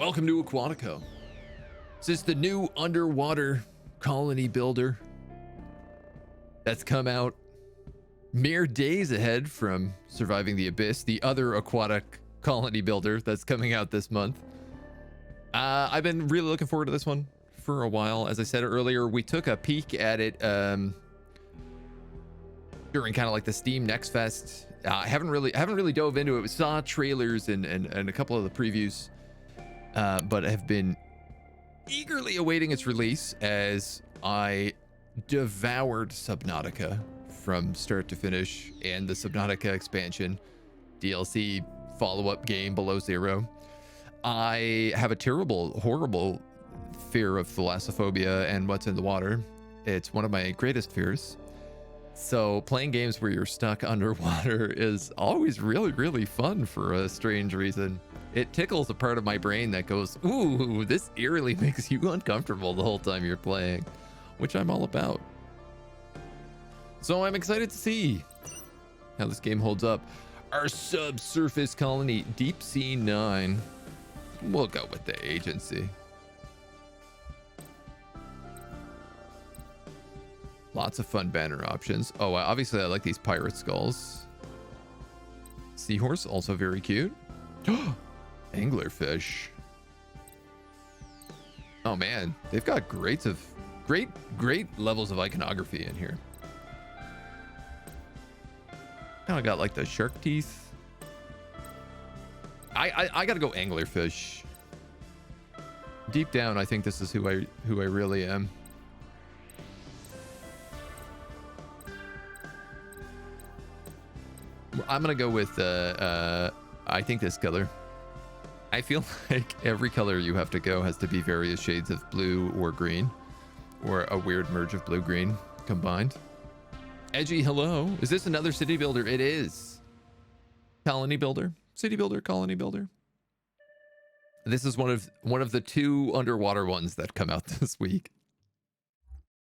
Welcome to Aquatico. This is the new underwater colony builder that's come out mere days ahead from Surviving the Abyss, the other aquatic colony builder that's coming out this month. I've been really looking forward to this one for a while. As I said earlier, we took a peek at it during kind of like the Steam Next Fest. I haven't really dove into it. We saw trailers and a couple of the previews, but have been eagerly awaiting its release as I devoured Subnautica from start to finish, and the Subnautica expansion DLC follow-up game Below Zero. I have a terrible, horrible fear of thalassophobia and what's in the water. It's one of my greatest fears. So playing games where you're stuck underwater is always really, really fun for a strange reason. It tickles a part of my brain that goes, ooh, this eerily makes you uncomfortable the whole time you're playing, which I'm all about. So I'm excited to see how this game holds up. Our subsurface colony, Deep Sea 9. We'll go with the agency. Lots of fun banner options. Oh, obviously I like these pirate skulls. Seahorse, also very cute. Anglerfish. Oh man, they've got great levels of iconography in here. Kind of got like the shark teeth. I gotta go anglerfish. Deep down, I think this is who I really am. I'm gonna go with I think this color. I feel like every color you have to go has to be various shades of blue or green, or a weird merge of blue green combined. Edgy, hello. Is this another city builder? It is. Colony builder, city builder, colony builder. This is one of the two underwater ones that come out this week.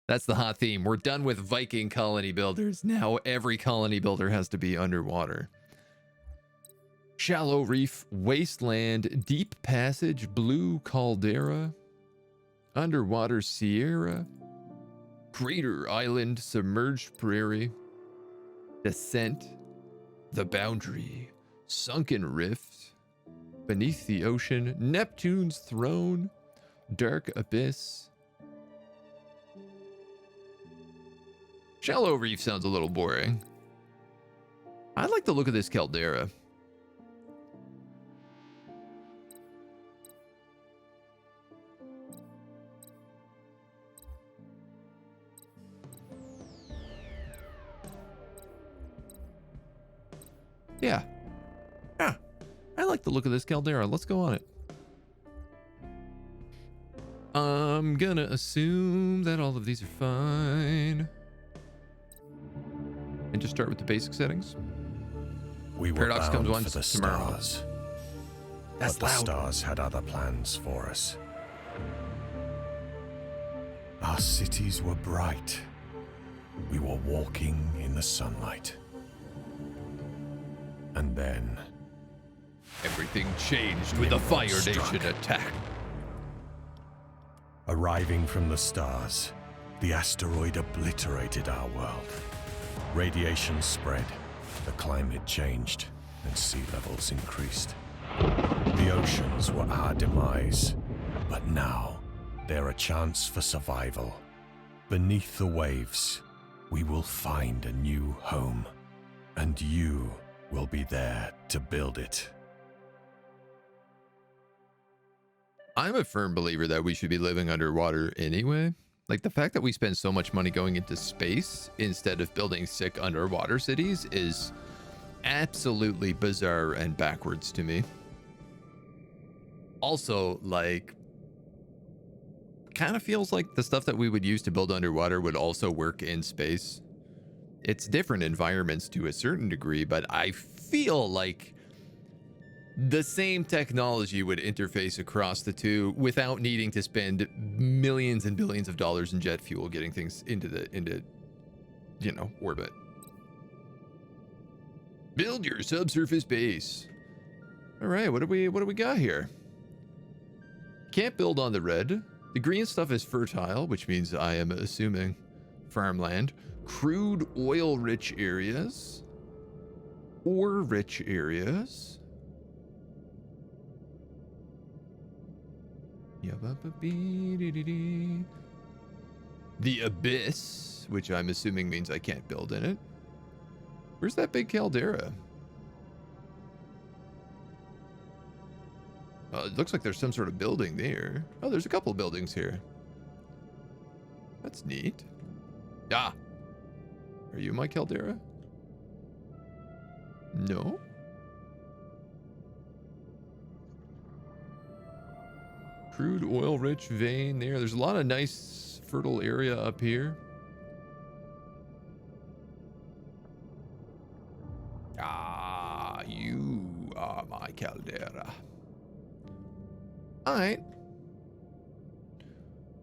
That's the hot theme. We're done with Viking colony builders. Now every colony builder has to be underwater. Shallow reef, wasteland, deep passage, blue caldera, underwater sierra, crater island, submerged prairie, descent, the boundary, sunken rift, beneath the ocean, Neptune's throne, dark abyss. Shallow reef sounds a little boring. I like the look of this caldera. Yeah. I like the look of this caldera. Let's go on it. I'm gonna assume that all of these are fine. And just start with the basic settings. We were Paradox bound comes once for the tomorrow. stars. That's but the loud. stars had other plans for us. Our cities were bright. We were walking in the sunlight. And then Everything changed with the Fire Nation attack. arriving from the stars, the asteroid obliterated our world. Radiation spread, the climate changed, and sea levels increased. The oceans were our demise, but now they're a chance for survival. Beneath the waves, we will find a new home, and you will be there to build it. I'm a firm believer that we should be living underwater anyway. Like, the fact that we spend so much money going into space instead of building sick underwater cities is absolutely bizarre and backwards to me. Also, like, kind of feels like the stuff that we would use to build underwater would also work in space. It's different environments to a certain degree, but I feel like the same technology would interface across the two without needing to spend millions and billions of dollars in jet fuel getting things into orbit. Build your subsurface base. All right, what do we got here? Can't build on the red. The green stuff is fertile, which means I am assuming farmland. Crude oil rich areas. Ore rich areas. The abyss, which I'm assuming means I can't build in it. Where's that big caldera? It looks like there's some sort of building there. Oh, there's a couple buildings here. That's neat. Ah. Are you my caldera? No? Crude oil rich vein there. There's a lot of nice fertile area up here. Ah, you are my caldera. All right.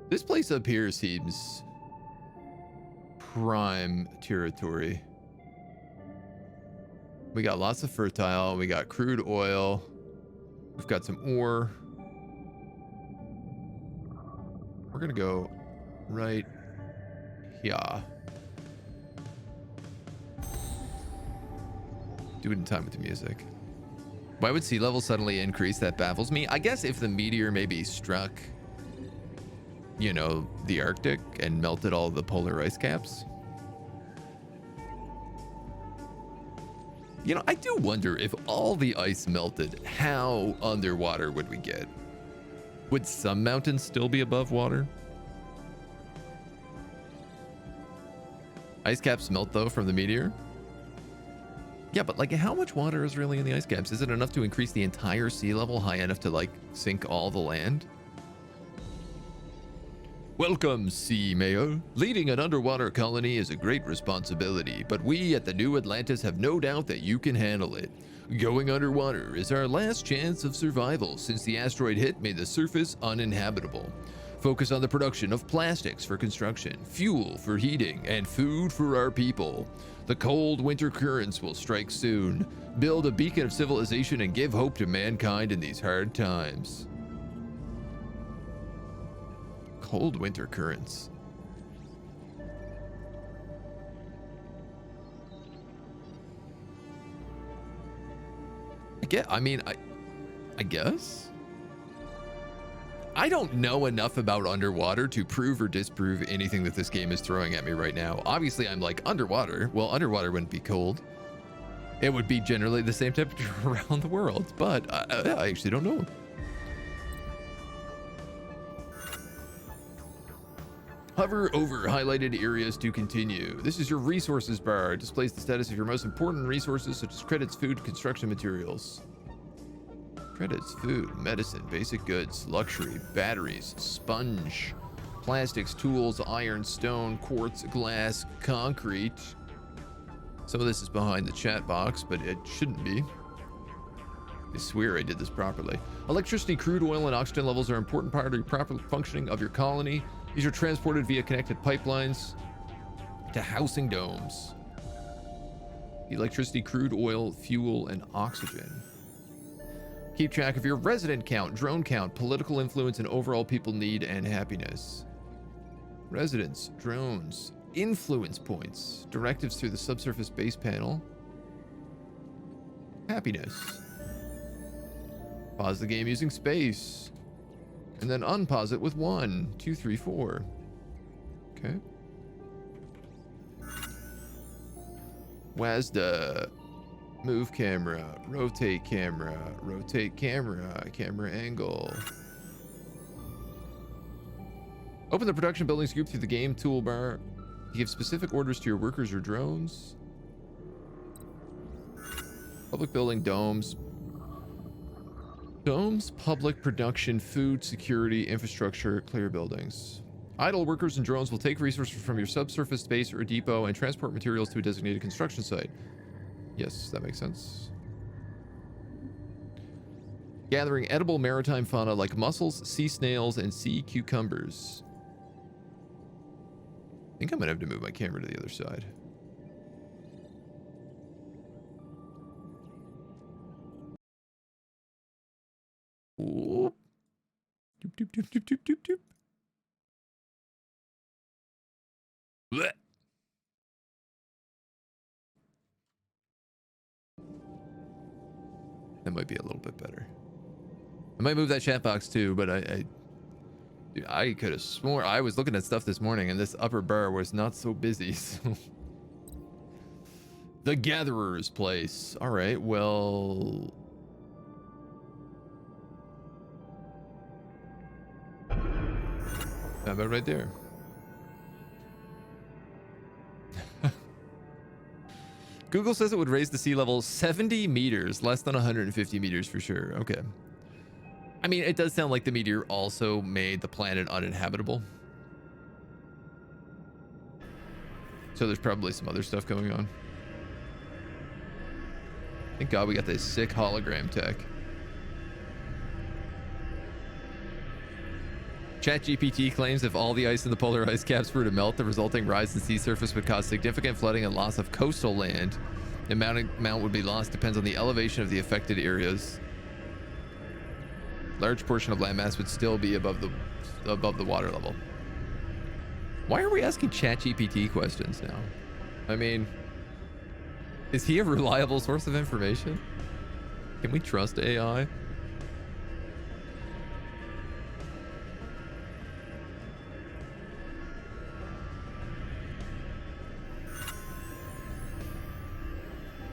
This place up here seems prime territory. We got lots of fertile. We got crude oil. We've got some ore. We're going to go right here. Do it in time with the music. Why would sea level suddenly increase? That baffles me. I guess if the meteor maybe struck, you know, the Arctic and melted all the polar ice caps. You know, I do wonder if all the ice melted, how underwater would we get? Would some mountains still be above water? Ice caps melt though from the meteor? Yeah, but like how much water is really in the ice caps? Is it enough to increase the entire sea level high enough to like sink all the land? Welcome, Sea Mayor. Leading an underwater colony is a great responsibility, but we at the New Atlantis have no doubt that you can handle it. Going underwater is our last chance of survival since the asteroid hit made the surface uninhabitable. Focus on the production of plastics for construction, fuel for heating, and food for our people. The cold winter currents will strike soon. Build a beacon of civilization and give hope to mankind in these hard times. Cold winter currents. I guess? I don't know enough about underwater to prove or disprove anything that this game is throwing at me right now. Obviously, I'm like, underwater? Well, underwater wouldn't be cold. It would be generally the same temperature around the world, but I actually don't know. Hover over highlighted areas to continue. This is your resources bar. It displays the status of your most important resources such as credits, food, construction materials. Credits, food, medicine, basic goods, luxury, batteries, sponge, plastics, tools, iron, stone, quartz, glass, concrete. Some of this is behind the chat box, but it shouldn't be. I swear I did this properly. Electricity, crude oil, and oxygen levels are an important part of the proper functioning of your colony. These are transported via connected pipelines to housing domes. Electricity, crude oil, fuel, and oxygen. Keep track of your resident count, drone count, political influence, and overall people need and happiness. Residents, drones, influence points, directives through the subsurface base panel. Happiness. Pause the game using space. And then unpause it with 1, 2, 3, 4. Okay. WASDA. Move camera, rotate camera, camera angle. Open the production buildings group through the game toolbar. You give specific orders to your workers or drones. Public building, domes. Domes, public production, food, security, infrastructure, clear buildings. Idle workers and drones will take resources from your subsurface base or depot and transport materials to a designated construction site. Yes, that makes sense. Gathering edible maritime fauna like mussels, sea snails, and sea cucumbers. I think I might have to move my camera to the other side. Ooh. doop, doop, doop, doop, doop, doop. Blech. That might be a little bit better. I might move that chat box too, but dude, I could have sworn I was looking at stuff this morning and this upper bar was not so busy. So. The Gatherer's Place. All right, well. How about right there? Google says it would raise the sea level 70 meters, less than 150 meters for sure. Okay. I mean, it does sound like the meteor also made the planet uninhabitable. So there's probably some other stuff going on. Thank God we got this sick hologram tech. ChatGPT claims if all the ice in the polar ice caps were to melt, the resulting rise in sea surface would cause significant flooding and loss of coastal land. The amount would be lost depends on the elevation of the affected areas. Large portion of landmass would still be above the water level. Why are we asking ChatGPT questions now? I mean, is he a reliable source of information? Can we trust AI?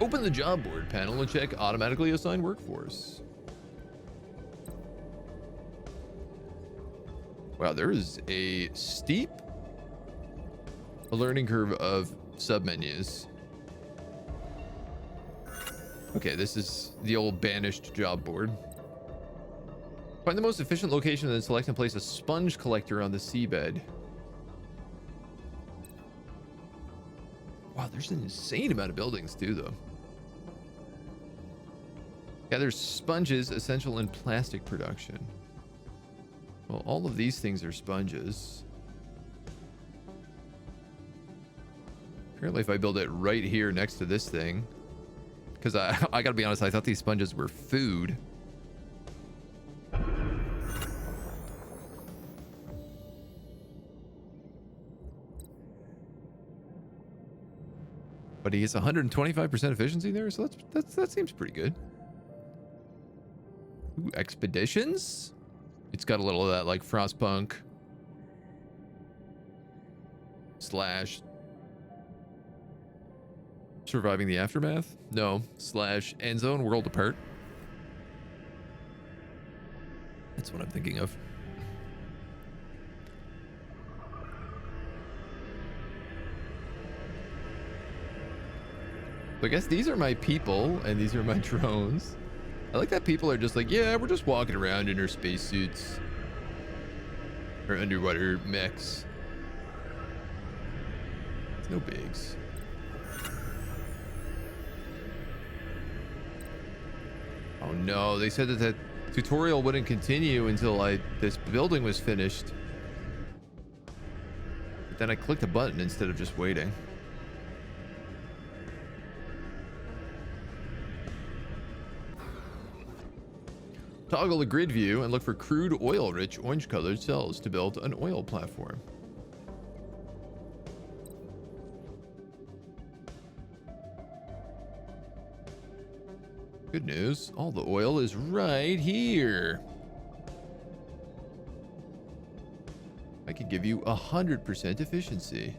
Open the job board panel and check automatically assigned workforce. Wow, there is a steep learning curve of submenus. Okay, this is the old banished job board. Find the most efficient location and then select and place a sponge collector on the seabed. Wow, there's an insane amount of buildings too, though. Yeah, there's sponges essential in plastic production. Well, all of these things are sponges. Apparently, if I build it right here next to this thing, because I gotta be honest, I thought these sponges were food. But he gets 125% efficiency there, so that seems pretty good. Ooh, expeditions? It's got a little of that, like Frostpunk / surviving the aftermath? No, / end zone world apart. That's what I'm thinking of. So I guess these are my people and these are my drones. I like that people are just like, yeah, we're just walking around in our spacesuits or underwater mechs. It's no bigs. Oh no, they said that the tutorial wouldn't continue until this building was finished. But then I clicked a button instead of just waiting. Toggle the grid view and look for crude oil-rich orange-colored cells to build an oil platform. Good news, all the oil is right here. I could give you 100% efficiency.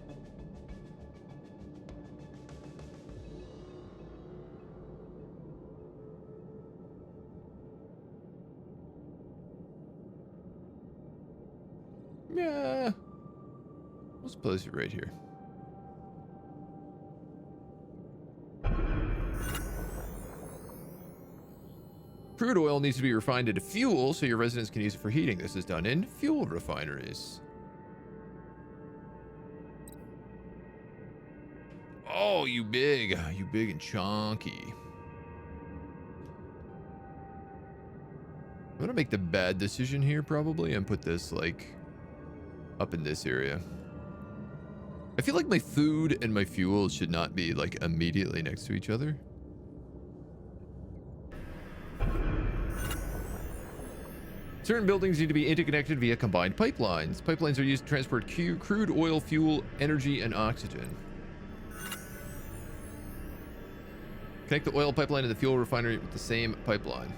Yeah. Let's place it right here. Crude oil needs to be refined into fuel so your residents can use it for heating. This is done in fuel refineries. Oh, you big and chunky. I'm gonna make the bad decision here probably and put this like up in this area. I feel like my food and my fuel should not be like immediately next to each other. Certain buildings need to be interconnected via combined pipelines. Pipelines are used to transport crude oil, fuel, energy, and oxygen. Connect the oil pipeline to the fuel refinery with the same pipeline.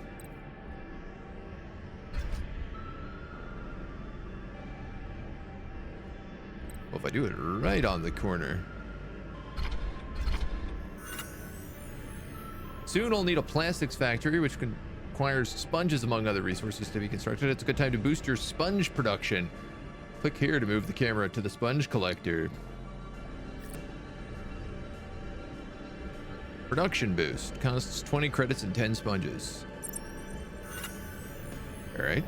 Well, if I do it right on the corner. Soon I'll need a plastics factory, which requires sponges among other resources to be constructed. It's a good time to boost your sponge production. Click here to move the camera to the sponge collector. Production boost. Costs 20 credits and 10 sponges. All right.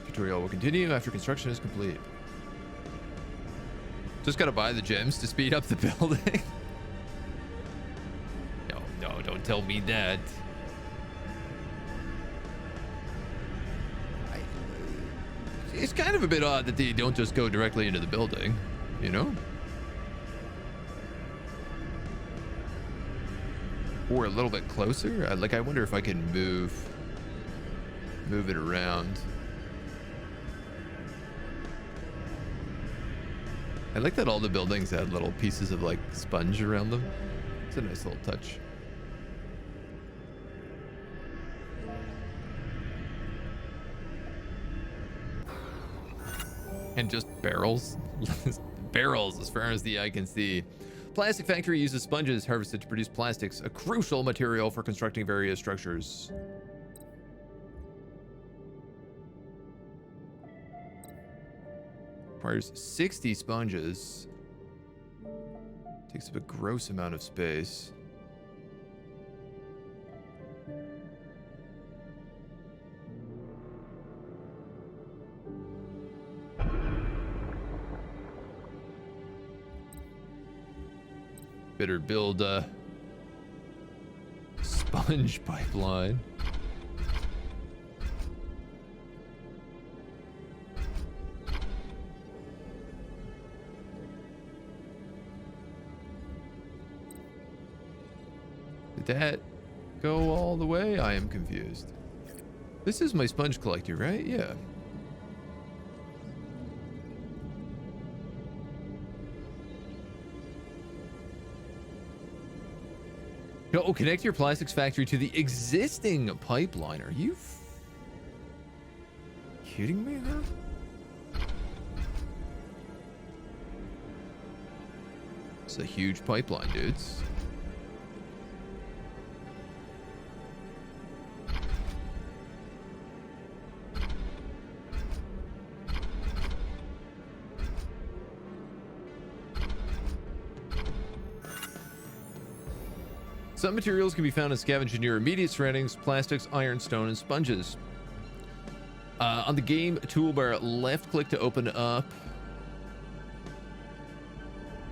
Tutorial will continue after construction is complete. Just gotta buy the gems to speed up the building. No, don't tell me that. It's kind of a bit odd that they don't just go directly into the building, you know? Or a little bit closer. I wonder if I can move it around. I like that all the buildings had little pieces of like sponge around them. It's a nice little touch. And just barrels. Barrels as far as the eye can see. Plastic factory uses sponges harvested to produce plastics, a crucial material for constructing various structures. Requires 60 sponges. Takes up a gross amount of space. Better build a sponge pipeline. Did that go all the way? I am confused. This is my sponge collector, right? Yeah. Oh, connect your plastics factory to the existing pipeline. Are you kidding me, huh? It's a huge pipeline, dudes. Some materials can be found and scavenged in your immediate surroundings: plastics, iron, stone, and sponges. On the game toolbar, left click to open up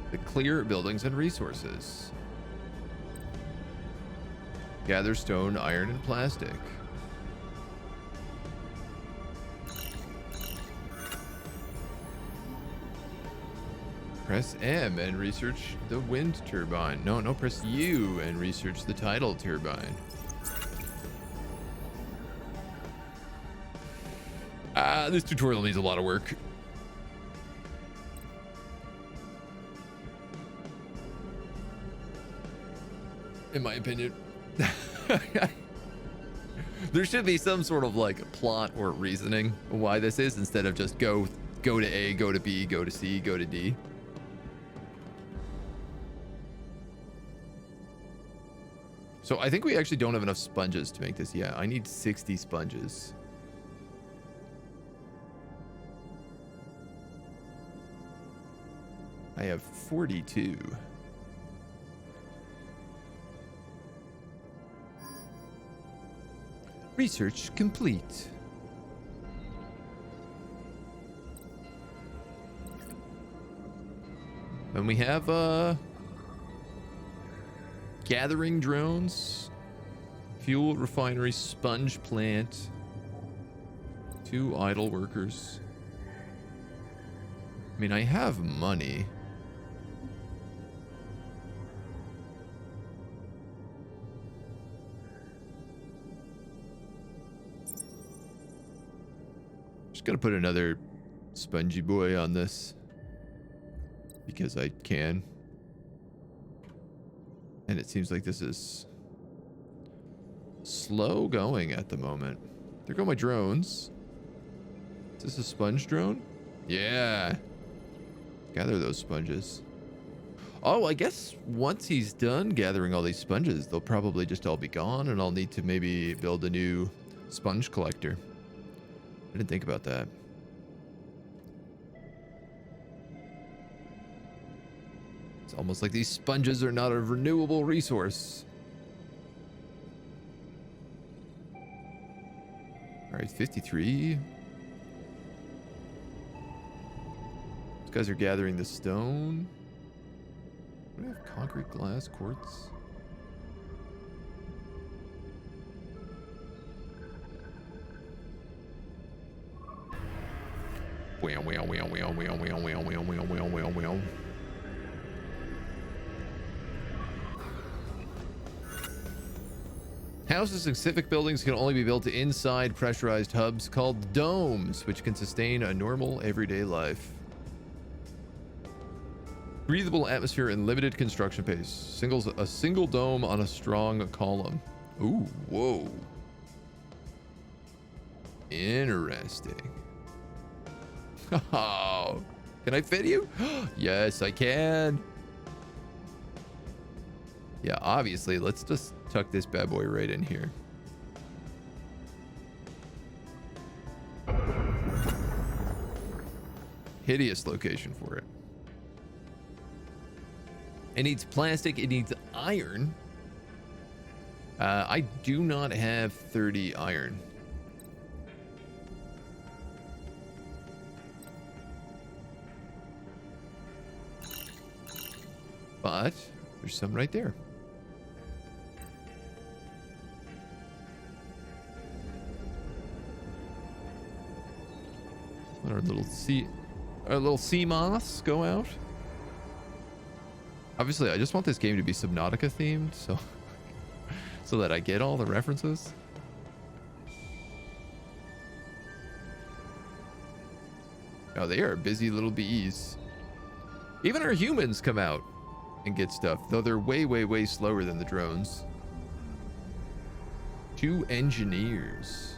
the clear buildings and resources. Gather stone, iron, and plastic. Press M and research the wind turbine. No, press U and research the tidal turbine. This tutorial needs a lot of work. In my opinion. There should be some sort of like plot or reasoning why this is, instead of just go to A, go to B, go to C, go to D. So I think we actually don't have enough sponges to make this. Yeah, I need 60 sponges. I have 42. Research complete. And we have gathering drones, fuel refinery, sponge plant, 2 idle workers. I mean, I have money. Just gonna put another spongy boy on this because I can. And it seems like this is slow going at the moment. There go my drones. Is this a sponge drone? Yeah. Gather those sponges. Oh, I guess once he's done gathering all these sponges, they'll probably just all be gone, and I'll need to maybe build a new sponge collector. I didn't think about that. It's almost like these sponges are not a renewable resource. All right, 53. These guys are gathering the stone. What do I have? Concrete, glass, quartz. Houses and civic buildings can only be built inside pressurized hubs called domes, which can sustain a normal everyday life. Breathable atmosphere and limited construction pace. A single dome on a strong column. Ooh, whoa. Interesting. Oh, can I fit you? Yes, I can. Yeah, obviously, let's just tuck this bad boy right in here. Hideous location for it. It needs plastic, it needs iron. I do not have 30 iron. But there's some right there. Let our little sea moths go out. Obviously, I just want this game to be Subnautica themed, so that I get all the references. Oh, they are busy little bees. Even our humans come out and get stuff, though they're way, way, way slower than the drones. 2 engineers.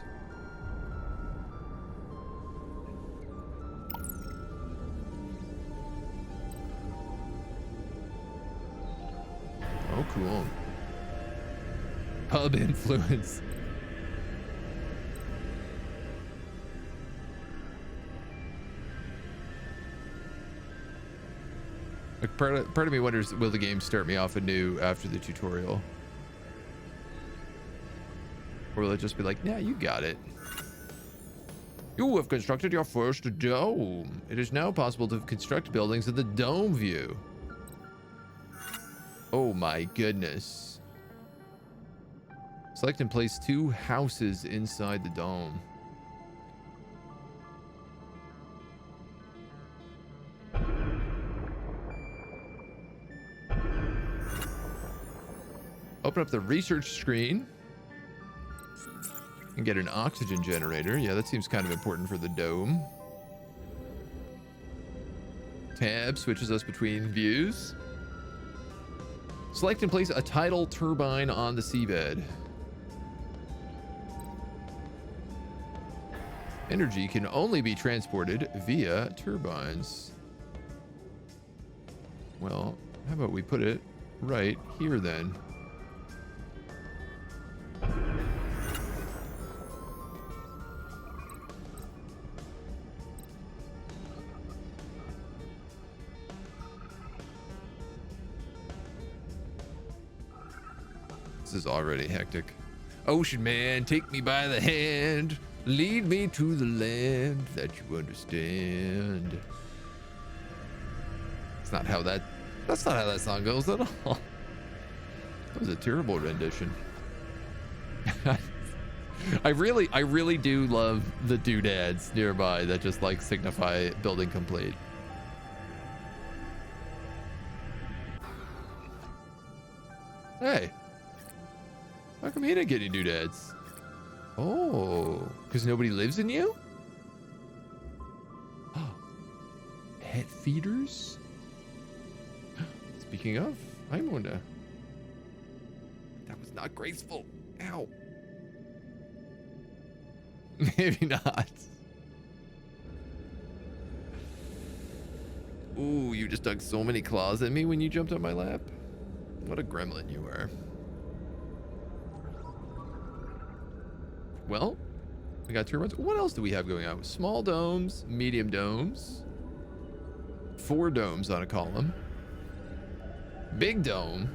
Oh, cool. Hub influence. Like part of me wonders, will the game start me off anew after the tutorial? Or will it just be like, yeah, you got it. You have constructed your first dome. It is now possible to construct buildings in the dome view. Oh my goodness. Select and place 2 houses inside the dome. Open up the research screen and get an oxygen generator. Yeah, that seems kind of important for the dome. Tab switches us between views. Select and place a tidal turbine on the seabed. Energy can only be transported via turbines. Well, how about we put it right here then? This is already hectic. Ocean man, take me by the hand. Lead me to the land that you understand. That's not how that song goes at all. That was a terrible rendition. I really do love the doodads nearby that just like signify building complete. Hey. How come you didn't get any doodads? Oh, because nobody lives in you? Net feeders? Speaking of, I'm gonna... That was not graceful. Ow. Maybe not. Ooh, you just dug so many claws at me when you jumped on my lap. What a gremlin you are. Well, we got turbines. What else do we have going on? Small domes, medium domes, 4 domes on a column, big dome,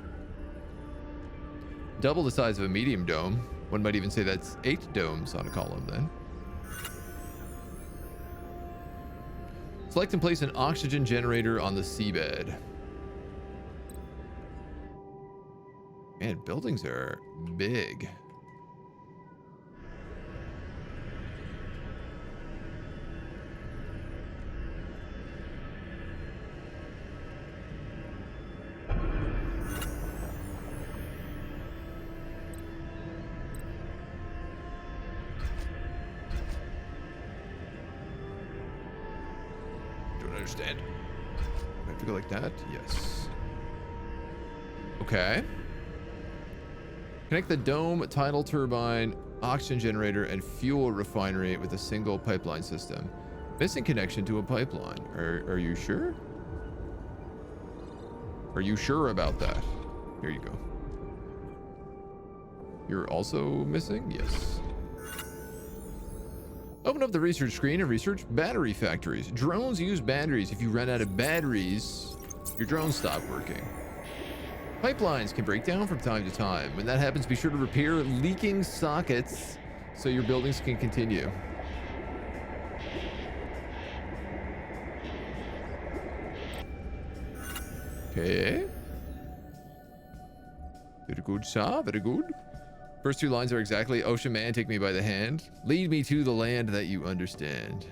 double the size of a medium dome. One might even say that's 8 domes on a column then. Select and place an oxygen generator on the seabed. Man, buildings are big. Understand. I have to go like that? Yes. Okay. Connect the dome, tidal turbine, oxygen generator, and fuel refinery with a single pipeline system. Missing connection to a pipeline. Are you sure? Are you sure about that? Here you go. You're also missing? Yes. Open up the research screen and research battery factories. Drones use batteries. If you run out of batteries, your drones stop working. Pipelines can break down from time to time. When that happens, be sure to repair leaking sockets so your buildings can continue. Okay. Very good, sir. Very good. First 2 lines are exactly, Ocean Man, take me by the hand. Lead me to the land that you understand.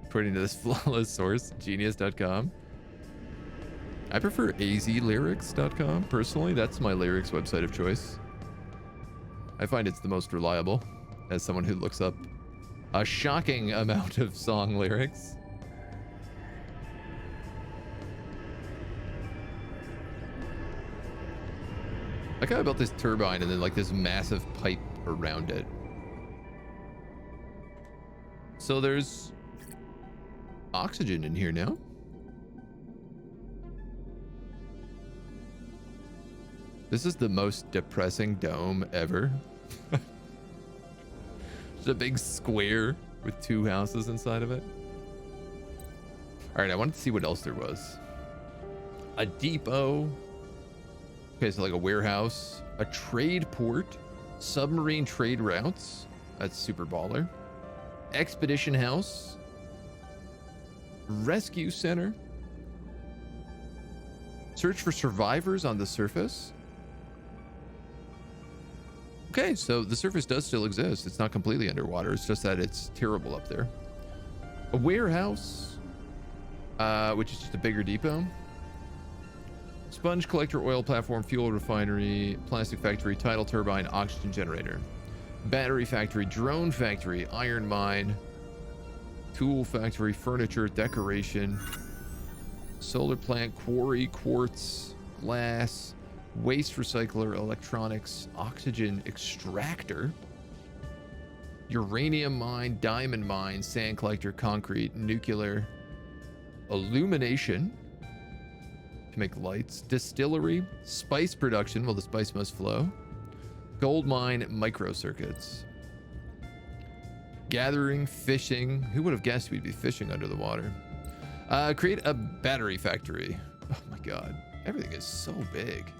According to this flawless source, genius.com. I prefer azlyrics.com. Personally, that's my lyrics website of choice. I find it's the most reliable as someone who looks up a shocking amount of song lyrics. I like how I built this turbine and then like this massive pipe around it. So there's oxygen in here now. This is the most depressing dome ever. Just a big square with 2 houses inside of it. All right, I wanted to see what else there was. A depot. Okay, so like a warehouse, a trade port, submarine trade routes. That's super baller. Expedition house. Rescue center. Search for survivors on the surface. Okay, so the surface does still exist. It's not completely underwater. It's just that it's terrible up there. A warehouse, which is just a bigger depot. Sponge collector, oil platform, fuel refinery, plastic factory, tidal turbine, oxygen generator, battery factory, drone factory, iron mine, tool factory, furniture, decoration, solar plant, quarry, quartz, glass, waste recycler, electronics, oxygen extractor, uranium mine, diamond mine, sand collector, concrete, nuclear, illumination to make lights, distillery, spice production, well, the spice must flow, gold mine, microcircuits, gathering, fishing. Who would have guessed we'd be fishing under the water? Create a battery factory. Oh my god, everything is so big.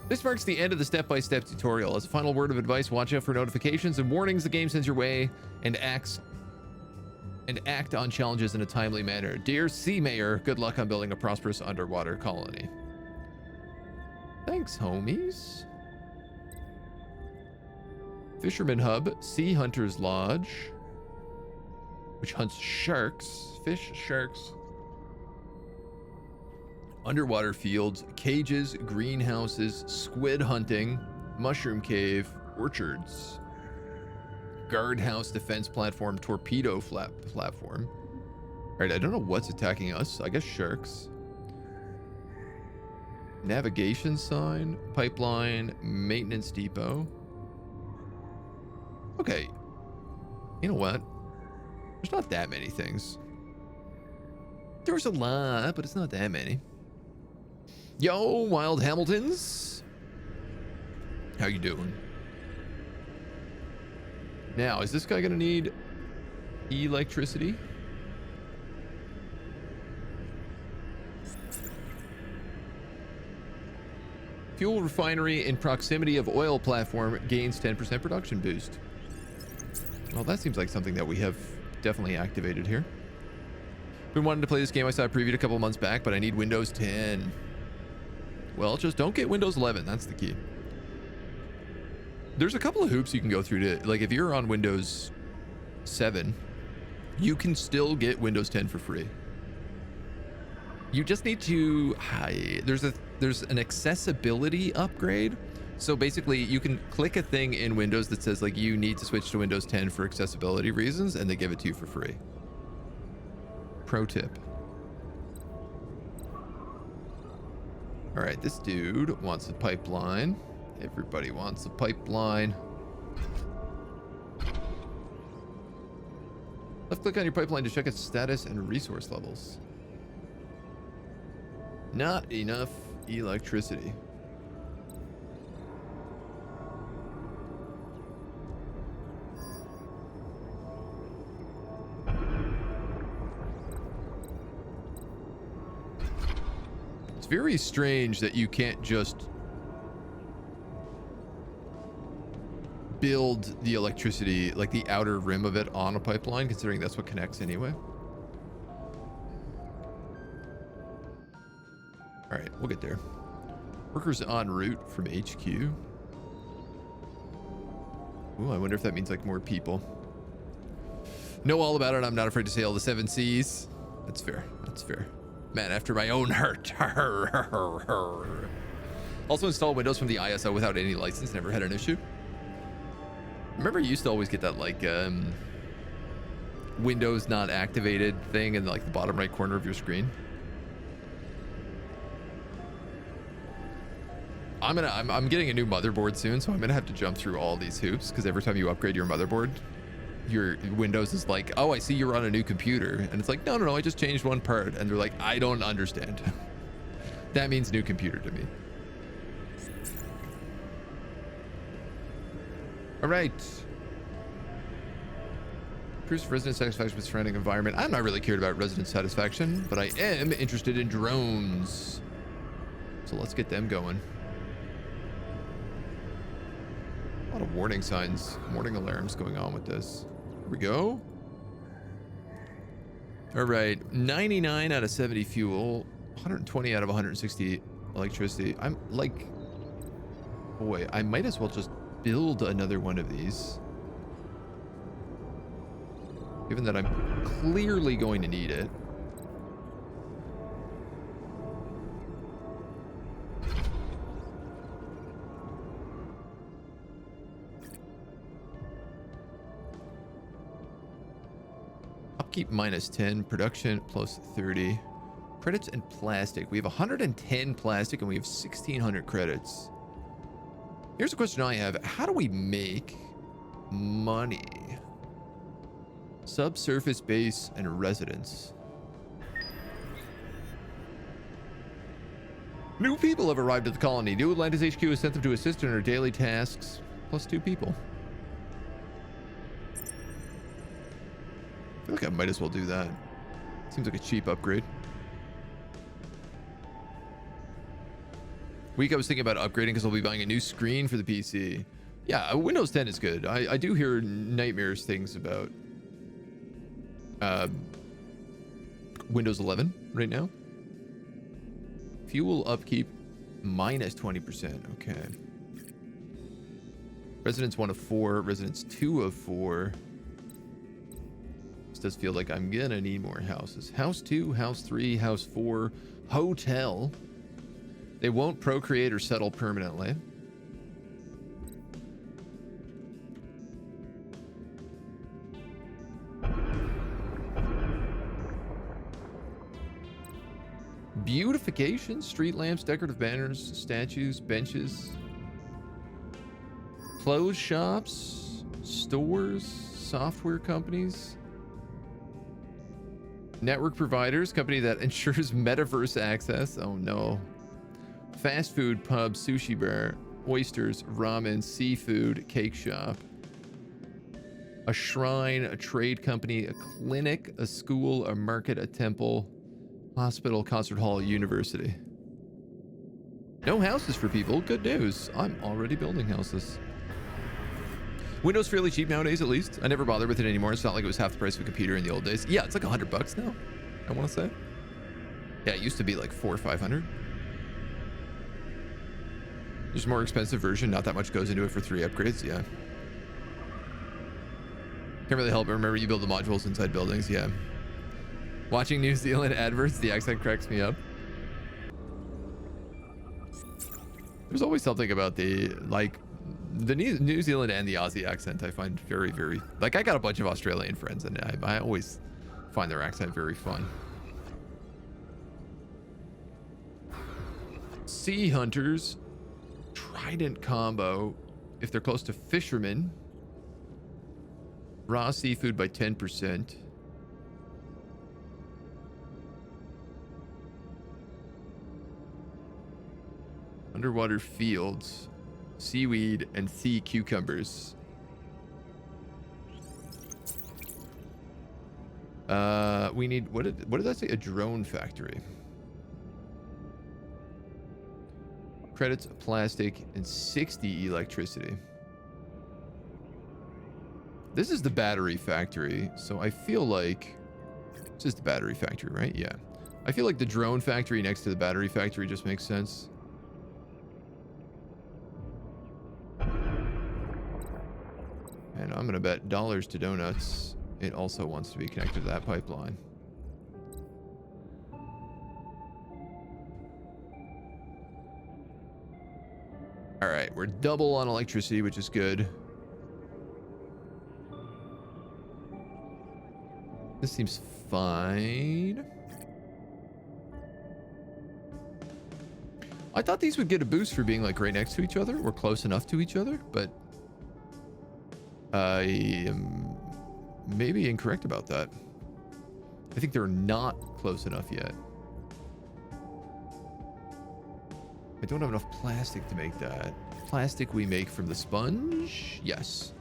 This marks the end of the step-by-step tutorial. As a final word of advice, watch out for notifications and warnings the game sends your way and act on challenges in a timely manner. Dear Sea Mayor, good luck on building a prosperous underwater colony. Thanks, homies. Fisherman Hub, Sea Hunter's Lodge, which hunts sharks, fish, sharks. underwater fields, cages, greenhouses, squid hunting, mushroom cave, orchards, guardhouse, defense platform, torpedo platform. All right, I don't know what's attacking us. I guess sharks. Navigation sign, pipeline, maintenance depot. Okay. You know what? There's not that many things. There's a lot, but it's not that many. Yo, Wild Hamiltons. How you doing? Now, is this guy gonna need electricity? Fuel refinery in proximity of oil platform gains 10% production boost. Well, that seems like something that we have definitely activated here. Been wanting to play this game. I saw it previewed a couple months back, but I need Windows 10. Well, just don't get Windows 11. That's the key. There's a couple of hoops you can go through to, like, if you're on Windows 7, you can still get Windows 10 for free. You just need to, there's an accessibility upgrade. So basically you can click a thing in Windows that says like you need to switch to Windows 10 for accessibility reasons, and they give it to you for free. Pro tip. All right, this dude wants a pipeline. Everybody wants a pipeline. Left click on your pipeline to check its status and resource levels. Not enough electricity. It's very strange that you can't just build the electricity, like the outer rim of it, on a pipeline, considering that's what connects anyway. All right, we'll get there. Workers en route from HQ. Ooh, I wonder if that means like more people. Know all about it. I'm not afraid to sail the 7 seas. That's fair. That's fair. Man after my own heart. Also install Windows from the ISO without any license. Never had an issue. Remember, you used to always get that like Windows not activated thing in like the bottom right corner of your screen. I'm getting a new motherboard soon, so I'm gonna have to jump through all these hoops, because every time you upgrade your motherboard, your Windows is like, oh, I see you're on a new computer, and it's like, no, I just changed one part, and they're like, I don't understand. That means new computer to me. All right. Cruise for resident satisfaction with surrounding environment. I'm not really cared about resident satisfaction, but I am interested in drones. So let's get them going. A lot of warning signs, warning alarms going on with this. Here we go. All right, 99 out of 70 fuel, 120 out of 160 electricity. I'm like, boy, I might as well just build another one of these, given that I'm clearly going to need it. Upkeep -10, production +30. Credits and plastic. We have 110 plastic and we have 1,600 credits. Here's a question I have. How do we make money? Subsurface base and residence. New people have arrived at the colony. New Atlantis HQ has sent them to assist in their daily tasks. +2 people. I feel like I might as well do that. Seems like a cheap upgrade. Week I was thinking about upgrading because I'll be buying a new screen for the PC. Yeah, Windows 10 is good. I do hear nightmares things about Windows 11 right now. Fuel upkeep -20%. Okay. Residence 1 of 4, residence 2 of 4. This does feel like I'm gonna need more houses. House 2, house 3, house 4, Hotel. They won't procreate or settle permanently. Beautification, street lamps, decorative banners, statues, benches, clothes shops, stores, software companies, network providers, company that ensures metaverse access. Oh no. Fast food, pub, sushi bar, oysters, ramen, seafood, cake shop, a shrine, a trade company, a clinic, a school, a market, a temple, hospital, concert hall, university. No houses for people. Good news. I'm already building houses. Windows fairly cheap nowadays, at least. I never bother with it anymore. It's not like it was half the price of a computer in the old days. Yeah, it's like $100 now, I want to say. Yeah, it used to be like $400 or $500. There's a more expensive version. Not that much goes into it for 3 upgrades. Yeah. Can't really help but remember you build the modules inside buildings. Yeah. Watching New Zealand adverts, the accent cracks me up. There's always something about the New Zealand and the Aussie accent I find very, very... Like, I got a bunch of Australian friends, and I always find their accent very fun. Sea hunters. Trident combo. If they're close to fishermen. Raw seafood by 10%. Underwater fields, seaweed, and sea cucumbers. We need, what did that say? A drone factory. Credits, plastic, and 60 electricity. This is the battery factory, so I feel like this is the battery factory, right? Yeah. I feel like the drone factory next to the battery factory just makes sense. And I'm gonna bet dollars to donuts it also wants to be connected to that pipeline. All right, we're double on electricity, which is good. This seems fine. I thought these would get a boost for being like right next to each other or close enough to each other, but I am maybe incorrect about that. I think they're not close enough yet. I don't have enough plastic to make that. Plastic we make from the sponge? Yes.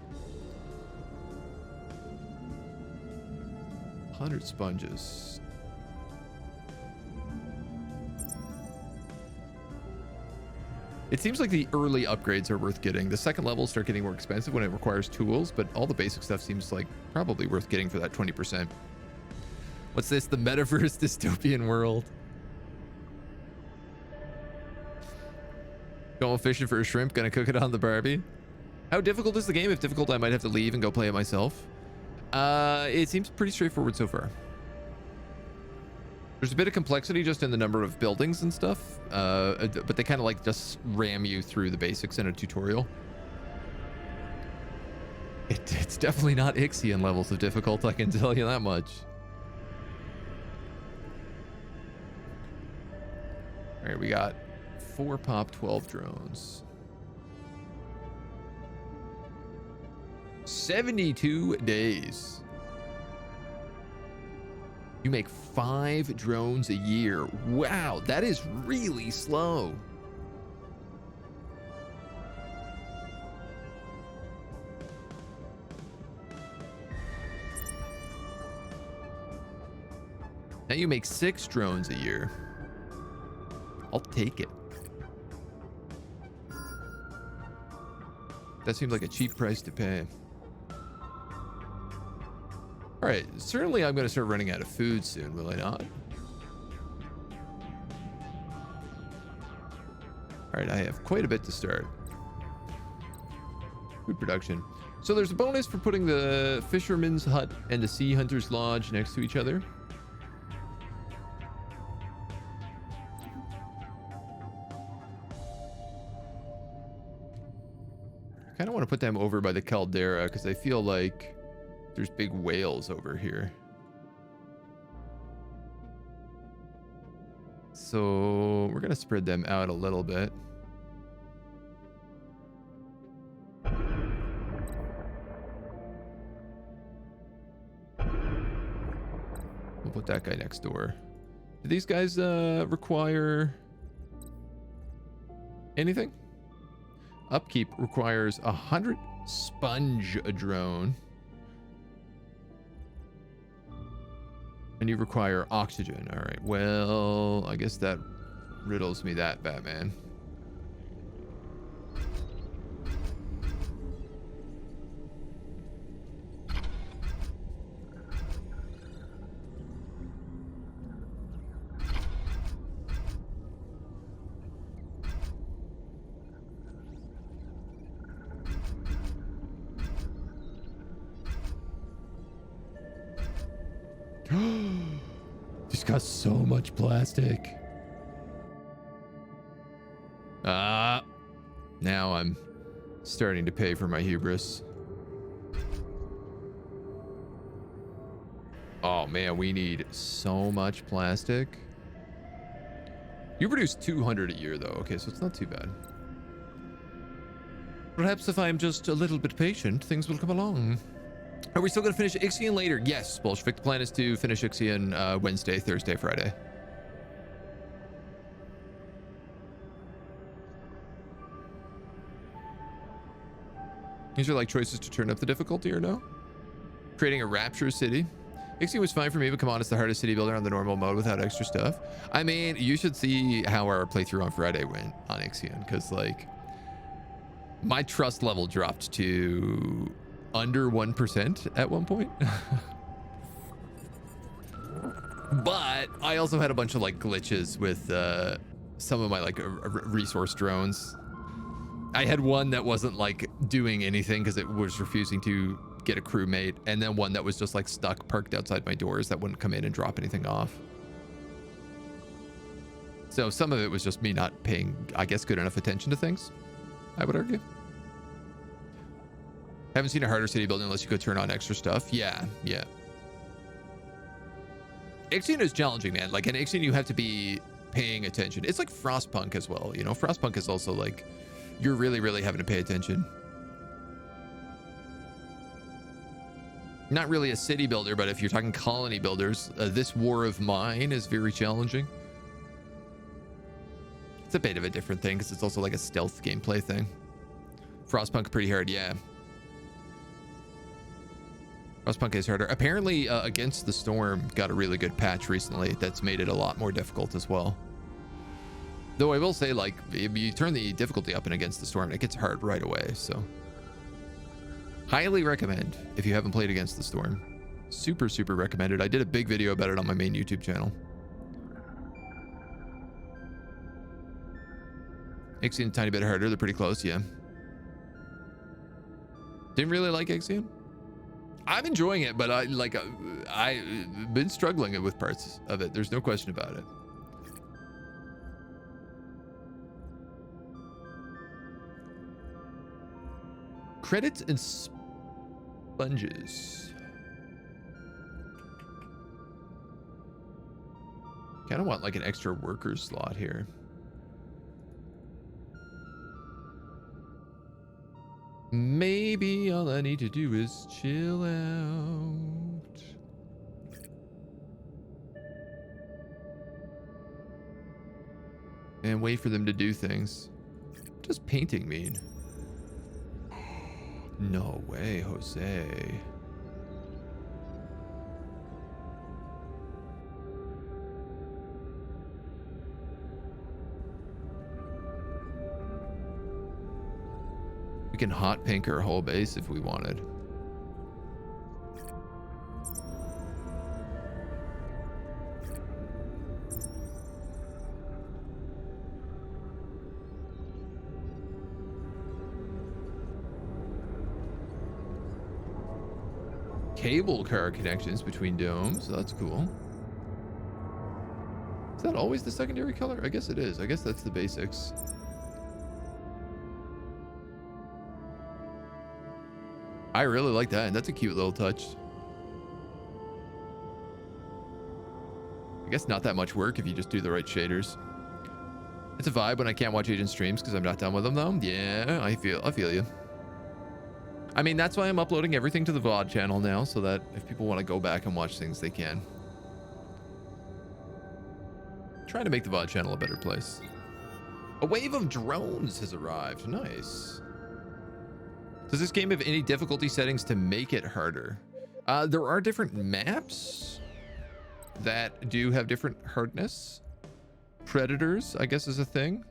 100 sponges. It seems like the early upgrades are worth getting. The second levels start getting more expensive when it requires tools, but all the basic stuff seems like probably worth getting for that 20%. What's this? The metaverse dystopian world. Going fishing for a shrimp, gonna cook it on the Barbie. How difficult is the game? If difficult, I might have to leave and go play it myself. It seems pretty straightforward so far. There's a bit of complexity just in the number of buildings and stuff, but they kind of like just ram you through the basics in a tutorial. It's definitely not Ixion levels of difficult, I can tell you that much. All right, we got 4 pop 12 drones. 72 days. You make 5 drones a year. Wow, that is really slow. Now you make 6 drones a year. I'll take it. That seems like a cheap price to pay. All right, certainly I'm going to start running out of food soon, will I not? All right, I have quite a bit to start. Food production. So there's a bonus for putting the fisherman's hut and the sea hunter's lodge next to each other. kind of want to put them over by the caldera because I feel like there's big whales over here. So we're going to spread them out a little bit. We'll put that guy next door. Do these guys require anything? Upkeep requires 100 sponge a drone. And you require oxygen. All right. Well, I guess that riddles me that, Batman. Just got so much plastic. Now I'm starting to pay for my hubris. Oh man, we need so much plastic. You produce 200 a year though. Okay, so it's not too bad. Perhaps if I'm just a little bit patient, things will come along. Are we still going to finish Ixion later? Yes, Bolshevik. The plan is to finish Ixion Wednesday, Thursday, Friday. These are like choices to turn up the difficulty or no? Creating a Rapture City. Ixion was fine for me, but come on, it's the hardest city builder on the normal mode without extra stuff. I mean, you should see how our playthrough on Friday went on Ixion, because like my trust level dropped to under 1% at one point. But I also had a bunch of like glitches with some of my like resource drones. I had one that wasn't like doing anything because it was refusing to get a crewmate, and then one that was just like stuck parked outside my doors that wouldn't come in and drop anything off. So some of it was just me not paying, I guess, good enough attention to things, I would argue. Haven't seen a harder city building unless you could turn on extra stuff. Yeah. Ixion is challenging, man. Like in Ixion, you have to be paying attention. It's like Frostpunk as well. You know, Frostpunk is also like, you're really, really having to pay attention. Not really a city builder, but if you're talking colony builders, this War of Mine is very challenging. It's a bit of a different thing because it's also like a stealth gameplay thing. Frostpunk pretty hard, yeah. Frostpunk is harder. Apparently, Against the Storm got a really good patch recently that's made it a lot more difficult as well. Though I will say, like, if you turn the difficulty up in Against the Storm, it gets hard right away, so. Highly recommend if you haven't played Against the Storm. Super, super recommended. I did a big video about it on my main YouTube channel. Ixion a tiny bit harder. They're pretty close, yeah. Didn't really like Ixion. I'm enjoying it, but I've been struggling with parts of it. There's no question about it. Credits and sponges. Kind of want like an extra worker slot here. Maybe all I need to do is chill out. And wait for them to do things. What does painting mean? No way, Jose. We can hot pink our whole base if we wanted. Cable car connections between domes. That's cool. Is that always the secondary color? I guess it is. I guess that's the basics. I really like that. That's a cute little touch. I guess not that much work if you just do the right shaders. It's a vibe when I can't watch Agent streams because I'm not done with them though. Yeah, I feel you. I mean, that's why I'm uploading everything to the VOD channel now, so that if people want to go back and watch things, they can. Trying to make the VOD channel a better place. A wave of drones has arrived. Nice. Does this game have any difficulty settings to make it harder? There are different maps that do have different hardness. Predators, I guess, is a thing.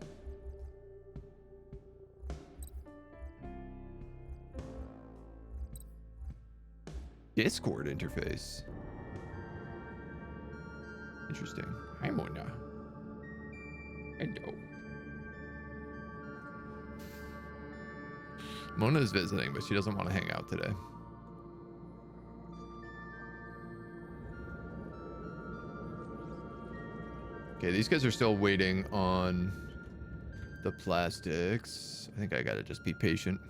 Discord interface. Interesting. Hi, Mona. Hello. Mona is visiting, but she doesn't want to hang out today. Okay, these guys are still waiting on the plastics. I think I gotta just be patient.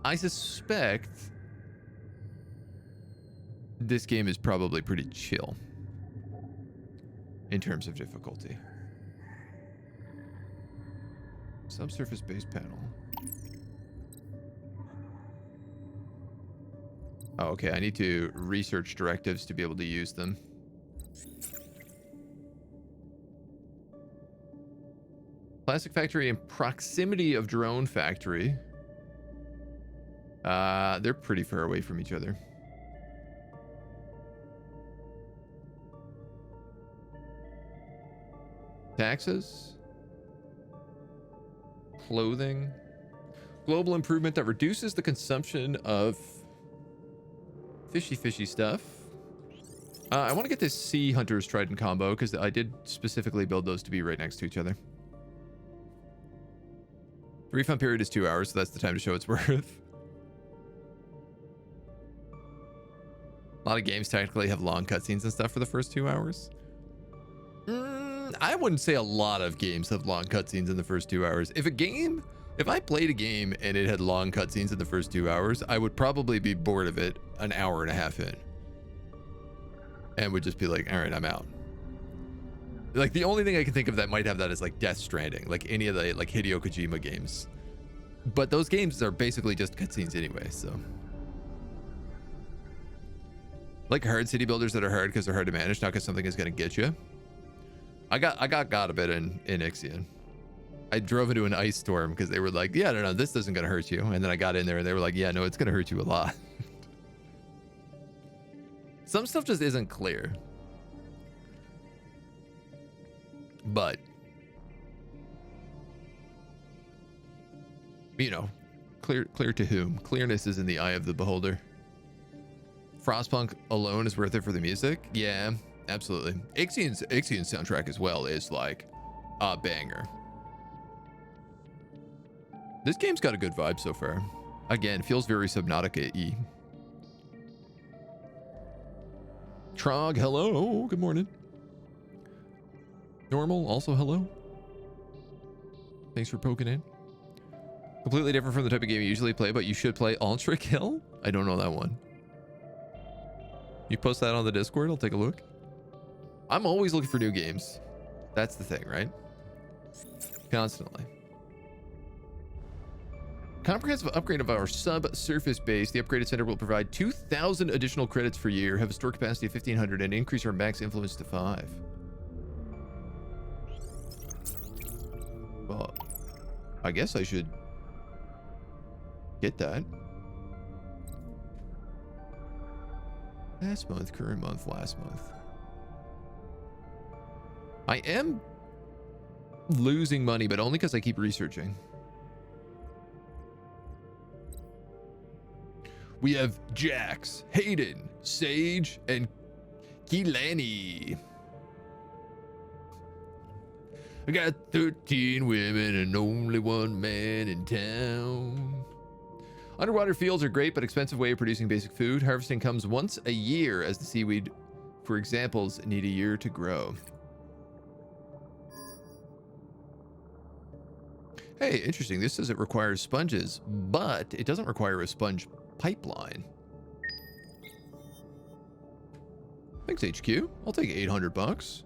I suspect this game is probably pretty chill in terms of difficulty. Subsurface base panel. Oh, okay, I need to research directives to be able to use them. Plastic factory in proximity of drone factory. They're pretty far away from each other. Taxes. Clothing. Global improvement that reduces the consumption of fishy stuff. I want to get this Sea Hunter's Trident combo because I did specifically build those to be right next to each other. The refund period is 2 hours, so that's the time to show its worth. A lot of games technically have long cutscenes and stuff for the first 2 hours. I wouldn't say a lot of games have long cutscenes in the first 2 hours. If I played a game and it had long cutscenes in the first 2 hours, I would probably be bored of it an hour and a half in. And would just be like, all right, I'm out. Like, the only thing I can think of that might have that is like Death Stranding, like any of the like Hideo Kojima games. But those games are basically just cutscenes anyway, so. Like hard city builders that are hard because they're hard to manage, not because something is going to get you. I got a bit in Ixion. I drove into an ice storm because they were like, yeah, no, this isn't going to hurt you. And then I got in there and they were like, yeah, no, it's going to hurt you a lot. Some stuff just isn't clear. But, you know, clear to whom? Clearness is in the eye of the beholder. Frostpunk alone is worth it for the music? Yeah, absolutely. Ixion's soundtrack as well is like a banger. This game's got a good vibe so far. Again, feels very Subnautica-y. Trog, hello. Good morning. Normal, also hello. Thanks for poking in. Completely different from the type of game you usually play, but you should play Ultra Kill? I don't know that one. You post that on the Discord, I'll take a look. I'm always looking for new games. That's the thing, right? Constantly. Comprehensive upgrade of our subsurface base. The upgraded center will provide 2,000 additional credits per year, have a store capacity of 1,500, and increase our max influence to 5. Well, I guess I should get that. Last month, current month, last month. I am losing money, but only because I keep researching. We have Jax, Hayden, Sage, and Keelani. I got 13 women and only one man in town. Underwater fields are great, but expensive way of producing basic food. Harvesting comes once a year, as the seaweed, for examples, need a year to grow. Hey, interesting. This says it requires sponges, but it doesn't require a sponge pipeline. Thanks, HQ. I'll take 800 bucks.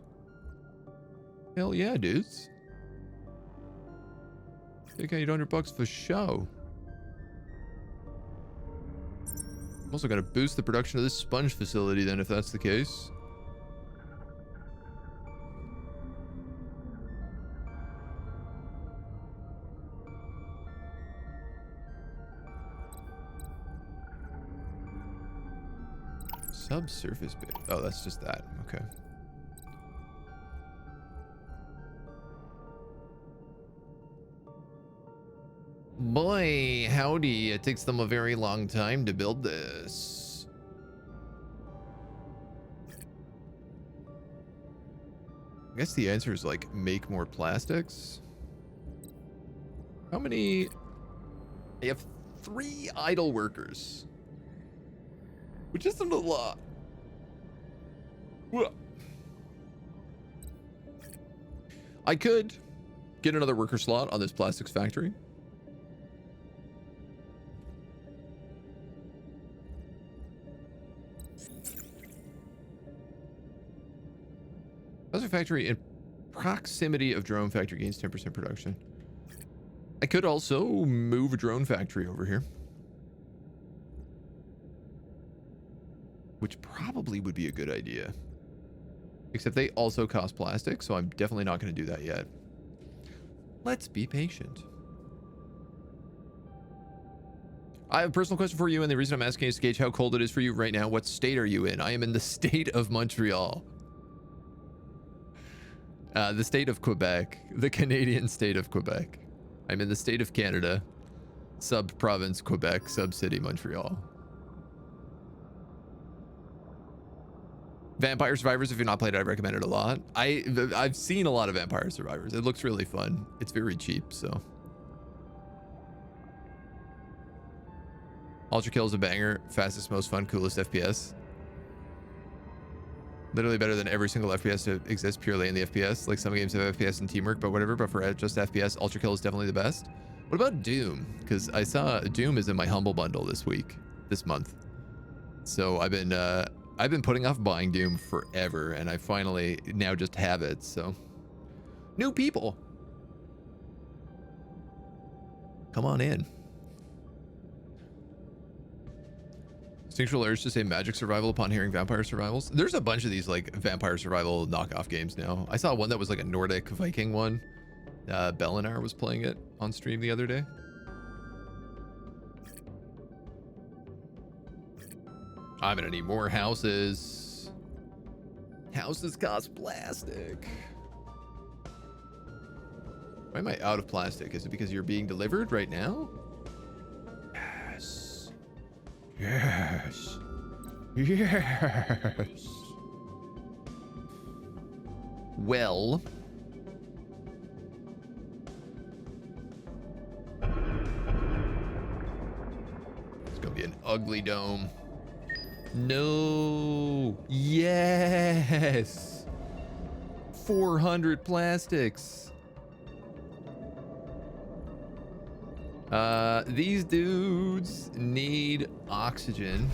Hell yeah, dudes. Take 800 bucks for show. I'm also going to boost the production of this sponge facility then, if that's the case. Subsurface bit. Oh, that's just that. Okay. Boy, howdy. It takes them a very long time to build this. I guess the answer is like make more plastics. How many? I have 3 idle workers, which isn't a lot. I could get another worker slot on this plastics factory. Plastic factory in proximity of drone factory gains 10% production. I could also move a drone factory over here, which probably would be a good idea. Except they also cost plastic, so I'm definitely not going to do that yet. Let's be patient. I have a personal question for you, and the reason I'm asking is to gauge how cold it is for you right now. What state are you in? I am in the state of Montreal. The state of Quebec. The Canadian state of Quebec. I'm in the state of Canada. Sub-province Quebec, sub-city Montreal. Vampire Survivors, if you've not played it, I recommend it a lot. I've seen a lot of Vampire Survivors. It looks really fun. It's very cheap, so. Ultra Kill is a banger. Fastest, most fun, coolest FPS. Literally better than every single FPS to exist purely in the FPS. Like some games have FPS and teamwork, but whatever. But for just FPS, Ultra Kill is definitely the best. What about Doom? Because I saw Doom is in my Humble Bundle this month. So I've been putting off buying Doom forever, and I finally now just have it. So new people, come on in. Instinctual urge to say magic survival upon hearing vampire survivals. There's a bunch of these like vampire survival knockoff games now. I saw one that was like a Nordic Viking one. Bellinar was playing it on stream the other day. I'm gonna need more houses. Houses cost plastic. Why am I out of plastic? Is it because you're being delivered right now? Yes. Yes. Yes. Well. It's gonna be an ugly dome. No. Yes. 400 plastics. These dudes need oxygen.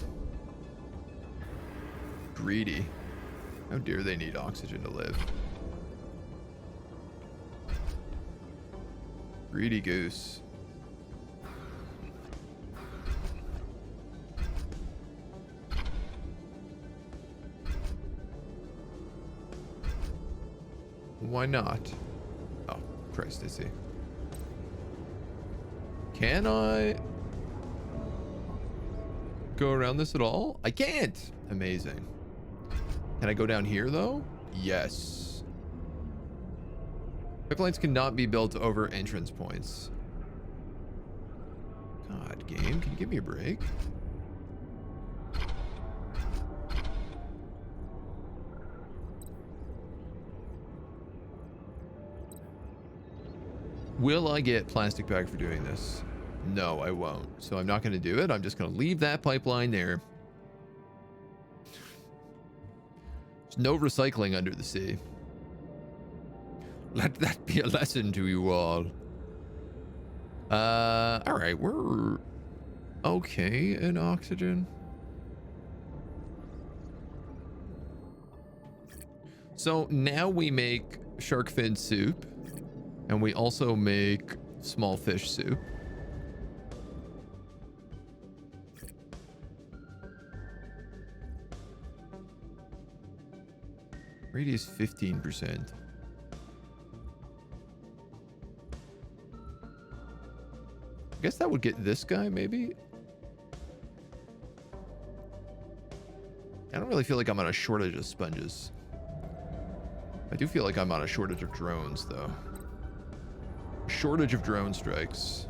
Greedy. How dare they need oxygen to live? Greedy goose. Why not? Oh, Christ, I see. Can I go around this at all? I can't. Amazing. Can I go down here though? Yes. Pipelines cannot be built over entrance points. God, game, can you give me a break? Will I get plastic back for doing this? No, I won't. So I'm not going to do it. I'm just going to leave that pipeline there. There's no recycling under the sea. Let that be a lesson to you all. All right, we're okay in oxygen. So now we make shark fin soup, and we also make small fish soup. Radius 15%. I guess that would get this guy, maybe? I don't really feel like I'm on a shortage of sponges. I do feel like I'm on a shortage of drones, though. Shortage of drone strikes.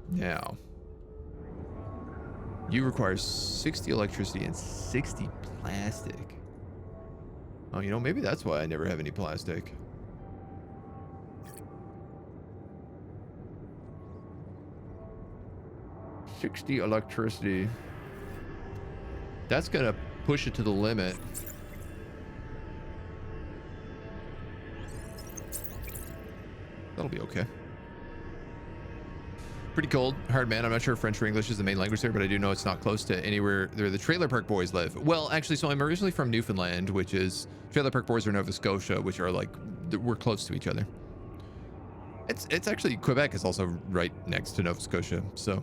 Now, you require 60 electricity and 60 plastic. Oh, you know, maybe that's why I never have any plastic. $60 electricity. That's gonna push it to the limit. That'll be okay. Pretty cold. Hard man. I'm not sure if French or English is the main language there, but I do know it's not close to anywhere where the Trailer Park Boys live. Well, actually, so I'm originally from Newfoundland, which is Trailer Park Boys are Nova Scotia, which are like, we're close to each other. It's actually, Quebec is also right next to Nova Scotia, so.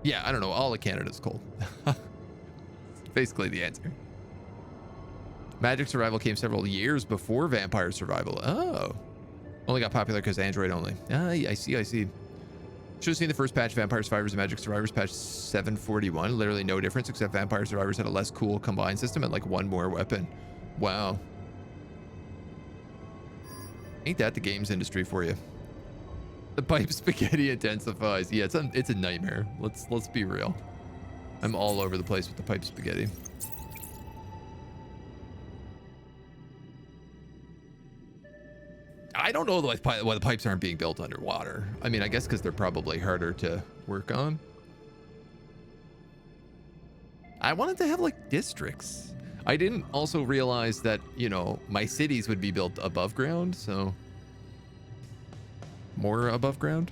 Yeah, I don't know. All of Canada's cold. Basically the answer. Magic Survival came several years before Vampire Survival. Oh. Only got popular because Android only. Ah, I see. Should have seen the first patch, Vampire Survivors and Magic Survivors, patch 741. Literally no difference, except Vampire Survivors had a less cool combined system and like one more weapon. Wow. Ain't that the games industry for you? The pipe spaghetti intensifies. Yeah, it's a nightmare. Let's be real. I'm all over the place with the pipe spaghetti. I don't know why the pipes aren't being built underwater. I mean, I guess because they're probably harder to work on. I wanted to have like districts. I didn't also realize that, you know, my cities would be built above ground, so more above ground.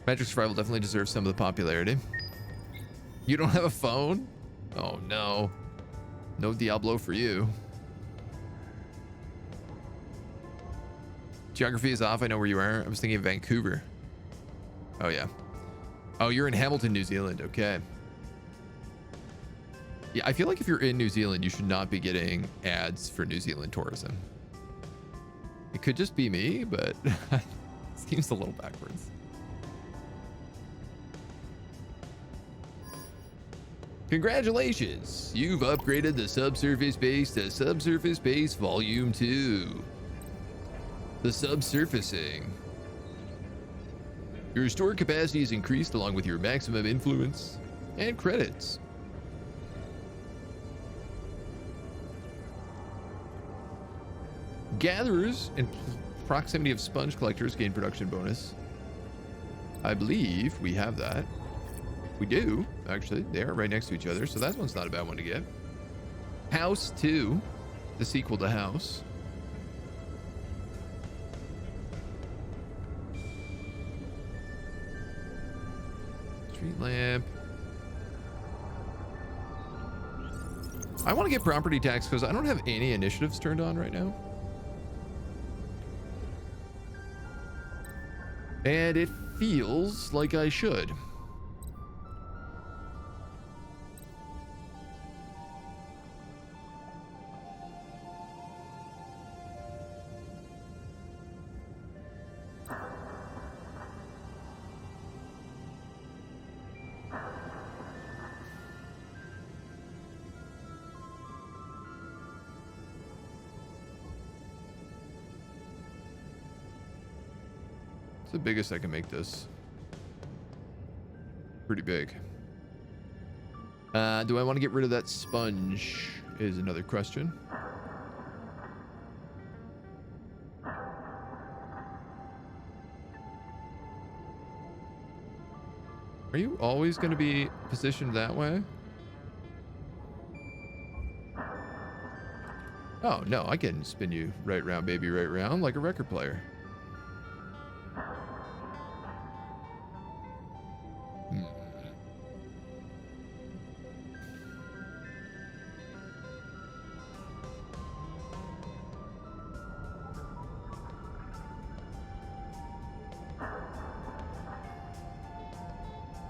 Magic Survival definitely deserves some of the popularity. You don't have a phone? Oh no. No Diablo for you. Geography is off. I know where you are. I was thinking of Vancouver. Oh yeah. Oh, you're in Hamilton, New Zealand. Okay. Yeah, I feel like if you're in New Zealand, you should not be getting ads for New Zealand tourism. It could just be me, but it seems a little backwards. Congratulations! You've upgraded the subsurface base to Subsurface Base Volume 2. The subsurfacing. Your store capacity is increased along with your maximum influence and credits. Gatherers in proximity of sponge collectors gain production bonus. I believe we have that. We do, actually. They are right next to each other, so that one's not a bad one to get. House 2, the sequel to House. Street lamp. I want to get property tax because I don't have any initiatives turned on right now. And it feels like I should. The biggest I can make this. Pretty big. Do I want to get rid of that sponge is another question. Are you always going to be positioned that way? Oh, no, I can spin you right round, baby, right round, like a record player. Hmm.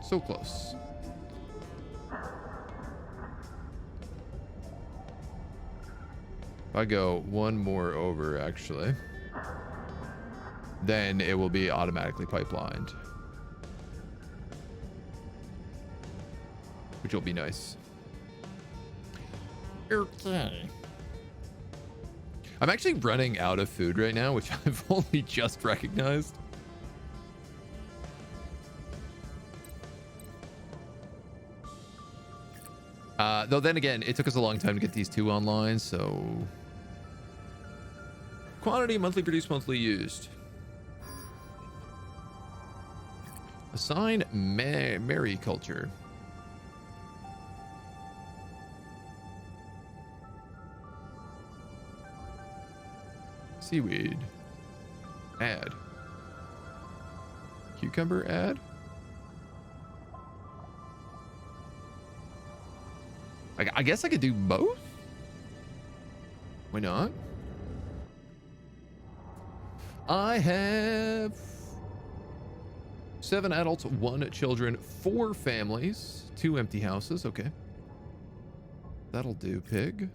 So close. If I go one more over, actually, then it will be automatically pipelined, which will be nice. Okay. I'm actually running out of food right now, which I've only just recognized. Though then again, it took us a long time to get these two online, so... Quantity, monthly produced, monthly used. Assign mariculture. Seaweed. Add. Cucumber add? I guess I could do both? Why not? I have 7 adults, 1 children, 4 families, 2 empty houses. Okay. That'll do, pig.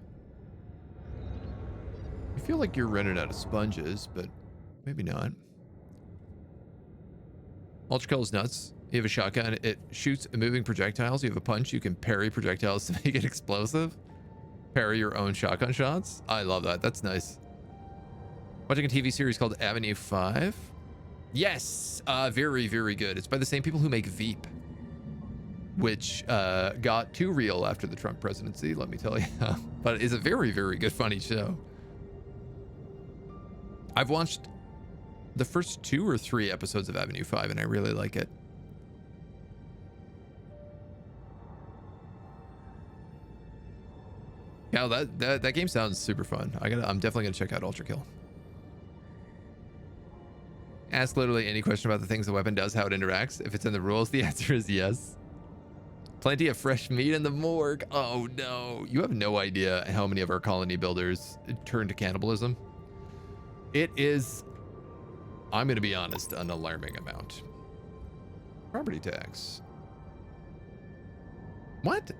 I feel like you're running out of sponges, but maybe not. Ultra kill is nuts. You have a shotgun, it shoots moving projectiles. You have a punch, you can parry projectiles to make it explosive. Parry your own shotgun shots. I love that. That's nice. Watching a TV series called Avenue 5. Yes, very, very good. It's by the same people who make Veep, which got too real after the Trump presidency, let me tell you. But it's a very, very good, funny show. I've watched the first 2 or 3 episodes of Avenue 5, and I really like it. Yeah, that game sounds super fun. I'm definitely gonna check out Ultra Kill. Ask literally any question about the things the weapon does, how it interacts. If it's in the rules, the answer is yes. Plenty of fresh meat in the morgue. Oh no, you have no idea how many of our colony builders turn to cannibalism. It is, I'm gonna be honest, an alarming amount. Property tax. What?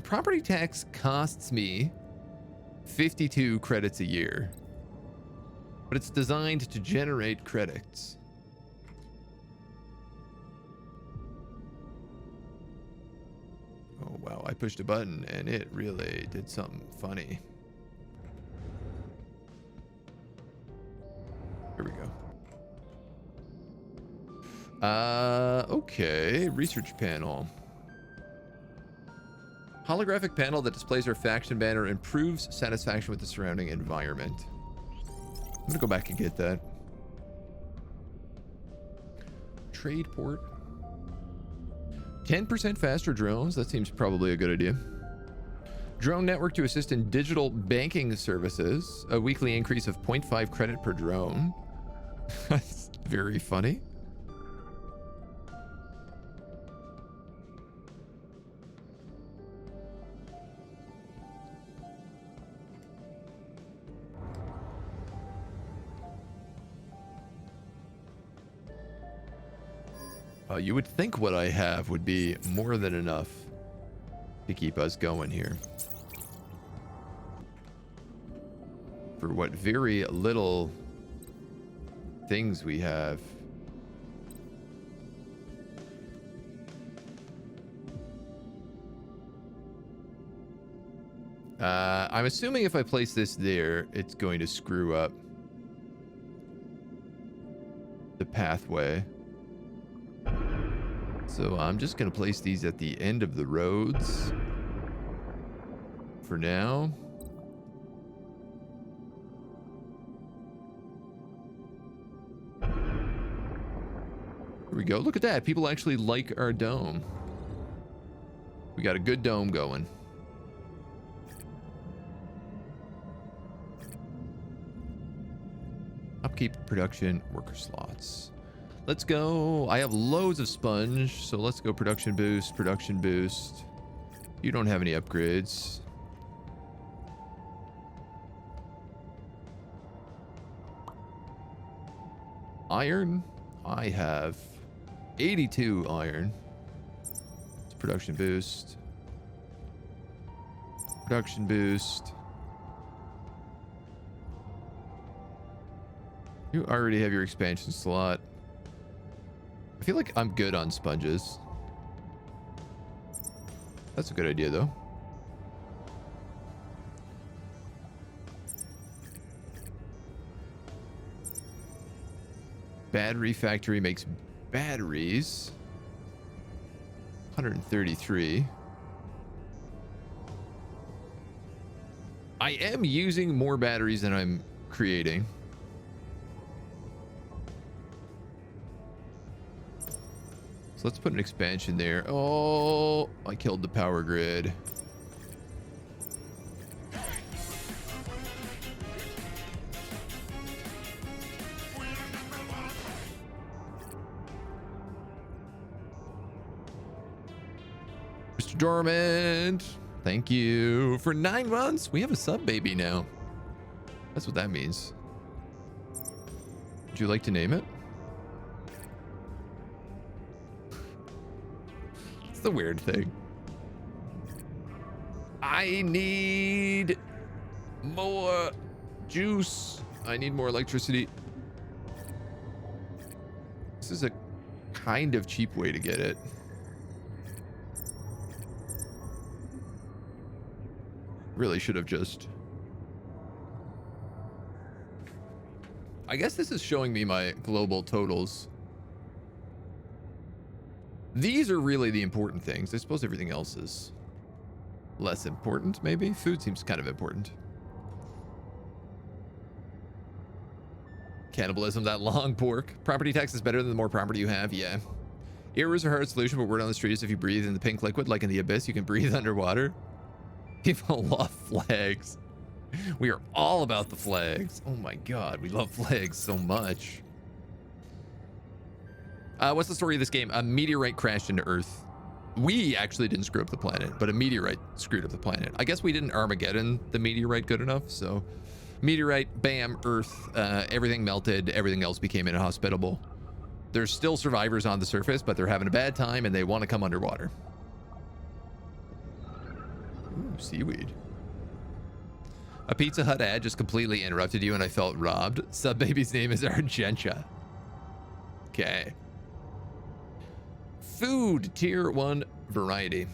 Property tax costs me 52 credits a year, but it's designed to generate credits. Oh wow, I pushed a button and it really did something funny. Here we go. Okay, research panel. Holographic panel that displays our faction banner improves satisfaction with the surrounding environment. I'm gonna go back and get that. Trade port. 10% faster drones. That seems probably a good idea. Drone network to assist in digital banking services. A weekly increase of 0.5 credit per drone. That's very funny. You would think what I have would be more than enough to keep us going here. For what very little things we have. I'm assuming if I place this there, it's going to screw up the pathway. So I'm just going to place these at the end of the roads for now. Here we go. Look at that. People actually like our dome. We got a good dome going. Upkeep, production, worker slots. Let's go. I have loads of sponge, so let's go production boost, production boost. You don't have any upgrades. Iron? I have 82 iron. It's production boost. Production boost. You already have your expansion slot. I feel like I'm good on sponges. That's a good idea, though. Battery factory makes batteries. 133. I am using more batteries than I'm creating. So let's put an expansion there. Oh, I killed the power grid. Mr. Dormant, thank you for 9 months. We have a sub baby now. That's what that means. Would you like to name it? It's the weird thing. I need more juice. I need more electricity. This is a kind of cheap way to get it. Really should have just... I guess this is showing me my global totals. These are really the important things. I suppose everything else is less important, maybe? Food seems kind of important. Cannibalism, that long pork. Property tax is better than the more property you have, yeah. Errors are a hard solution, but word on the street is if you breathe in the pink liquid, like in the abyss, you can breathe underwater. People love flags. We are all about the flags. Oh my god, we love flags so much. What's the story of this game? A meteorite crashed into Earth. We actually didn't screw up the planet, but a meteorite screwed up the planet. I guess we didn't Armageddon the meteorite good enough, so... Meteorite, bam, Earth, everything melted, everything else became inhospitable. There's still survivors on the surface, but they're having a bad time and they want to come underwater. Ooh, seaweed. A Pizza Hut ad just completely interrupted you and I felt robbed. Sub baby's name is Argentia. Okay. Food, tier 1 variety.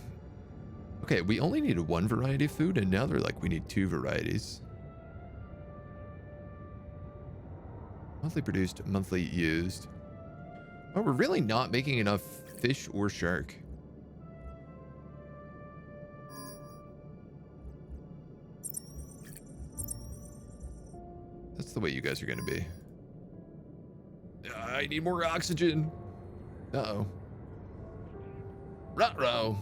Okay, we only needed 1 variety of food and now they're like, we need 2 varieties. Monthly produced, monthly used. Oh, we're really not making enough fish or shark. That's the way you guys are going to be. I need more oxygen. Uh-oh. Ruh-roh.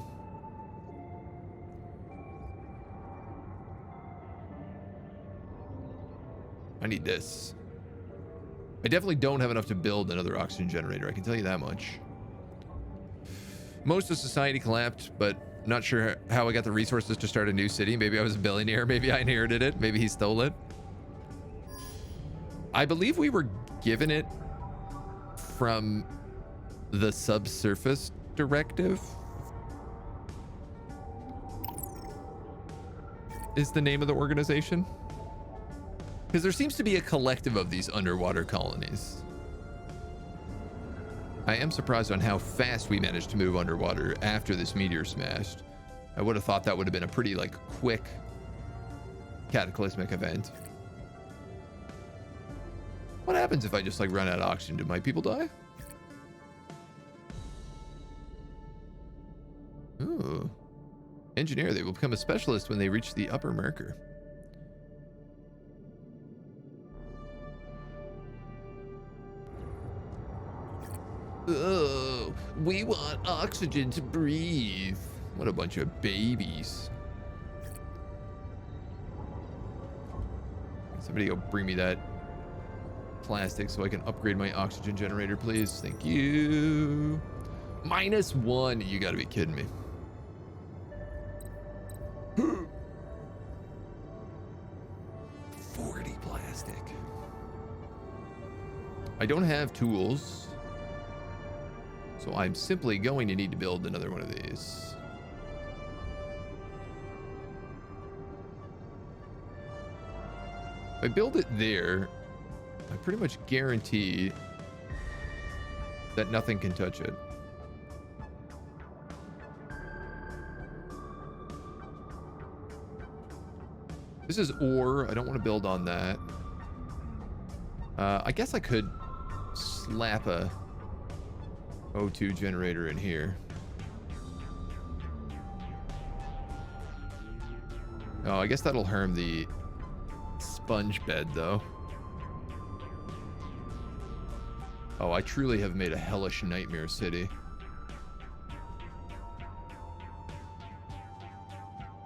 I need this. I definitely don't have enough to build another oxygen generator. I can tell you that much. Most of society collapsed, but not sure how I got the resources to start a new city. Maybe I was a billionaire. Maybe I inherited it. Maybe he stole it. I believe we were given it from the subsurface directive. Is the name of the organization? Because there seems to be a collective of these underwater colonies. I am surprised on how fast we managed to move underwater after this meteor smashed. I would have thought that would have been a pretty, like, quick cataclysmic event. What happens if I just, like, run out of oxygen? Do my people die? Ooh. Engineer, they will become a specialist when they reach the upper marker. Oh, we want oxygen to breathe. What a bunch of babies. Somebody go bring me that plastic so I can upgrade my oxygen generator, please. Thank you. -1. You gotta be kidding me. 40 plastic. I don't have tools, so I'm simply going to need to build another one of these. If I build it there, I pretty much guarantee that nothing can touch it. This is ore. I don't want to build on that. I guess I could slap a O2 generator in here. Oh, I guess that'll harm the sponge bed, though. Oh, I truly have made a hellish nightmare city.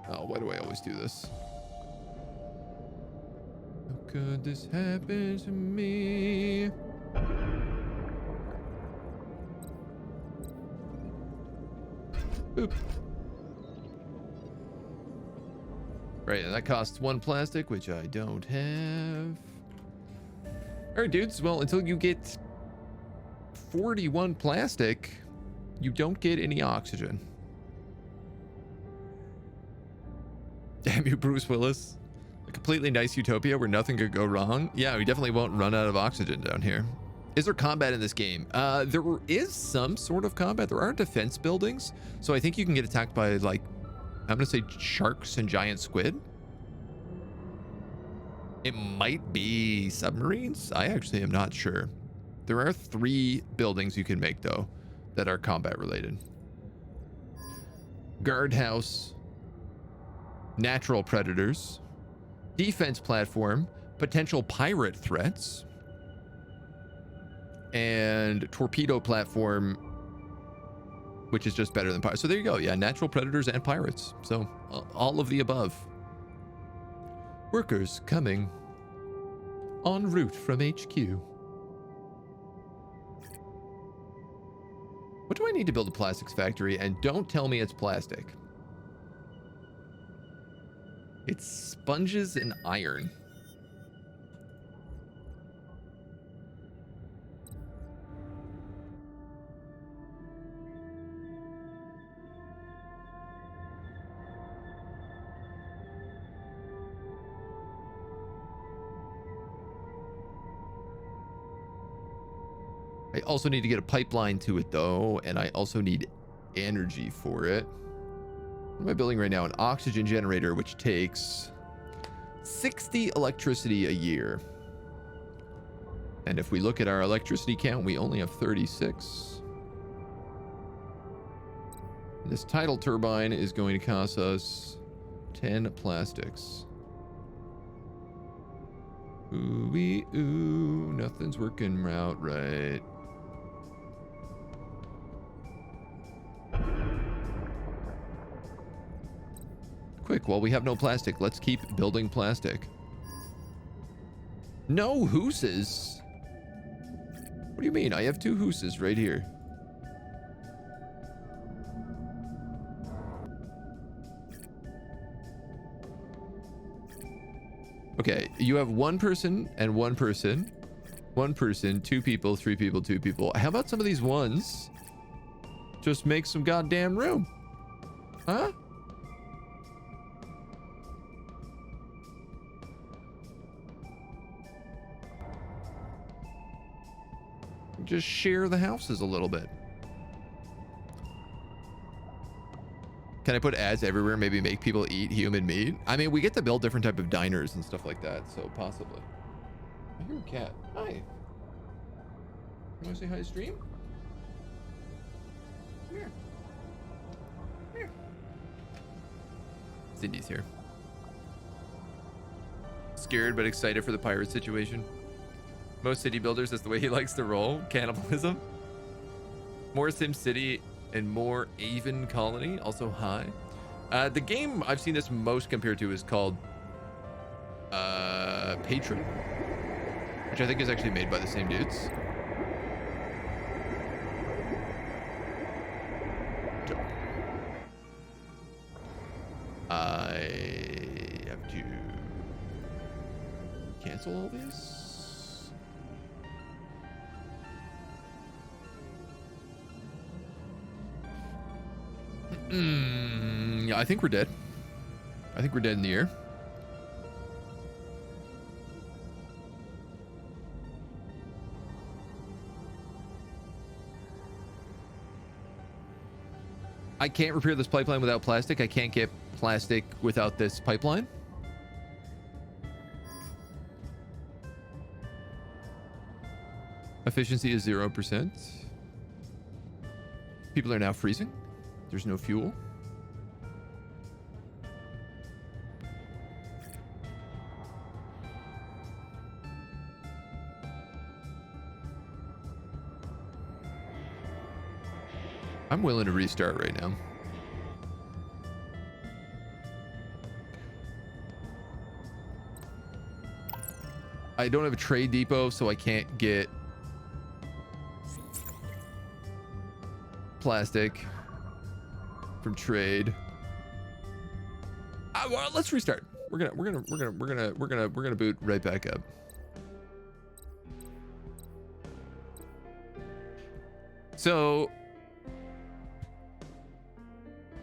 Oh, why do I always do this? How could this happen to me? Oop. Right, and that costs 1 plastic, which I don't have. All right, dudes. Well, until you get 41 plastic, you don't get any oxygen. Damn you, Bruce Willis. A completely nice utopia where nothing could go wrong. Yeah, we definitely won't run out of oxygen down here. Is there combat in this game? There is some sort of combat. There are defense buildings, so I think you can get attacked by, like, I'm gonna say sharks and giant squid. It might be submarines. I actually am not sure. There are 3 buildings you can make, though, that are combat related. Guardhouse, natural predators, defense platform, potential pirate threats, and torpedo platform, which is just better than pirates. So there you go. Yeah, natural predators and pirates. So all of the above. Workers coming en route from HQ. What do I need to build a plastics factory? And don't tell me it's plastic. It's sponges and iron. I also need to get a pipeline to it, though, and I also need energy for it. What am I building right now? An oxygen generator, which takes 60 electricity a year. And if we look at our electricity count, we only have 36. This tidal turbine is going to cost us 10 plastics. Ooh-wee, ooh, nothing's working out right. Quick, while we have no plastic, let's keep building plastic. No hooses? What do you mean? I have 2 hooses right here. Okay, you have 1 person and 1 person. 1 person, 2 people, 3 people, 2 people. How about some of these ones? Just make some goddamn room. Huh? Just share the houses a little bit. Can I put ads everywhere? Maybe make people eat human meat? I mean, we get to build different type of diners and stuff like that, so possibly. I hear a cat. Hi. You want to say hi to stream? Come here. Come here. Cindy's here. Scared but excited for the pirate situation. Most city builders, that's the way he likes to roll. Cannibalism. More SimCity and more Avon Colony, also high. The game I've seen this most compared to is called Patron, which I think is actually made by the same dudes. I have to cancel all this. Yeah, I think we're dead. I think we're dead in the air. I can't repair this pipeline without plastic. I can't get plastic without this pipeline. Efficiency is 0%. People are now freezing. There's no fuel. I'm willing to restart right now. I don't have a trade depot, so I can't get plastic from trade. Well, let's restart. We're gonna boot right back up. So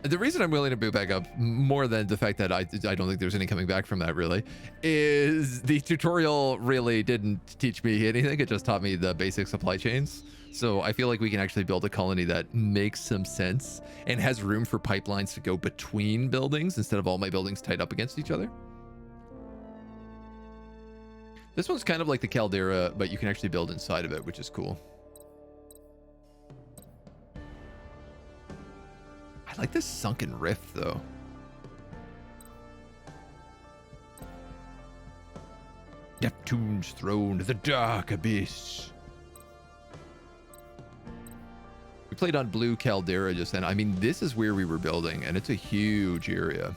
the reason I'm willing to boot back up, more than the fact that I don't think there's any coming back from that really, is the tutorial really didn't teach me anything. It just taught me the basic supply chains. So I feel like we can actually build a colony that makes some sense and has room for pipelines to go between buildings instead of all my buildings tied up against each other. This one's kind of like the caldera, but you can actually build inside of it, which is cool. I like this sunken rift, though. Neptune's throne, the dark abyss. We played on blue caldera just then. I mean, this is where we were building, and it's a huge area.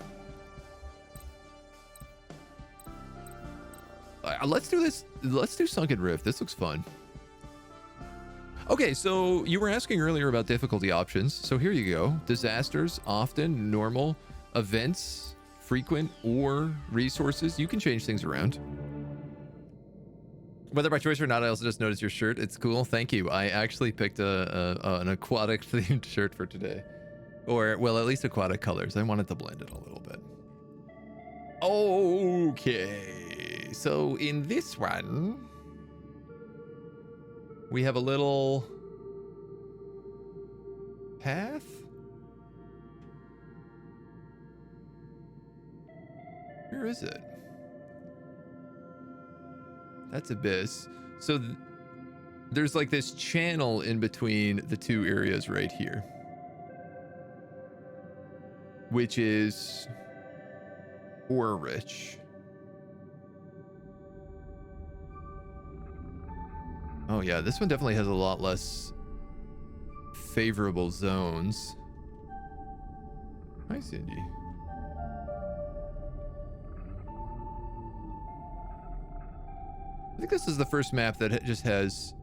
Let's do this. Let's do sunken rift. This looks fun. Okay, so you were asking earlier about difficulty options. So here you go. Disasters, often, normal, events, frequent, or resources. You can change things around. Whether by choice or not, I also just noticed your shirt. It's cool. Thank you. I actually picked an aquatic themed shirt for today. Or, well, at least aquatic colors. I wanted to blend it a little bit. Okay. So in this one, we have a little path. Where is it? That's Abyss. So there's like this channel in between the two areas right here, which is ore rich. Oh yeah, this one definitely has a lot less favorable zones. Hi, Cindy. I think this is the first map that just has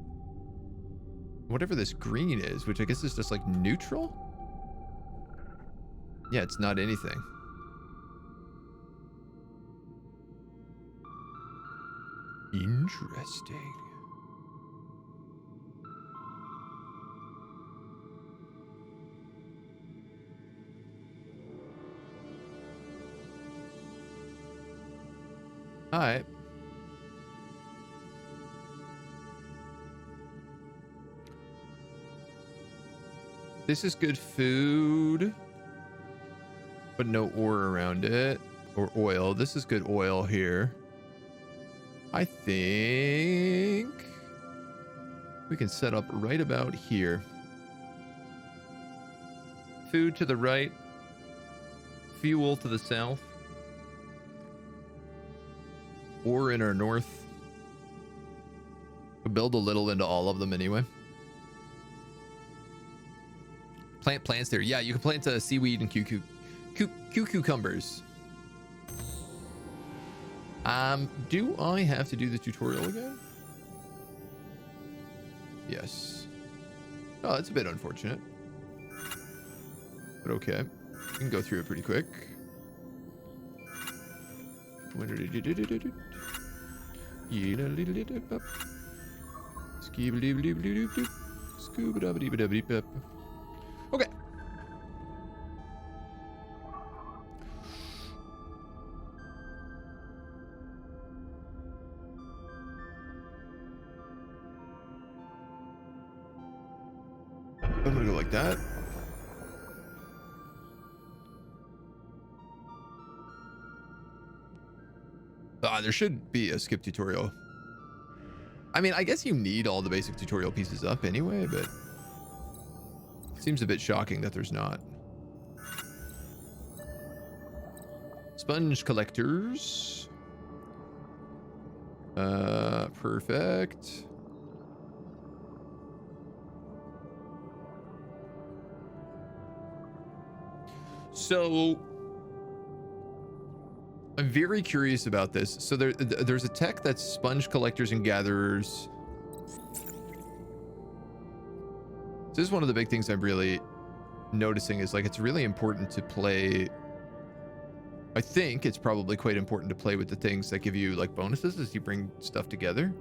whatever this green is, which I guess is just like neutral. Yeah, it's not anything. Interesting. All right. This is good food, but no ore around it, or oil. This is good oil here. I think we can set up right about here. Food to the right, fuel to the south. Or in our north. We'll build a little into all of them anyway. Plant plants there. Yeah, you can plant seaweed and cucumbers. Do I have to do the tutorial again? Yes. Oh, that's a bit unfortunate. But okay. We can go through it pretty quick. Okay. I'm gonna go like that. There should be a skip tutorial. I mean, I guess you need all the basic tutorial pieces up anyway, but it seems a bit shocking that there's not. Sponge collectors. Perfect. So I'm very curious about this. So there's a tech that's sponge collectors and gatherers. This is one of the big things I'm really noticing is like it's really important to play. I think it's probably quite important to play with the things that give you like bonuses as you bring stuff together.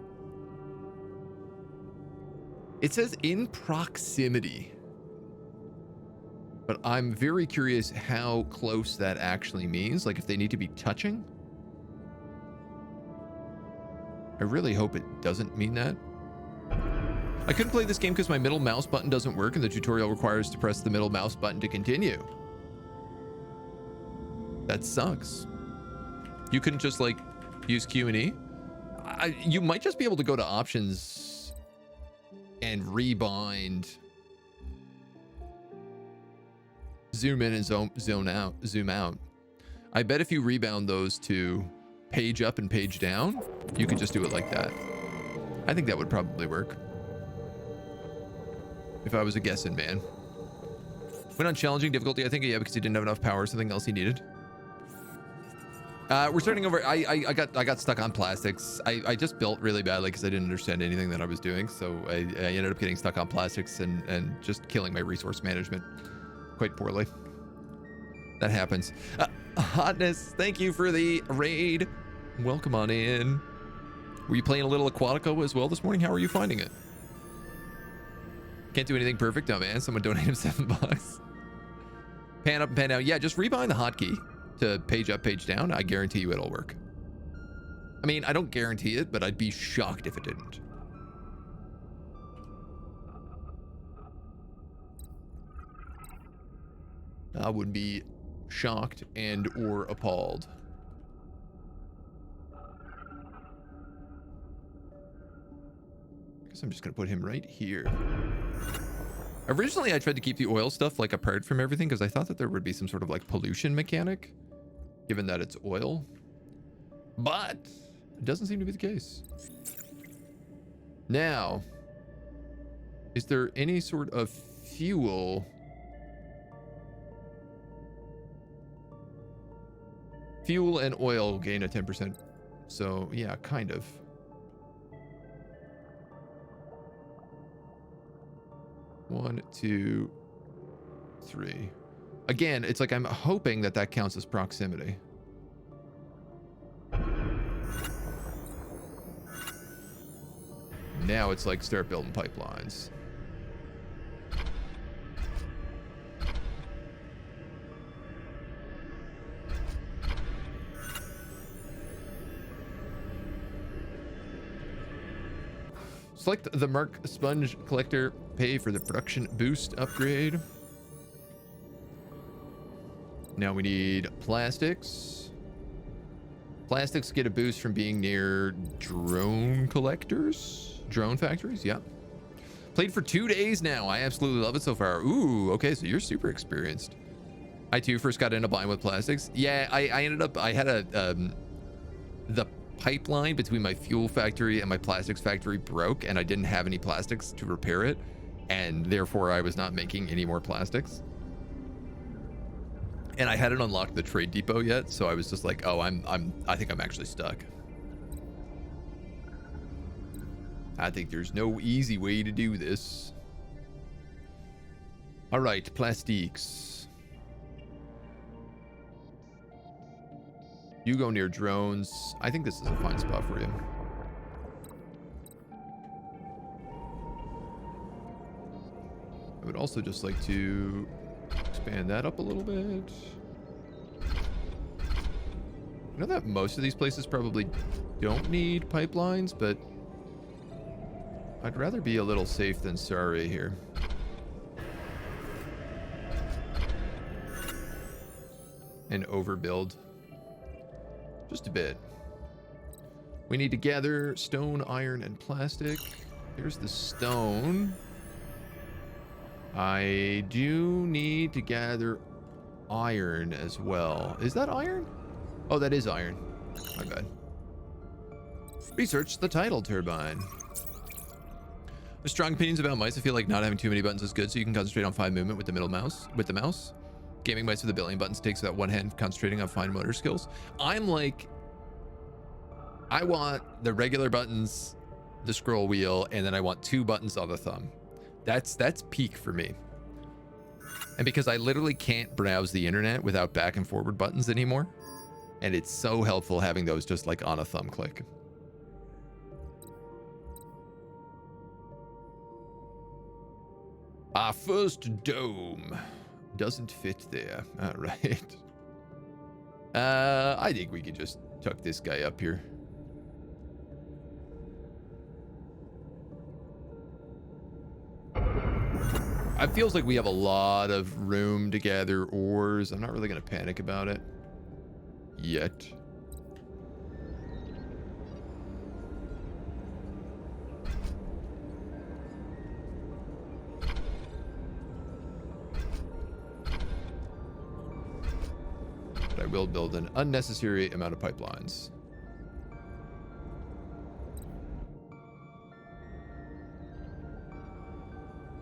It says in proximity, but I'm very curious how close that actually means. Like if they need to be touching. I really hope it doesn't mean that. I couldn't play this game because my middle mouse button doesn't work and the tutorial requires to press the middle mouse button to continue. That sucks. You couldn't just like use Q and E? You might just be able to go to options and rebind. Zoom in and zoom out. I bet if you rebound those to page up and page down, you could just do it like that. I think that would probably work. If I was a guessing man. Went on challenging difficulty, I think, yeah, because he didn't have enough power, something else he needed. We're starting over. I got stuck on plastics. I just built really badly because I didn't understand anything that I was doing. So I ended up getting stuck on plastics and just killing my resource management quite poorly. That happens. Hotness, thank you for the raid. Welcome on in. Were you playing a little Aquatico as well this morning? How are you finding it? Can't do anything perfect, oh man. Someone donated him $7. Pan up and pan down. Yeah, just rebind the hotkey to page up, page down. I guarantee you it'll work. I mean, I don't guarantee it, but I'd be shocked if it didn't. I would be shocked and or appalled. I guess I'm just gonna put him right here. Originally, I tried to keep the oil stuff like apart from everything because I thought that there would be some sort of like pollution mechanic, given that it's oil. But it doesn't seem to be the case. Now, is there any sort of fuel? Fuel and oil gain a 10%. So yeah, kind of. One, two, three. Again, it's like I'm hoping that that counts as proximity. Now it's like start building pipelines. Select the Mark Sponge Collector. Pay for the production boost upgrade. Now we need plastics. Plastics get a boost from being near drone collectors. Drone factories, yeah. Played for 2 days now. I absolutely love it so far. Ooh, okay, so you're super experienced. I too first got into buying with plastics. Yeah, I ended up, I had the pipeline between my fuel factory and my plastics factory broke and I didn't have any plastics to repair it. and therefore I was not making any more plastics. And I hadn't unlocked the trade depot yet, so I was just like, oh, I think I'm actually stuck. I think there's no easy way to do this. All right, plastiques. You go near drones. I think this is a fine spot for you. I would also just like to expand that up a little bit. I know that most of these places probably don't need pipelines, but I'd rather be a little safe than sorry here. And overbuild. Just a bit. We need to gather stone, iron, and plastic. Here's the stone. I do need to gather iron as well. Is that iron? Oh, that is iron. My bad. Research the tidal turbine. There's strong opinions about mice. I feel like not having too many buttons is good, so you can concentrate on fine movement with the mouse. Gaming mice with a billion buttons takes about one hand concentrating on fine motor skills. I'm like, I want the regular buttons, the scroll wheel, and then I want 2 buttons on the thumb. That's peak for me. And because I literally can't browse the internet without back and forward buttons anymore, and it's so helpful having those just like on a thumb click. Our first dome doesn't fit there. All right. I think we could just tuck this guy up here. It feels like we have a lot of room to gather ores. I'm not really going to panic about it yet. But I will build an unnecessary amount of pipelines.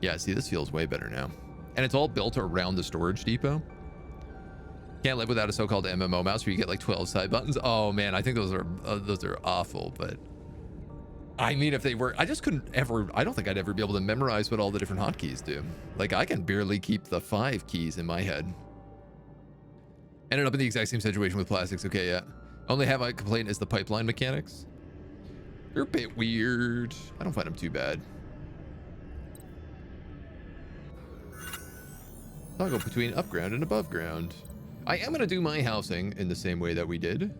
Yeah, see, this feels way better now. And it's all built around the storage depot. Can't live without a so-called MMO mouse where you get like 12 side buttons. Oh man, I think those are awful, but I mean, if they were, I just couldn't ever, I don't think I'd ever be able to memorize what all the different hotkeys do. Like I can barely keep the 5 keys in my head. Ended up in the exact same situation with plastics. Okay, yeah. Only have I complaint is the pipeline mechanics. They're a bit weird. I don't find them too bad. Toggle between up ground and above ground. I am going to do my housing in the same way that we did.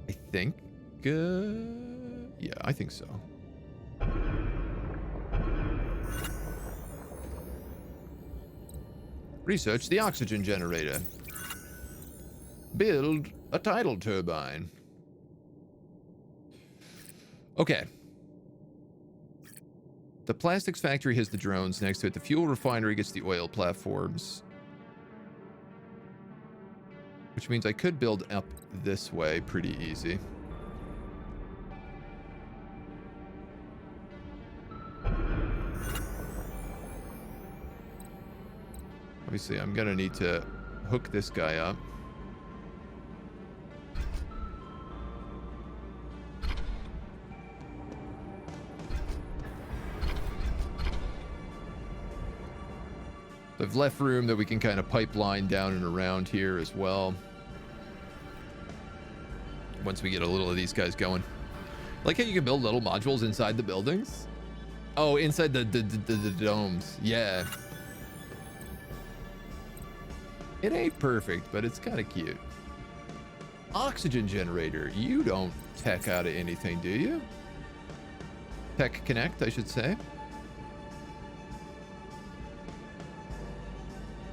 I think. Yeah, I think so. Research the oxygen generator. Build a tidal turbine. Okay. The plastics factory has the drones next to it. The fuel refinery gets the oil platforms. Which means I could build up this way pretty easy. Obviously, I'm going to need to hook this guy up. I've left room that we can kind of pipeline down and around here as well. Once we get a little of these guys going. Like how you can build little modules inside the buildings. Oh, inside the domes. Yeah. It ain't perfect, but it's kind of cute. Oxygen generator. You don't tech out of anything, do you? Tech connect, I should say.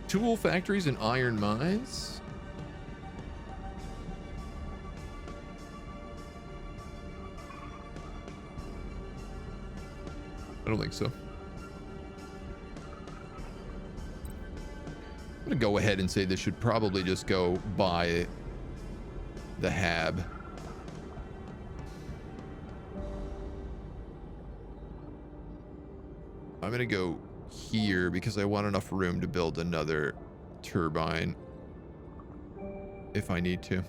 Tool factories and iron mines. I don't think so. I'm gonna go ahead and say this should probably just go by the hab. I'm gonna go here because I want enough room to build another turbine if I need to.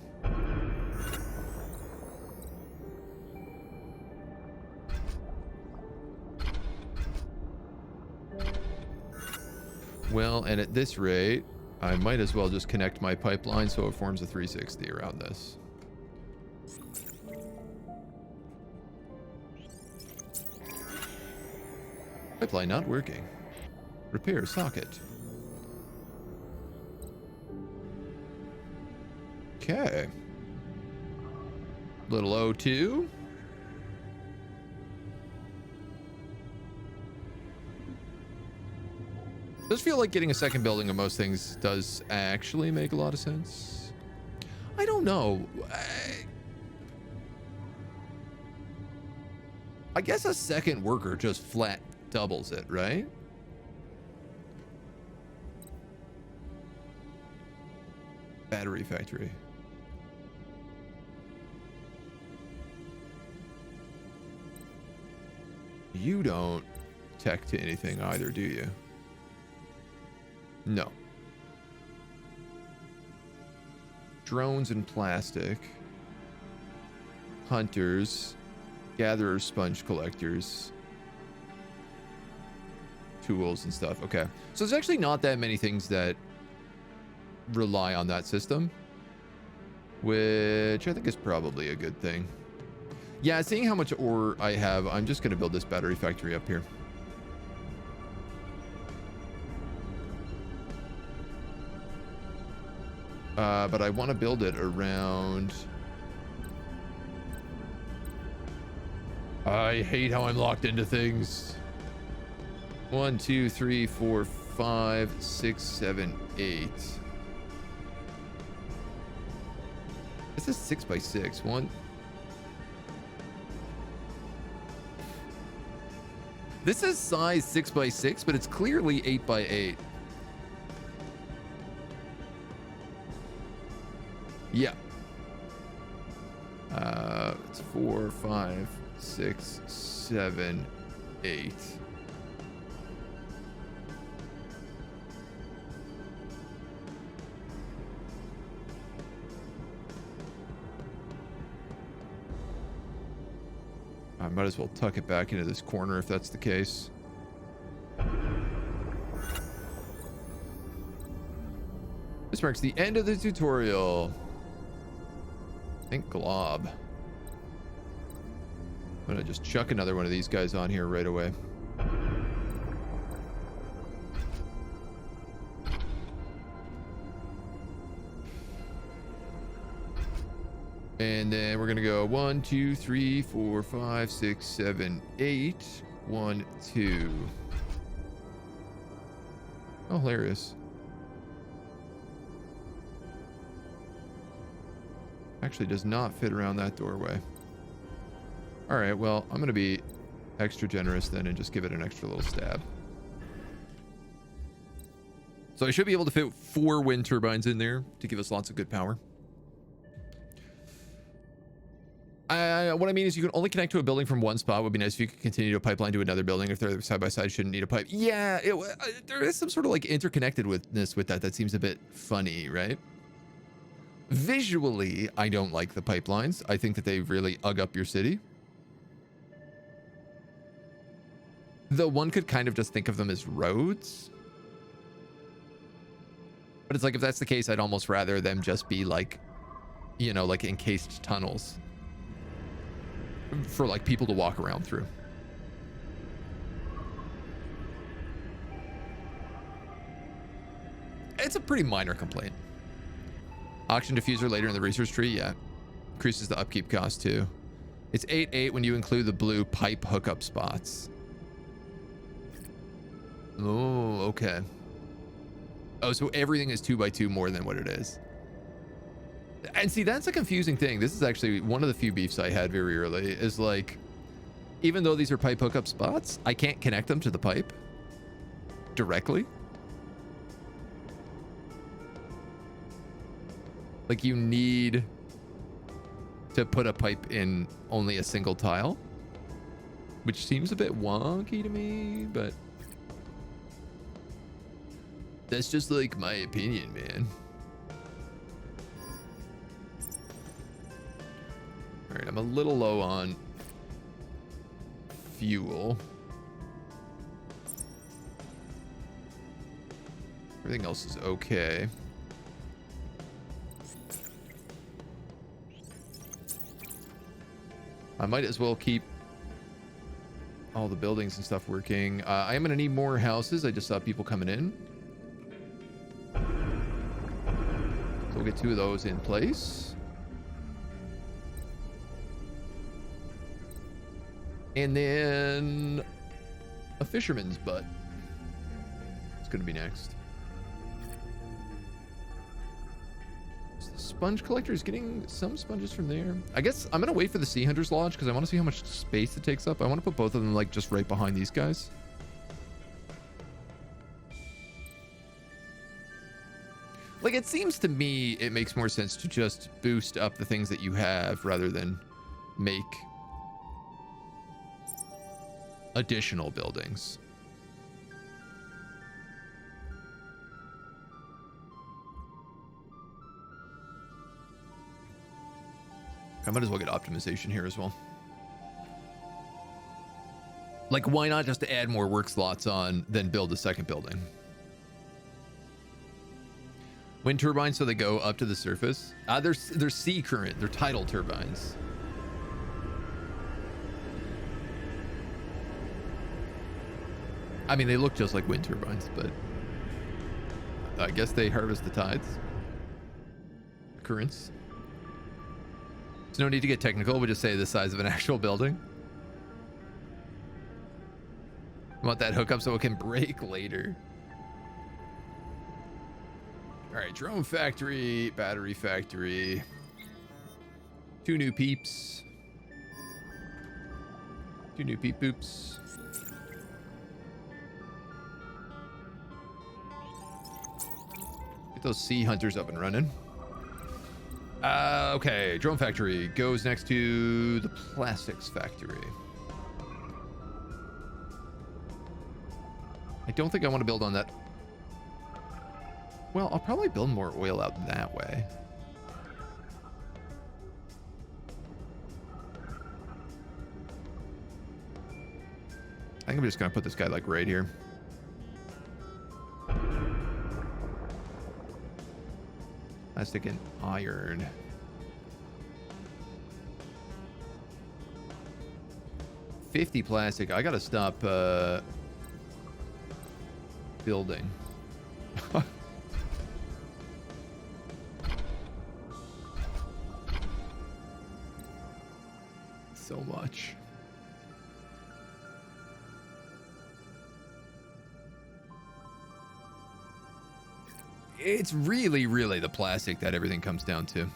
Well, and at this rate, I might as well just connect my pipeline so it forms a 360 around this. Pipeline not working. Repair socket. Okay. Little O2. Does feel like getting a second building of most things does actually make a lot of sense. I don't know. I guess a second worker just flat doubles it, right? Battery factory. You don't tech to anything either, do you? No. Drones and plastic. Hunters. Gatherers, sponge collectors. Tools and stuff. Okay. So there's actually not that many things that rely on that system, which I think is probably a good thing. Yeah, seeing how much ore I have, I'm just going to build this battery factory up here. But I want to build it around... I hate how I'm locked into things. 1, 2, 3, 4, 5, 6, 7, 8. This is 6 by 6. One. This is size 6 by 6, but it's clearly 8 by 8. Yeah. It's 4, 5, 6, 7, 8. I might as well tuck it back into this corner if that's the case. This marks the end of the tutorial. Think glob. I'm gonna just chuck another one of these guys on here right away. And then we're gonna go 1, 2, 3, 4, 5, 6, 7, 8. 1, 2. Oh, hilarious. Actually does not fit around that doorway. All right, well, I'm gonna be extra generous then and just give it an extra little stab. So I should be able to fit 4 wind turbines in there to give us lots of good power. What I mean is you can only connect to a building from one spot. It would be nice if you could continue to pipeline to another building. If they're side by side, shouldn't need a pipe. Yeah, there is some sort of like interconnectedness with that. That seems a bit funny, right? Visually, I don't like the pipelines. I think that they really ug up your city. Though one could kind of just think of them as roads. But it's like, if that's the case, I'd almost rather them just be like, you know, like encased tunnels for like people to walk around through. It's a pretty minor complaint. Auction diffuser later in the research tree, yeah. Increases the upkeep cost too. It's 8-8 when you include the blue pipe hookup spots. Oh, okay. Oh, so everything is 2 by 2 more than what it is. And see, that's a confusing thing. This is actually one of the few beefs I had very early, is like, even though these are pipe hookup spots, I can't connect them to the pipe directly. Like, you need to put a pipe in only a single tile, which seems a bit wonky to me, but That's just like my opinion, man. All right, I'm a little low on fuel. Everything else is okay. I might as well keep all the buildings and stuff working. I am going to need more houses. I just saw people coming in. So we'll get 2 of those in place. And then a fisherman's butt. It's going to be next. The sponge collector is getting some sponges from there. I guess I'm going to wait for the Sea Hunter's Lodge because I want to see how much space it takes up. I want to put both of them like just right behind these guys. Like, it seems to me it makes more sense to just boost up the things that you have rather than make additional buildings. I might as well get optimization here as well. Like, why not just add more work slots on, then build a second building? Wind turbines, so they go up to the surface. They're sea current. They're tidal turbines. I mean, they look just like wind turbines, but I guess they harvest the tides. Currents. There's no need to get technical. We'll just say the size of an actual building. I want that hookup so it can break later. All right, drone factory, battery factory. 2 new peeps. 2 new peep boops. Get those sea hunters up and running. Okay, drone factory goes next to the plastics factory. I don't think I want to build on that. Well, I'll probably build more oil out that way. I think I'm just gonna put this guy like right here. Plastic and iron. $50 plastic. I gotta stop building. So much. It's really the plastic that everything comes down to.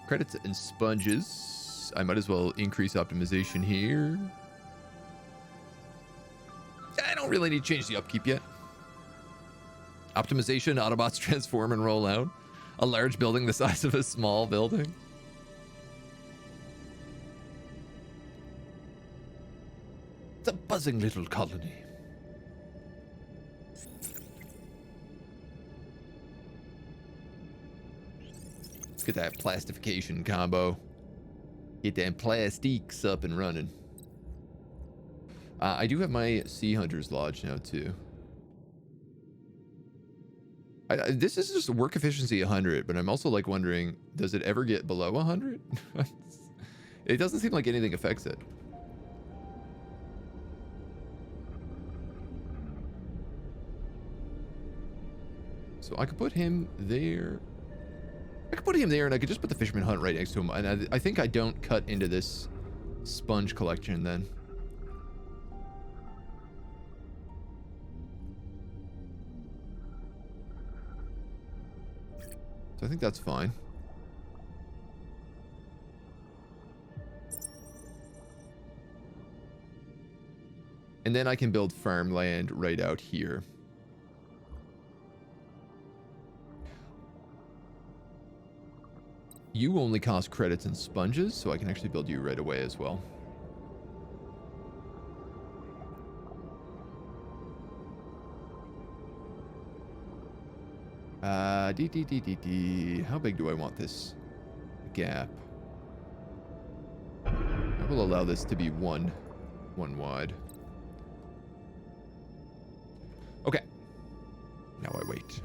Credits and sponges. I might as well increase optimization here. I don't really need to change the upkeep yet. Optimization, Autobots transform and roll out. A large building the size of a small building. It's a buzzing little colony. Let's get that plastification combo. Get them plastiques up and running. I do have my Sea Hunter's Lodge now, too. This is just work efficiency 100, but I'm also like wondering, does it ever get below 100? It doesn't seem like anything affects it. So I could put him there. I could put him there, and I could just put the fisherman hut right next to him. And I think I don't cut into this sponge collection then. So I think that's fine. And then I can build farmland right out here. You only cost credits and sponges, so I can actually build you right away as well. How big do I want this gap? I will allow this to be one wide. Okay. Now I wait.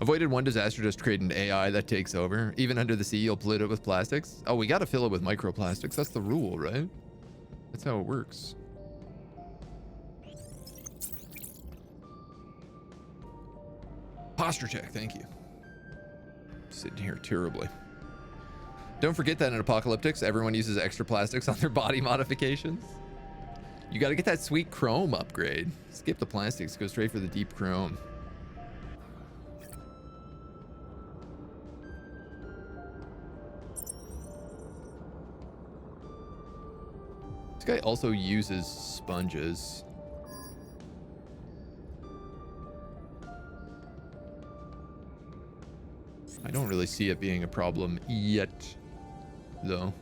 Avoided one disaster, just create an AI that takes over. Even under the sea, you'll pollute it with plastics. Oh, we got to fill it with microplastics. That's the rule, right? That's how it works. Posture check, thank you. Sitting here terribly. Don't forget that in Apocalyptics, everyone uses extra plastics on their body modifications. You got to get that sweet chrome upgrade. Skip the plastics, go straight for the deep chrome. This guy also uses sponges. I don't really see it being a problem yet, though.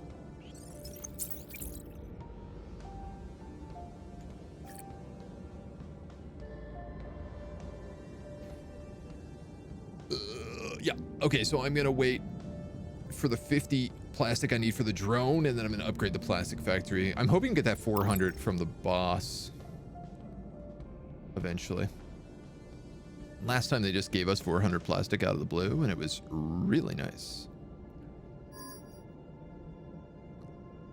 Yeah. Okay, so I'm gonna wait for the 50 plastic I need for the drone, and then I'm gonna upgrade the plastic factory. I'm hoping to get that 400 from the boss eventually. Last time they just gave us 400 plastic out of the blue, and it was really nice.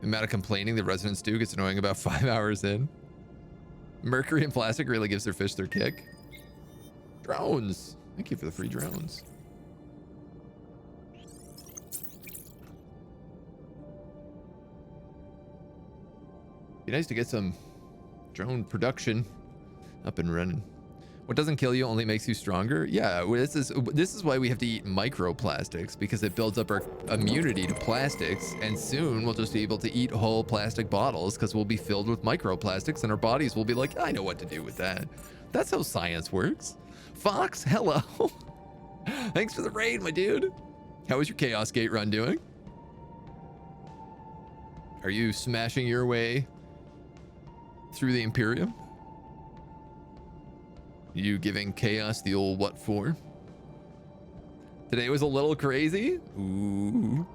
The amount of complaining the residents do gets annoying about 5 hours in. Mercury and plastic really gives their fish their kick. Drones. Thank you for the free drones. Be nice to get some drone production up and running. What doesn't kill you only makes you stronger. Yeah, this is why we have to eat microplastics, because it builds up our immunity to plastics, and soon we'll just be able to eat whole plastic bottles because we'll be filled with microplastics, and our bodies will be like, I know what to do with that. That's how science works. Fox, hello. Thanks for the raid, my dude. How is your Chaos Gate run doing? Are you smashing your way through the Imperium? You giving Chaos the old what for? Today was a little crazy. Ooh,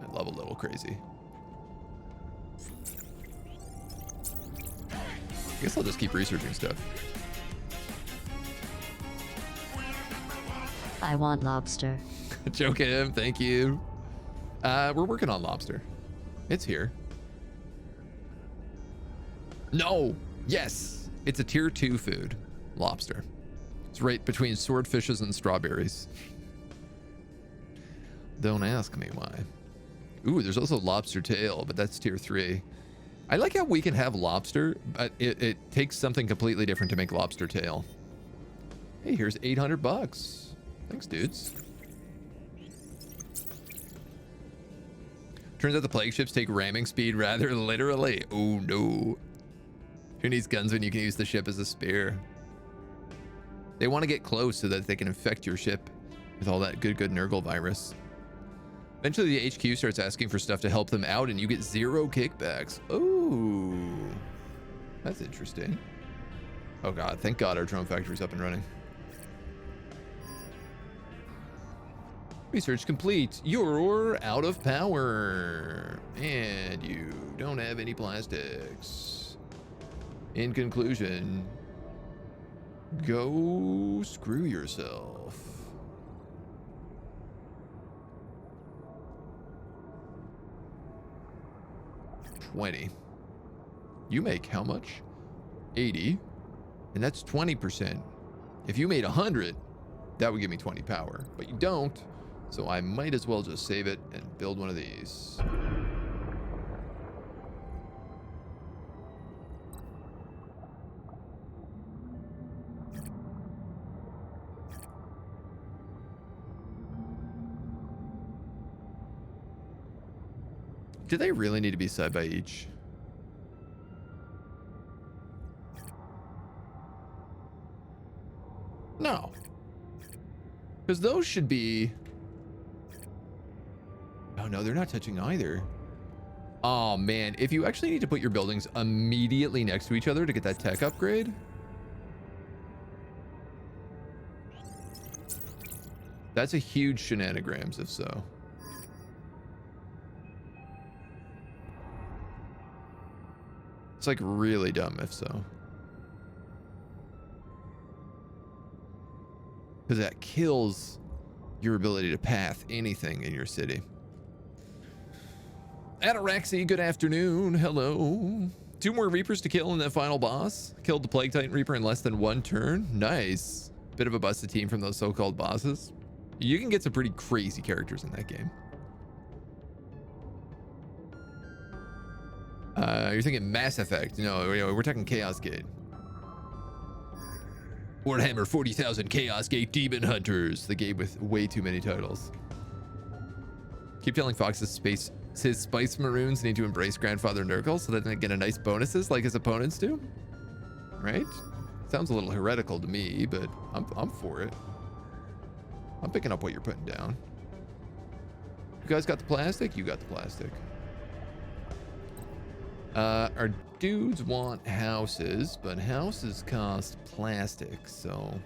I love a little crazy. I guess I'll just keep researching stuff. I want lobster. Joke him, thank you. We're working on lobster. It's here. No, yes, it's a tier 2 food. Lobster. It's right between swordfishes and strawberries. Don't ask me why. Ooh, there's also lobster tail, but that's tier 3. I like how we can have lobster, but it takes something completely different to make lobster tail. Hey, here's 800 bucks. Thanks, dudes. Turns out the plague ships take ramming speed rather literally. Oh no. Who needs guns when you can use the ship as a spear? They want to get close so that they can infect your ship with all that good Nurgle virus. Eventually the HQ starts asking for stuff to help them out, and you get 0 kickbacks. Oh, that's interesting. Oh god, thank god our drone factory's up and running. Research complete. You're out of power, and you don't have any plastics. In conclusion, go screw yourself. $20. You make how much? 80, and that's 20%. If you made 100, that would give me 20 power, but you don't, so I might as well just save it and build one of these. Do they really need to be side by each? No. Because those should be... Oh no, they're not touching either. Oh man, if you actually need to put your buildings immediately next to each other to get that tech upgrade... That's a huge shenanigans if so. It's like really dumb if so. Because that kills your ability to path anything in your city. Ataraxi, good afternoon. Hello. 2 more Reapers to kill in that final boss. Killed the Plague Titan Reaper in less than 1 turn. Nice. Bit of a busted team from those so-called bosses. You can get some pretty crazy characters in that game. You're thinking Mass Effect. No, we're talking Chaos Gate. Warhammer 40,000 Chaos Gate Demon Hunters. The game with way too many titles. Keep telling Fox his Spice Maroons need to embrace Grandfather Nurgle so that they get a nice bonuses like his opponents do. Right? Sounds a little heretical to me, but I'm for it. I'm picking up what you're putting down. You guys got the plastic? You got the plastic. Our dudes want houses, but houses cost plastic, so...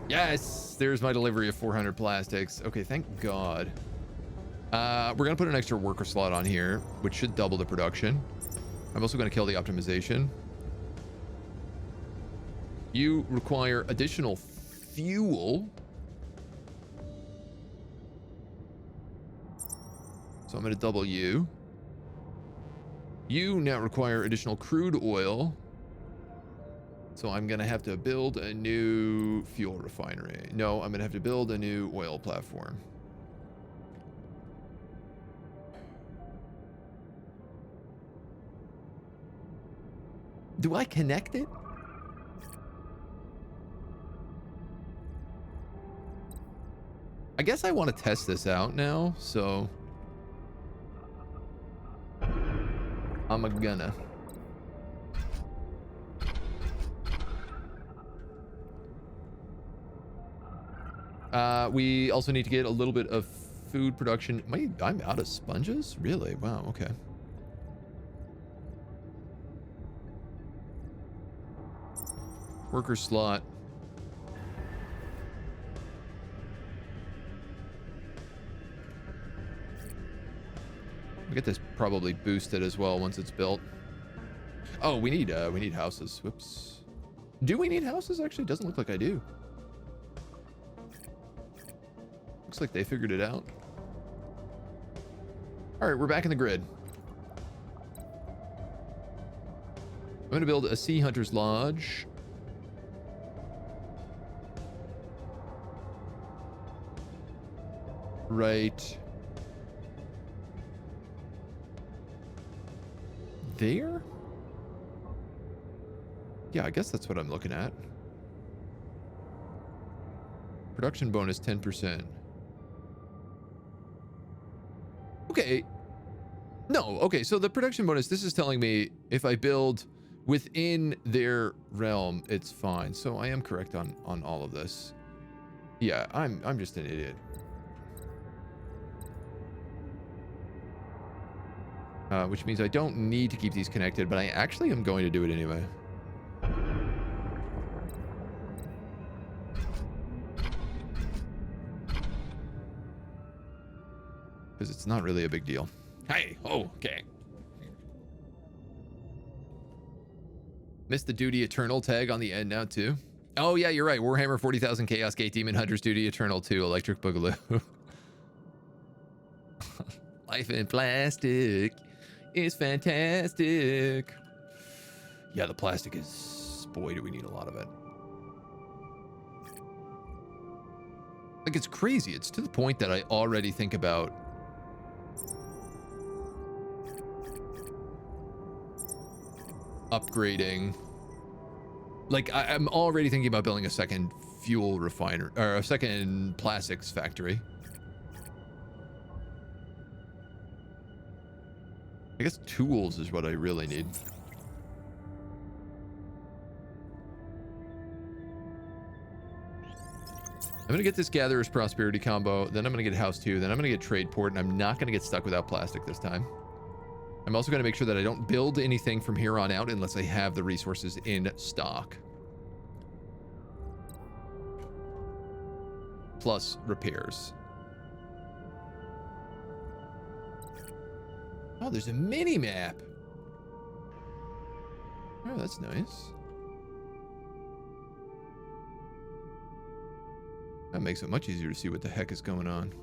Yes, there's my delivery of 400 plastics. Okay, thank God. We're gonna put an extra worker slot on here, which should double the production. I'm also gonna kill the optimization. You require additional fuel. So I'm gonna double you. You now require additional crude oil. So I'm gonna have to build a new fuel refinery. No, I'm gonna have to build a new oil platform. Do I connect it? I guess I want to test this out now, so I'm gonna. We also need to get a little bit of food production. I'm out of sponges? Really? Wow, okay. Worker slot. We get this probably boosted as well once it's built. Oh, we need houses. Whoops. Do we need houses? Actually, it doesn't look like I do. Looks like they figured it out. All right, we're back in the grid. I'm going to build a Sea Hunter's Lodge. Right there? Yeah, I guess that's what I'm looking at. Production bonus 10%. Okay. No, okay, so the production bonus, this is telling me if I build within their realm, it's fine. So I am correct on all of this. Yeah, I'm just an idiot. Which means I don't need to keep these connected, but I actually am going to do it anyway. Because it's not really a big deal. Hey, oh, okay. Missed the Duty Eternal tag on the end now, too. Oh, yeah, you're right. Warhammer 40,000 Chaos Gate Demon Hunters Duty Eternal 2, Electric Boogaloo. Life in plastic is fantastic. Yeah, the plastic is... Boy, do we need a lot of it. Like, it's crazy. It's to the point that I already think about... upgrading. Like, I'm already thinking about building a second fuel refiner, or a second plastics factory. I guess tools is what I really need. I'm going to get this Gatherer's Prosperity combo, then I'm going to get House 2, then I'm going to get Trade Port, and I'm not going to get stuck without plastic this time. I'm also going to make sure that I don't build anything from here on out unless I have the resources in stock. Plus repairs. Oh, there's a mini map. Oh, that's nice. That makes it much easier to see what the heck is going on.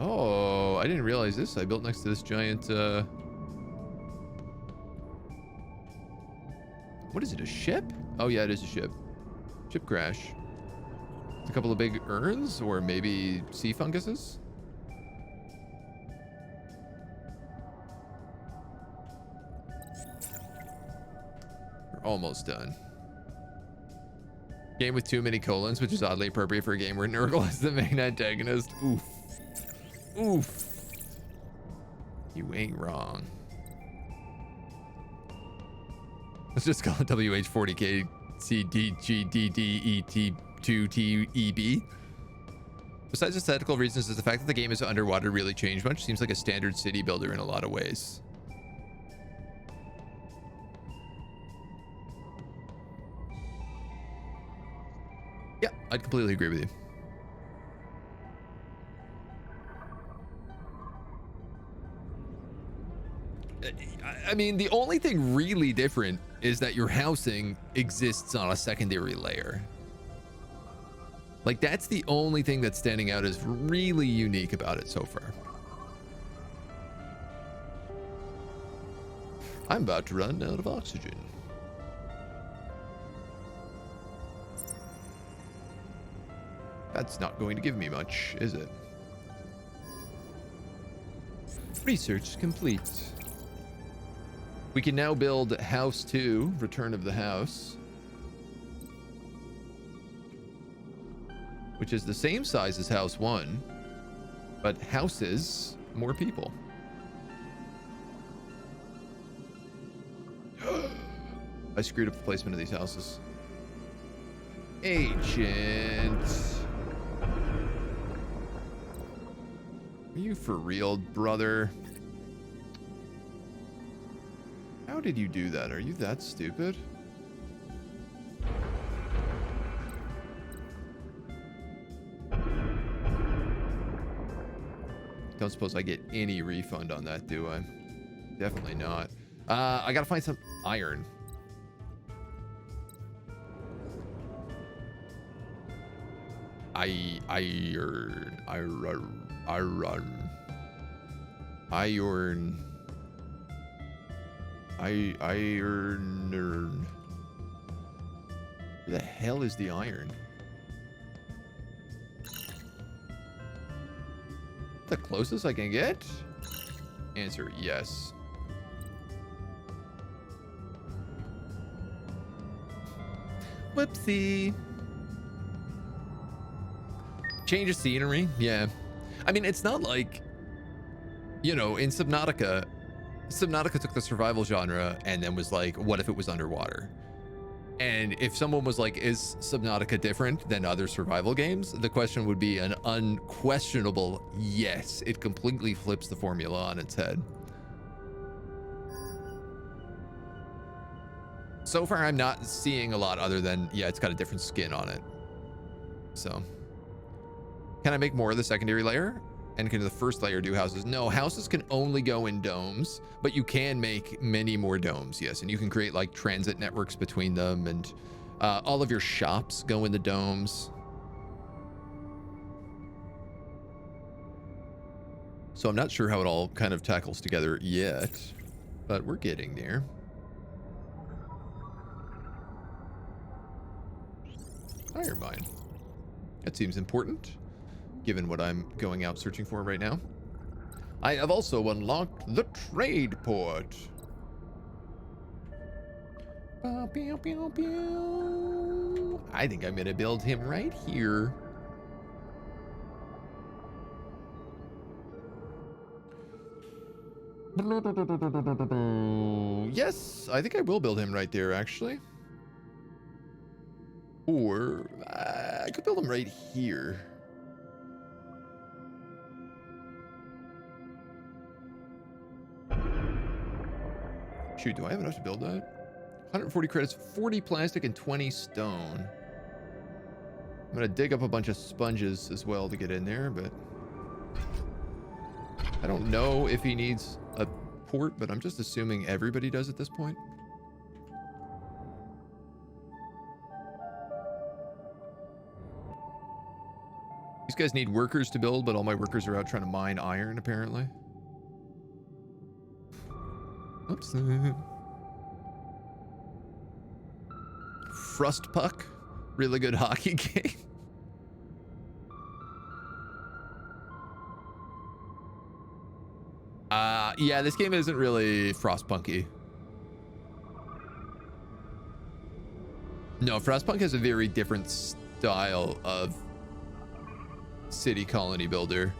Oh, I didn't realize this. I built next to this giant, what is it, a ship? Oh yeah, it is a ship. Ship crash. A couple of big urns, or maybe sea funguses? We're almost done. Game with too many colons, which is oddly appropriate for a game where Nurgle is the main antagonist. Oof. Oof. You ain't wrong. Let's just call it WH40KCDGDDET2TEB. Besides aesthetical reasons, does the fact that the game is underwater really change much? Seems like a standard city builder in a lot of ways. Yeah, I'd completely agree with you. I mean, the only thing really different is that your housing exists on a secondary layer. Like, that's the only thing that's standing out as really unique about it so far. I'm about to run out of oxygen. That's not going to give me much, is it? Research complete. We can now build House 2, Return of the House, which is the same size as House 1, but houses more people. I screwed up the placement of these houses. Agent. Are you for real, brother? How did you do that? Are you that stupid? Don't suppose I get any refund on that, do I? Definitely not. I gotta find some iron. Iron. Where the hell is the iron? The closest I can get? Answer, yes. Whoopsie. Change of scenery, yeah. I mean, it's not like, you know, in Subnautica took the survival genre and then was like, what if it was underwater? And if someone was like, is Subnautica different than other survival games? The question would be an unquestionable yes. It completely flips the formula on its head. So far, I'm not seeing a lot other than, yeah, it's got a different skin on it. So, can I make more of the secondary layer? And can the first layer do houses? No, houses can only go in domes, but you can make many more domes, yes. And you can create like transit networks between them, and all of your shops go in the domes. So I'm not sure how it all kind of tackles together yet, but we're getting there. Iron mine. That seems important, given what I'm going out searching for right now. I have also unlocked the trade port. I think I'm gonna build him right here. Yes, I think I will build him right there, actually. Or I could build them right here. Shoot, do I have enough to build that? 140 credits, 40 plastic, and 20 stone. I'm gonna dig up a bunch of sponges as well to get in there, but I don't know if he needs a port, but I'm just assuming everybody does at this point. These guys need workers to build, but all my workers are out trying to mine iron, apparently. Oops. Frust Puck. Really good hockey game. Yeah, this game isn't really Frostpunky. No, Frostpunk has a very different style of city colony builder,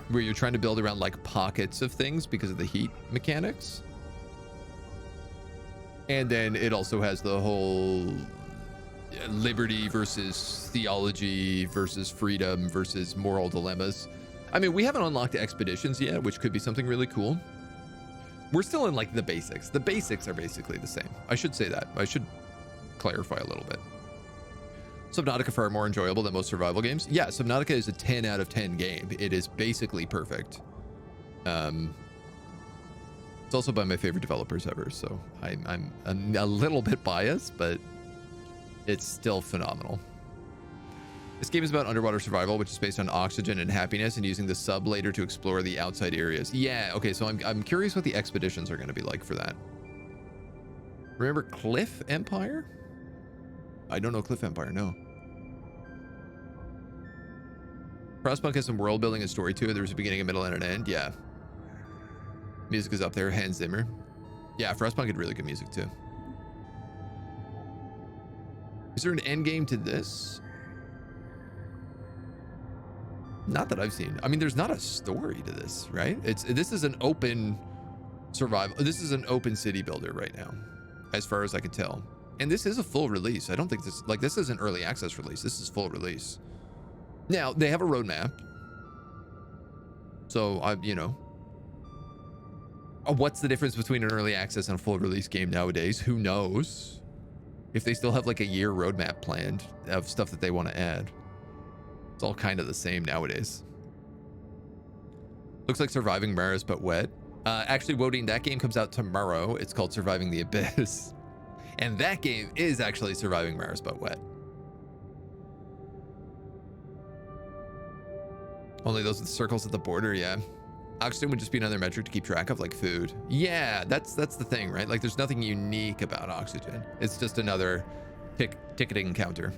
where you're trying to build around like pockets of things because of the heat mechanics. And then it also has the whole liberty versus theology versus freedom versus moral dilemmas. I mean, we haven't unlocked expeditions yet, which could be something really cool. We're still in like the basics. The basics are basically the same. I should say that. I should clarify a little bit. Subnautica far more enjoyable than most survival games. Yeah, Subnautica is a 10 out of 10 game. It is basically perfect. It's also by my favorite developers ever, so I'm a little bit biased, but it's still phenomenal. This game is about underwater survival, which is based on oxygen and happiness, and using the sub later to explore the outside areas. Yeah, okay, so I'm curious what the expeditions are going to be like for that. Remember Cliff Empire? I don't know Cliff Empire, no. Frostpunk has some world building and story to it. There's a beginning, a middle, and an end. Yeah. Music is up there. Hans Zimmer. Yeah, Frostpunk had really good music too. Is there an end game to this? Not that I've seen. I mean, there's not a story to this, right? This is an open survival. This is an open city builder right now, as far as I can tell. And this is a full release. I don't think this is an early access release. This is full release. Now, they have a roadmap. So, what's the difference between an early access and a full release game nowadays? Who knows? If they still have like a year roadmap planned of stuff that they want to add. It's all kind of the same nowadays. Looks like Surviving Mars, but wet. Actually, Woding, that game comes out tomorrow. It's called Surviving the Abyss. And that game is actually Surviving Mars, but wet. Only those with circles at the border, yeah. Oxygen would just be another metric to keep track of, like food. Yeah, that's the thing, right? Like, there's nothing unique about oxygen. It's just another ticketing counter.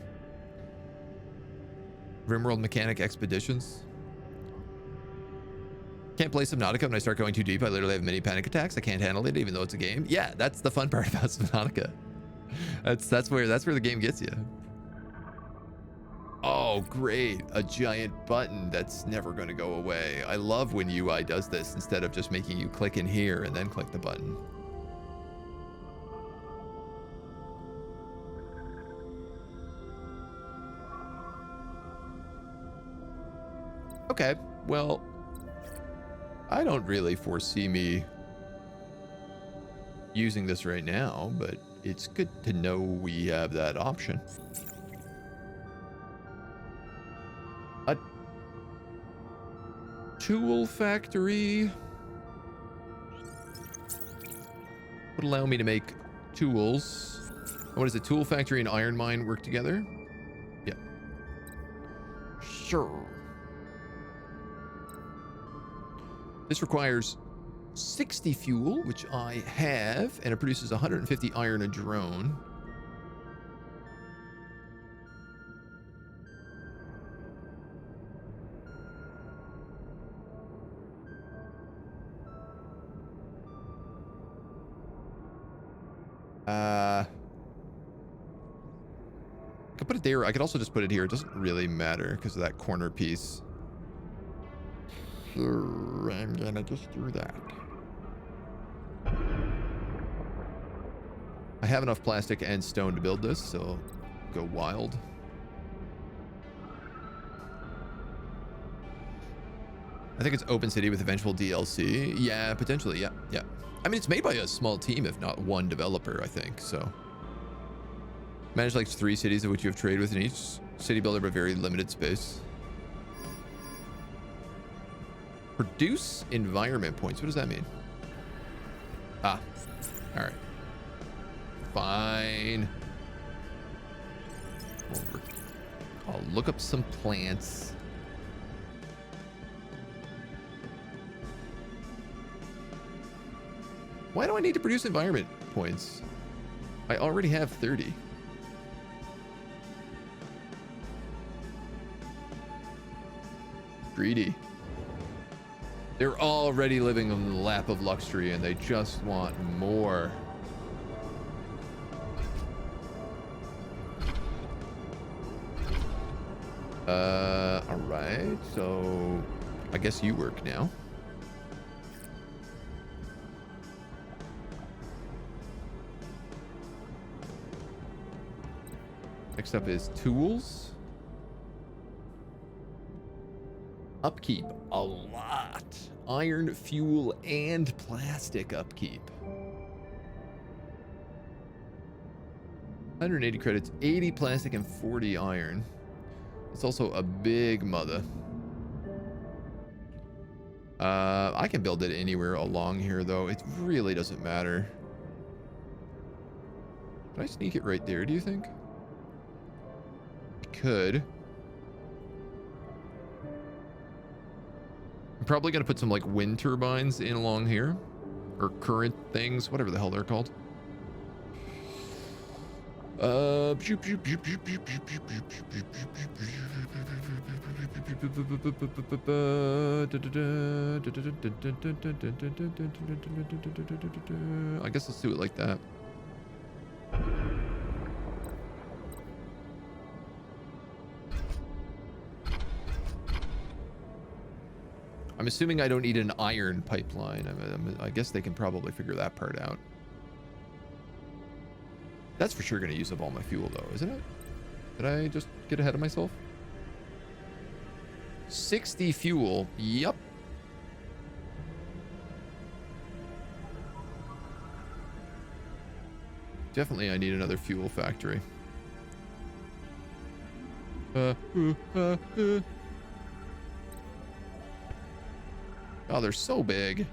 Rimworld mechanic expeditions. Can't play Subnautica when I start going too deep. I literally have mini panic attacks. I can't handle it, even though it's a game. Yeah, that's the fun part about Subnautica. That's where the game gets you. Oh, great. A giant button that's never going to go away. I love when UI does this instead of just making you click in here and then click the button. Okay, well, I don't really foresee me using this right now, but it's good to know we have that option. A tool factory would allow me to make tools. What is it? Tool factory and iron mine work together? Yeah. Sure. This requires 60 fuel, which I have, and it produces 150 iron a drone. I could put it there. I could also just put it here. It doesn't really matter because of that corner piece. Sure, I'm gonna just do that. I have enough plastic and stone to build this, so go wild. I think it's open city with eventual DLC. Yeah, potentially. Yeah, yeah. I mean, it's made by a small team, if not one developer, I think. So, manage like 3 cities of which you have trade with in each city builder, but very limited space. Produce environment points. What does that mean? Ah, all right. Fine. I'll look up some plants. Why do I need to produce environment points? I already have 30. Greedy. They're already living on the lap of luxury and they just want more. All right. So I guess you work now. Next up is tools. Upkeep, a lot. Iron, fuel, and plastic upkeep. 180 credits, 80 plastic, and 40 iron. It's also a big mother. I can build it anywhere along here, though. It really doesn't matter. Can I sneak it right there, do you think? Could. I'm probably gonna put some like wind turbines in along here, or current things, whatever the hell they're called. I guess let's do it like that. I'm assuming I don't need an iron pipeline. I guess they can probably figure that part out. That's for sure going to use up all my fuel, though, isn't it? Did I just get ahead of myself? 60 fuel. Yup. Definitely I need another fuel factory. Oh, they're so big.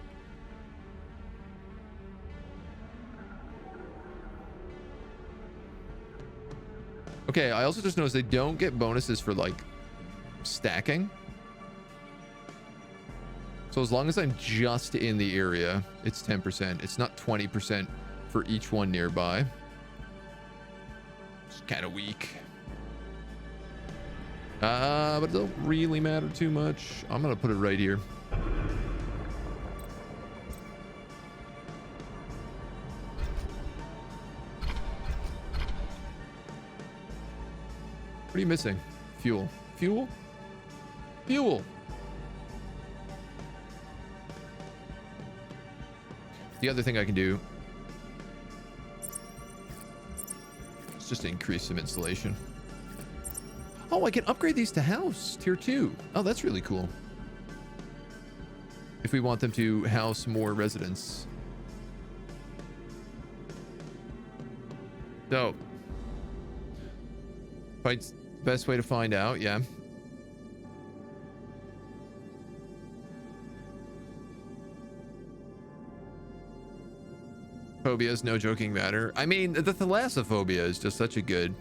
Okay, I also just noticed they don't get bonuses for like stacking. So as long as I'm just in the area, it's 10%. It's not 20% for each one nearby. It's kind of weak. But it don't really matter too much. I'm gonna put it right here. What are you missing? Fuel. Fuel? Fuel! The other thing I can do is just increase some insulation. Oh, I can upgrade these to house, tier 2. Oh, that's really cool. If we want them to house more residents. Dope. Fight's the best way to find out, yeah. Phobia is no joking matter. I mean, the thalassophobia is just such a good...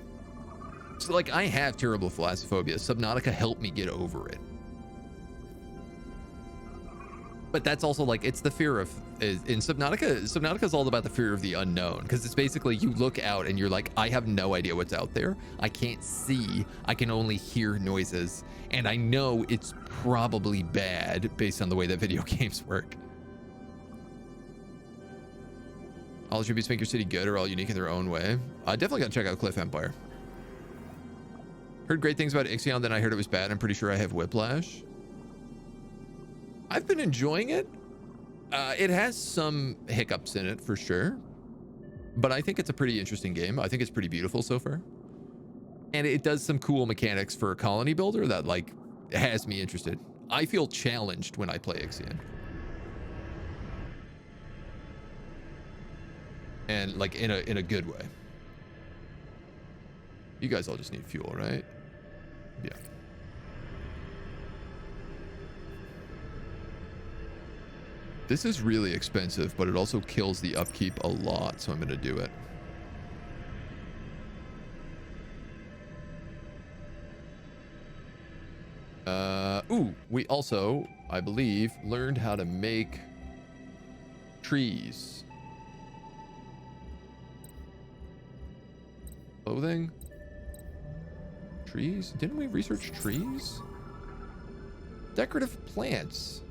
So, like, I have terrible thalassophobia. Subnautica helped me get over it. But that's also, like, it's the fear of... In Subnautica is all about the fear of the unknown. Because it's basically, you look out and you're like, I have no idea what's out there. I can't see. I can only hear noises. And I know it's probably bad based on the way that video games work. All attributes make your city good or all unique in their own way. Definitely gotta check out Cliff Empire. Heard great things about Ixion, then I heard it was bad. I'm pretty sure I have whiplash. I've been enjoying it. It has some hiccups in it for sure, but I think it's a pretty interesting game. I think it's pretty beautiful so far. And it does some cool mechanics for a colony builder that like has me interested. I feel challenged when I play Ixion. And like in a good way. You guys all just need fuel, right? Yeah. This is really expensive, but it also kills the upkeep a lot, so I'm going to do it. Ooh, we also, I believe, learned how to make trees. Clothing? Trees? Didn't we research trees? Decorative plants.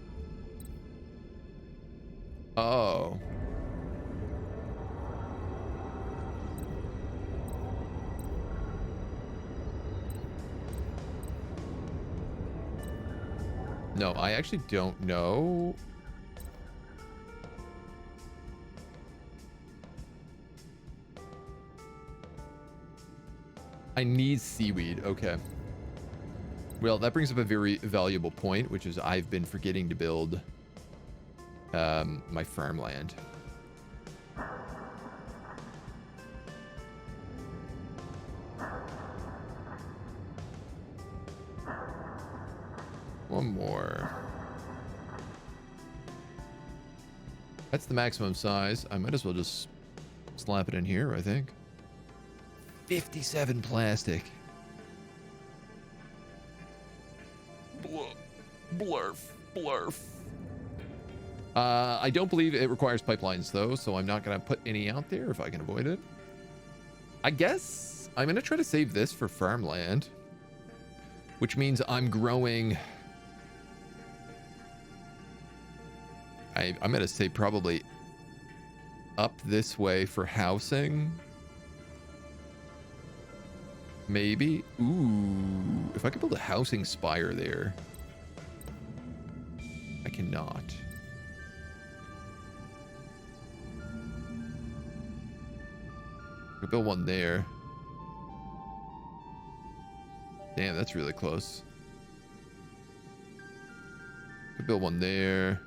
Oh. No, I actually don't know. I need seaweed. Okay. Well, that brings up a very valuable point, which is I've been forgetting to build my farmland. One more. That's the maximum size. I might as well just slap it in here, I think. 57 plastic. Blurf, blurf. I don't believe it requires pipelines though, so I'm not gonna put any out there if I can avoid it. I guess I'm gonna try to save this for farmland, which means I'm growing. I'm gonna say probably up this way for housing. Maybe. Ooh, if I could build a housing spire there. I cannot. I could build one there. Damn, that's really close. Could build one there.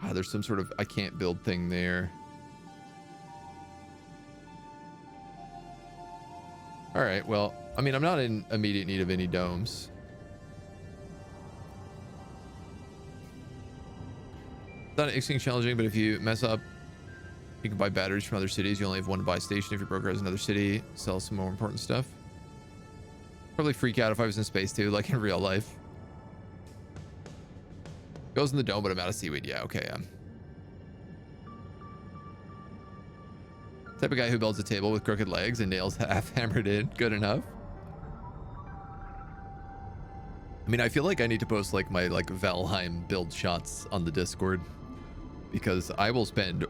Ah, there's some sort of I can't build thing there. All right, well, I mean, I'm not in immediate need of any domes. It's not extremely challenging, but if you mess up, you can buy batteries from other cities. You only have one to buy station. If your broker has another city, sell some more important stuff. Probably freak out if I was in space too, like in real life. Goes in the dome, but I'm out of seaweed. Yeah, okay, Type of guy who builds a table with crooked legs and nails half hammered in. Good enough. I mean, I feel like I need to post like my like Valheim build shots on the Discord, because I will spend,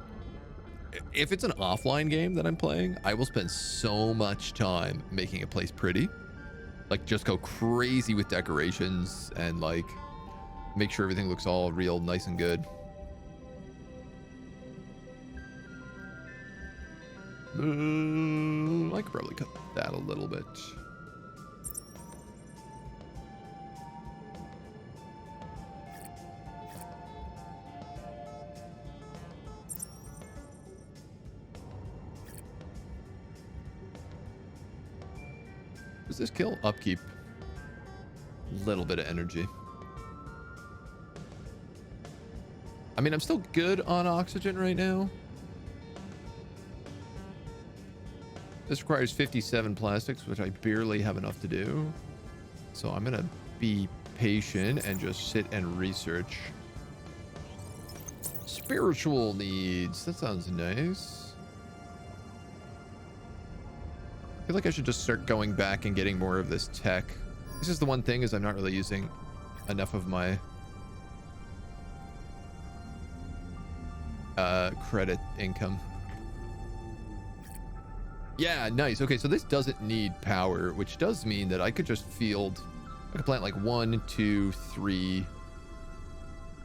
if it's an offline game that I'm playing, I will spend so much time making a place pretty. Like just go crazy with decorations and like make sure everything looks all real nice and good. I could probably cut that a little bit. Does this kill upkeep? Little bit of energy. I mean, I'm still good on oxygen right now. This requires 57 plastics, which I barely have enough to do. So I'm gonna be patient and just sit and research. Spiritual needs. That sounds nice. I feel like I should just start going back and getting more of this tech. This is the one thing, is I'm not really using enough of my credit income. Yeah, nice. Okay, so this doesn't need power, which does mean that I could just field, I could plant like 1, 2, 3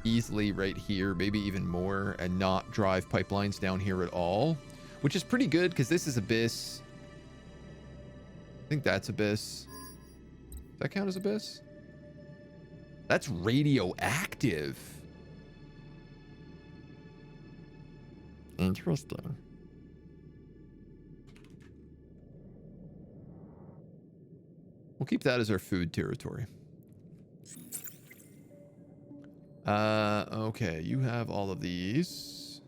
easily right here, maybe even more, and not drive pipelines down here at all, which is pretty good because this is Abyss. think that's abyss. Does that count as abyss? That's radioactive. Interesting. We'll keep that as our food territory. Okay, you have all of these.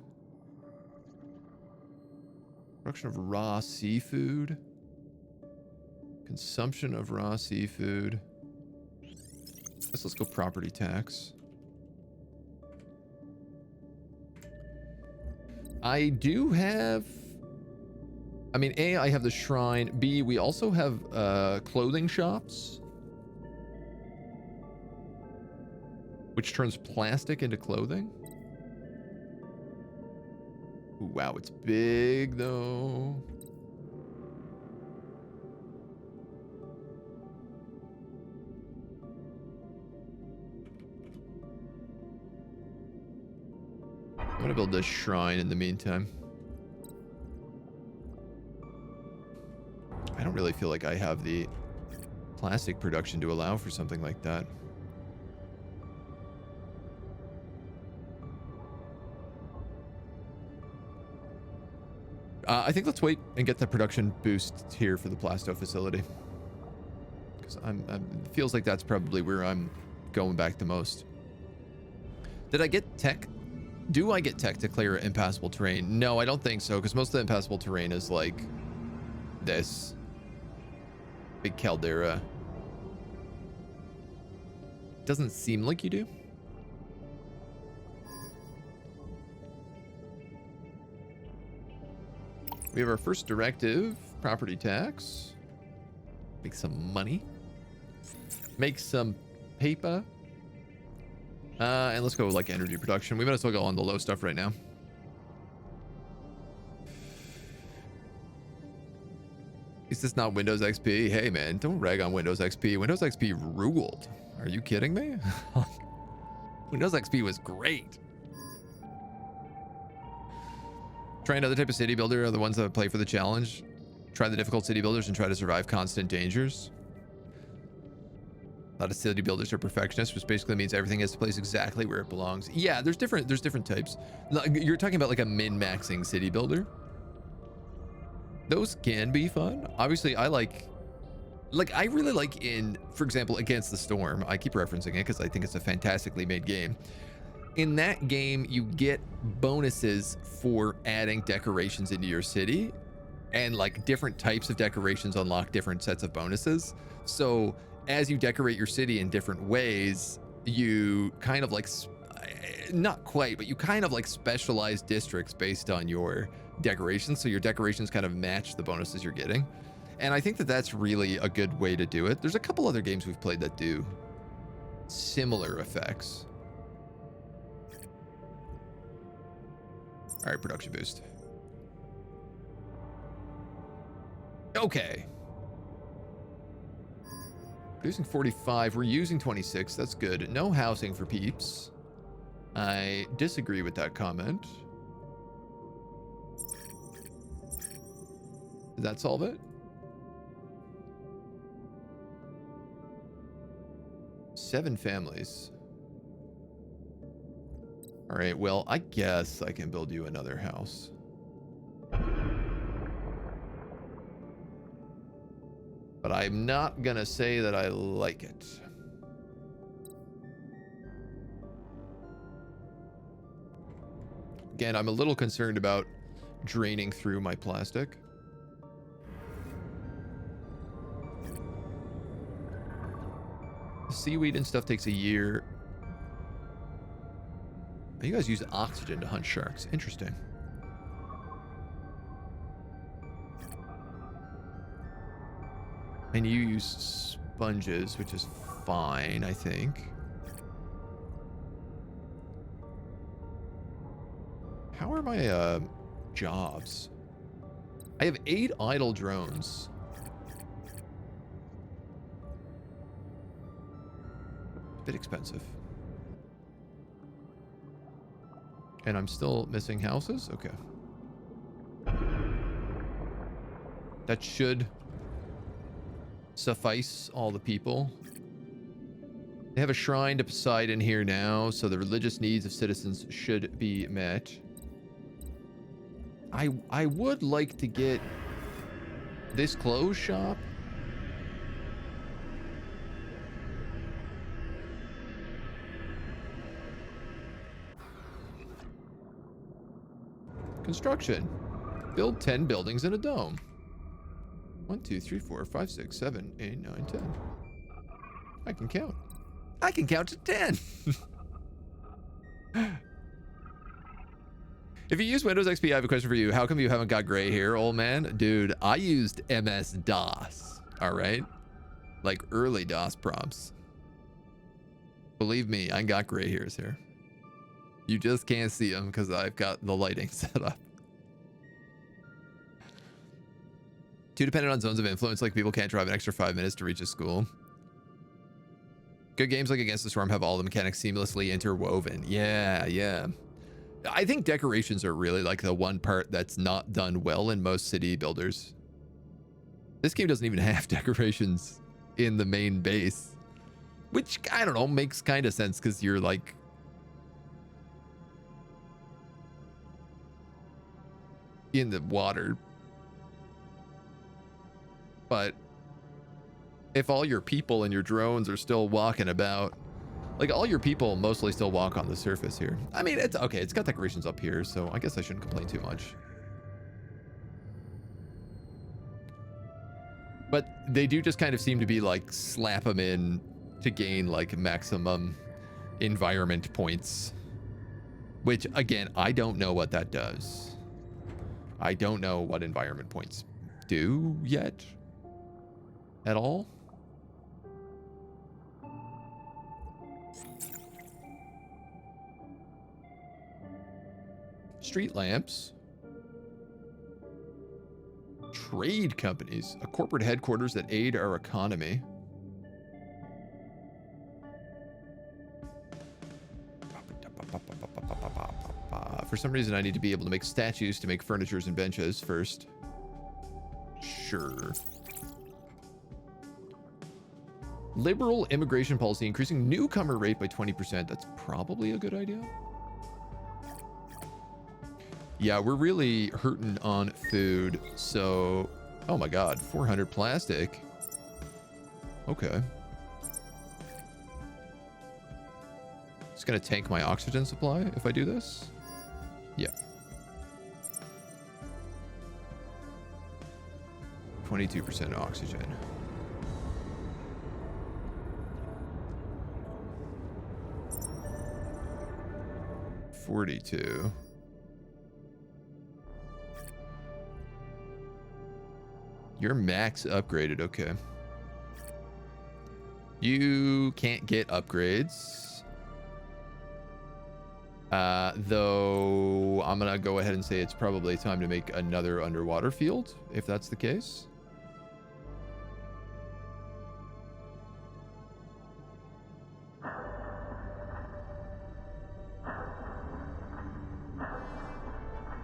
Production of raw seafood. Consumption of raw seafood. Guess let's go property tax. I do have... I mean, A, I have the shrine. B, we also have clothing shops. Which turns plastic into clothing. Ooh, wow, it's big, though. I'm gonna build this shrine in the meantime. I don't really feel like I have the plastic production to allow for something like that. I think let's wait and get the production boost here for the Plasto facility. Because it feels like that's probably where I'm going back the most. Did I get tech? Do I get tech to clear impassable terrain? No, I don't think so, because most of the impassable terrain is like this. Big caldera. Doesn't seem like you do. We have our first directive, property tax. Make some money. Make some paper. And let's go with like energy production. We might as well go on the low stuff right now. Is this not Windows XP? Hey man, don't rag on Windows XP. Windows XP ruled. Are you kidding me? Windows XP was great. Try another type of city builder are the ones that play for the challenge. Try the difficult city builders and try to survive constant dangers. A lot of city builders are perfectionists, which basically means everything has to place exactly where it belongs. Yeah, there's different types. You're talking about like a min-maxing city builder. Those can be fun. Obviously, I really like in, for example, Against the Storm. I keep referencing it because I think it's a fantastically made game. In that game, you get bonuses for adding decorations into your city, and like different types of decorations unlock different sets of bonuses. So as you decorate your city in different ways, you kind of like, not quite, but you kind of like specialize districts based on your decorations. So your decorations kind of match the bonuses you're getting. And I think that that's really a good way to do it. There's a couple other games we've played that do similar effects. All right, production boost. Okay. Producing 45, we're using 26, that's good. No housing for peeps. I disagree with that comment. Did that solve it? 7 families. All right, well, I guess I can build you another house. But I'm not gonna say that I like it. Again, I'm a little concerned about draining through my plastic. The seaweed and stuff takes a year. You guys use oxygen to hunt sharks. Interesting. And you use sponges, which is fine, I think. How are my jobs? I have 8 idle drones. A bit expensive. And I'm still missing houses? Okay. suffice all the people. They have a shrine to Poseidon here now, so the religious needs of citizens should be met. I would like to get this clothes shop. Construction. Build 10 buildings in a dome. 1, 2, 3, 4, 5, 6, 7, 8, 9, 10. I can count. I can count to 10. If you use Windows XP, I have a question for you. How come you haven't got gray hair, old man? Dude, I used MS-DOS, all right? Like early DOS prompts. Believe me, I got gray hairs here. You just can't see them because I've got the lighting set up. Too dependent on zones of influence, like people can't drive an extra 5 minutes to reach a school. Good games like Against the Storm have all the mechanics seamlessly interwoven. Yeah, yeah. I think decorations are really like the one part that's not done well in most city builders. This game doesn't even have decorations in the main base, which, I don't know, makes kind of sense because you're like in the water. But if all your people and your drones are still walking about, like all your people mostly still walk on the surface here. I mean, it's okay. It's got decorations up here, so I guess I shouldn't complain too much. But they do just kind of seem to be like slap them in to gain like maximum environment points, which again, I don't know what that does. I don't know what environment points do yet at all. Street lamps. Trade companies, a corporate headquarters that aid our economy. For some reason, I need to be able to make statues to make furnitures and benches first. Sure. Liberal immigration policy, increasing newcomer rate by 20%. That's probably a good idea. Yeah, we're really hurting on food. So, oh my God, 400 plastic. Okay. It's gonna tank my oxygen supply if I do this. Yeah. 22% oxygen. $42. You're max upgraded, okay. You can't get upgrades. Though I'm gonna go ahead and say it's probably time to make another underwater field, if that's the case.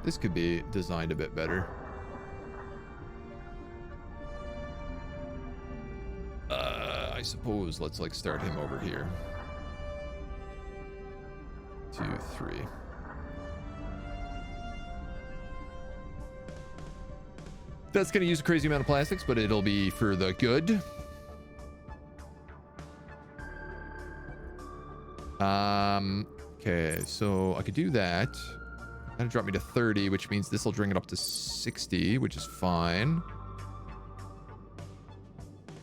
This could be designed a bit better. I suppose let's like start him over here. 2, 3. That's going to use a crazy amount of plastics, but it'll be for the good. Okay, so I could do that. That'll drop me to 30, which means this will bring it up to 60, which is fine.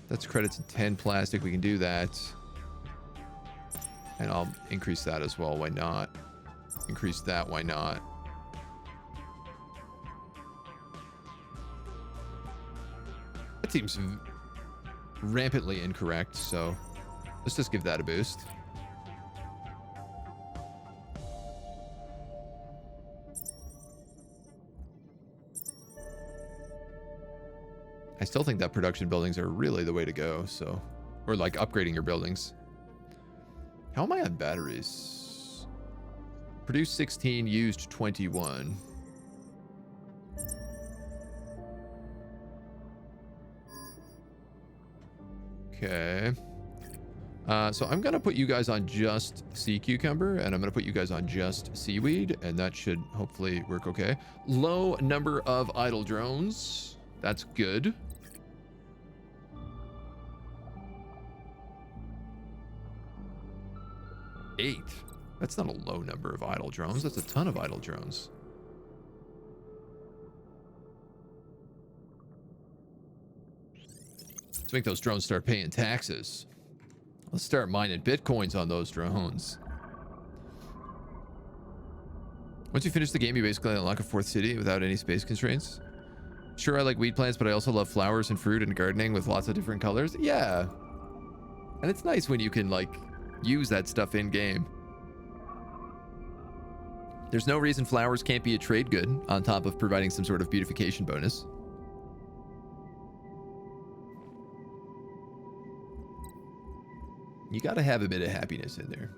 That's credits in 10 plastic. We can do that. And I'll increase that as well. Why not? Increase that. Why not? That seems rampantly incorrect, so let's just give that a boost. I still think that production buildings are really the way to go, so, or like upgrading your buildings. How am I on batteries? Produced 16, used 21. Okay. So I'm going to put you guys on just sea cucumber, and I'm going to put you guys on just seaweed, and that should hopefully work okay. Low number of idle drones. That's good. Eight. That's not a low number of idle drones. That's a ton of idle drones. Let's make those drones start paying taxes. Let's start mining bitcoins on those drones. Once you finish the game, you basically unlock a fourth city without any space constraints. Sure, I like weed plants, but I also love flowers and fruit and gardening with lots of different colors. Yeah. And it's nice when you can, like, use that stuff in game. There's no reason flowers can't be a trade good on top of providing some sort of beautification bonus. You gotta have a bit of happiness in there.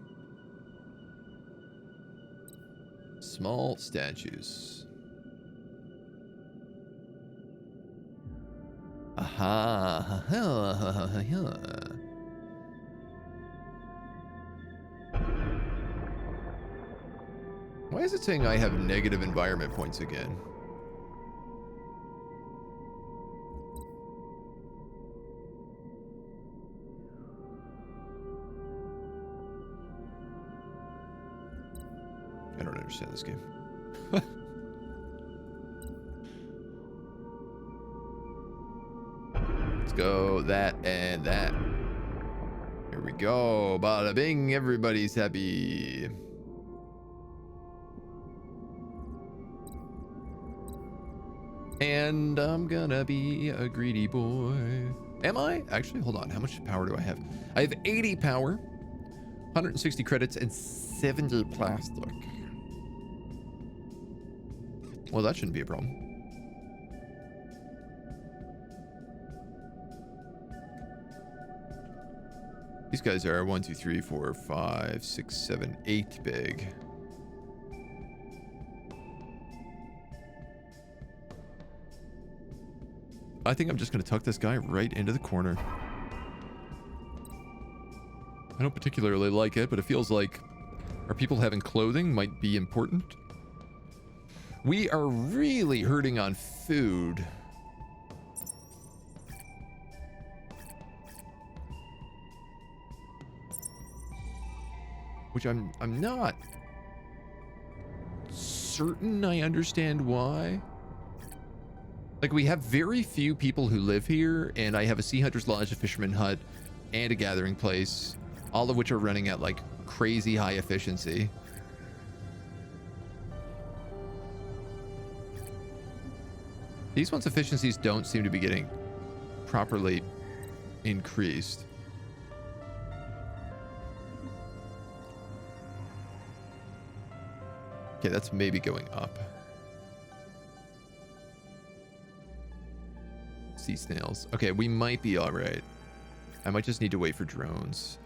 Small statues. Aha. Why is it saying I have negative environment points again? I don't understand this game. Let's go that and that. Here we go. Bada bing, everybody's happy. And I'm gonna be a greedy boy. Am I? Actually, hold on. How much power do I have? I have 80 power, 160 credits, and 70 plastic. Well, that shouldn't be a problem. These guys are 1, 2, 3, 4, 5, 6, 7, 8 big. I think I'm just going to tuck this guy right into the corner. I don't particularly like it, but it feels like our people having clothing might be important. We are really hurting on food. Which I'm not certain I understand why. Like, we have very few people who live here, and I have a sea hunter's lodge, a fisherman hut, and a gathering place, all of which are running at like crazy high efficiency. These ones' efficiencies don't seem to be getting properly increased. Okay, that's maybe going up. Sea snails. Okay, we might be all right. I might just need to wait for drones.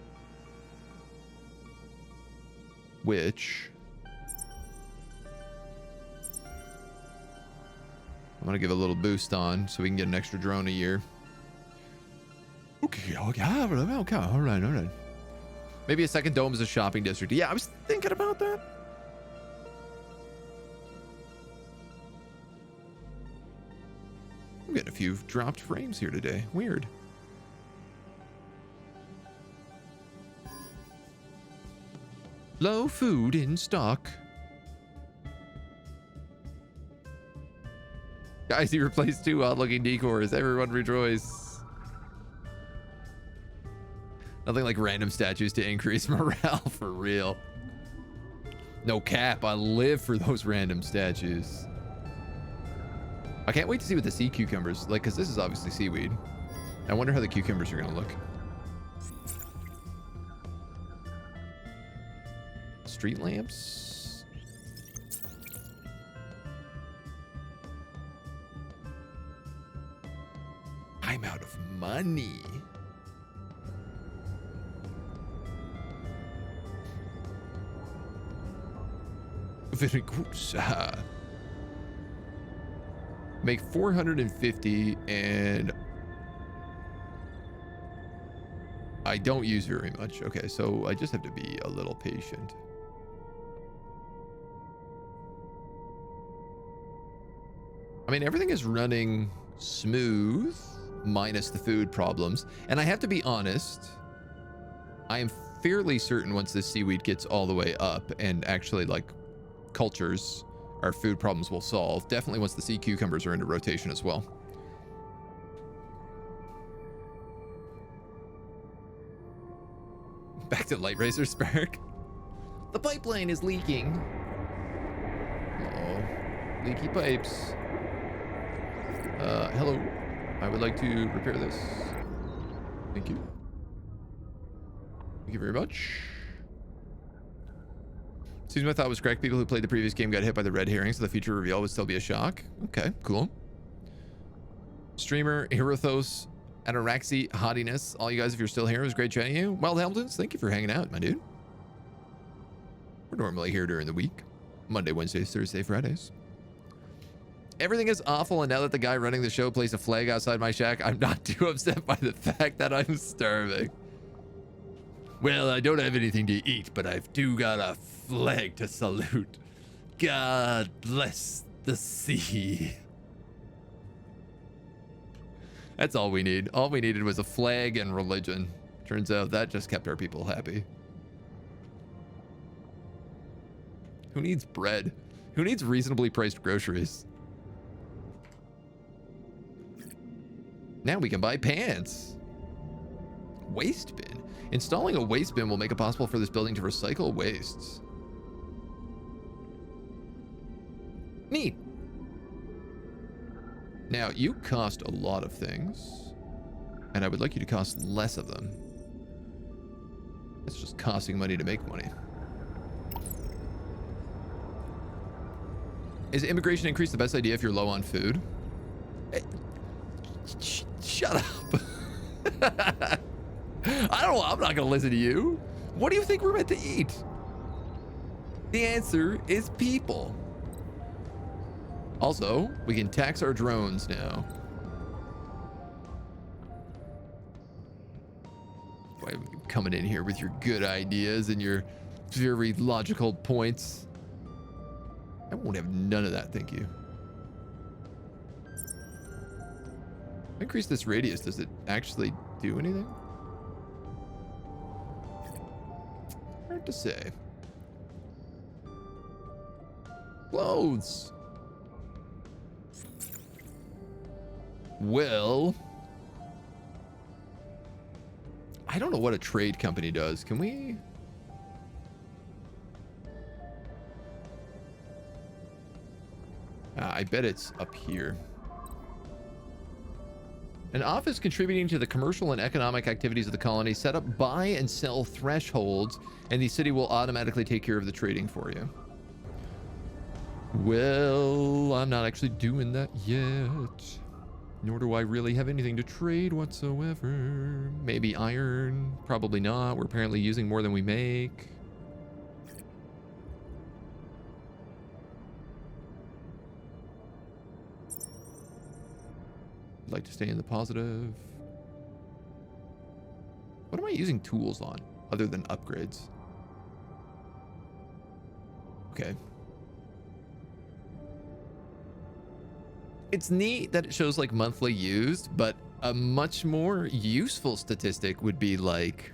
Which... I'm going to give a little boost on so we can get an extra drone a year. Okay, all right. Maybe a second dome is a shopping district. Yeah, I was thinking about that. I'm getting a few dropped frames here today. Weird. Low food in stock. Guys, he replaced 2 odd-looking decors. Everyone rejoice. Nothing like random statues to increase morale, for real. No cap, I live for those random statues. I can't wait to see what the sea cucumbers, like, because this is obviously seaweed. I wonder how the cucumbers are going to look. Street lamps. I'm out of money. Very good, sir. Make 450 and I don't use very much. Okay, so I just have to be a little patient. I mean, everything is running smooth, minus the food problems. And I have to be honest, I am fairly certain once this seaweed gets all the way up and actually like cultures, our food problems will solve. Definitely once the sea cucumbers are into rotation as well. Back to Light Racer Spark. The pipeline is leaking. Uh-oh. Leaky pipes. Hello. I would like to repair this. Thank you. Thank you very much. Seems my thought was correct. People who played the previous game got hit by the red herring, so the future reveal would still be a shock. Okay, cool. Streamer, Hierothos, Ataraxi, Hottiness. All you guys, if you're still here, it was great chatting you. Wild Hamiltons, thank you for hanging out, my dude. We're normally here during the week. Monday, Wednesdays, Thursday, Fridays. Everything is awful, and now that the guy running the show placed a flag outside my shack, I'm not too upset by the fact that I'm starving. Well, I don't have anything to eat, but I've got a flag to salute. God bless the sea. That's all we need. All we needed was a flag and religion. Turns out that just kept our people happy. Who needs bread? Who needs reasonably priced groceries? Now we can buy pants. Waste bin. Installing a waste bin will make it possible for this building to recycle wastes. Neat. Now, you cost a lot of things, and I would like you to cost less of them. It's just costing money to make money. Is immigration increase the best idea if you're low on food? Shut up. I don't know. I'm not going to listen to you. What do you think we're meant to eat? The answer is people. Also, we can tax our drones now. Why are you coming in here with your good ideas and your very logical points? I won't have none of that, thank you. Increase this radius. Does it actually do anything? Hard to say. Clothes. Well, I don't know what a trade company does. Can we? I bet it's up here. An office contributing to the commercial and economic activities of the colony. Set up buy and sell thresholds, and the city will automatically take care of the trading for you. Well, I'm not actually doing that yet. Nor do I really have anything to trade whatsoever. Maybe iron. Probably not. We're apparently using more than we make. I'd like to stay in the positive. What am I using tools on other than upgrades? Okay. It's neat that it shows like monthly used, but a much more useful statistic would be like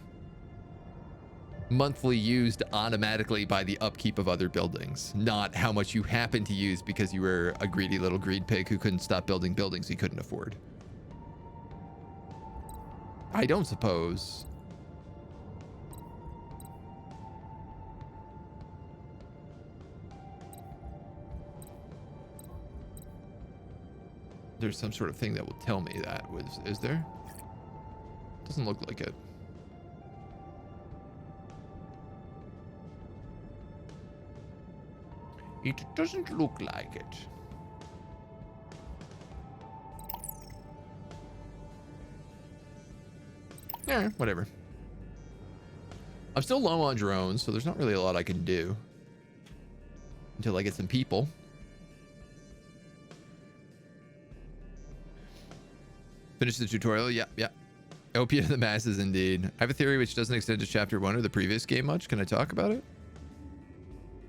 monthly used automatically by the upkeep of other buildings, not how much you happen to use because you were a greedy little greed pig who couldn't stop building buildings he couldn't afford. I don't suppose. There's some sort of thing that will tell me that. Is there? Doesn't look like it. It doesn't look like it. Yeah, whatever. I'm still low on drones, so there's not really a lot I can do until I get some people. Finish the tutorial. Yeah. Opiate of the masses, indeed. I have a theory which doesn't extend to chapter 1 or the previous game much. Can I talk about it?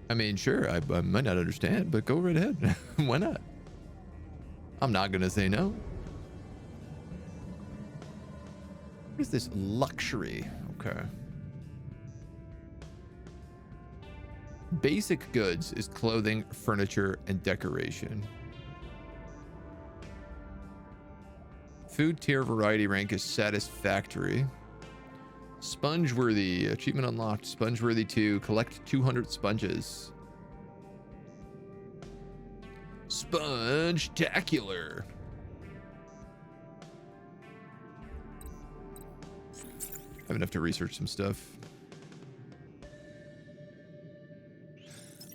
I mean, sure, I might not understand, but go right ahead. Why not? I'm not gonna say no. What is this luxury? Okay. Basic goods is clothing, furniture, and decoration. Food tier variety rank is satisfactory. Sponge-worthy. Achievement unlocked. Sponge-worthy 2. Collect 200 sponges. Sponge-tacular. I have enough to research some stuff.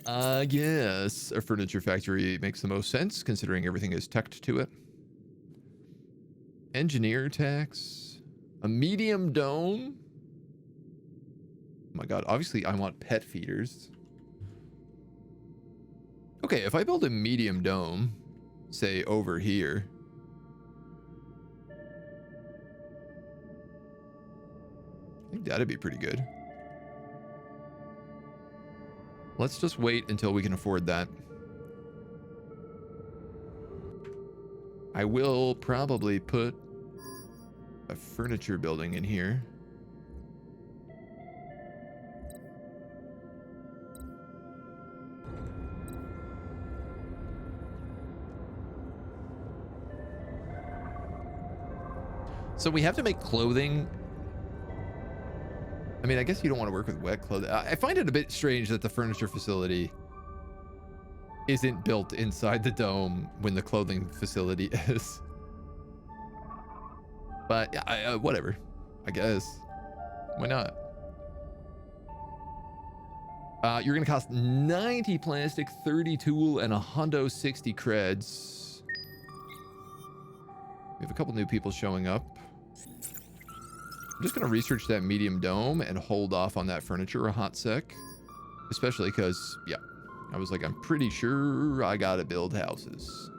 I guess a furniture factory makes the most sense, considering everything is tucked to it. Engineer tax. A medium dome. Oh my god, obviously I want pet feeders. Okay, if I build a medium dome, say over here. I think that'd be pretty good. Let's just wait until we can afford that. I will probably put a furniture building in here. So we have to make clothing. I mean, I guess you don't want to work with wet clothing. I find it a bit strange that the furniture facility isn't built inside the dome when the clothing facility is. But yeah, whatever, I guess. Why not? You're gonna cost 90 plastic, 30 tool, and a hundo 60 creds. We have a couple new people showing up. I'm just gonna research that medium dome and hold off on that furniture a hot sec. Especially because, yeah, I was like, I'm pretty sure I gotta build houses.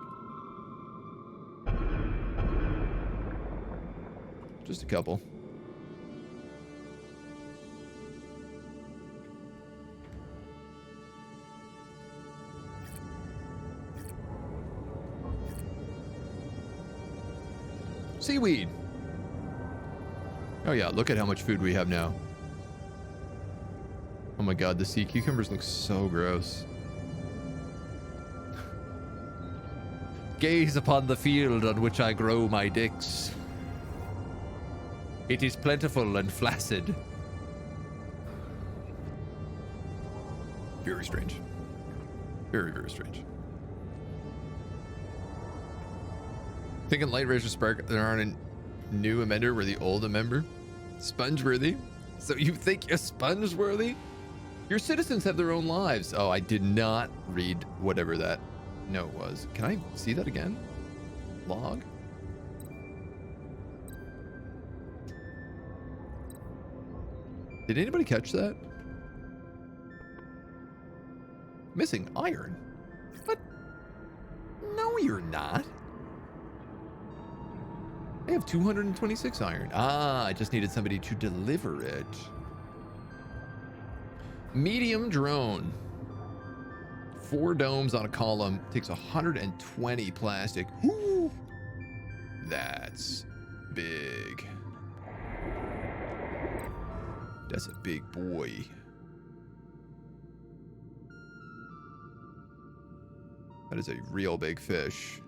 Just a couple. Seaweed. Oh yeah, look at how much food we have now. Oh my god, the sea cucumbers look so gross. Gaze upon the field on which I grow my dicks. It is plentiful and flaccid. Very strange. Very, very strange. Thinking Light Razor Spark, there aren't a new amender where the old amender? Sponge-worthy? So you think you're sponge-worthy? Your citizens have their own lives. Oh, I did not read whatever that note was. Can I see that again? Log? Did anybody catch that? Missing iron? What? No, you're not. I have 226 iron. Ah, I just needed somebody to deliver it. Medium drone. 4 domes on a column. Takes 120 plastic. Woo! That's big. That's a big boy. That is a real big fish.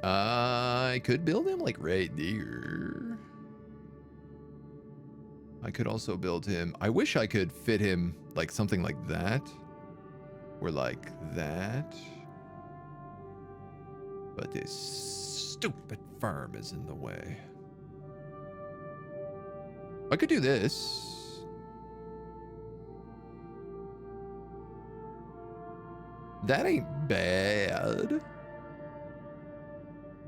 I could build him like right there. I could also build him. I wish I could fit him like something like that. Or like that. But this stupid farm is in the way. I could do this. That ain't bad.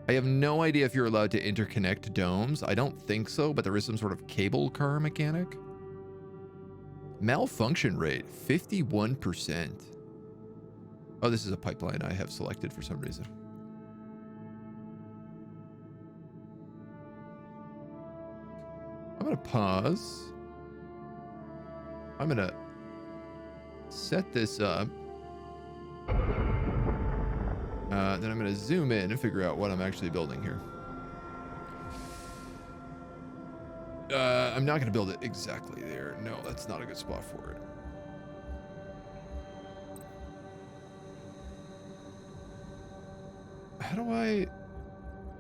I have no idea if you're allowed to interconnect domes. I don't think so, but there is some sort of cable car mechanic. Malfunction rate, 51%. Oh, this is a pipeline I have selected for some reason. I'm going to pause. I'm going to set this up. Then I'm going to zoom in and figure out what I'm actually building here. I'm not going to build it exactly there. No, that's not a good spot for it. How do I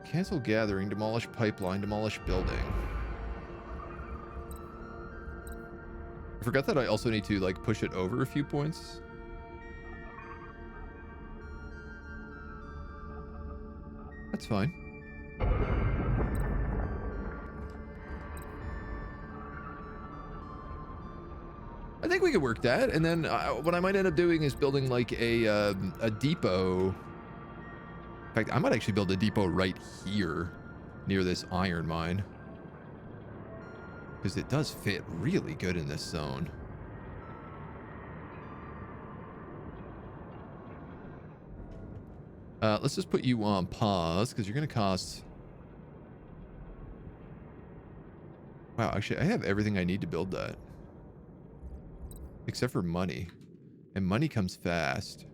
cancel gathering, demolish pipeline, demolish building? I forgot that I also need to like push it over a few points. That's fine. I think we could work that, and then what I might end up doing is building like a depot. In fact, I might actually build a depot right here near this iron mine, because it does fit really good in this zone. Let's just put you on pause, because you're going to cost... Wow, actually, I have everything I need to build that. Except for money. And money comes fast.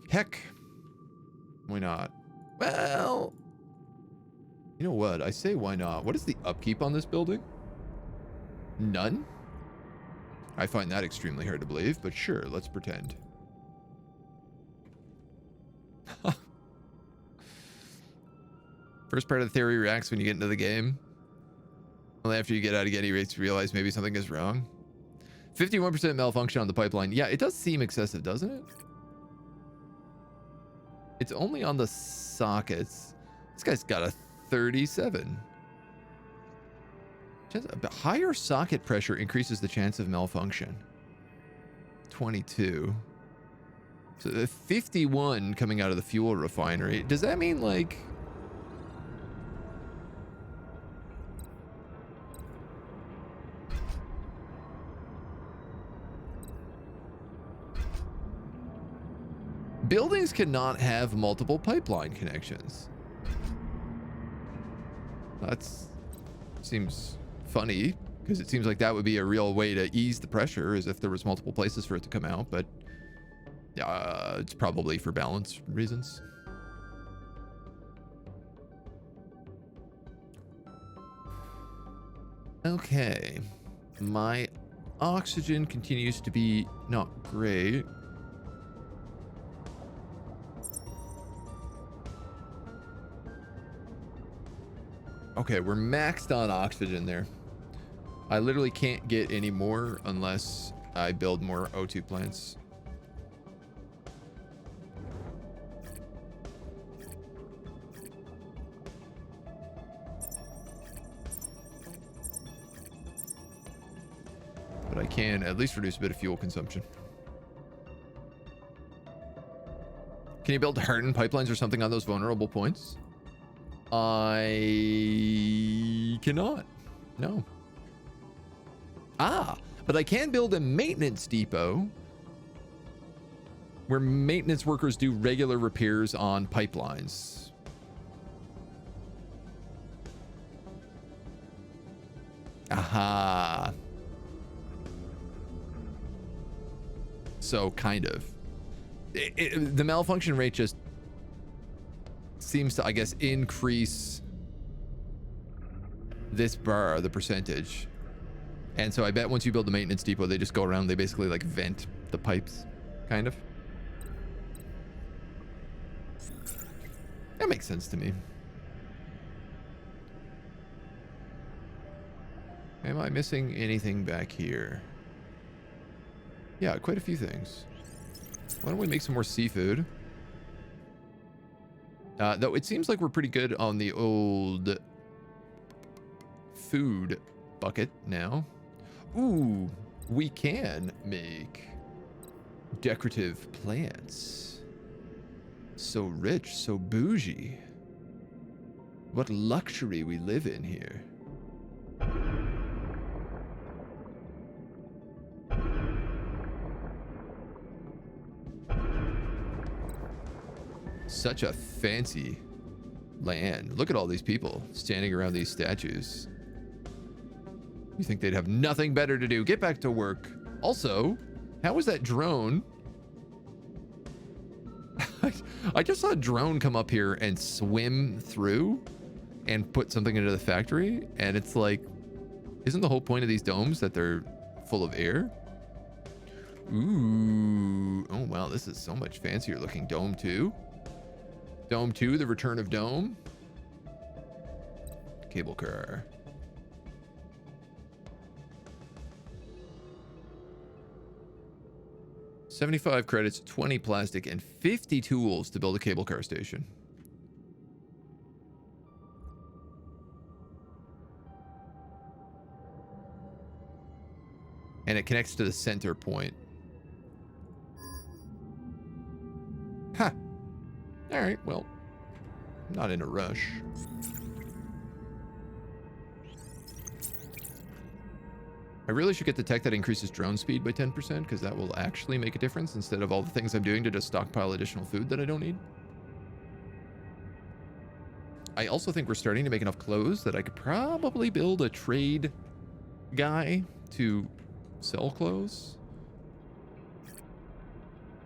Heck. Why not? Well... You know what? I say why not. What is the upkeep on this building? None? I find that extremely hard to believe, but sure, let's pretend. First part of the theory reacts when you get into the game. Only after you get out again, you realize maybe something is wrong. 51% malfunction on the pipeline. Yeah, it does seem excessive, doesn't it? It's only on the sockets. This guy's got a 37. Higher socket pressure increases the chance of malfunction. 22. So the 51 coming out of the fuel refinery. Does that mean like... Buildings cannot have multiple pipeline connections. That seems funny, because it seems like that would be a real way to ease the pressure, as if there was multiple places for it to come out, but it's probably for balance reasons. Okay. My oxygen continues to be not great. Okay, we're maxed on oxygen there. I literally can't get any more unless I build more O2 plants. But I can at least reduce a bit of fuel consumption. Can you build hardened pipelines or something on those vulnerable points? I cannot. No. Ah, but I can build a maintenance depot where maintenance workers do regular repairs on pipelines. Aha. So, kind of. The malfunction rate just seems to, I guess, increase this bar, the percentage. And so I bet once you build the maintenance depot, they just go around, they basically like vent the pipes, kind of. That makes sense to me. Am I missing anything back here? Yeah, quite a few things. Why don't we make some more seafood? Though it seems like we're pretty good on the old food bucket now. Ooh, we can make decorative plants. So rich, so bougie. What luxury we live in here. Such a fancy land. Look at all these people standing around these statues. You think they'd have nothing better to do? Get back to work. Also, how was that drone? I just saw a drone come up here and swim through and put something into the factory. And it's like, isn't the whole point of these domes that they're full of air? Ooh. Oh, wow. This is so much fancier looking. Dome 2. Dome 2, the return of Dome. Cable car. $75 credits, 20 plastic, and 50 tools to build a cable car station. And it connects to the center point. Huh. All right, well, not in a rush. I really should get the tech that increases drone speed by 10% because that will actually make a difference instead of all the things I'm doing to just stockpile additional food that I don't need. I also think we're starting to make enough clothes that I could probably build a trade guy to sell clothes.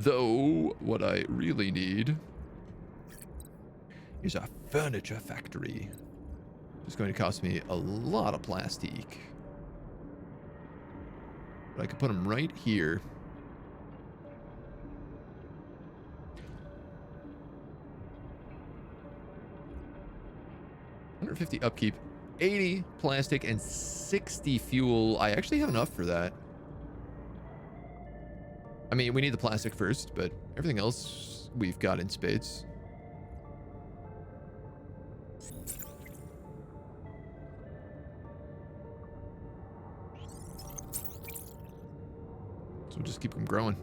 Though, what I really need is a furniture factory. It's going to cost me a lot of plastic. But I could put them right here. $150 upkeep, 80 plastic, and 60 fuel. I actually have enough for that. I mean, we need the plastic first, but everything else we've got in spades. So we'll just keep them growing.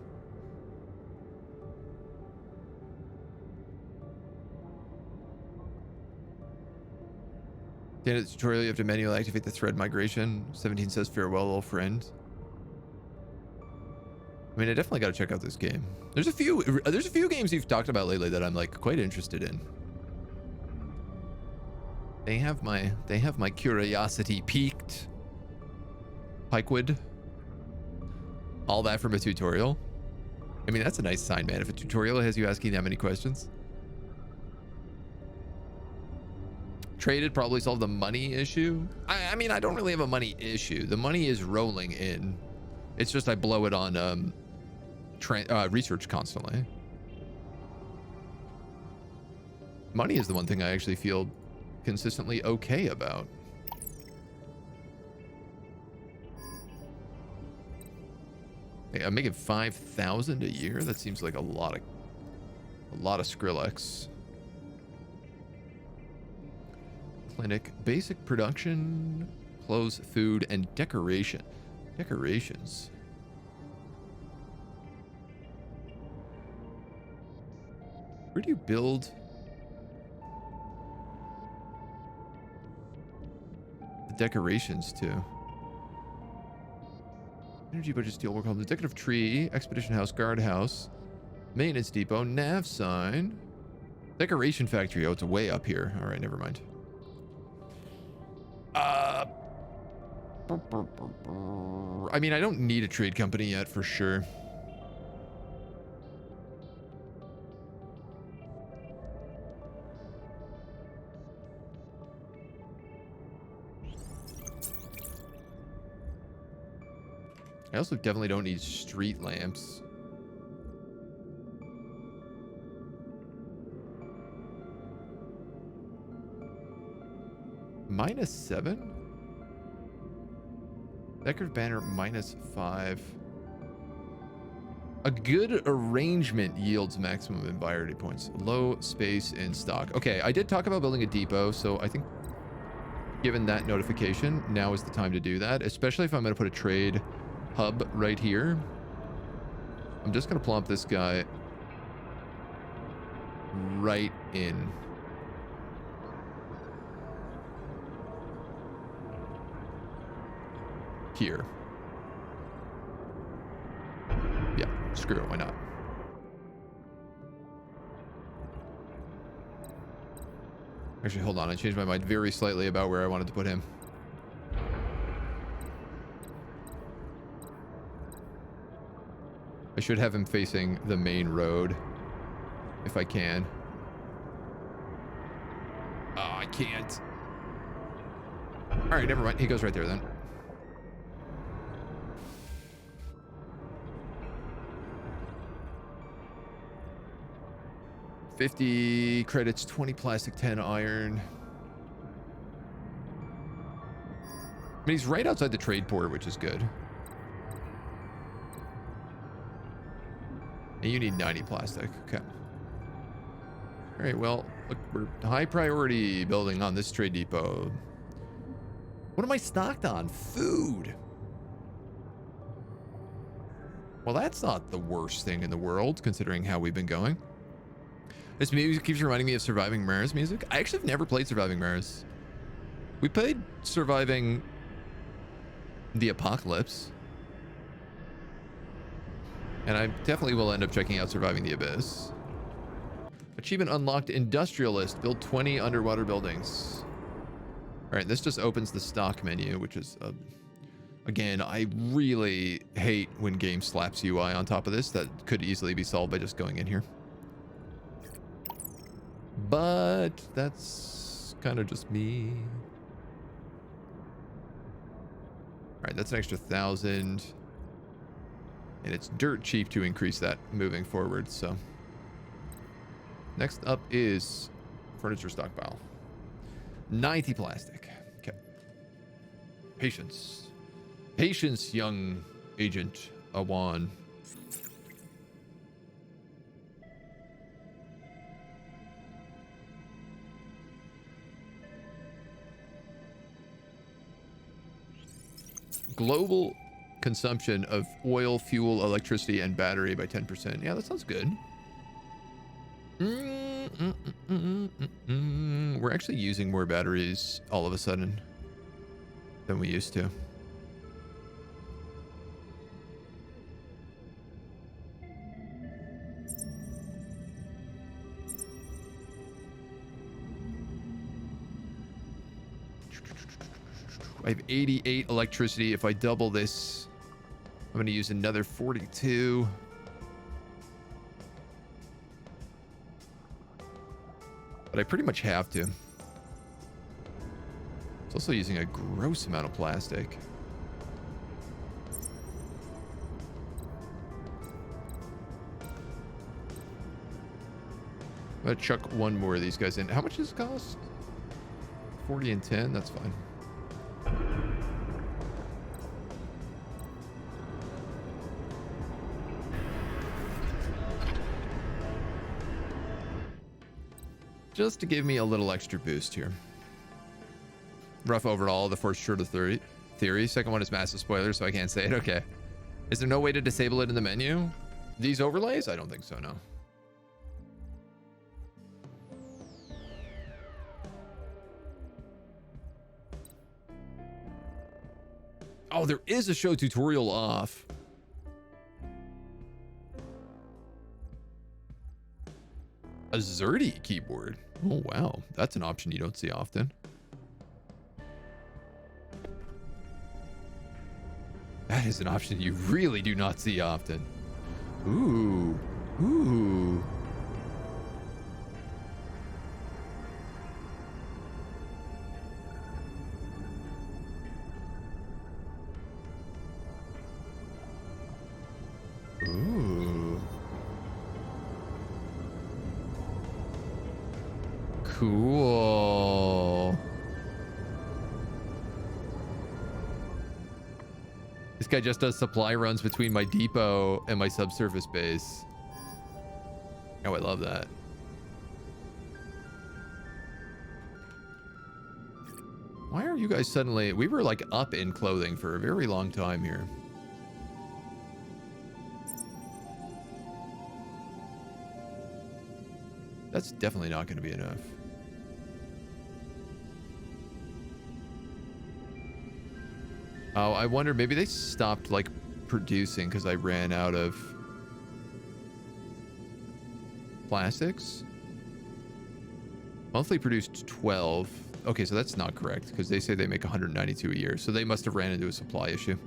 At the end of the tutorial, you have to manually activate the thread migration. 17 says, farewell, old friend. I mean, I definitely got to check out this game. There's a few games you've talked about lately that I'm like quite interested in. They have my curiosity piqued. Pikewood. All that from a tutorial. I mean, that's a nice sign, man. If a tutorial has you asking that many questions. Traded probably solve the money issue. I mean, I don't really have a money issue. The money is rolling in. It's just I blow it on research constantly. Money is the one thing I actually feel consistently okay about. I'm making 5,000 a year. That seems like a lot of Skrillex. Clinic, basic production, clothes, food, and decoration. Decorations. Where do you build the decorations to? Energy budget, steelwork home, decorative tree, expedition house, guard house, maintenance depot, nav sign, decoration factory. Oh, it's way up here. All right, never mind. I mean, I don't need a trade company yet for sure. I also definitely don't need street lamps. -7? Decorative banner -5. A good arrangement yields maximum environment points. Low space in stock. Okay, I did talk about building a depot, so I think given that notification, now is the time to do that, especially if I'm going to put a trade hub right here. I'm just going to plump this guy right in. Here. Yeah, screw it, why not? Actually, hold on. I changed my mind very slightly about where I wanted to put him. I should have him facing the main road, if I can. Oh, I can't. All right, never mind. He goes right there then. $50 credits, 20 plastic, 10 iron. I mean, he's right outside the trade port, which is good. And you need 90 plastic. Okay. All right, well, look, we're high priority building on this trade depot. What am I stocked on? Food. Well, that's not the worst thing in the world, considering how we've been going. This music keeps reminding me of Surviving Mars music. I actually have never played Surviving Mars. We played Surviving the Apocalypse. And I definitely will end up checking out Surviving the Abyss. Achievement unlocked, Industrialist. Build 20 underwater buildings. All right, this just opens the stock menu, which is, again, I really hate when game slaps UI on top of this. That could easily be solved by just going in here. But that's kind of just me. All right, that's an extra 1,000. And it's dirt cheap to increase that moving forward, so. Next up is furniture stockpile. 90 plastic. Okay. Patience. Patience, young Agent Awan. Global consumption of oil, fuel, electricity, and battery by 10%. Yeah, that sounds good. We're actually using more batteries all of a sudden than we used to. I have 88 electricity. If I double this, I'm going to use another 42. But I pretty much have to. It's also using a gross amount of plastic. I'm going to chuck one more of these guys in. How much does it cost? 40 and 10? That's fine. Just to give me a little extra boost here. Rough overall, the first short of theory. Second one is massive spoiler, so I can't say it. Okay. Is there no way to disable it in the menu? These overlays? I don't think so, no. Oh, there is a show tutorial off. A ZERTY keyboard. Oh, wow. That's an option you don't see often. That is an option you really do not see often. Ooh. Ooh. Ooh. Cool. This guy just does supply runs between my depot and my subsurface base. Oh, I love that. Why are you guys suddenly... We were like up in clothing for a very long time here. That's definitely not going to be enough. Oh, I wonder, maybe they stopped like producing because I ran out of plastics. Monthly produced 12. Okay, so that's not correct because they say they make 192 a year. So they must have ran into a supply issue.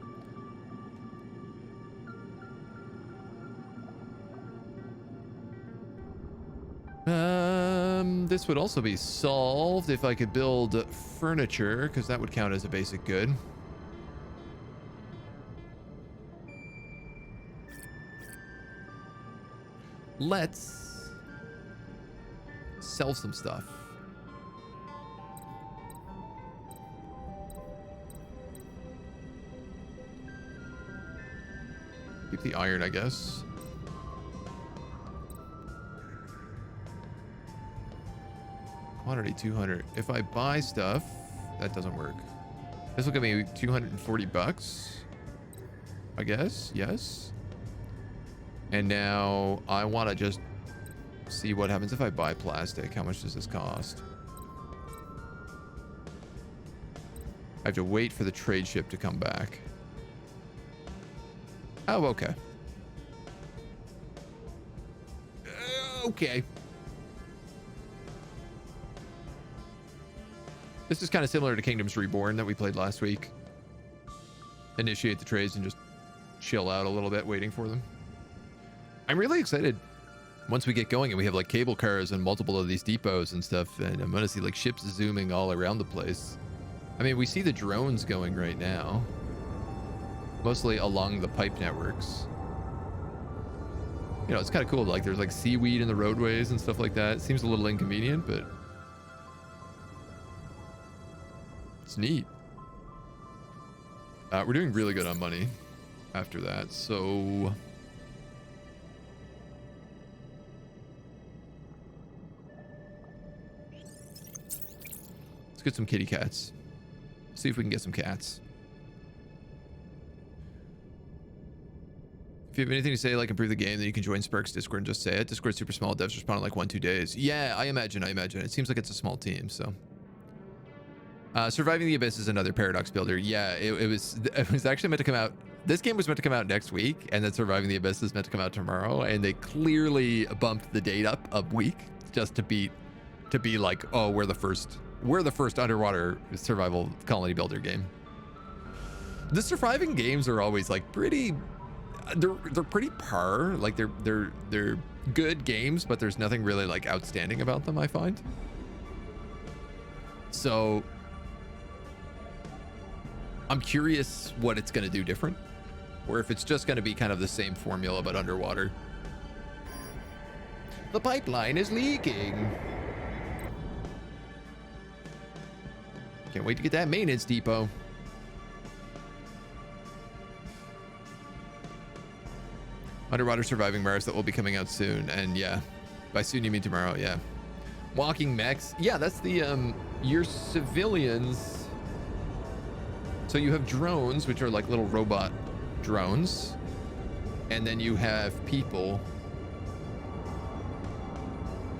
This would also be solved if I could build furniture, because that would count as a basic good. Let's sell some stuff. Keep the iron, I guess. Quantity 200. If I buy stuff, that doesn't work. This will give me 240 bucks. I guess. Yes. And now I want to just see what happens if I buy plastic. How much does this cost? I have to wait for the trade ship to come back. Oh, okay. Okay. This is kind of similar to Kingdoms Reborn that we played last week. Initiate the trades and just chill out a little bit waiting for them. I'm really excited once we get going and we have like cable cars and multiple of these depots and stuff, and I'm gonna see like ships zooming all around the place. I mean, we see the drones going right now, mostly along the pipe networks. You know, it's kind of cool. Like there's like seaweed in the roadways and stuff like that. It seems a little inconvenient, but it's neat. We're doing really good on money after that, so let's get some kitty cats. See if we can get some cats. If you have anything to say, like improve the game, then you can join Sparks Discord and just say it. Discord's super small. Devs respond in like 1-2 days. Yeah, I imagine. It seems like it's a small team, so. Surviving the Abyss is another Paradox builder. Yeah, it was actually meant to come out. This game was meant to come out next week, and then Surviving the Abyss is meant to come out tomorrow, and they clearly bumped the date up a week just to be like, oh, we're the first underwater survival colony builder game. The surviving games are always like pretty, they're pretty par. Like they're good games, but there's nothing really like outstanding about them, I find. So I'm curious what it's going to do different, or if it's just going to be kind of the same formula but underwater. The pipeline is leaking. Can't wait to get that maintenance depot. Underwater surviving Mars that will be coming out soon, and yeah, by soon you mean tomorrow. Yeah, walking mechs. Yeah, that's the your civilians. So you have drones, which are like little robot drones, and then you have people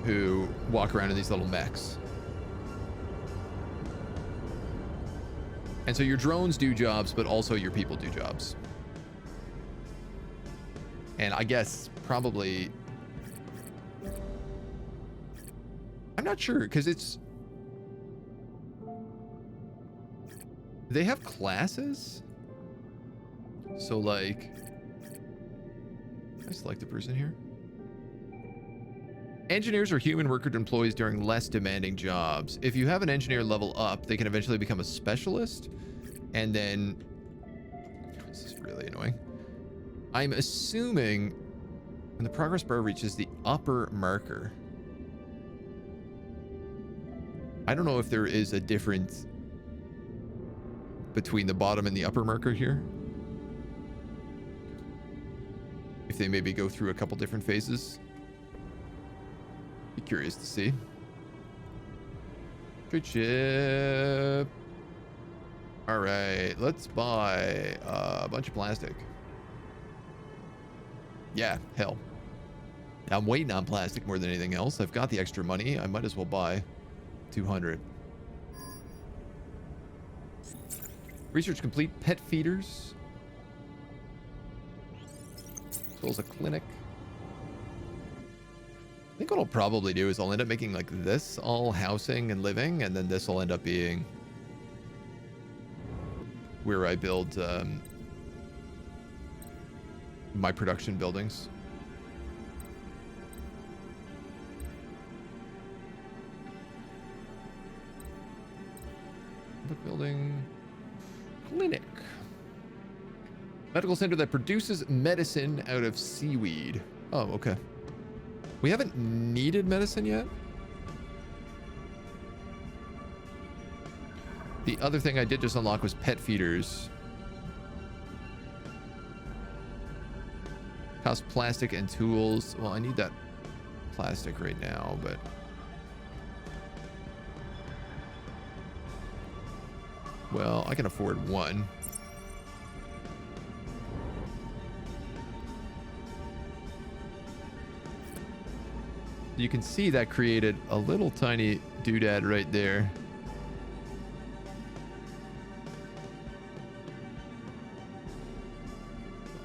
who walk around in these little mechs. And so your drones do jobs, but also your people do jobs. And I guess probably, I'm not sure, because they have classes. So like, I select the person here. Engineers are human worker employees during less demanding jobs. If you have an engineer level up, they can eventually become a specialist. And then, this is really annoying. I'm assuming when the progress bar reaches the upper marker. I don't know if there is a difference between the bottom and the upper marker here. If they maybe go through a couple different phases. Be curious to see. Trade ship. All right, let's buy a bunch of plastic. Yeah, hell. I'm waiting on plastic more than anything else. I've got the extra money. I might as well buy 200. Research complete. Pet feeders. As well as a clinic. think what I'll probably do is I'll end up making like this all housing and living, and then this will end up being where I build my production buildings. Building clinic. Medical center that produces medicine out of seaweed. Oh, okay. We haven't needed medicine yet. The other thing I did just unlock was pet feeders. Cost plastic and tools. Well, I need that plastic right now, but well, I can afford one. You can see that created a little tiny doodad right there.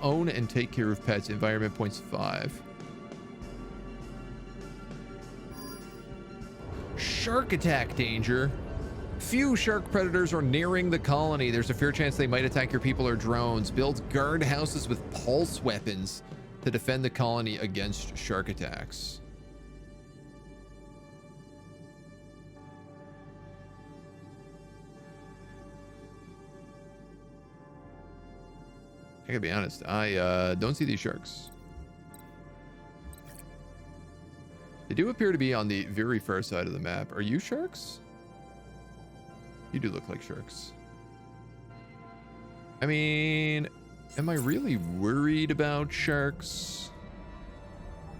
Own and take care of pets. Environment points 5. Shark attack danger. Few shark predators are nearing the colony. There's a fair chance they might attack your people or drones. Build guard houses with pulse weapons to defend the colony against shark attacks. I gotta be honest, I don't see these sharks. They do appear to be on the very far side of the map. Are you sharks? You do look like sharks. I mean, am I really worried about sharks?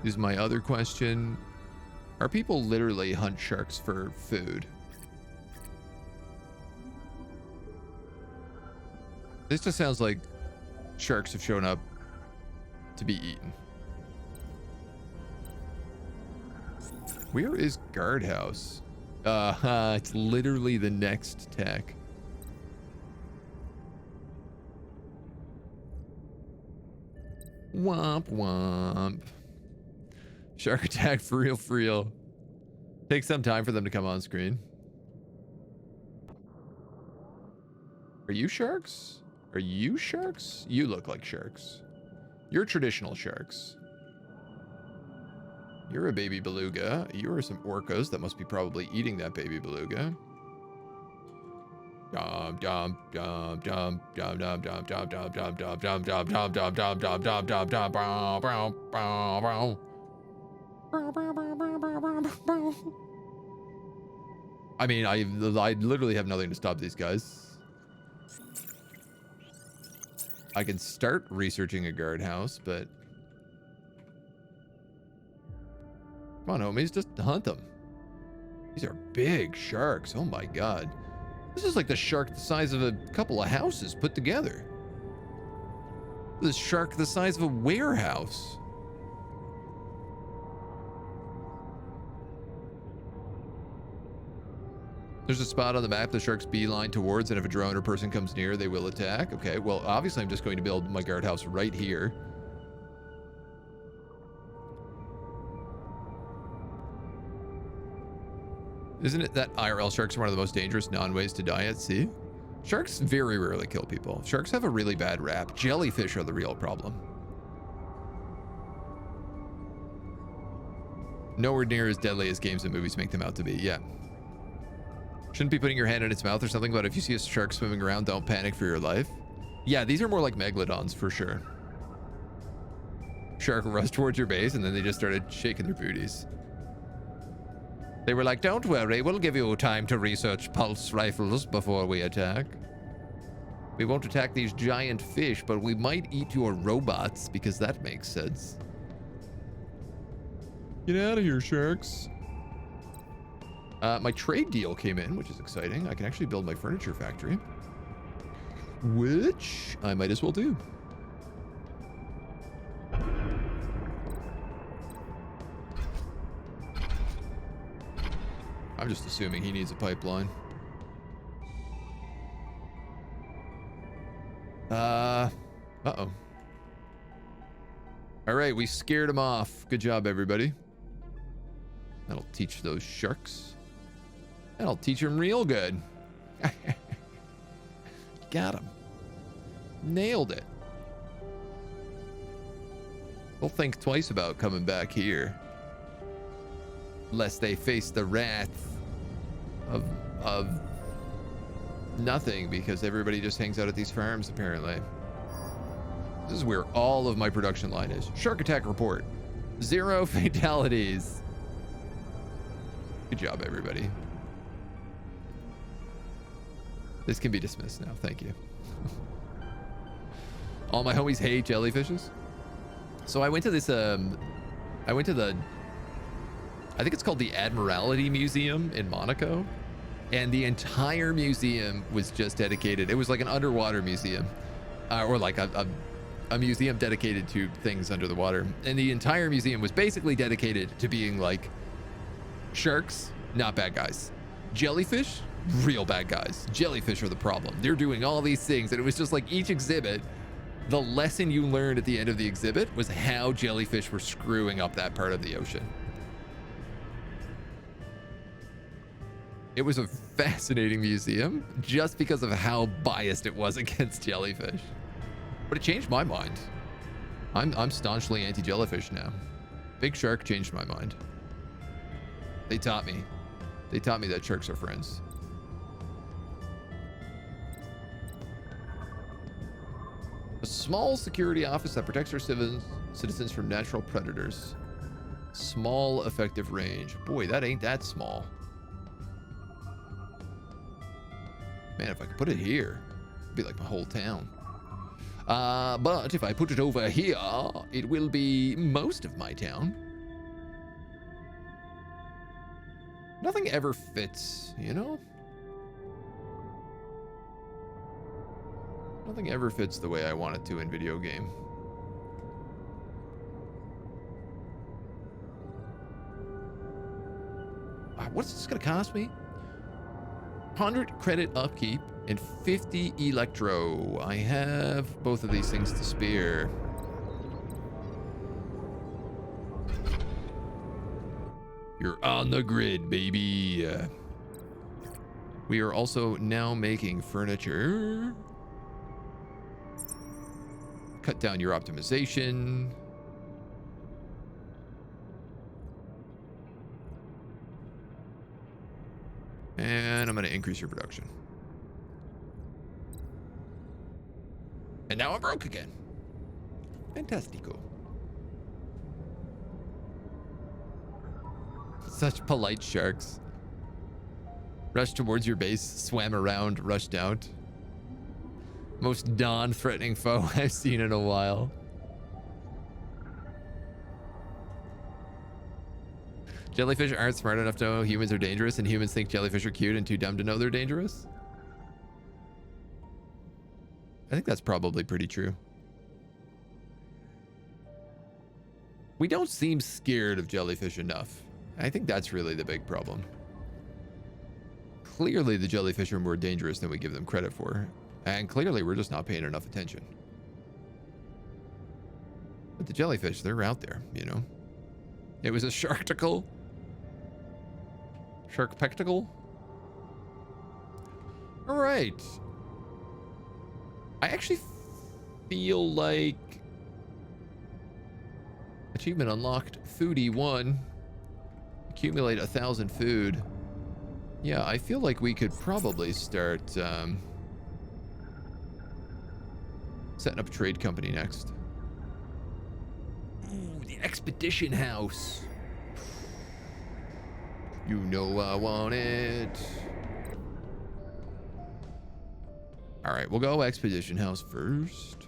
Is my other question. Are people literally hunt sharks for food? This just sounds like sharks have shown up to be eaten. Where is guardhouse? It's literally the next tech. Womp womp. Shark attack for real, for real. Takes some time for them to come on screen. Are you sharks? Are you sharks? You look like sharks. You're traditional sharks. You're a baby beluga. You are some orcas that must be probably eating that baby beluga. Dum dum dum dum dum dum dum dum dum dum dum dum dum dum dum dum dum dum dum dum brow brow brow brow. I mean, I literally have nothing to stop these guys. I can start researching a guardhouse, but come on, homies, just hunt them. These are big sharks. Oh my god. This is like the shark the size of a couple of houses put together. This shark the size of a warehouse. There's a spot on the map the sharks beeline towards, and if a drone or person comes near, they will attack. Okay, well, obviously I'm just going to build my guardhouse right here. Isn't it that IRL sharks are one of the most dangerous non-ways to die at sea? Sharks very rarely kill people. Sharks have a really bad rap. Jellyfish are the real problem. Nowhere near as deadly as games and movies make them out to be. Yeah. Shouldn't be putting your hand in its mouth or something, but if you see a shark swimming around, don't panic for your life. Yeah, these are more like megalodons for sure. Shark rushed towards your base and then they just started shaking their booties. They were like, don't worry, we'll give you time to research pulse rifles before we attack. We won't attack these giant fish, but we might eat your robots because that makes sense. Get out of here, sharks. My trade deal came in, which is exciting. I can actually build my furniture factory, which I might as well do. I'm just assuming he needs a pipeline. Uh-oh. All right, we scared him off. Good job, everybody. That'll teach those sharks. That'll teach them real good. Got him. Nailed it. They'll think twice about coming back here, lest they face the wrath of nothing, because everybody just hangs out at these farms apparently. This is where all of my production line is. Shark attack report. 0 fatalities. Good job, everybody. This can be dismissed now. Thank you. All my homies hate jellyfishes. So I went to this, I think it's called the Admiralty Museum in Monaco. And the entire museum was just dedicated. It was like an underwater museum, or like a museum dedicated to things under the water. And the entire museum was basically dedicated to being like, sharks, not bad guys. Jellyfish, real bad guys. Jellyfish are the problem. They're doing all these things. And it was just like each exhibit, the lesson you learned at the end of the exhibit was how jellyfish were screwing up that part of the ocean. It was a fascinating museum just because of how biased it was against jellyfish. But it changed my mind. I'm staunchly anti-jellyfish now. Big Shark changed my mind. They taught me. They taught me that sharks are friends. A small security office that protects our citizens from natural predators. Small effective range. Boy, that ain't that small. Man, if I could put it here, it'd be like my whole town. But if I put it over here, it will be most of my town. Nothing ever fits, you know? Nothing ever fits the way I want it to in video game. What's this gonna cost me? 100 credit upkeep and 50 electro. I have both of these things to spare. You're on the grid, baby. We are also now making furniture. Cut down your optimization. And I'm going to increase your production. And now I'm broke again. Fantastico. Such polite sharks. Rushed towards your base, swam around, rushed out. Most non-threatening foe I've seen in a while. Jellyfish aren't smart enough to know humans are dangerous, and humans think jellyfish are cute and too dumb to know they're dangerous. I think that's probably pretty true. We don't seem scared of jellyfish enough. I think that's really the big problem. Clearly the jellyfish are more dangerous than we give them credit for. And clearly we're just not paying enough attention. But the jellyfish, they're out there, you know. It was a sharkticle. Sharkpecticle. All right. I actually feel like achievement unlocked. Foodie 1. Accumulate 1,000 food. Yeah, I feel like we could probably start setting up a trade company next. Ooh, the expedition house. You know I want it. All right, we'll go expedition house first.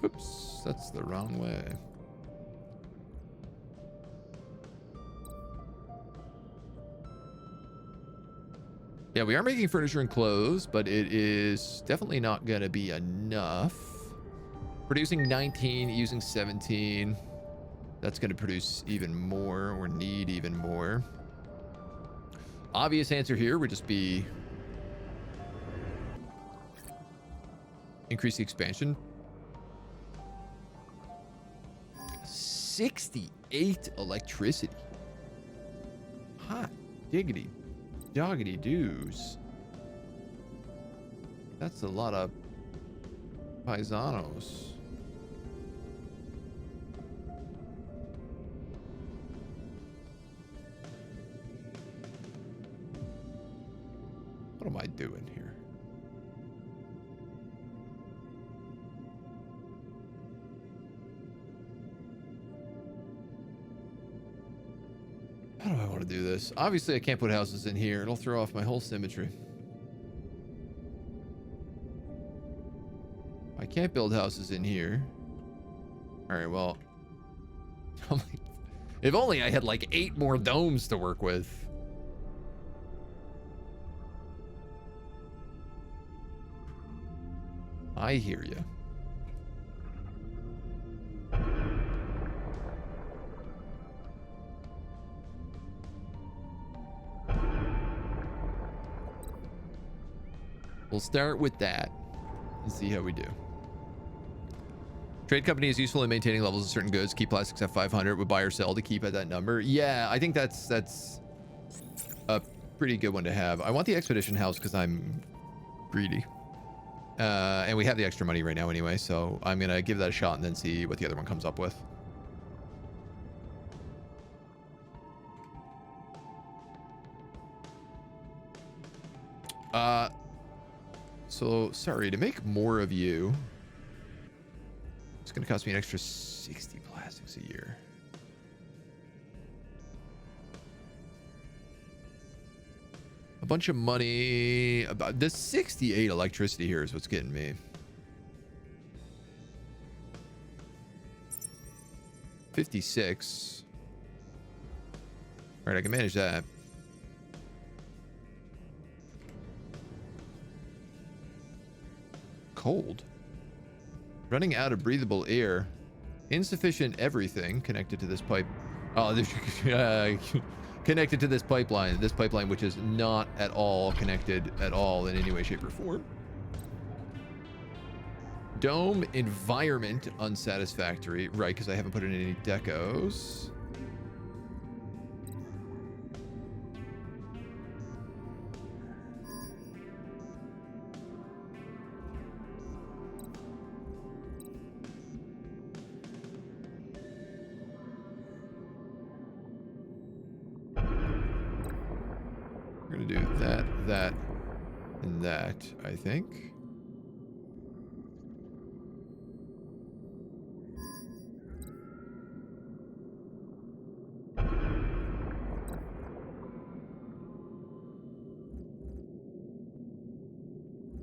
Oops, that's the wrong way. Yeah, we are making furniture and clothes, but it is definitely not going to be enough. Producing 19, using 17. That's going to produce even more, or need even more. Obvious answer here would just be Increase the expansion. 68 electricity. Hot diggity doggity doos. That's a lot of paisanos. What am I doing here? How do I want to do this? Obviously, I can't put houses in here. It'll throw off my whole symmetry. I can't build houses in here. All right, well, if only I had like 8 more domes to work with. I hear you. We'll start with that and see how we do. Trade company is useful in maintaining levels of certain goods. Keep plastics at 500. Would buy or sell to keep at that number. Yeah, I think that's a pretty good one to have. I want the expedition house because I'm greedy. And we have the extra money right now anyway, so I'm going to give that a shot and then see what the other one comes up with. So, sorry, to make more of you, it's going to cost me an extra 60 plastics a year. A bunch of money. About this 68 electricity here is what's getting me. $56. All right, I can manage that. Cold. Running out of breathable air. Insufficient everything connected to this pipe. Oh, connected to this pipeline. This pipeline, which is not at all connected at all in any way, shape, or form. Dome environment unsatisfactory. Right, because I haven't put in any decos. We're gonna do that, that, and that, I think.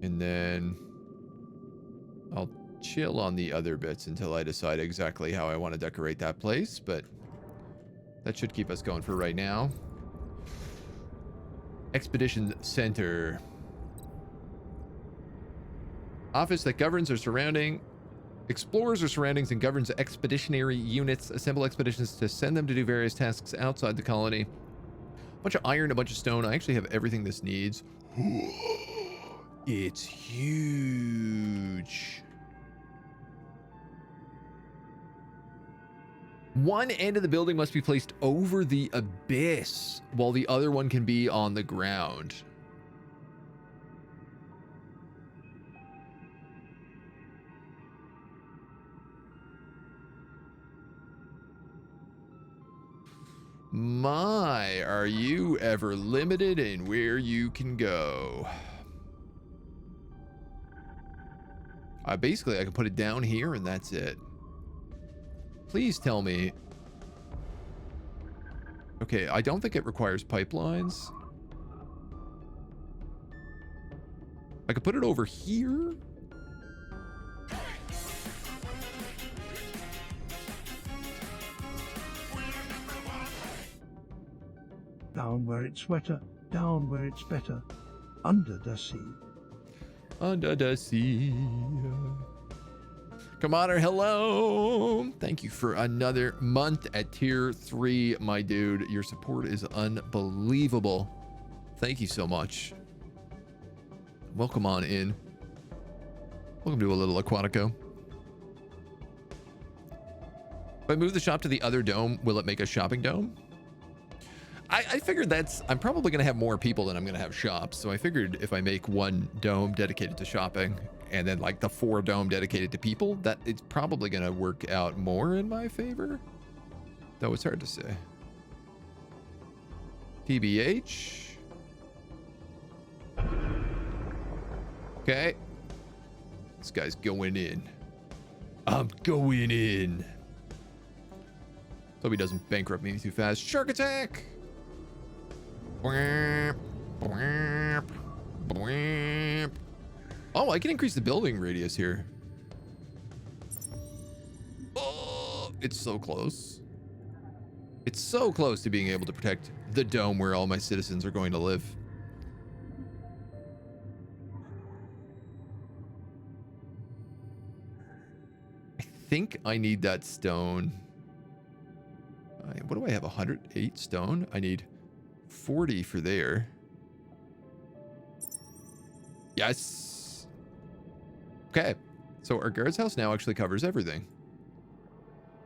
And then I'll chill on the other bits until I decide exactly how I want to decorate that place, but that should keep us going for right now. Expedition Center. Office that governs or surrounding, explores or surroundings and governs expeditionary units. Assemble expeditions to send them to do various tasks outside the colony. A bunch of iron, a bunch of stone. I actually have everything this needs. It's huge. One end of the building must be placed over the abyss, while the other one can be on the ground. My, are you ever limited in where you can go? Basically, I can put it down here and that's it. Please tell me. Okay, I don't think it requires pipelines. I could put it over here. Down where it's wetter, down where it's better, under the sea. Under the sea. Commander, hello. Thank you for another month at tier 3, my dude. Your support is unbelievable. Thank you so much. Welcome on in. Welcome to a little Aquatico. If I move the shop to the other dome, will it make a shopping dome? I figured I'm probably going to have more people than I'm going to have shops. So I figured if I make one dome dedicated to shopping and then like the 4 dome dedicated to people, that it's probably going to work out more in my favor. Though it's hard to say. TBH. Okay. This guy's going in. I'm going in. Hope he doesn't bankrupt me too fast. Shark attack! Oh, I can increase the building radius here. Oh, it's so close. It's so close to being able to protect the dome where all my citizens are going to live. I think I need that stone. What do I have? 108 stone? I need 40 for there. Yes. Okay. So our guard's house now actually covers everything.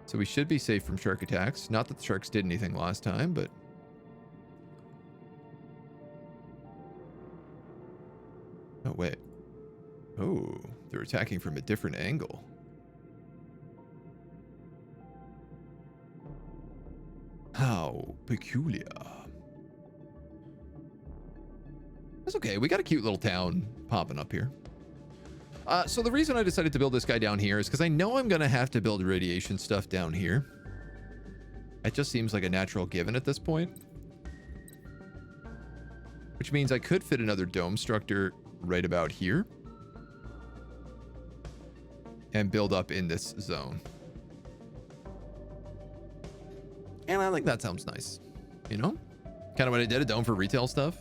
So we should be safe from shark attacks. Not that the sharks did anything last time, but... Oh, wait. Oh, they're attacking from a different angle. How peculiar. That's okay. We got a cute little town popping up here. So the reason I decided to build this guy down here is because I know I'm going to have to build radiation stuff down here. It just seems like a natural given at this point. Which means I could fit another dome structure right about here. And build up in this zone. And I think that sounds nice. You know? Kind of what I did, a dome for retail stuff.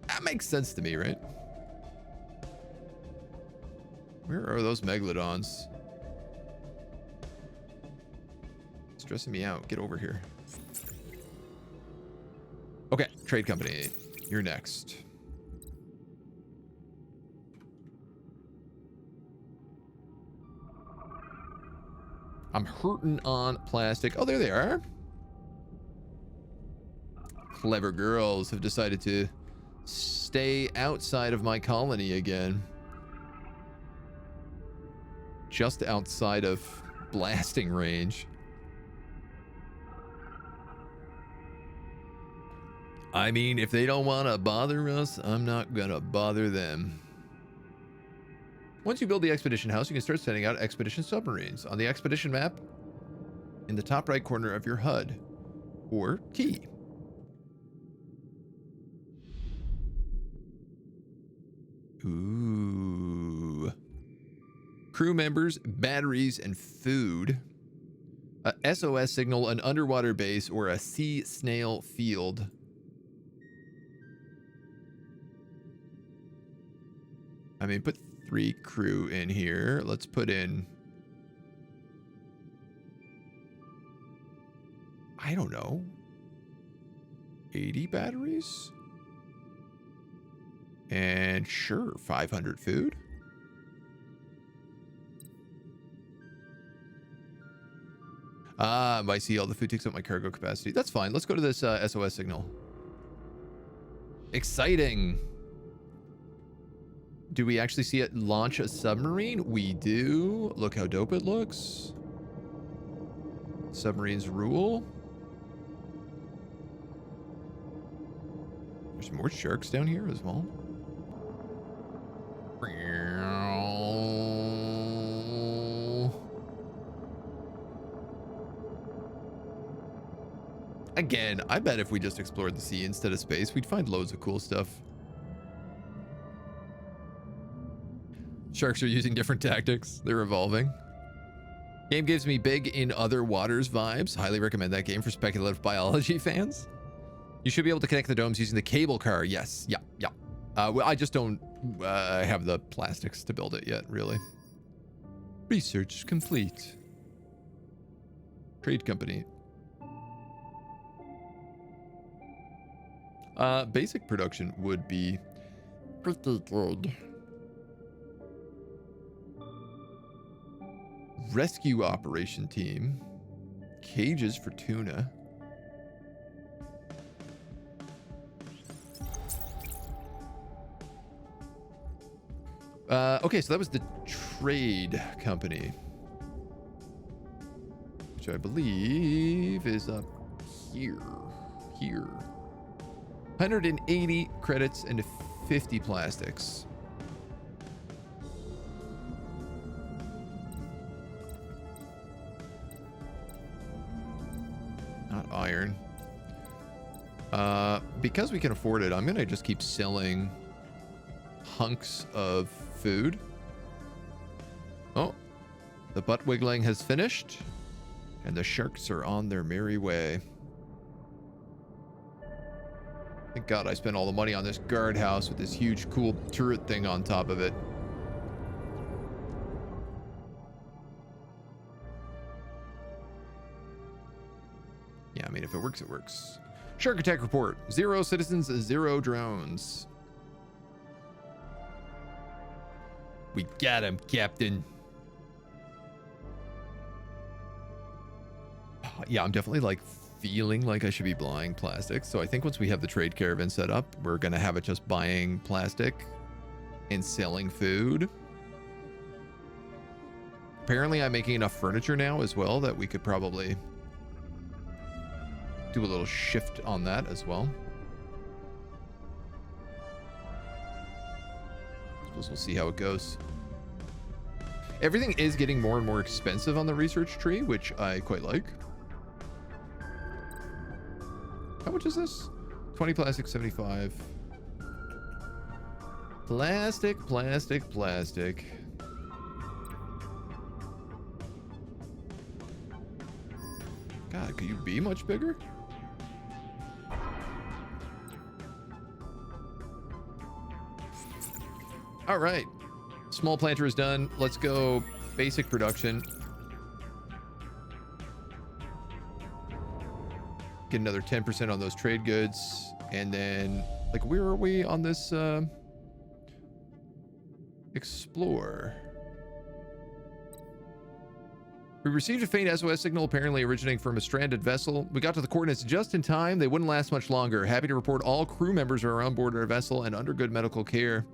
That makes sense to me, right? Where are those megalodons? Stressing me out. Get over here. Okay, trade company. You're next. I'm hurting on plastic. Oh, there they are. Clever girls have decided to stay outside of my colony again. Just outside of blasting range. I mean, if they don't want to bother us, I'm not gonna bother them. Once you build the expedition house, you can start sending out expedition submarines on the expedition map in the top right corner of your HUD or key. Ooh. Crew members, batteries, and food. A SOS signal, an underwater base, or a sea snail field. I mean, put 3 crew in here. Let's put in... I don't know. 80 batteries? And sure, 500 food. I see all the food takes up my cargo capacity. That's fine. Let's go to this SOS signal. Exciting. Do we actually see it launch a submarine? We do. Look how dope it looks. Submarines rule. There's more sharks down here as well. Again, I bet if we just explored the sea instead of space, we'd find loads of cool stuff. Sharks are using different tactics. They're evolving. Game gives me big in other waters vibes. Highly recommend that game for speculative biology fans. You should be able to connect the domes using the cable car. Yes. Yeah. Yeah. Well, I just don't have the plastics to build it yet, really. Research complete. Trade company. Basic production would be pretty good. rescue operation team. Cages for tuna. Okay, so that was the trade company, which I believe is up here. 180 credits and 50 plastics. Not iron. Because we can afford it, I'm gonna just keep selling hunks of food. Oh, the butt wiggling has finished, and the sharks are on their merry way. Thank God I spent all the money on this guardhouse with this huge cool turret thing on top of it. Yeah, I mean, if it works, it works. Shark attack report. 0 citizens, 0 drones. We got him, Captain. Yeah, I'm definitely like feeling like I should be buying plastic. So I think once we have the trade caravan set up, we're going to have it just buying plastic and selling food. Apparently I'm making enough furniture now as well that we could probably do a little shift on that as well. Suppose we'll see how it goes. Everything is getting more and more expensive on the research tree, which I quite like. How much is this? 20 plastic, 75. Plastic, plastic, plastic. God, could you be much bigger? All right. Small planter is done. Let's go basic production. Get another 10% on those trade goods. And then, like, where are we on this explore? We received a faint SOS signal, apparently originating from a stranded vessel. We got to the coordinates just in time. They wouldn't last much longer. Happy to report all crew members are on board our vessel and under good medical care.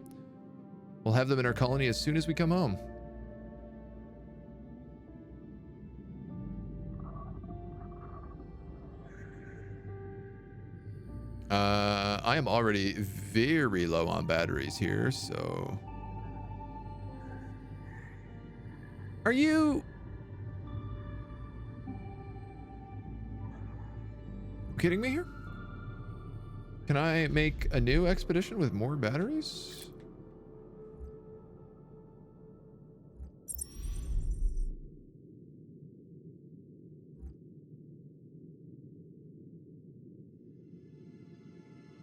We'll have them in our colony as soon as we come home. I am already very low on batteries here, so... Are you... kidding me here? Can I make a new expedition with more batteries?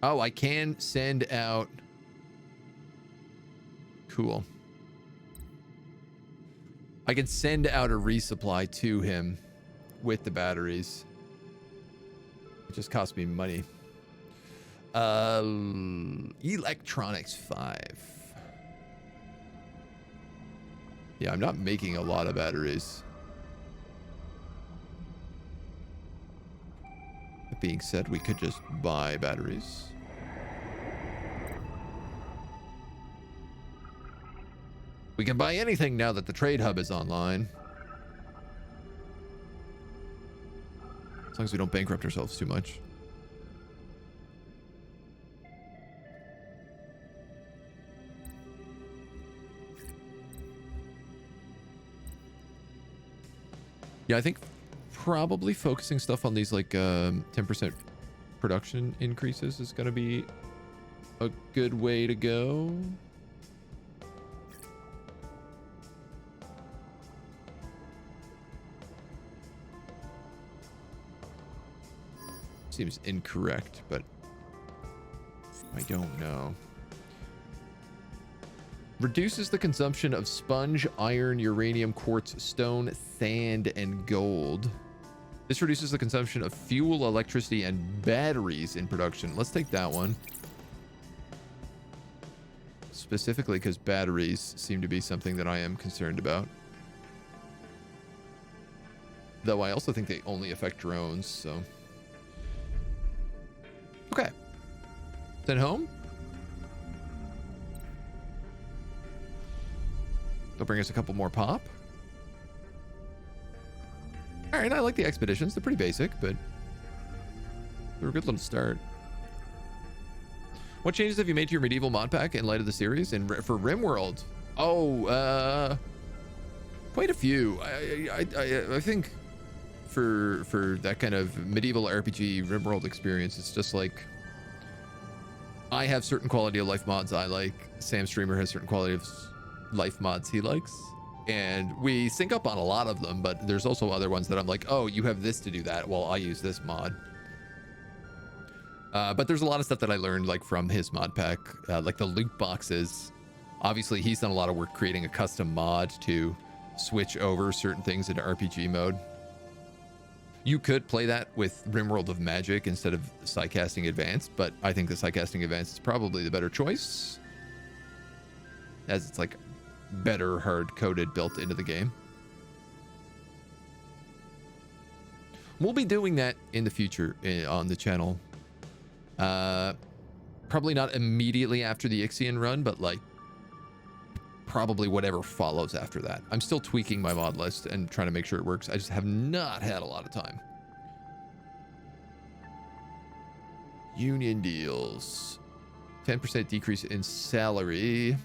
Oh, I can send out... Cool. I can send out a resupply to him with the batteries. It just cost me money. Electronics 5. Yeah, I'm not making a lot of batteries. That being said, we could just buy batteries. We can buy anything now that the trade hub is online. As long as we don't bankrupt ourselves too much. Yeah, I think probably focusing stuff on these like 10% production increases is going to be a good way to go. Seems incorrect, but I don't know. Reduces the consumption of sponge, iron, uranium, quartz, stone, sand, and gold. This reduces the consumption of fuel, electricity, and batteries in production. Let's take that one. Specifically because batteries seem to be something that I am concerned about. though I also think they only affect drones, so. Okay. Then home. They'll bring us a couple more pop. All right, I like the expeditions. They're pretty basic, but they're a good little start. What changes have you made to your medieval mod pack in light of the series and for RimWorld? Oh, quite a few. I think for that kind of medieval RPG RimWorld experience, it's just like I have certain quality of life mods I like. Sam Streamer has certain quality of life mods he likes, and we sync up on a lot of them, but there's also other ones that I'm like, oh, you have this to do that, well, I use this mod. But there's a lot of stuff that I learned like from his mod pack, like the loot boxes. Obviously, he's done a lot of work creating a custom mod to switch over certain things into RPG mode. You could play that with RimWorld of Magic instead of Psycasting Advanced, but I think the Psycasting Advanced is probably the better choice, as it's like better hard-coded built into the game. We'll be doing that in the future on the channel. Probably not immediately after the Ixion run, but like probably whatever follows after that. I'm still tweaking my mod list and trying to make sure it works. I just have not had a lot of time. Union deals. 10% decrease in salary.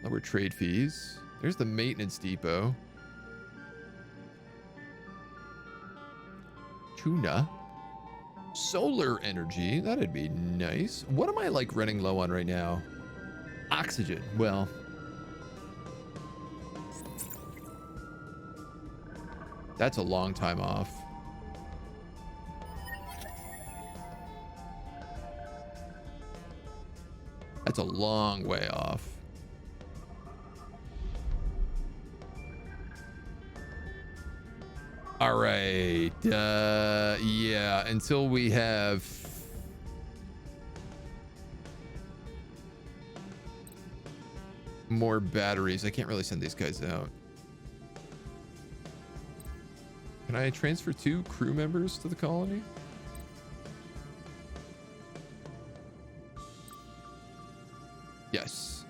Lower trade fees. There's the maintenance depot. Tuna. Solar energy. That'd be nice. What am I like running low on right now? Oxygen. Well, that's a long time off. That's a long way off. All right. Yeah, until we have more batteries. I can't really send these guys out. Can I transfer 2 crew members to the colony? Yes.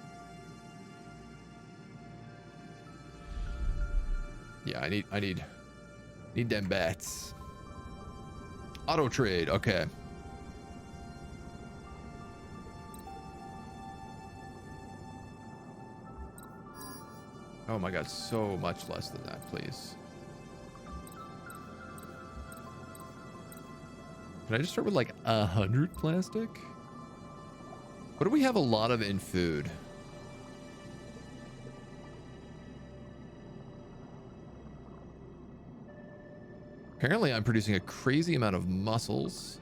Yeah, I need them bats. Auto trade. Okay. Oh my god, so much less than that, please. Can I just start with like 100 plastic? What do we have a lot of in food? Apparently I'm producing a crazy amount of mussels.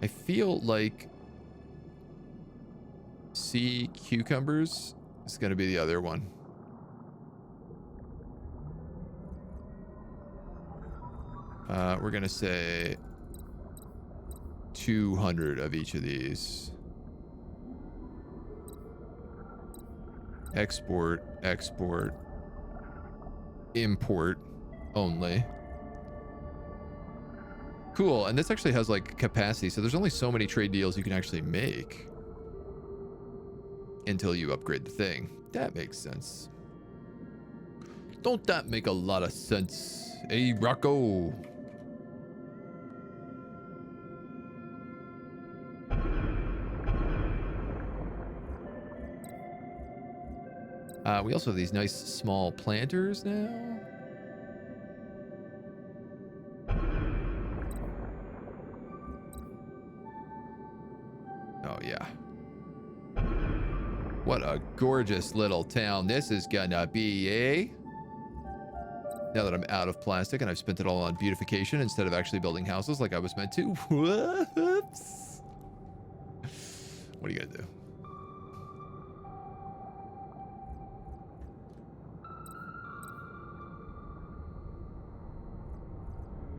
I feel like sea cucumbers is going to be the other one. We're going to say 200 of each of these. Export, export, import only. Cool. And this actually has like capacity, so there's only so many trade deals you can actually make until you upgrade the thing. That makes sense. Don't that make a lot of sense? Hey, Rocco. We also have these nice small planters now. Oh, yeah. What a gorgeous little town this is gonna be, eh? Now that I'm out of plastic and I've spent it all on beautification instead of actually building houses like I was meant to. Whoops. What are you gonna do?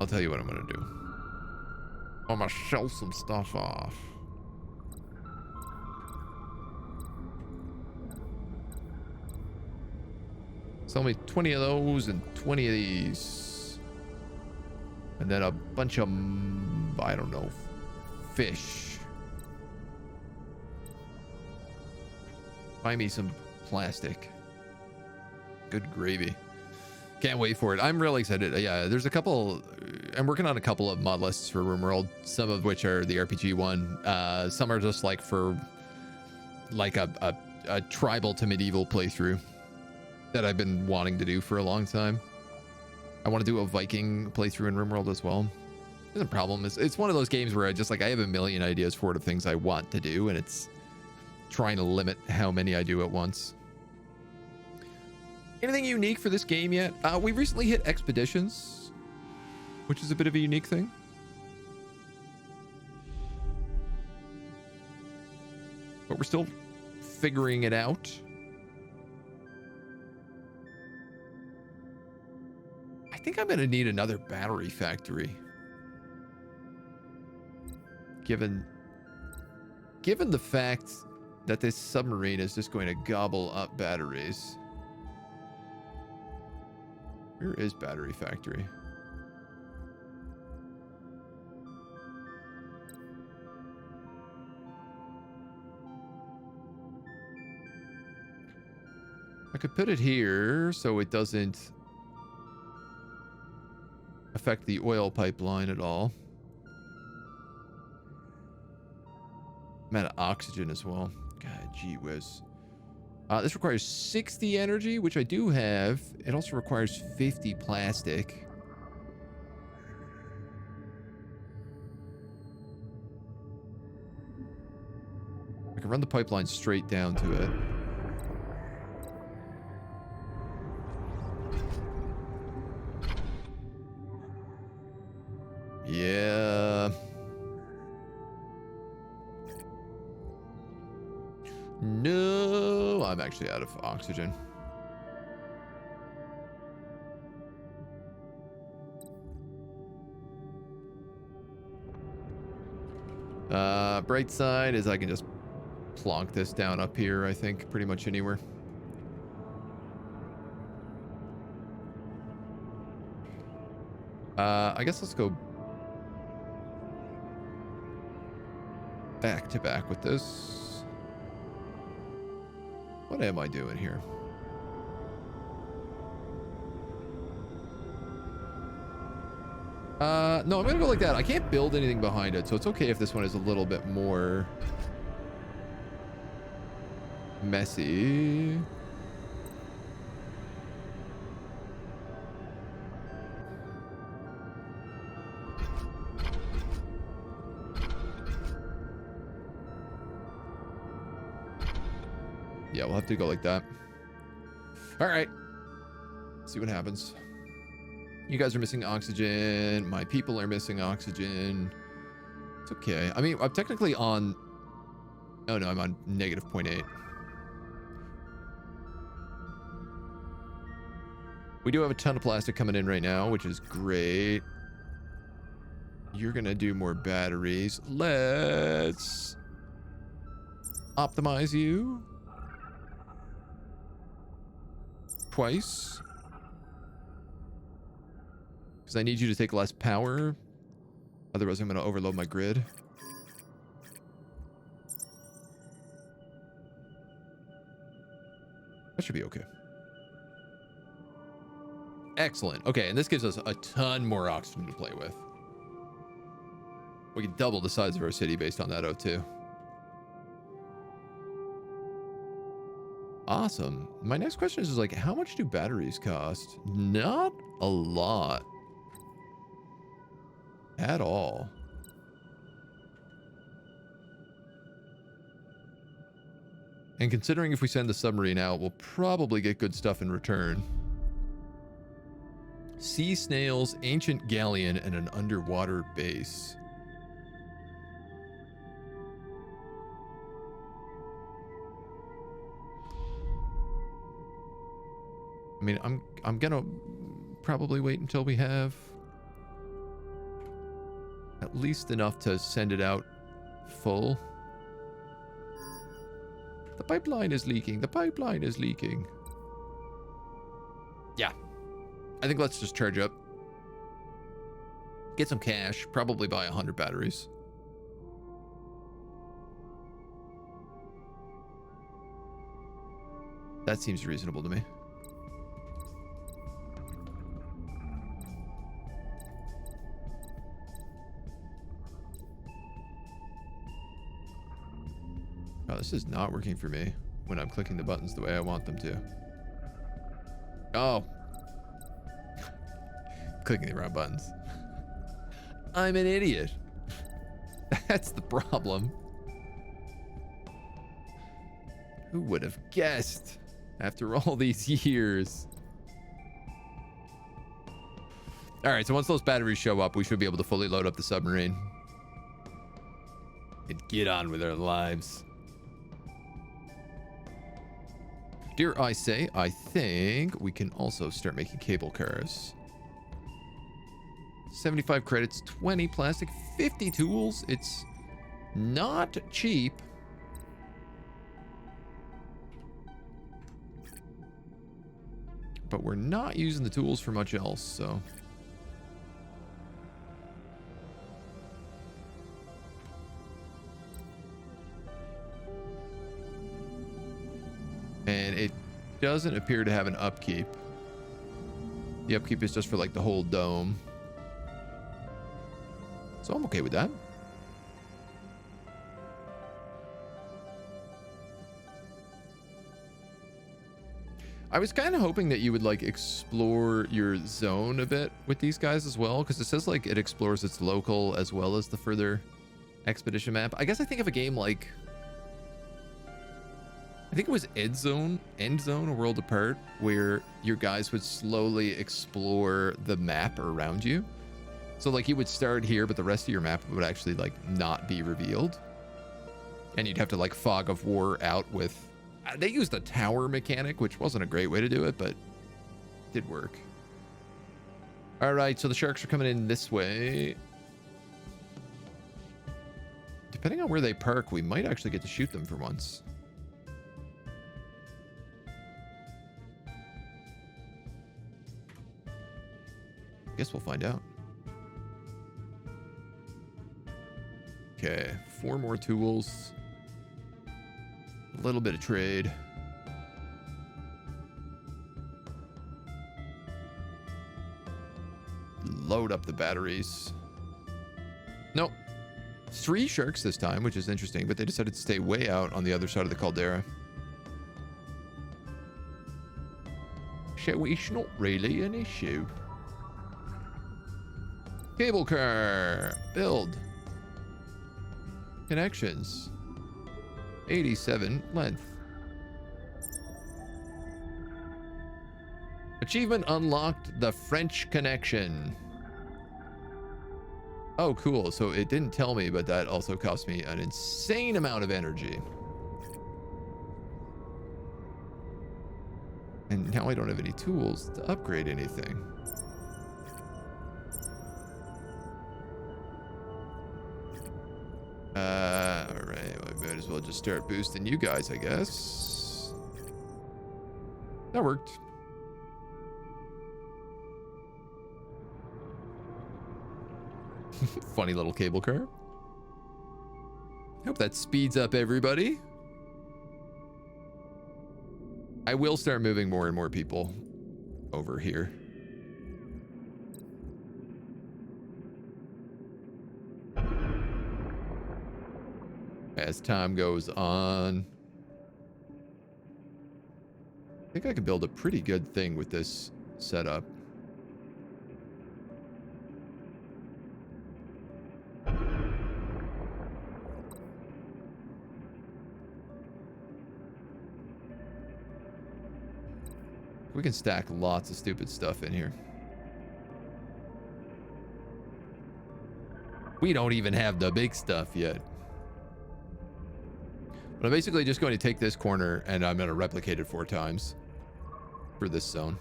I'll tell you what I'm gonna do. I'm gonna sell some stuff off. Sell me 20 of those and 20 of these. And then a bunch of, I don't know, fish. Buy me some plastic. Good gravy. Can't wait for it. I'm really excited. Yeah, there's a couple. I'm working on a couple of mod lists for RimWorld, some of which are the RPG one. Some are just like for like a tribal to medieval playthrough that I've been wanting to do for a long time. I want to do a Viking playthrough in RimWorld as well. The problem is it's one of those games where I have a million ideas for it of things I want to do, and it's trying to limit how many I do at once. Anything unique for this game yet? We recently hit expeditions, which is a bit of a unique thing. But we're still figuring it out. I think I'm going to need another battery factory. Given the fact that this submarine is just going to gobble up batteries. Where is battery factory? I could put it here so it doesn't affect the oil pipeline at all. I'm out of oxygen as well. God, gee whiz. This requires 60 energy, which I do have. It also requires 50 plastic. I can run the pipeline straight down to it. Yeah. No, I'm actually out of oxygen. Bright side is I can just plonk this down up here, I think, pretty much anywhere. I guess let's go back to back with this. What am I doing here? No, I'm gonna go like that. I can't build anything behind it, so it's okay if this one is a little bit more messy. Yeah, we'll have to go like that. All right. See what happens. You guys are missing oxygen. My people are missing oxygen. It's okay. I mean, I'm technically on... Oh, no, I'm on negative 0.8. We do have a ton of plastic coming in right now, which is great. You're going to do more batteries. Let's optimize you. Twice. Because I need you to take less power. Otherwise, I'm going to overload my grid. That should be okay. Excellent. Okay, and this gives us a ton more oxygen to play with. We can double the size of our city based on that O2. Awesome. My next question is like, how much do batteries cost? Not a lot. At all. And considering if we send the submarine out, we'll probably get good stuff in return. Sea snails, ancient galleon, and an underwater base. I mean, I'm gonna probably wait until we have at least enough to send it out full. The pipeline is leaking. The pipeline is leaking. Yeah. I think let's just charge up. Get some cash. Probably buy 100 batteries. That seems reasonable to me. Oh, this is not working for me when I'm clicking the buttons the way I want them to. Oh. Clicking the wrong buttons. I'm an idiot. That's the problem. Who would have guessed after all these years? All right, so once those batteries show up, we should be able to fully load up the submarine and get on with our lives. Dare I say, I think we can also start making cable cars. 75 credits, 20 plastic, 50 tools. It's not cheap. But we're not using the tools for much else, so. And it doesn't appear to have an upkeep. The upkeep is just for like the whole dome. So I'm okay with that. I was kind of hoping that you would like explore your zone a bit with these guys as well, because it says like it explores its local as well as the further expedition map. I guess I think of a game like, I think it was End Zone, A World Apart, where your guys would slowly explore the map around you. So like you would start here, but the rest of your map would actually like not be revealed. And you'd have to like fog of war out with, they used a tower mechanic, which wasn't a great way to do it, but did work. All right, so the sharks are coming in this way. Depending on where they park, we might actually get to shoot them for once. Guess we'll find out. Okay, 4 more tools. A little bit of trade. Load up the batteries. Nope. 3 sharks this time, which is interesting, but they decided to stay way out on the other side of the caldera. So it's not really an issue. Cable car. Build. Connections. 87 length. Achievement unlocked, the French connection. Oh, cool. So it didn't tell me, but that also cost me an insane amount of energy. And now I don't have any tools to upgrade anything. All right, I might as well just start boosting you guys, I guess. That worked. Funny little cable car. Hope that speeds up everybody. I will start moving more and more people over here. As time goes on. I think I can build a pretty good thing with this setup. We can stack lots of stupid stuff in here. We don't even have the big stuff yet. But I'm basically just going to take this corner and I'm going to replicate it 4 times for this zone.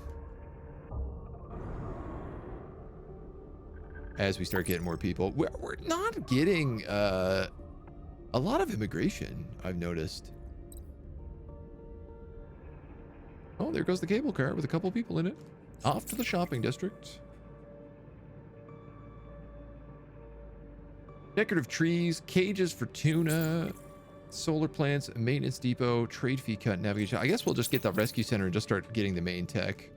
As we start getting more people. We're not getting a lot of immigration, I've noticed. Oh, there goes the cable car with a couple people in it. Off to the shopping district. Decorative trees, cages for tuna, solar plants, maintenance depot, trade fee cut, navigation. I guess we'll just get the rescue center and just start getting the main tech.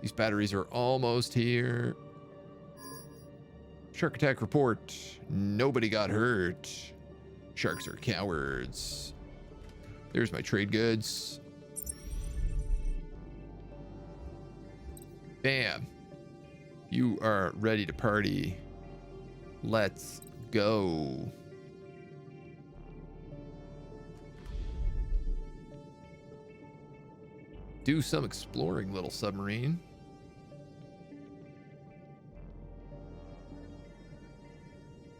These batteries are almost here. Shark attack report. Nobody got hurt. Sharks are cowards. There's my trade goods. Bam. You are ready to party. Let's go. Do some exploring, little submarine.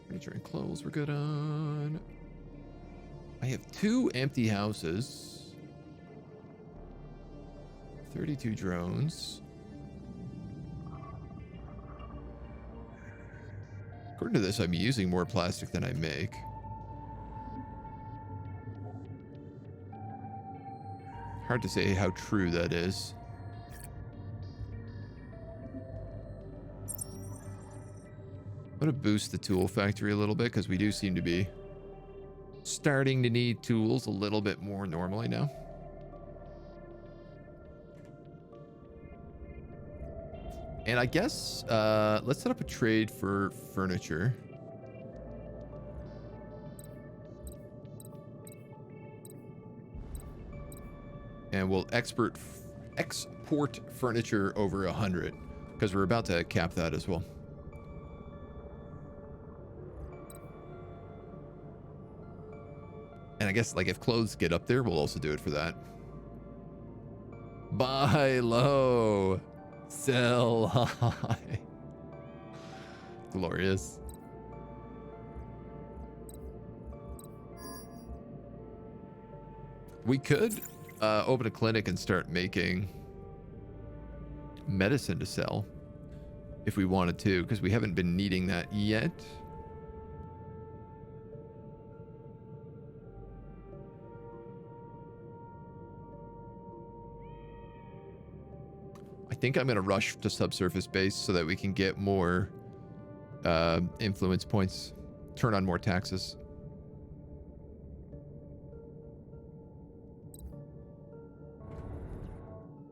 Furniture and clothes we're good on. I have 2 empty houses. 32 drones. According to this, I'm using more plastic than I make. Hard to say how true that is. I'm going to boost the tool factory a little bit because we do seem to be starting to need tools a little bit more normally now. And I guess let's set up a trade for furniture. And we'll export furniture over 100 because we're about to cap that as well. And I guess like if clothes get up there, we'll also do it for that. Buy low, sell high. Glorious. We could open a clinic and start making medicine to sell if we wanted to, because we haven't been needing that yet. I think I'm going to rush to subsurface base so that we can get more influence points, turn on more taxes.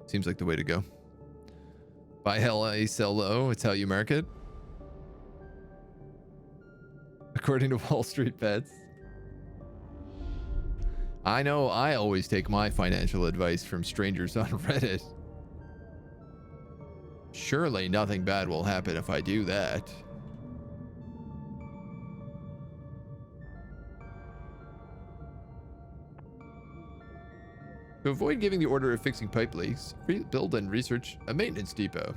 Seems like the way to go. Buy high, sell low. It's how you market. According to Wall Street Bets. I know I always take my financial advice from strangers on Reddit. Surely nothing bad will happen if I do that. To avoid giving the order of fixing pipe leaks, build and research a maintenance depot.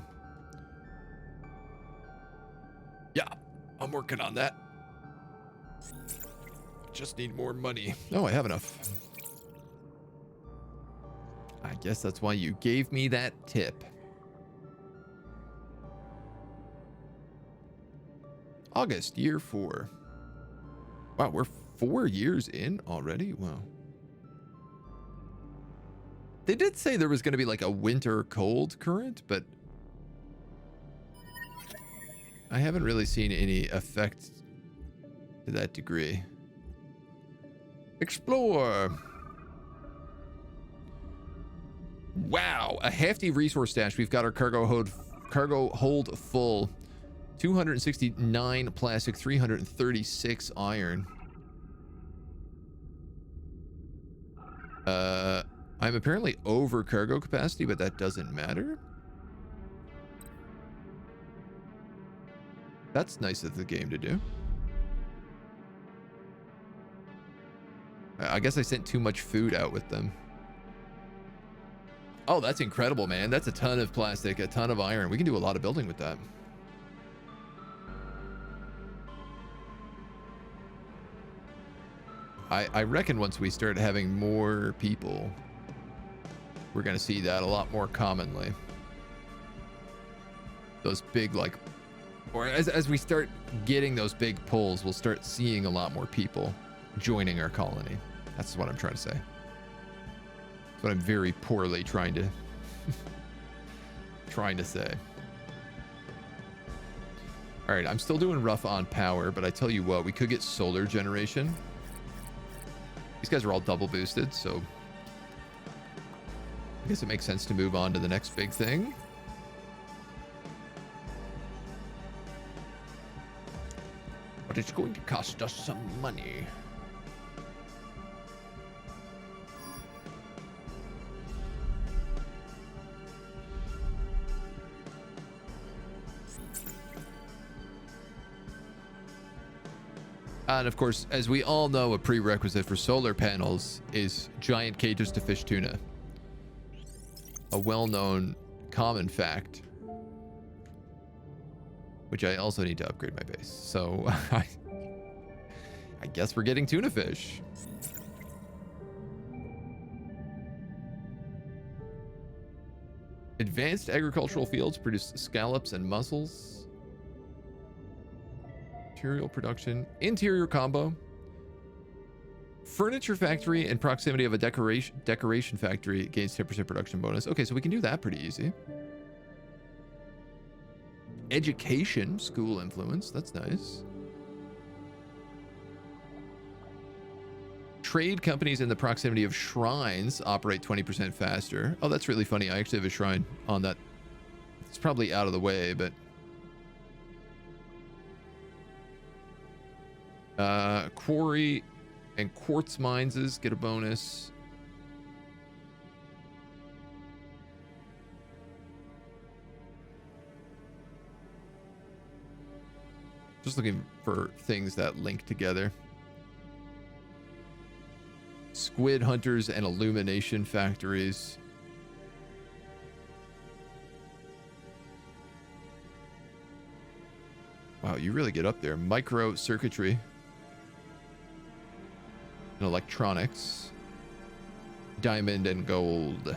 Yeah, I'm working on that. Just need more money. Oh, I have enough. I guess that's why you gave me that tip. August, year 4. Wow, we're 4 years in already? Wow. They did say there was going to be like a winter cold current, but I haven't really seen any effect to that degree. Explore. Wow, a hefty resource stash. We've got our cargo hold full. 269 plastic, 336 iron. I'm apparently over cargo capacity, but that doesn't matter. That's nice of the game to do. I guess I sent too much food out with them. Oh, that's incredible, man. That's a ton of plastic, a ton of iron. We can do a lot of building with that. I reckon once we start having more people, we're going to see that a lot more commonly. Those big, like, or as we start getting those big pulls, we'll start seeing a lot more people joining our colony. That's what I'm trying to say. That's what I'm very poorly trying to say. All right, I'm still doing rough on power, but I tell you what, we could get solar generation. These guys are all double boosted, so I guess it makes sense to move on to the next big thing. But it's going to cost us some money. And of course, as we all know, a prerequisite for solar panels is giant cages to fish tuna. A well-known common fact, which I also need to upgrade my base. So I guess we're getting tuna fish. Advanced agricultural fields produce scallops and mussels. Material production, interior combo, furniture factory, and proximity of a decoration factory gains 10% production bonus. Okay, so we can do that pretty easy. Education, school influence, that's nice. Trade companies in the proximity of shrines operate 20% faster. Oh, that's really funny. I actually have a shrine on that. It's probably out of the way, but quarry and quartz mines get a bonus. Just looking for things that link together. Squid hunters and illumination factories. Wow, you really get up there. Micro circuitry and electronics. Diamond and gold.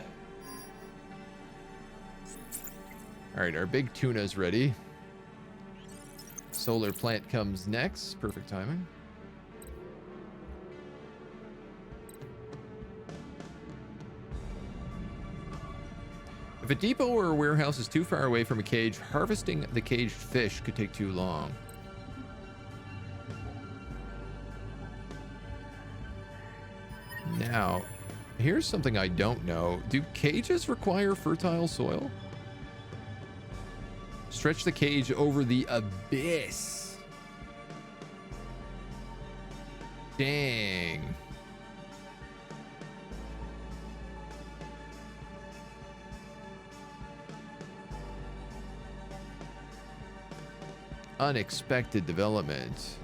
All right, our big tuna's ready. Solar plant comes next. Perfect timing. If a depot or a warehouse is too far away from a cage, harvesting the caged fish could take too long. Now, here's something I don't know. Do cages require fertile soil? Stretch the cage over the abyss. Dang. Unexpected development.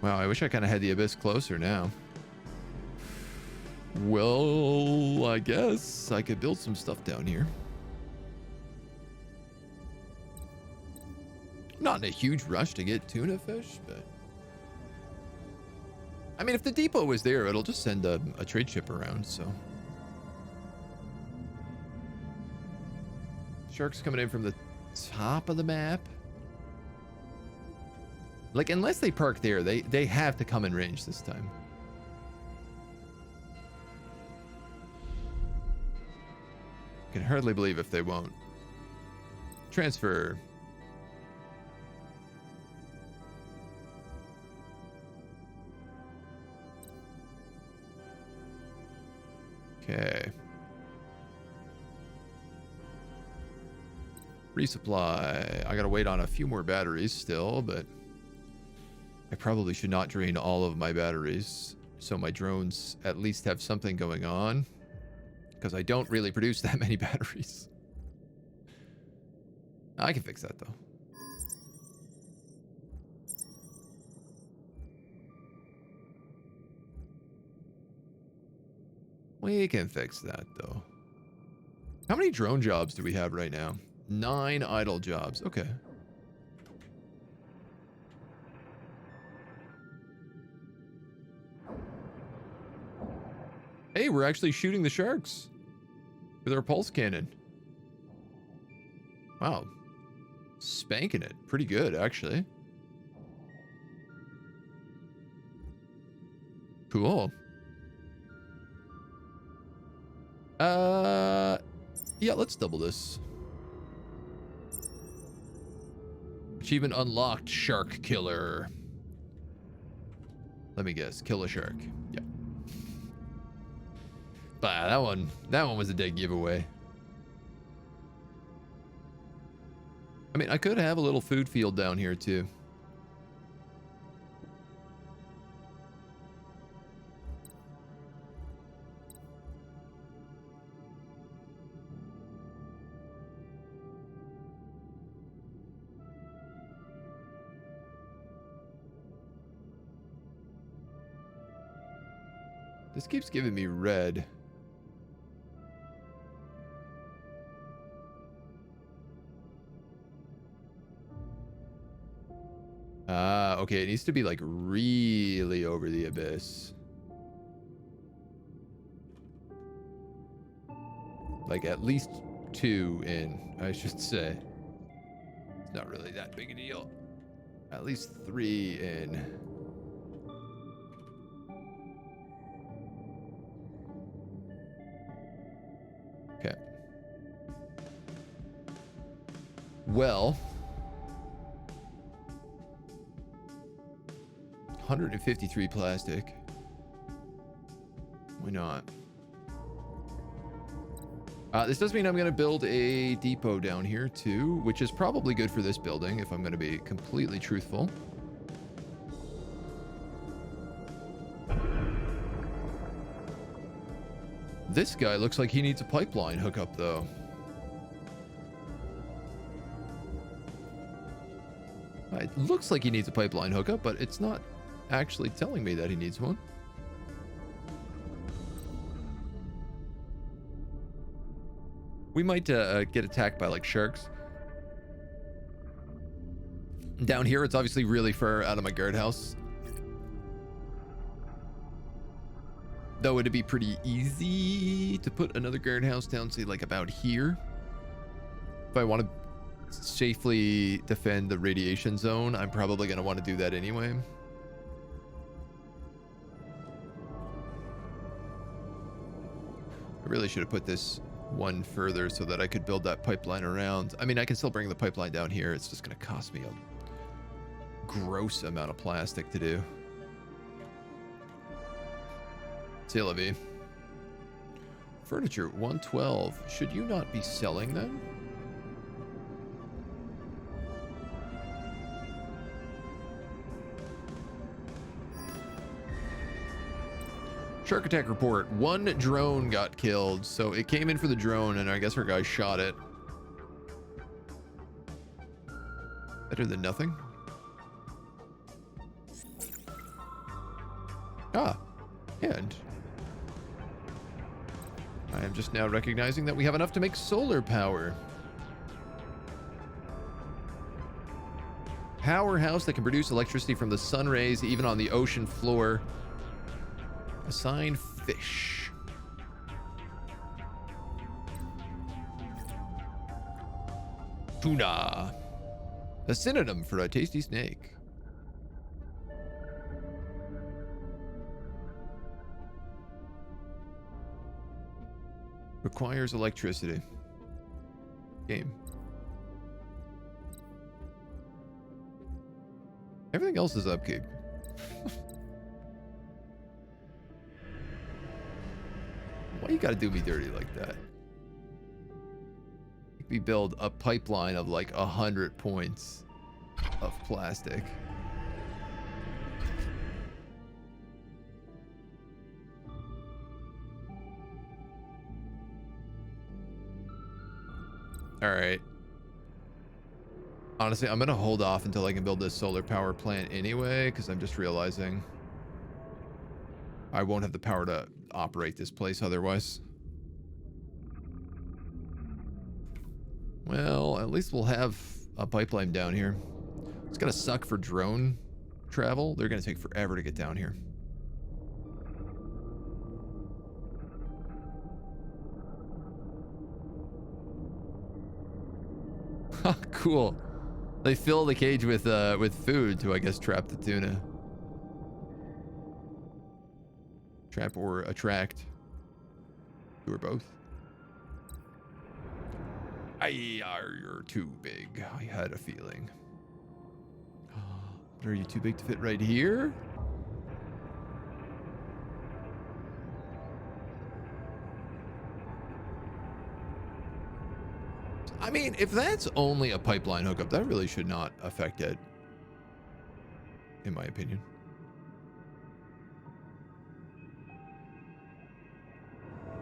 Wow, I wish I kind of had the abyss closer now. Well, I guess I could build some stuff down here. Not in a huge rush to get tuna fish, but I mean, if the depot was there, it'll just send a trade ship around, so. Sharks coming in from the top of the map. Like, unless they park there, they have to come in range this time. Can hardly believe if they won't. Transfer. Okay. Resupply. I gotta wait on a few more batteries still, but I probably should not drain all of my batteries so my drones at least have something going on, because I don't really produce that many batteries. I can fix that though. We can fix that though. How many drone jobs do we have right now? 9 idle jobs. Okay. Hey, we're actually shooting the sharks with our pulse cannon. Wow. Spanking it. Pretty good, actually. Cool. Yeah, let's double this. Achievement unlocked, shark killer. Let me guess, kill a shark. Yep. Bah, that one was a dead giveaway. I mean, I could have a little food field down here too. This keeps giving me red. Ah, okay, it needs to be like really over the abyss. Like at least 2 in, I should say. It's not really that big a deal. At least 3 in. Okay. Well, 153 plastic. Why not? This does mean I'm going to build a depot down here too, which is probably good for this building if I'm going to be completely truthful. This guy looks like he needs a pipeline hookup though. It looks like he needs a pipeline hookup, but it's not actually telling me that he needs one. We might get attacked by like sharks. Down here, it's obviously really far out of my guardhouse. Though it'd be pretty easy to put another guardhouse down, say like about here. If I want to safely defend the radiation zone, I'm probably going to want to do that anyway. I really should have put this one further so that I could build that pipeline around. I mean, I can still bring the pipeline down here. It's just going to cost me a gross amount of plastic to do. C'est la vie. Furniture 112. Should you not be selling them? Shark attack report. 1 drone got killed, so it came in for the drone, and I guess our guy shot it. Better than nothing. Ah, and I am just now recognizing that we have enough to make solar power. Powerhouse that can produce electricity from the sun rays, even on the ocean floor. Assign fish. Tuna. A synonym for a tasty snake. Requires electricity. Game. Everything else is upkeep. Why you gotta do me dirty like that? We build a pipeline of like 100 points of plastic. All right. Honestly, I'm gonna hold off until I can build this solar power plant anyway, because I'm just realizing I won't have the power to operate this place otherwise. Well, at least we'll have a pipeline down here. It's gonna suck for drone travel. They're gonna take forever to get down here. Cool. They fill the cage with food to, I guess, trap the tuna. Trap or attract. Two or both. You're too big. I had a feeling. But are you too big to fit right here? I mean, if that's only a pipeline hookup, that really should not affect it, in my opinion.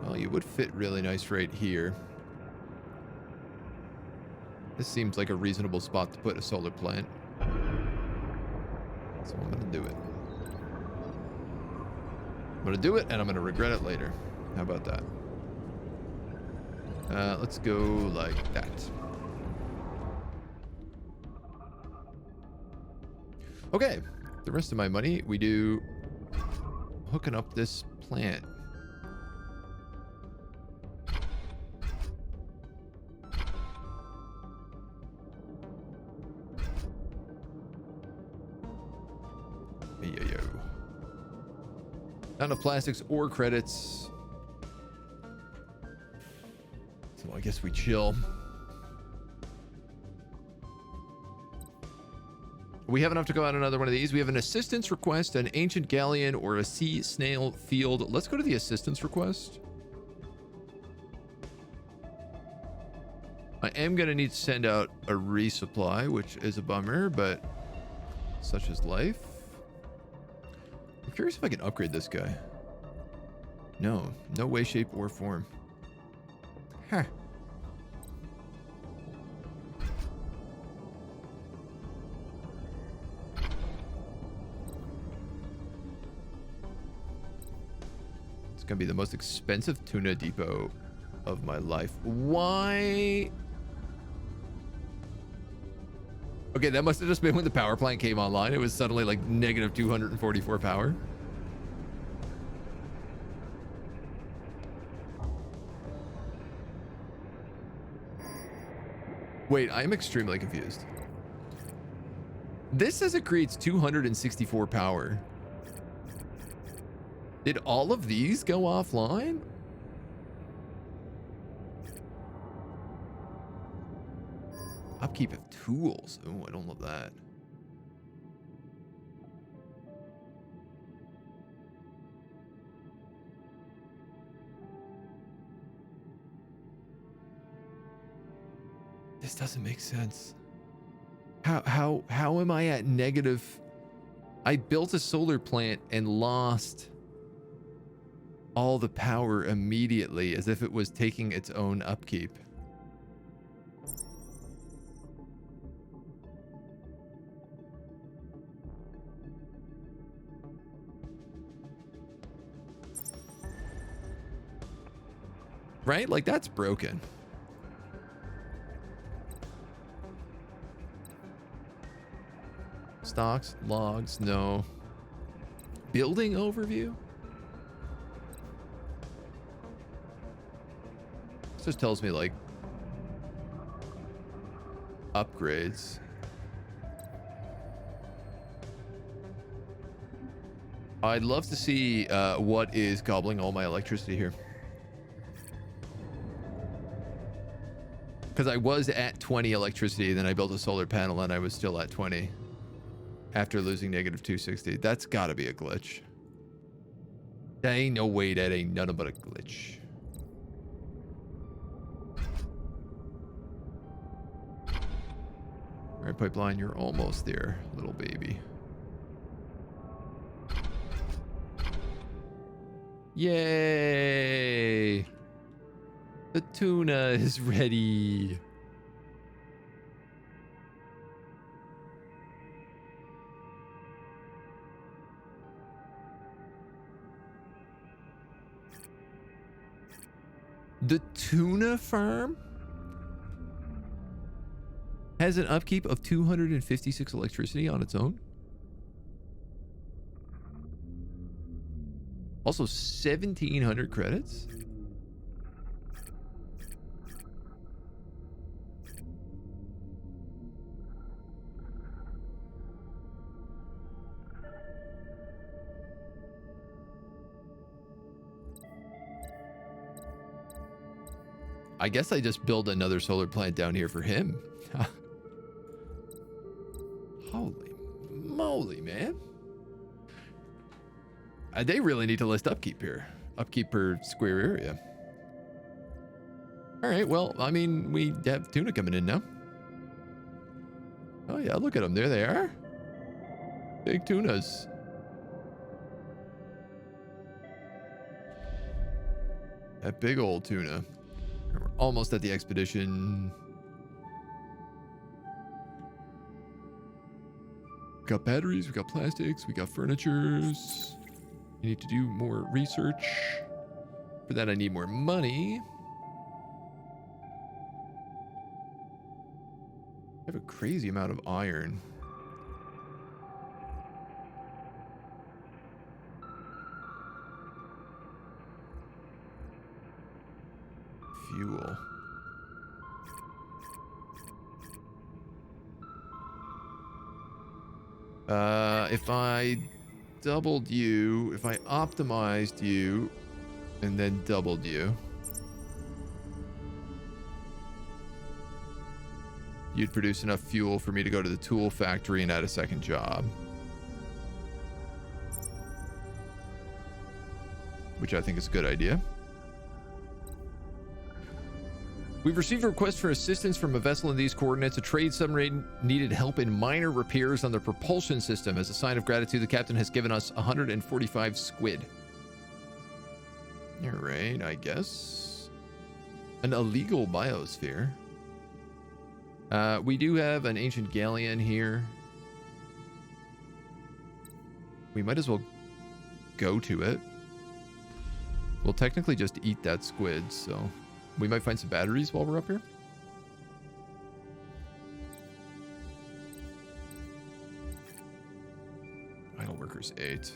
Well, you would fit really nice right here. This seems like a reasonable spot to put a solar plant. So I'm gonna do it. I'm gonna do it, and I'm gonna regret it later. How about that? Let's go like that. Okay, the rest of my money we do hooking up this plant. Yo. Not enough plastics or credits. So I guess we chill. We have enough to go out another one of these. We have an assistance request, an ancient galleon, or a sea snail field. Let's go to the assistance request. I am going to need to send out a resupply, which is a bummer, but such is life. I'm curious if I can upgrade this guy. No way, shape, or form. Huh. It's gonna be the most expensive tuna depot of my life. Why? Okay, that must have just been when the power plant came online. It was suddenly like negative 244 power. Wait, I'm extremely confused. This says it creates 264 power. Did all of these go offline? Upkeep of tools. Oh, I don't love that. This doesn't make sense. How am I at negative? I built a solar plant and lost all the power immediately as if it was taking its own upkeep. Right? Like, that's broken. Stocks, logs, no. Building overview? This just tells me, like, upgrades. I'd love to see what is gobbling all my electricity here. Because I was at 20 electricity, then I built a solar panel and I was still at 20 after losing negative 260. That's got to be a glitch. That ain't no way. That ain't nothing but a glitch. All right, pipeline, you're almost there, little baby. Yay! The tuna is ready. The tuna farm has an upkeep of 256 electricity on its own. Also 1,700 credits. I guess I just build another solar plant down here for him. Holy moly, man. They really need to list upkeep here. Upkeep per square area. All right, well, I mean, we have tuna coming in now. Oh, yeah, look at them. There they are. Big tunas. That big old tuna. We're almost at the expedition. We got batteries, we got plastics, we got furnitures. I need to do more research. For that, I need more money. I have a crazy amount of iron. Fuel. If I doubled you, if I optimized you, and then doubled you, you'd produce enough fuel for me to go to the tool factory and add a second job. Which I think is a good idea. We've received a request for assistance from a vessel in these coordinates. A trade submarine needed help in minor repairs on the propulsion system. As a sign of gratitude, the captain has given us 145 squid. All right, I guess. An illegal biosphere. We do have an ancient galleon here. We might as well go to it. We'll technically just eat that squid, so we might find some batteries while we're up here. Idle workers 8.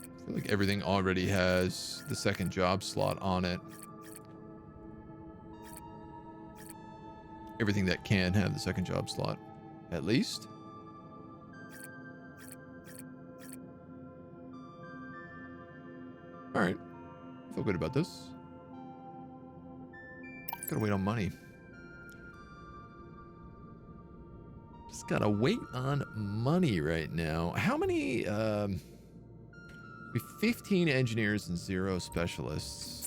I feel like everything already has the second job slot on it. Everything that can have the second job slot, at least. All right, feel good about this. Gotta wait on money. Just gotta wait on money right now. How many? We have 15 engineers and 0 specialists.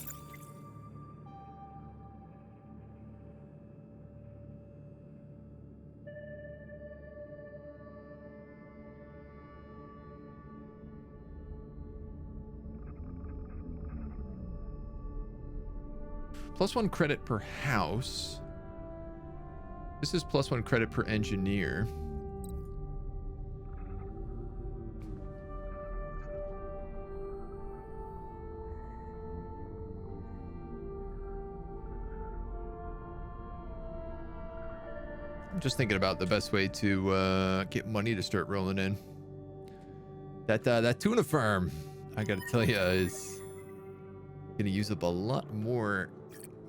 +1 credit per house. This is +1 credit per engineer. I'm just thinking about the best way to get money to start rolling in. That tuna farm, I gotta tell you, is gonna use up a lot more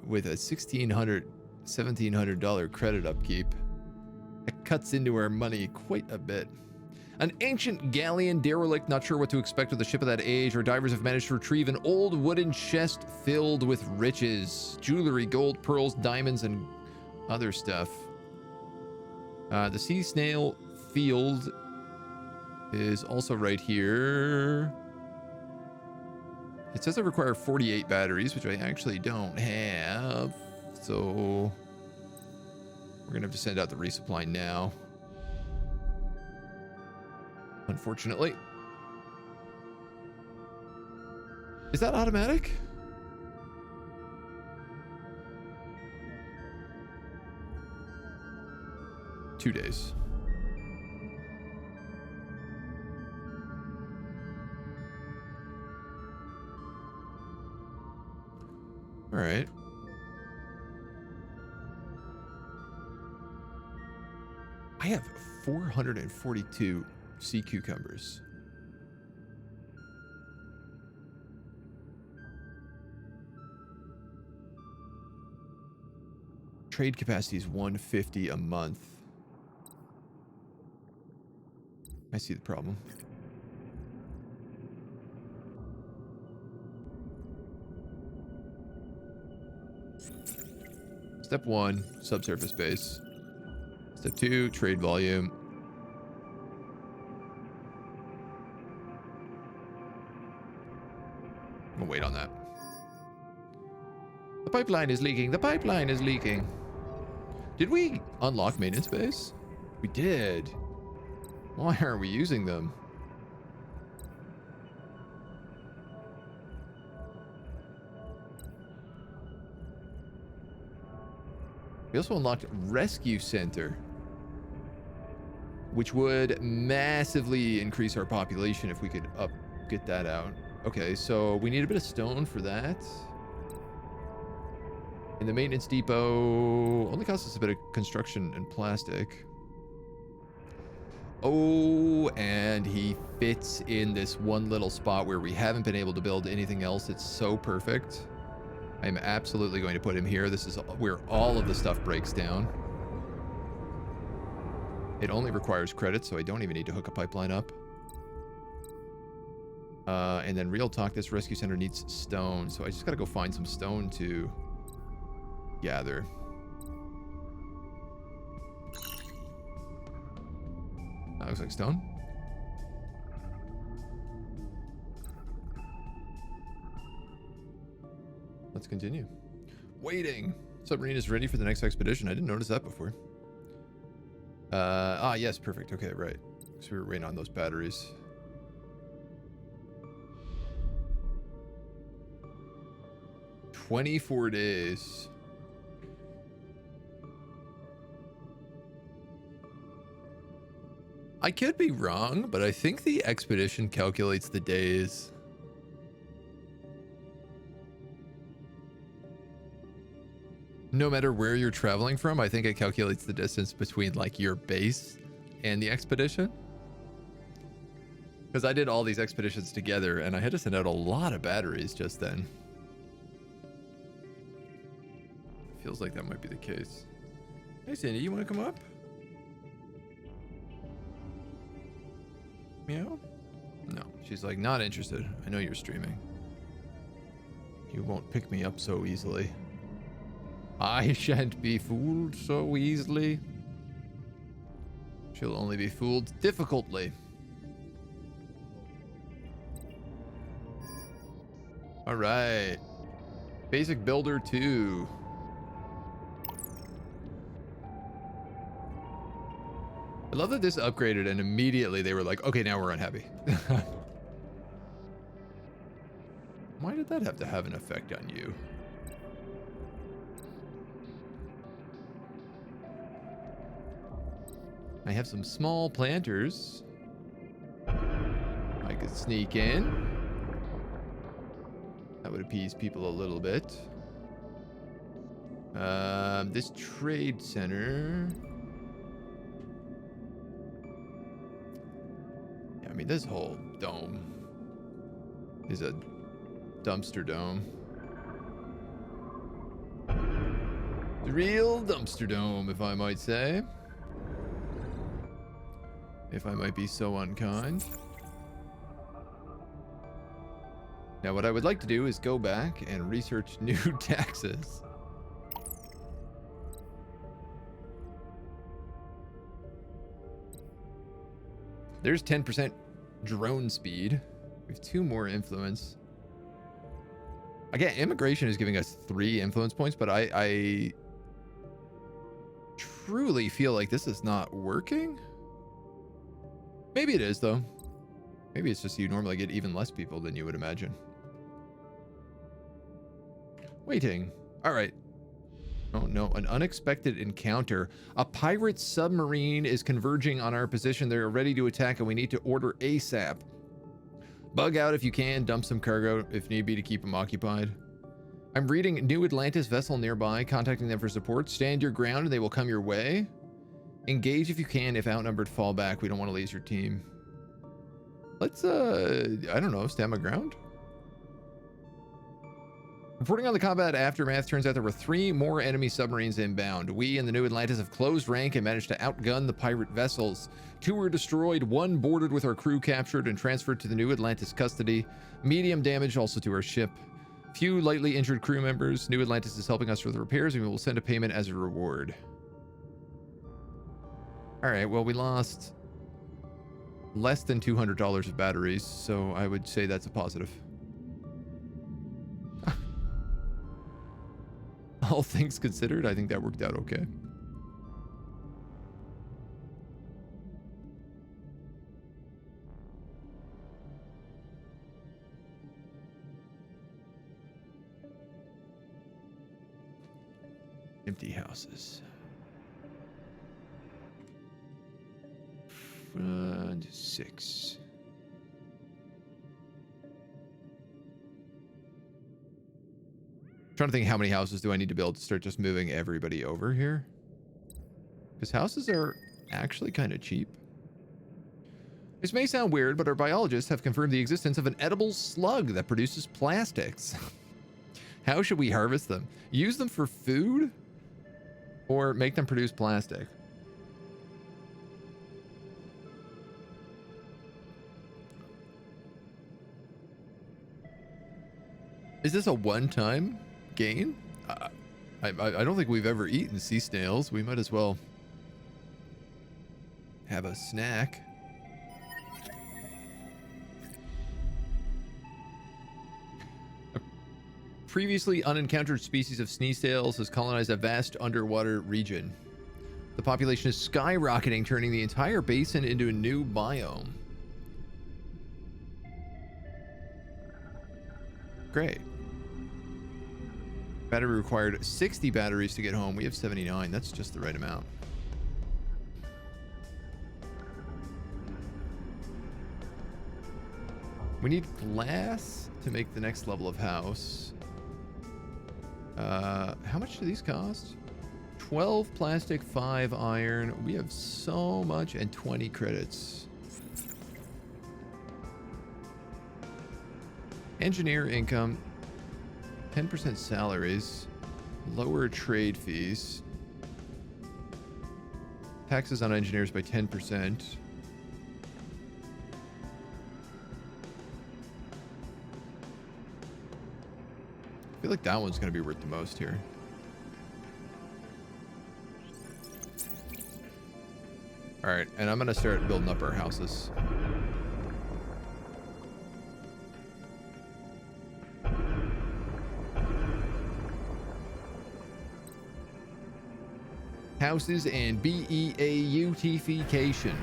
with a $1,700 credit upkeep. It cuts into our money quite a bit. An ancient galleon derelict, not sure what to expect with a ship of that age. Our divers have managed to retrieve an old wooden chest filled with riches, jewelry, gold, pearls, diamonds, and other stuff. The sea snail field is also right here. It says I require 48 batteries, which I actually don't have. So we're gonna have to send out the resupply now. Unfortunately. Is that automatic? Two days. All right. I have 442 sea cucumbers. Trade capacity is 150 a month. I see the problem. Step 1, subsurface base. Step 2, trade volume. I'm gonna wait on that. The pipeline is leaking. The pipeline is leaking. Did we unlock maintenance base? We did. Why aren't we using them? We also unlocked Rescue Center, which would massively increase our population if we could get that out. Okay, so we need a bit of stone for that. And the maintenance depot only costs us a bit of construction and plastic. Oh, and he fits in this one little spot where we haven't been able to build anything else. It's so perfect. I'm absolutely going to put him here. This is where all of the stuff breaks down. It only requires credits, so I don't even need to hook a pipeline up. And then real talk, this rescue center needs stone, so I just gotta go find some stone to gather. That looks like stone. Let's continue. Waiting. Submarine is ready for the next expedition. I didn't notice that before. Yes, perfect. Okay, right. So we were waiting on those batteries. "24 days. I could be wrong, but I think the expedition calculates the days. No matter where you're traveling from, I think it calculates the distance between like your base and the expedition. Because I did all these expeditions together and I had to send out a lot of batteries just then. Feels like that might be the case. Hey Sandy, you want to come up? Meow? No, she's like, not interested. I know you're streaming. You won't pick me up so easily. I shan't be fooled so easily. She'll only be fooled difficultly. All right. Basic Builder 2. I love that this upgraded and immediately they were like, okay, now we're unhappy. Why did that have to have an effect on you? I have some small planters. I could sneak in. That would appease people a little bit. This trade center. Yeah, I mean, this whole dome is a dumpster dome. The real dumpster dome, if I might say. If I might be so unkind. Now, what I would like to do is go back and research new taxes. There's 10% drone speed. We have 2 more influence. Again, immigration is giving us 3 influence points, but I truly feel like this is not working. Maybe it is, though. Maybe it's just you normally get even less people than you would imagine. Waiting. All right. Oh, no. An unexpected encounter. A pirate submarine is converging on our position. They're ready to attack, and we need to order ASAP. Bug out if you can. Dump some cargo if need be to keep them occupied. I'm reading New Atlantis vessel nearby. Contacting them for support. Stand your ground, and they will come your way. Engage if you can. If outnumbered, fall back. We don't want to lose your team. Let's, I don't know, stand my ground. Reporting on the combat aftermath, turns out there were 3 more enemy submarines inbound. We and the New Atlantis have closed rank and managed to outgun the pirate vessels. 2 were destroyed, 1 boarded with our crew captured and transferred to the New Atlantis custody. Medium damage also to our ship. Few lightly injured crew members. New Atlantis is helping us with repairs, and we will send a payment as a reward. All right, well, we lost less than $200 of batteries, so I would say that's a positive. All things considered, I think that worked out okay. Empty houses. 6. Trying to think how many houses do I need to build to start just moving everybody over here? Because houses are actually kind of cheap. This may sound weird, but our biologists have confirmed the existence of an edible slug that produces plastics. How should we harvest them? Use them for food? Or make them produce plastic? Is this a one-time gain? I don't think we've ever eaten sea snails. We might as well have a snack. A previously unencountered species of sea snails has colonized a vast underwater region. The population is skyrocketing, turning the entire basin into a new biome. Great. Battery required 60 batteries to get home. We have 79. That's just the right amount. We need glass to make the next level of house. How much do these cost? 12 plastic, 5 iron. We have so much, and 20 credits. Engineer income. 10% salaries, lower trade fees, taxes on engineers by 10%. I feel like that one's going to be worth the most here. All right, and I'm going to start building up our houses. Houses and BEAUtification.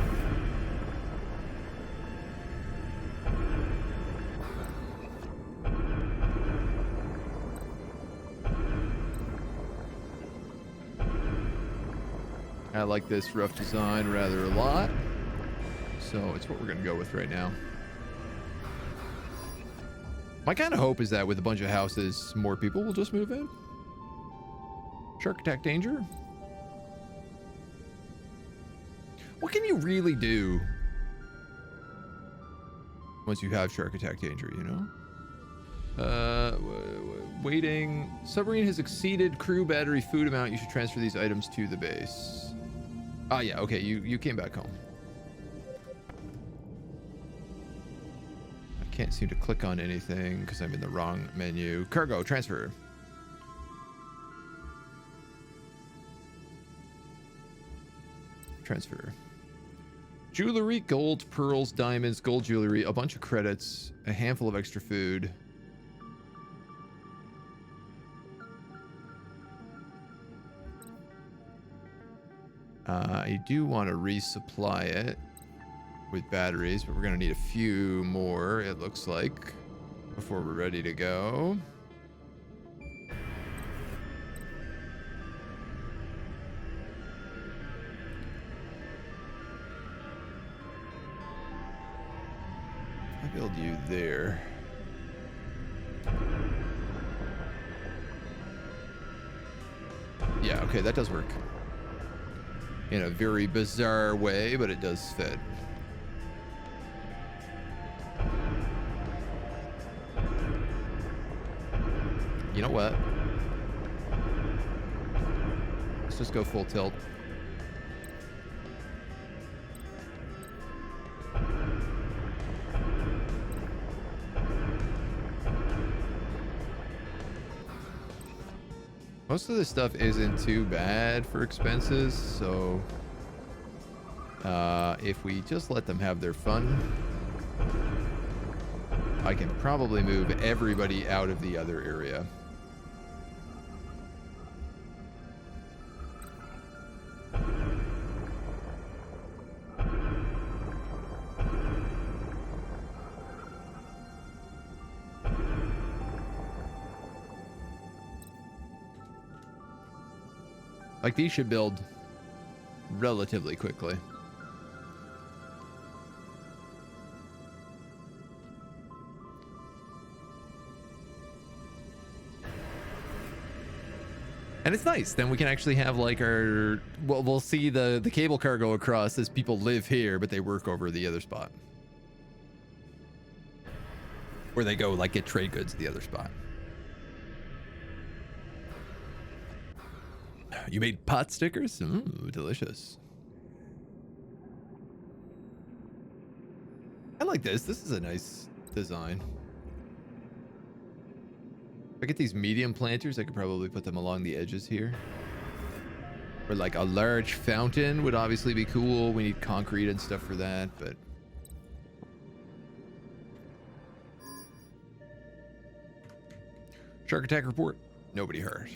I like this rough design rather a lot, so it's what we're going to go with right now. My kind of hope is that with a bunch of houses, more people will just move in. Shark attack danger. What can you really do once you have shark attack danger, you know? Waiting. Submarine has exceeded crew battery food amount. You should transfer these items to the base. Ah, yeah, okay, you came back home. I can't seem to click on anything because I'm in the wrong menu. Cargo, transfer. Transfer. Jewelry, gold, pearls, diamonds, gold jewelry, a bunch of credits, a handful of extra food. I do want to resupply it with batteries, but we're going to need a few more, it looks like, before we're ready to go. I build you there. Yeah, okay, that does work. In a very bizarre way, but it does fit. You know what? Let's just go full tilt. Most of this stuff isn't too bad for expenses, so if we just let them have their fun, I can probably move everybody out of the other area. Like, these should build relatively quickly. And it's nice. Then we can actually have like our, well, we'll see the cable car go across as people live here, but they work over the other spot. Or they go like get trade goods at the other spot. You made pot stickers? Ooh, delicious. I like this. This is a nice design. If I get these medium planters, I could probably put them along the edges here. Or like a large fountain would obviously be cool. We need concrete and stuff for that, but... Shark attack report. Nobody hurt.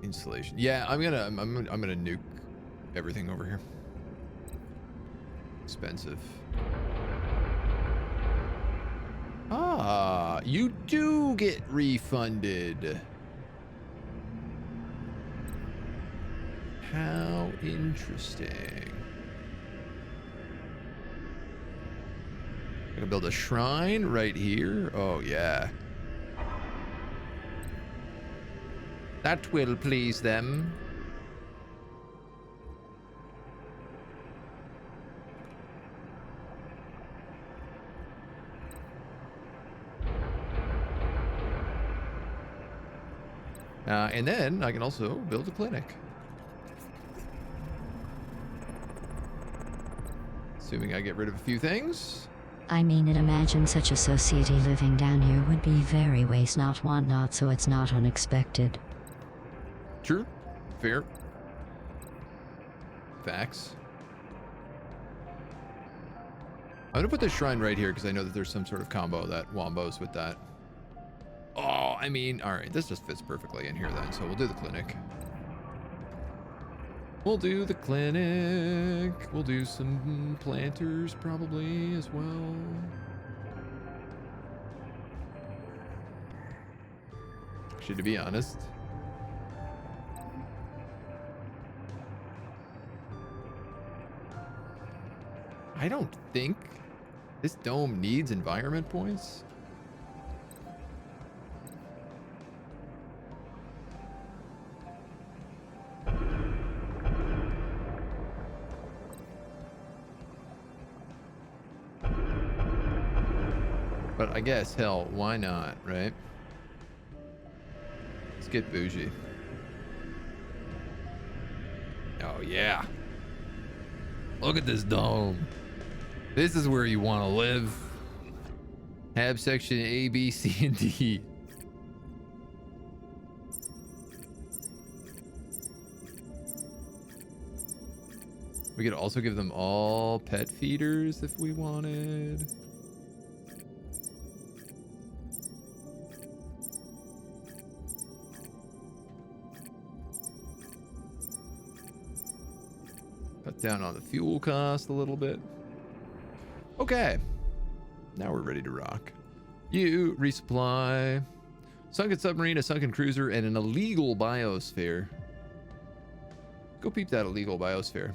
Installation. Yeah, I'm gonna nuke everything over here. Expensive. Ah, you do get refunded. How interesting. Gonna build a shrine right here. Oh yeah. That will please them. And then I can also build a clinic. Assuming I get rid of a few things. I mean it, imagine such a society living down here would be very waste not want not, so it's not unexpected. True. Fair. Facts. I'm gonna put this shrine right here because I know that there's some sort of combo that wombos with that. Oh, I mean, all right, this just fits perfectly in here then, so we'll do the clinic. We'll do the clinic. We'll do some planters probably as well. Actually, to be honest, I don't think this dome needs environment points. But I guess, hell, why not, right? Let's get bougie. Oh, yeah. Look at this dome. This is where you want to live. Have section A, B, C, and D. We could also give them all pet feeders if we wanted. Cut down on the fuel cost a little bit. Okay. Now we're ready to rock. You resupply. Sunken submarine, a sunken cruiser, and an illegal biosphere. Go peep that illegal biosphere.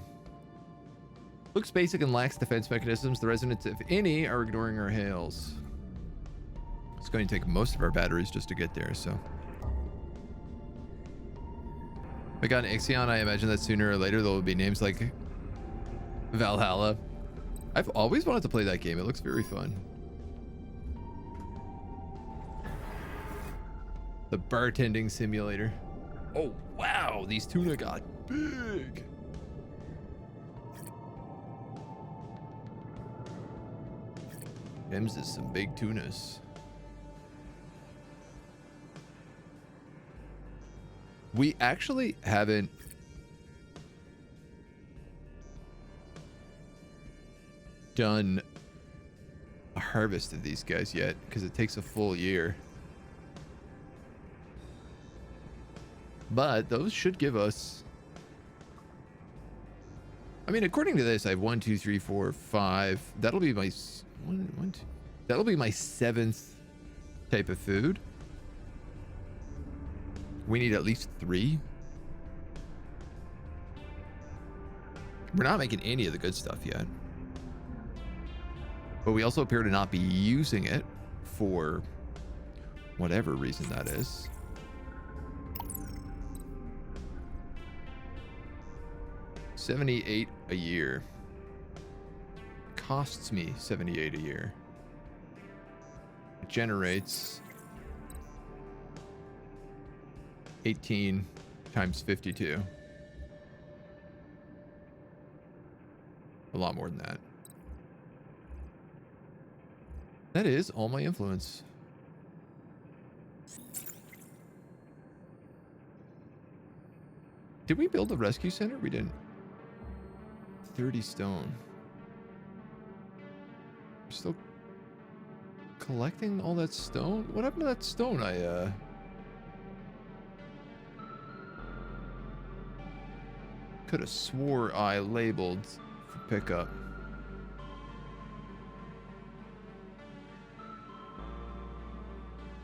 Looks basic and lacks defense mechanisms. The residents, if any, are ignoring our hails. It's going to take most of our batteries just to get there, so. If I got an Ixion, I imagine that sooner or later there will be names like Valhalla. I've always wanted to play that game. It looks very fun. The bartending simulator. Oh, wow. These tuna got big. Ems is some big tunas. We actually haven't done a harvest of these guys yet because it takes a full year. But those should give us, I mean, according to this, I have 1, 2, 3, 4, 5. That'll be my that'll be my 7th type of food. We need at least 3. We're not making any of the good stuff yet. But we also appear to not be using it for whatever reason that is. $78 a year. Costs me $78 a year. It generates 18 times 52. A lot more than that. That is all my influence. Did we build a rescue center? We didn't. 30 stone. We're still collecting all that stone? What happened to that stone I could have swore I labeled for pickup.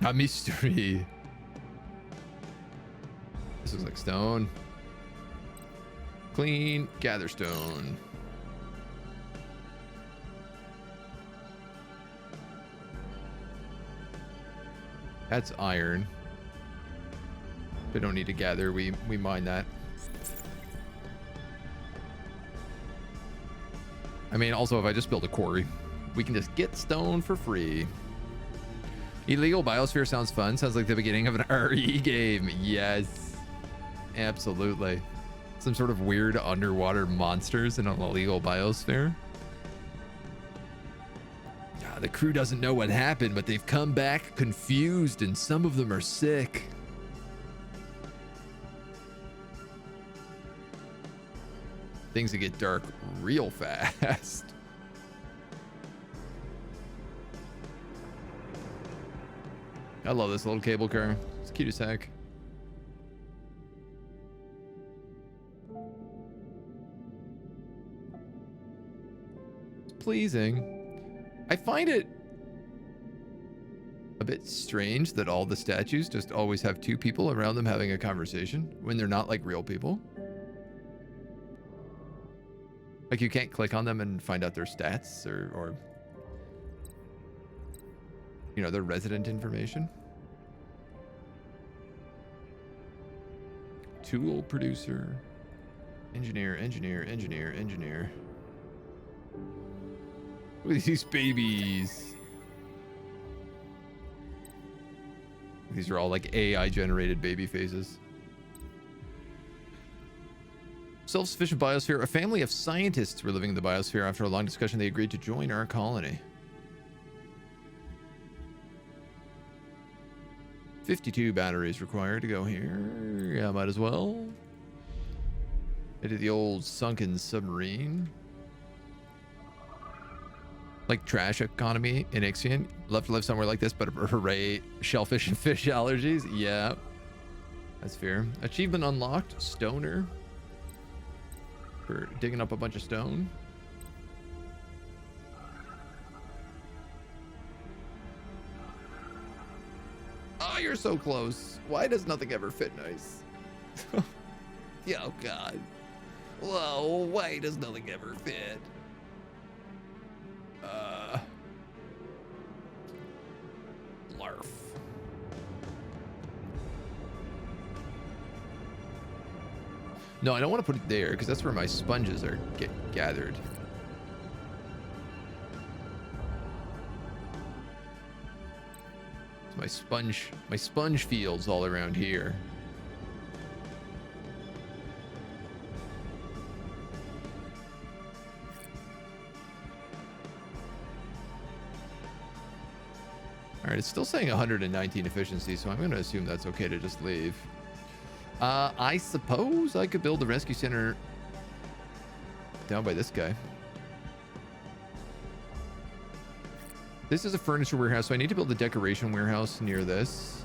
A mystery. This looks like stone. Clean, gather stone. That's iron. We don't need to gather, we mine that. I mean, also, if I just build a quarry, we can just get stone for free. Illegal biosphere sounds fun. Sounds like the beginning of an RE game. Yes, absolutely. Some sort of weird underwater monsters in an illegal biosphere. The crew doesn't know what happened, but they've come back confused, and some of them are sick. Things that get dark real fast. I love this little cable car. It's cute as heck. It's pleasing. I find it a bit strange that all the statues just always have 2 people around them having a conversation when they're not like real people. Like, you can't click on them and find out their stats or you know, their resident information. Tool producer, engineer. Look at these babies. These are all like AI generated baby faces. Self-sufficient biosphere. A family of scientists were living in the biosphere. After a long discussion, they agreed to join our colony. 52 batteries required to go here. Yeah, might as well. Into the old sunken submarine. Like trash economy in Ixion. Love to live somewhere like this, but hooray, shellfish and fish allergies. Yeah, that's fair. Achievement unlocked. Stoner. For digging up a bunch of stone. Oh, you're so close. Why does nothing ever fit nice? Yeah, oh God. Whoa, why does nothing ever fit? Larf. No, I don't want to put it there because that's where my sponges are get gathered. It's my sponge fields all around here. All right, it's still saying 119 efficiency, so I'm going to assume that's okay to just leave. I suppose I could build a rescue center down by this guy. This is a furniture warehouse, so I need to build a decoration warehouse near this.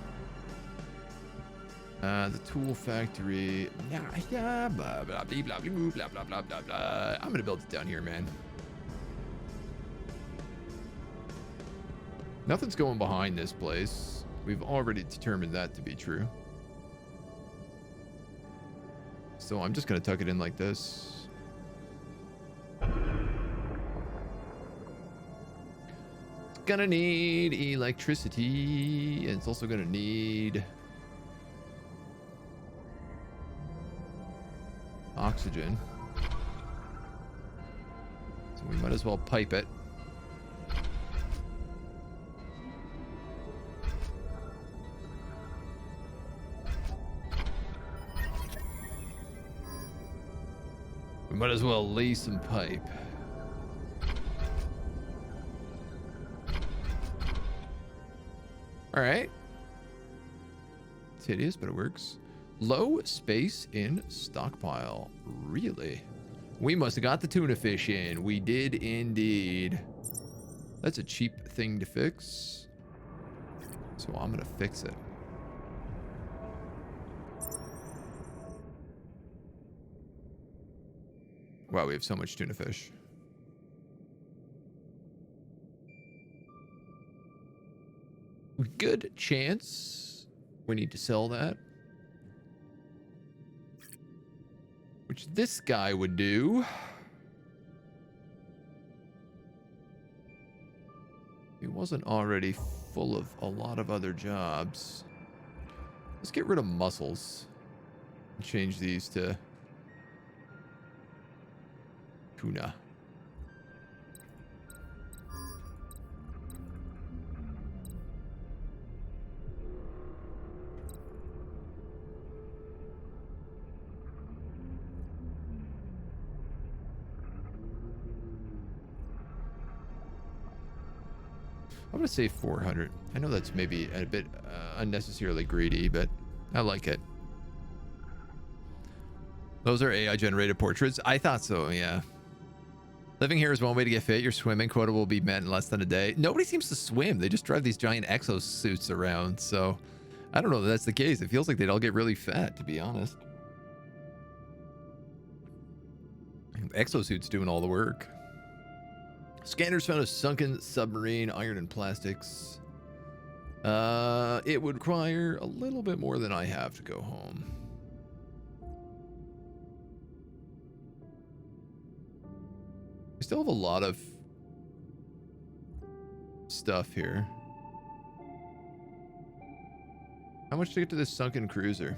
The tool factory. Yeah, blah, blah, blah, blah, blah, blah, blah, blah, blah. I'm gonna build it down here, man. Nothing's going behind this place. We've already determined that to be true. So I'm just gonna tuck it in like this. It's gonna need electricity, and it's also gonna need oxygen. So we might as well pipe it. We might as well lay some pipe. All right. It's hideous, but it works. Low space in stockpile. Really? We must have got the tuna fish in. We did indeed. That's a cheap thing to fix. So I'm going to fix it. Wow, we have so much tuna fish. Good chance we need to sell that. Which this guy would do. He wasn't already full of a lot of other jobs. Let's get rid of mussels. And change these to tuna. I'm going to say 400. I know that's maybe a bit unnecessarily greedy, but I like it. Those are AI generated portraits. I thought so, yeah. Living here is one way to get fit. Your swimming quota will be met in less than a day. Nobody seems to swim. They just drive these giant exosuits around. So I don't know if that's the case. It feels like they'd all get really fat, to be honest. Exosuits doing all the work. Scanners found a sunken submarine, iron and plastics. It would require a little bit more than I have to go home. We still have a lot of stuff here. How much to get to this sunken cruiser?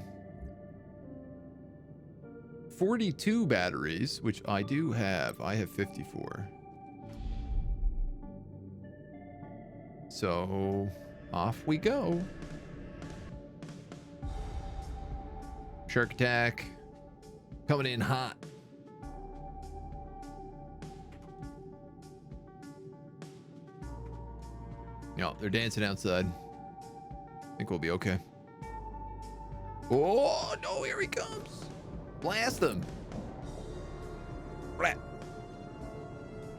42 batteries, which I do have. I have 54. So, off we go. Shark attack. Coming in hot. No, they're dancing outside. I think we'll be okay. Oh, no, here he comes. Blast them. Blah.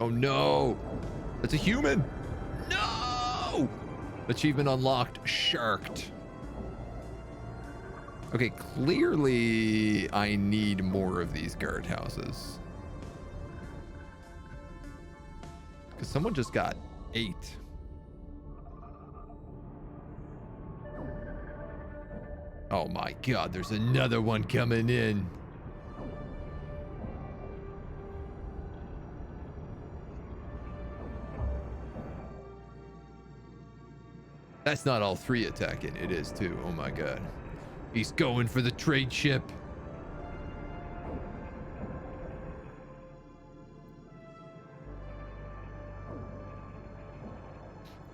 Oh, no. That's a human. No! Achievement unlocked. Sharked. Okay, clearly I need more of these guardhouses. Because someone just got 8. Oh my god, there's another one coming in. That's not all 3 attacking. It is too. Oh my god. He's going for the trade ship.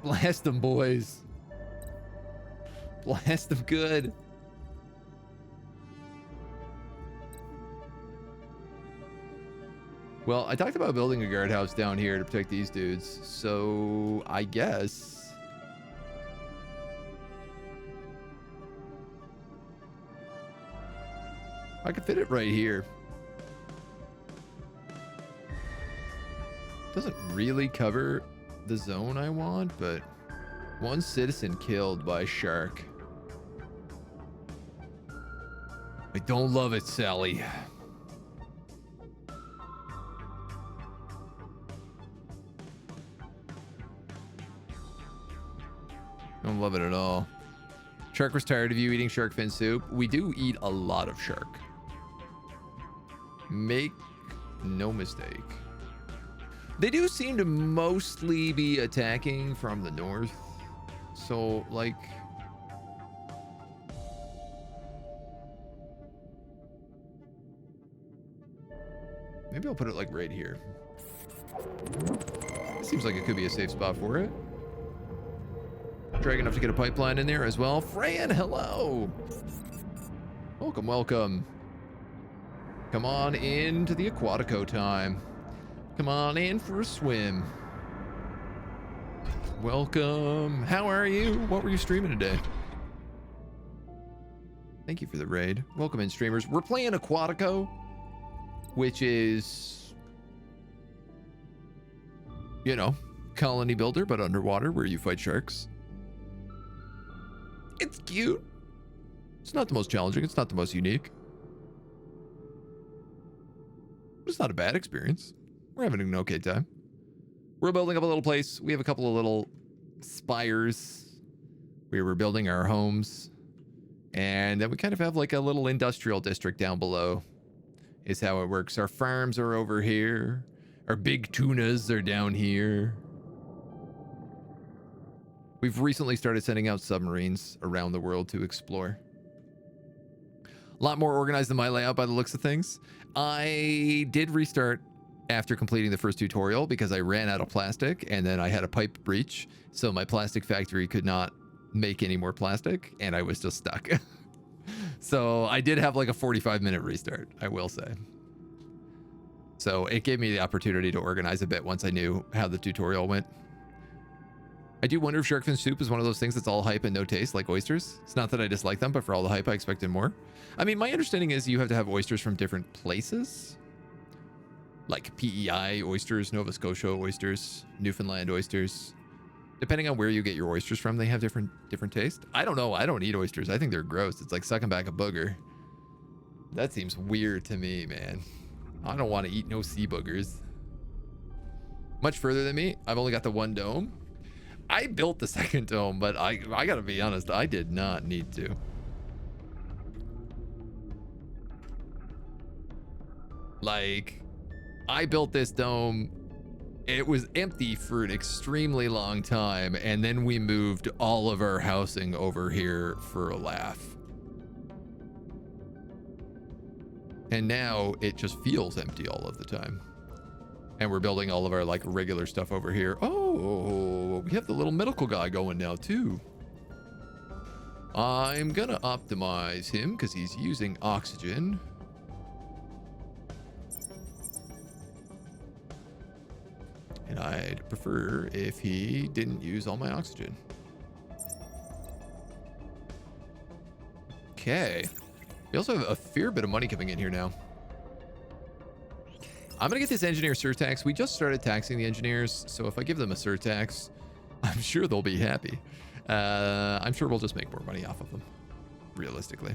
Blast them, boys. Blast them good. Well, I talked about building a guardhouse down here to protect these dudes, so I guess I could fit it right here. Doesn't really cover the zone I want, but one citizen killed by a shark. I don't love it, Sally. Don't love it at all. Shark was tired of you eating shark fin soup. We do eat a lot of shark. Make no mistake. They do seem to mostly be attacking from the north. So, like... maybe I'll put it, like, right here. Seems like it could be a safe spot for it. Drag enough to get a pipeline in there as well. Fran, hello! Welcome, welcome. Come on into the Aquatico time. Come on in for a swim. Welcome. How are you? What were you streaming today? Thank you for the raid. Welcome in, streamers. We're playing Aquatico, which is, you know, colony builder, but underwater where you fight sharks. It's cute. It's not the most challenging. It's not the most unique. But it's not a bad experience. We're having an okay time. We're building up a little place. We have a couple of little spires where we're building our homes. And then we kind of have like a little industrial district down below is how it works. Our farms are over here. Our big tunas are down here. We've recently started sending out submarines around the world to explore. A lot more organized than my layout by the looks of things. I did restart after completing the first tutorial because I ran out of plastic and then I had a pipe breach. So my plastic factory could not make any more plastic and I was just stuck. So I did have like a 45-minute restart, I will say. So it gave me the opportunity to organize a bit once I knew how the tutorial went. I do wonder if shark fin soup is one of those things that's all hype and no taste, like oysters. It's not that I dislike them, but for all the hype, I expected more. I mean, my understanding is you have to have oysters from different places. Like PEI oysters, Nova Scotia oysters, Newfoundland oysters. Depending on where you get your oysters from, they have different taste. I don't know. I don't eat oysters. I think they're gross. It's like sucking back a booger. That seems weird to me, man. I don't want to eat no sea boogers. Much further than me. I've only got the one dome. I built the second dome, but I gotta be honest, I did not need to. Like, I built this dome, it was empty for an extremely long time, and then we moved all of our housing over here for a laugh. And now it just feels empty all of the time. And we're building all of our like regular stuff over here. Oh, we have the little medical guy going now too. I'm gonna optimize him because he's using oxygen. And I'd prefer if he didn't use all my oxygen. Okay. We also have a fair bit of money coming in here now. I'm gonna get this engineer surtax. We just started taxing the engineers, so if I give them a surtax, I'm sure they'll be happy. I'm sure we'll just make more money off of them, realistically.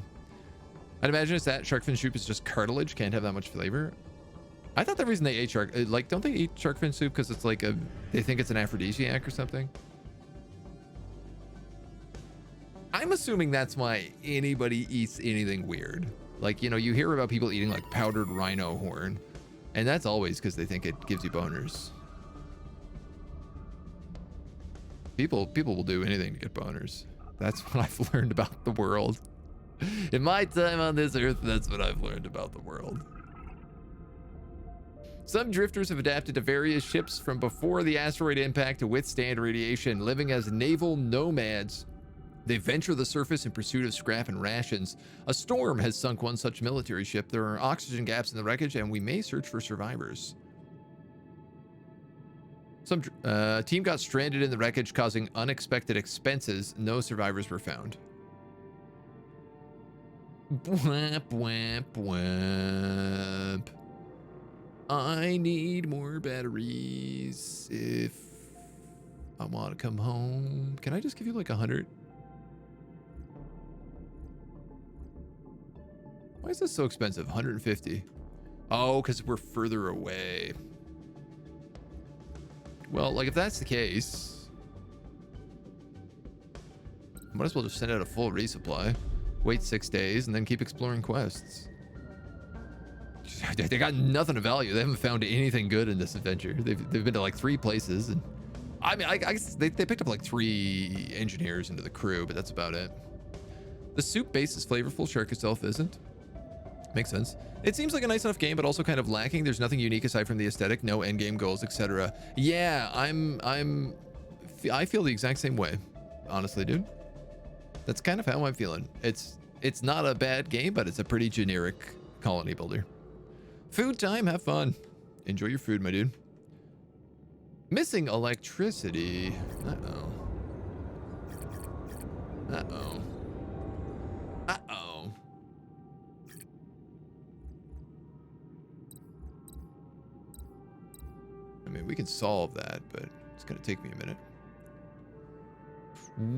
I'd imagine it's that shark fin soup is just cartilage, can't have that much flavor. I thought the reason they ate shark, like, don't they eat shark fin soup because it's like they think it's an aphrodisiac or something? I'm assuming that's why anybody eats anything weird. Like, you know, you hear about people eating like powdered rhino horn. And that's always because they think it gives you boners. People will do anything to get boners. That's what I've learned about the world. In my time on this earth, that's what I've learned about the world. Some drifters have adapted to various ships from before the asteroid impact to withstand radiation, living as naval nomads. They venture the surface in pursuit of scrap and rations. A storm has sunk one such military ship. There are oxygen gaps in the wreckage, and we may search for survivors. Some team got stranded in the wreckage, causing unexpected expenses. No survivors were found. Bwamp, wamp, wamp. I need more batteries if I want to come home. Can I just give you like 100? Why is this so expensive? 150. Oh, because we're further away. Well, like if that's the case, might as well just send out a full resupply, wait 6 days, and then keep exploring quests. They got nothing of value. They haven't found anything good in this adventure. They've been to like 3 places, and I mean, I guess they picked up like 3 engineers into the crew, but that's about it. The soup base is flavorful. Shark itself isn't. Makes sense. It seems like a nice enough game, but also kind of lacking. There's nothing unique aside from the aesthetic, no end game goals, etc. Yeah, I feel the exact same way, honestly, dude. That's kind of how I'm feeling. It's not a bad game, but it's a pretty generic colony builder. Food time, have fun. Enjoy your food, my dude. Missing electricity. Uh-oh. Uh-oh. Uh-oh. I mean, we can solve that, but it's going to take me a minute.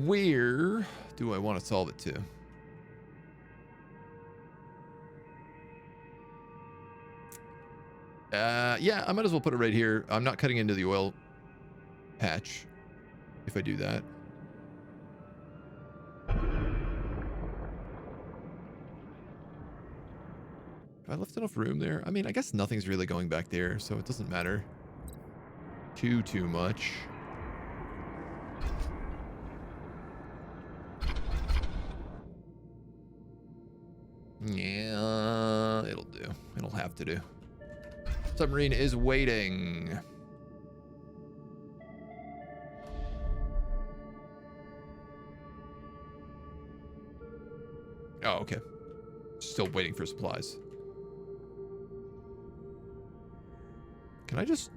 Where do I want to solve it to? Yeah, I might as well put it right here. I'm not cutting into the oil patch if I do that. Have I left enough room there? I mean, I guess nothing's really going back there, so it doesn't matter too much. Yeah, it'll do. It'll have to do. Submarine is waiting. Oh, okay. Still waiting for supplies. Can I just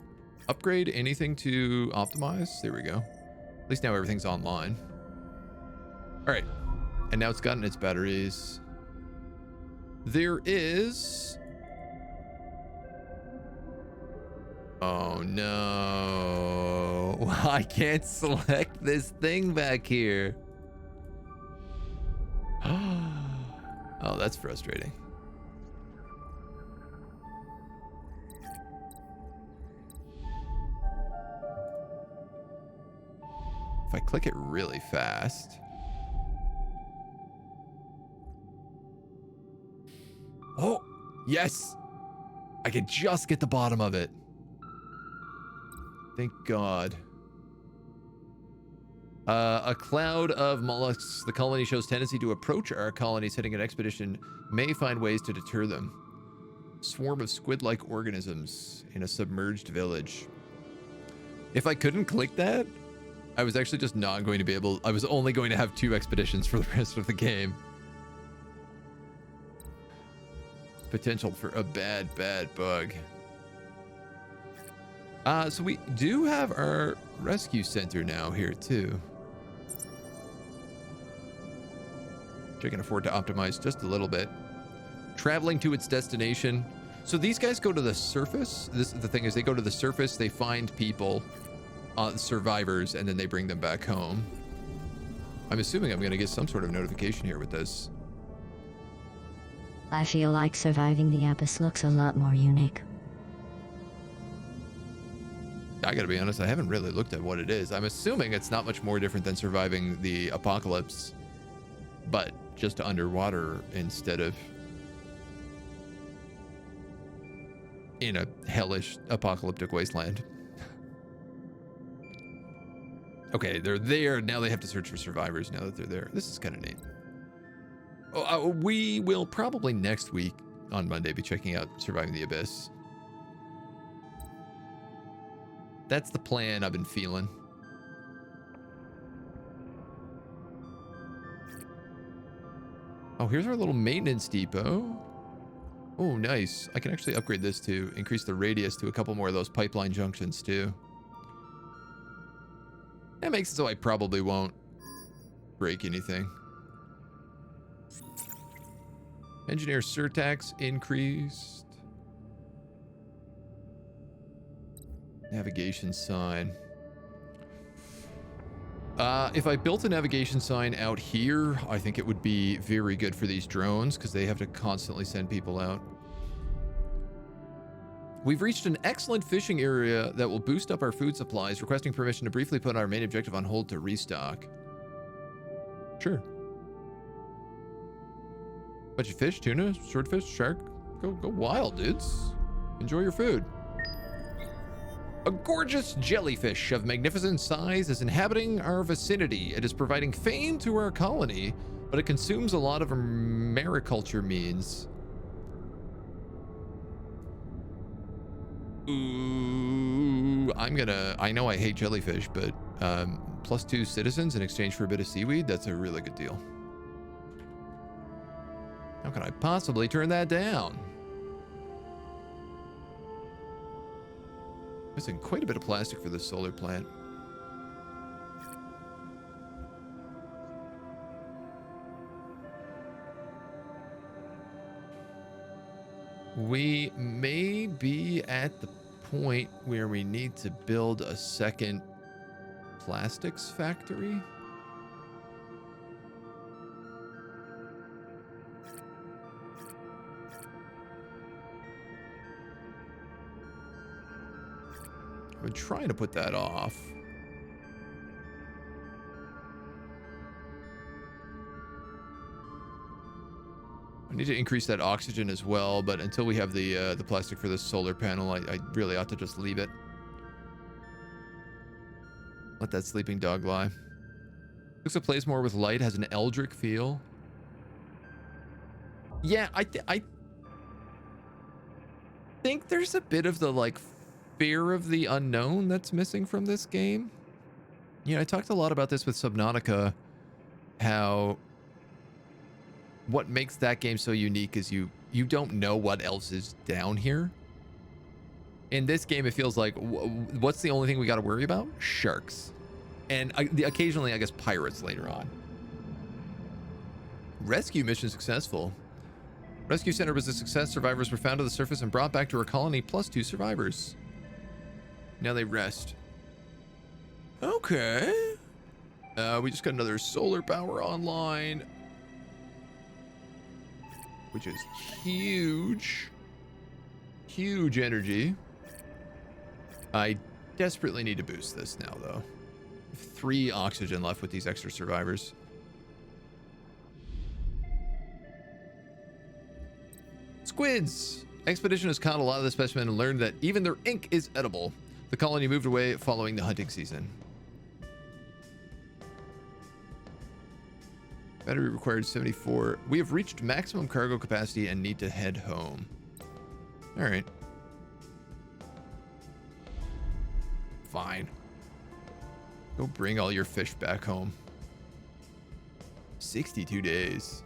upgrade anything to optimize? There we go. At least now everything's online. All right. And now it's gotten its batteries. There is... Oh no. I can't select this thing back here. Oh, that's frustrating. If I click it really fast. Oh, yes. I could just get the bottom of it. Thank God. A cloud of mollusks. The colony shows tendency to approach our colonies. Heading an expedition may find ways to deter them. Swarm of squid-like organisms in a submerged village. If I couldn't click that, I was actually just not going to be able... I was only going to have 2 expeditions for the rest of the game. Potential for a bad bug. So we do have our rescue center now here too. Which I can afford to optimize just a little bit. Traveling to its destination. So these guys go to the surface. The thing is, they go to the surface, they find people, survivors, and then they bring them back home. I'm assuming I'm going to get some sort of notification here with this. I feel like surviving the abyss looks a lot more unique. I gotta be honest, I haven't really looked at what it is. I'm assuming it's not much more different than surviving the apocalypse, but just underwater instead of in a hellish apocalyptic wasteland. Okay, they're there. Now they have to search for survivors now that they're there. This is kind of neat. Oh, we will probably next week on Monday be checking out Surviving the Abyss. That's the plan I've been feeling. Oh, here's our little maintenance depot. Oh, nice. I can actually upgrade this to increase the radius to a couple more of those pipeline junctions too. That makes it so I probably won't break anything. Engineer surtax increased. Navigation sign. If I built a navigation sign out here, I think it would be very good for these drones because they have to constantly send people out. We've reached an excellent fishing area that will boost up our food supplies, requesting permission to briefly put our main objective on hold to restock. Sure. Bunch of fish, tuna, swordfish, shark. Go wild, dudes. Enjoy your food. A gorgeous jellyfish of magnificent size is inhabiting our vicinity. It is providing fame to our colony, but it consumes a lot of mariculture means. Ooh, I know I hate jellyfish, but +2 citizens in exchange for a bit of seaweed, that's a really good deal. How can I possibly turn that down? Missing quite a bit of plastic for this solar plant. We may be at the point where we need to build a second plastics factory. I've been trying to put that off. I need to increase that oxygen as well, but until we have the plastic for this solar panel, I really ought to just leave it. Let that sleeping dog lie. Looks like plays more with light, has an Eldritch feel. Yeah, I think there's a bit of the like fear of the unknown that's missing from this game. You know, I talked a lot about this with Subnautica, how what makes that game so unique is you don't know what else is down here. In this game, it feels like, what's the only thing we got to worry about? Sharks. And occasionally, I guess, pirates later on. Rescue mission successful. Rescue center was a success. Survivors were found to the surface and brought back to our colony, +2 survivors. Now they rest. Okay. We just got another solar power online, which is huge. Huge energy. I desperately need to boost this now, though. 3 oxygen left with these extra survivors. Squids! Expedition has caught a lot of the specimen and learned that even their ink is edible. The colony moved away following the hunting season. Battery required 74. We have reached maximum cargo capacity and need to head home. All right. Fine. Go bring all your fish back home. 62 days.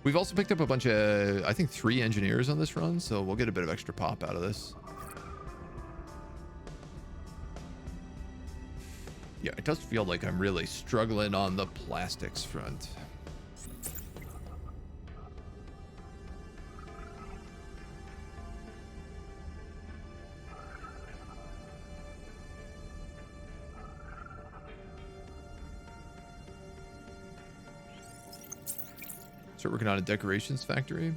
We've also picked up a bunch of, I think, 3 engineers on this run, so we'll get a bit of extra pop out of this. Yeah, it does feel like I'm really struggling on the plastics front. Start working on a decorations factory.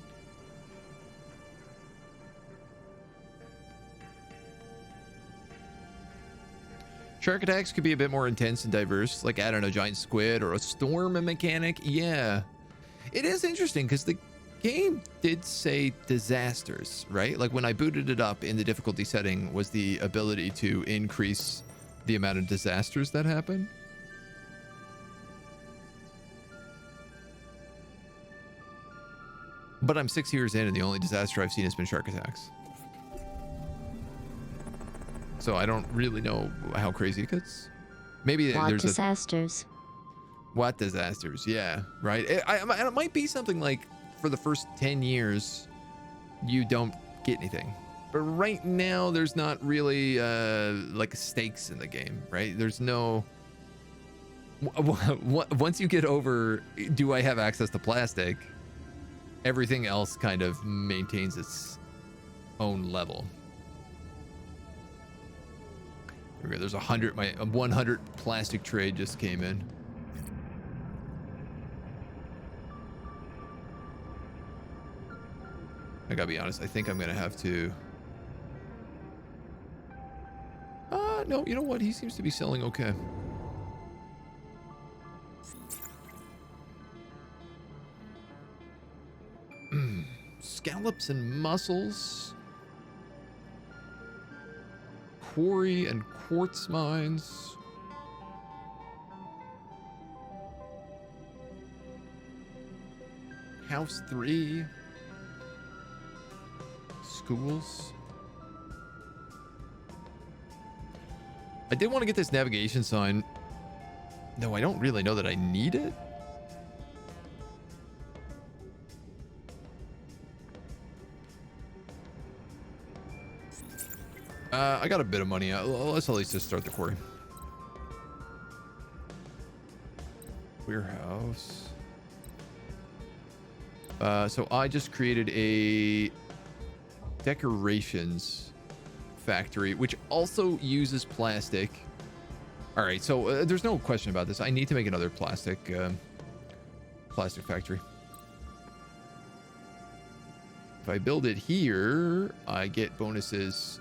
Shark attacks could be a bit more intense and diverse, like, I don't know, giant squid or a storm mechanic. Yeah. It is interesting because the game did say disasters, right? Like, when I booted it up in the difficulty setting was the ability to increase the amount of disasters that happen. But I'm 6 years in and the only disaster I've seen has been shark attacks. So I don't really know how crazy it gets. Maybe What there's disasters? What disasters? Yeah, right. It might be something like for the first 10 years, you don't get anything. But right now, there's not really like stakes in the game, right? There's no Once you get over, do I have access to plastic? Everything else kind of maintains its own level. Here we go. There's 100. My 100 plastic trade just came in. I gotta be honest. I think I'm gonna have to. No. You know what? He seems to be selling okay. Scallops and mussels. Quarry and quartz mines. House 3. Schools. I did want to get this navigation sign. No, I don't really know that I need it. I got a bit of money. Let's at least just start the quarry. Warehouse. So I just created a decorations factory, which also uses plastic. All right, so there's no question about this. I need to make another plastic factory. If I build it here, I get bonuses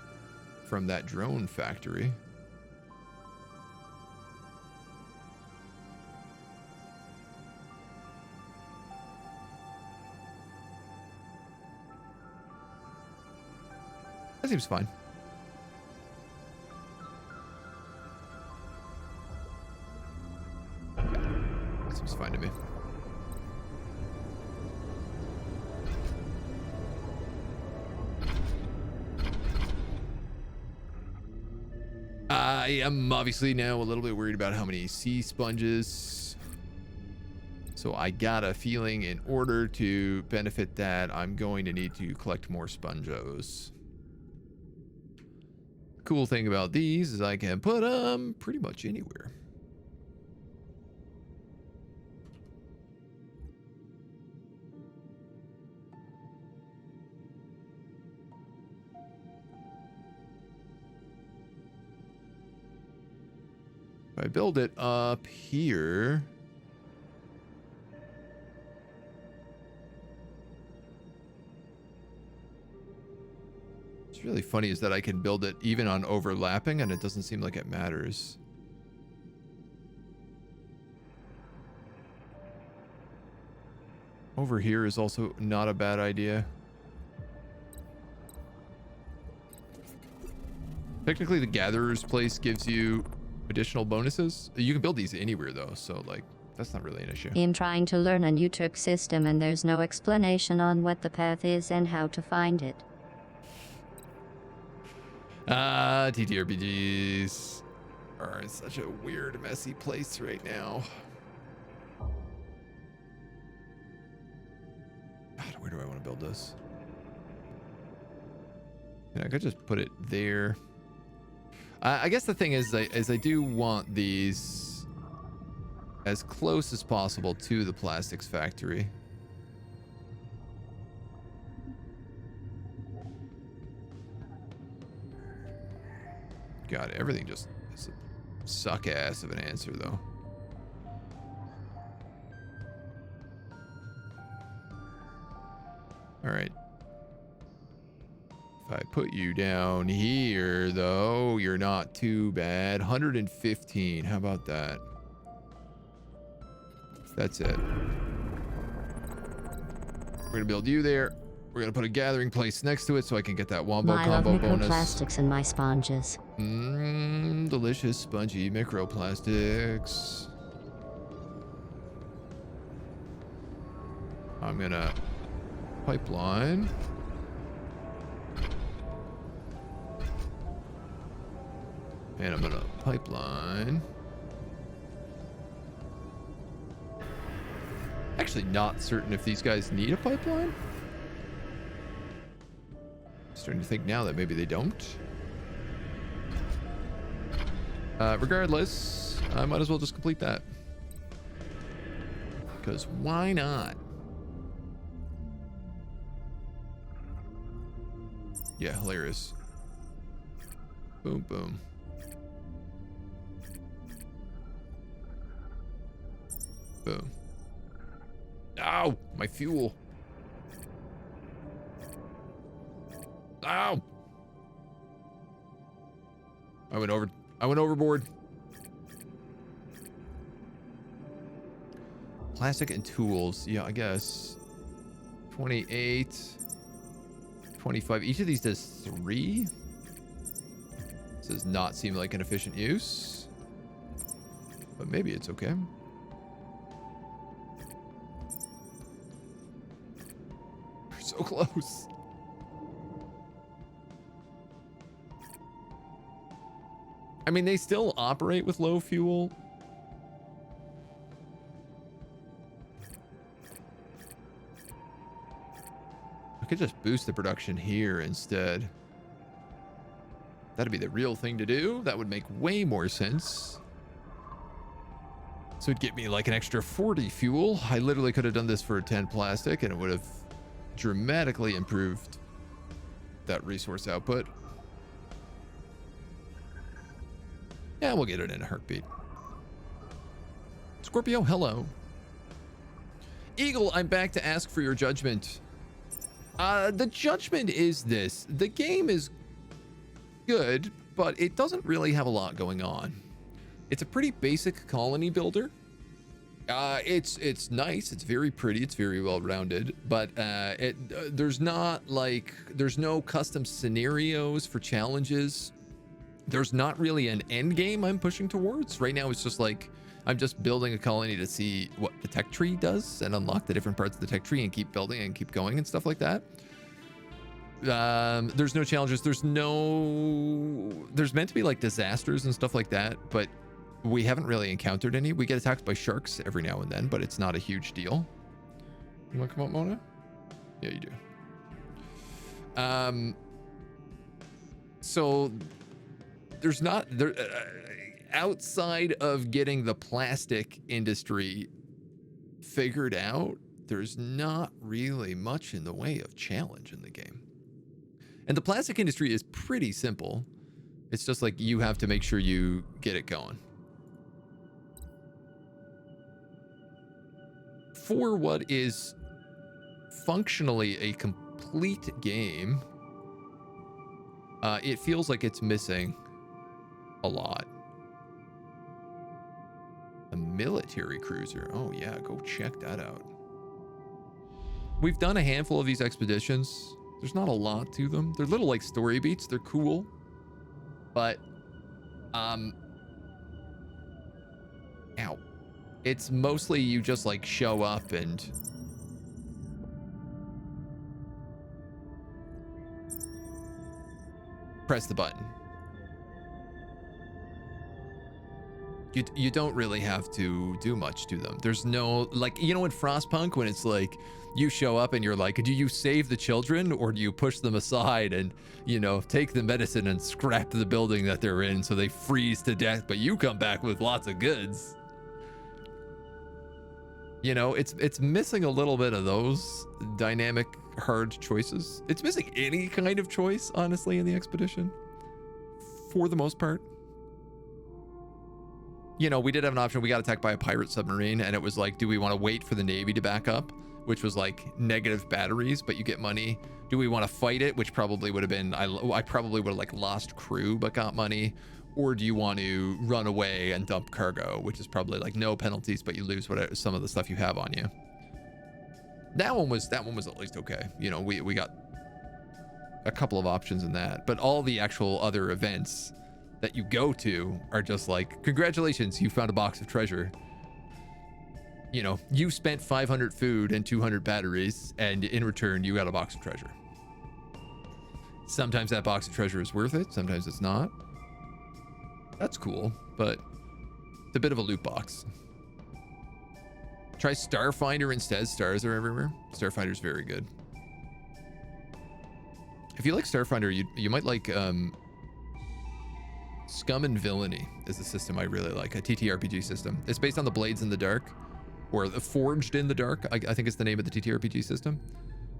from that drone factory. That seems fine. That seems fine to me. I am obviously now a little bit worried about how many sea sponges. So I got a feeling in order to benefit that, I'm going to need to collect more spongos. Cool thing about these is I can put them pretty much anywhere. If I build it up here, what's really funny is that I can build it even on overlapping and it doesn't seem like it matters. Over here is also not a bad idea. Technically the gatherer's place gives you additional bonuses. You can build these anywhere though, so like that's not really an issue. I'm trying to learn a new trick system and there's no explanation on what the path is and how to find it. TTRPGs are in such a weird, messy place right now. God, where do I want to build this? Yeah, I could just put it there. I guess the thing is I do want these as close as possible to the plastics factory. God, everything just is a suck ass of an answer though. All right. If I put you down here, though, you're not too bad. 115. How about that? That's it. We're going to build you there. We're going to put a gathering place next to it so I can get that wombo combo bonus. Microplastics in my sponges. Delicious, spongy microplastics. I'm going to pipeline. And I'm gonna pipeline. Actually not certain if these guys need a pipeline. Starting to think now that maybe they don't. Regardless, I might as well just complete that. Because why not? Yeah, hilarious. Boom, boom. Boom. Ow! My fuel. Ow! I went overboard. Plastic and tools. Yeah, I guess. 28. 25. Each of these does 3. This does not seem like an efficient use. But maybe it's okay. We're so close. I mean, they still operate with low fuel. I could just boost the production here instead. That'd be the real thing to do. That would make way more sense. So it'd get me like an extra 40 fuel. I literally could have done this for 10 plastic and it would have dramatically improved that resource output. Yeah, we'll get it in a heartbeat. Scorpio, hello. Eagle, I'm back to ask for your judgment. The judgment is this. The game is good, but it doesn't really have a lot going on. It's a pretty basic colony builder. It's nice. It's very pretty. It's very well rounded, but there's no custom scenarios for challenges. There's not really an end game I'm pushing towards. Right now, it's just like I'm just building a colony to see what the tech tree does and unlock the different parts of the tech tree and keep building and keep going and stuff like that. There's no challenges. There's meant to be like disasters and stuff like that, but we haven't really encountered any. We get attacked by sharks every now and then, but it's not a huge deal. You want to come up, Mona? Yeah, you do. So there's not there outside of getting the plastic industry figured out, there's not really much in the way of challenge in the game. And the plastic industry is pretty simple. It's just like you have to make sure you get it going. For what is functionally a complete game, it feels like it's missing a lot. A military cruiser. Oh yeah, go check that out. We've done a handful of these expeditions. There's not a lot to them. They're little like story beats. They're cool. But, ow. It's mostly you just like show up and press the button. You don't really have to do much to them. There's no, like, you know, in Frostpunk when it's like you show up and you're like, do you save the children or do you push them aside and, you know, take the medicine and scrap the building that they're in so they freeze to death, but you come back with lots of goods? You know, it's missing a little bit of those dynamic, hard choices. It's missing any kind of choice, honestly, in the expedition, for the most part. You know, we did have an option. We got attacked by a pirate submarine, and it was like, do we want to wait for the Navy to back up? Which was like negative batteries, but you get money. Do we want to fight it? Which probably would have been, I probably would have like lost crew, but got money. Or do you want to run away and dump cargo, which is probably like no penalties, but you lose whatever, some of the stuff you have on you. That one was at least okay. You know, we got a couple of options in that, but all the actual other events that you go to are just like, congratulations, you found a box of treasure. You know, you spent 500 food and 200 batteries, and in return, you got a box of treasure. Sometimes that box of treasure is worth it, sometimes it's not. That's cool, but it's a bit of a loot box. Try Starfinder instead. Stars are everywhere. Starfinder's very good. If you like Starfinder, you might like Scum and Villainy is a system I really like, a TTRPG system. It's based on the Blades in the Dark. or the Forged in the Dark, I think it's the name of the TTRPG system.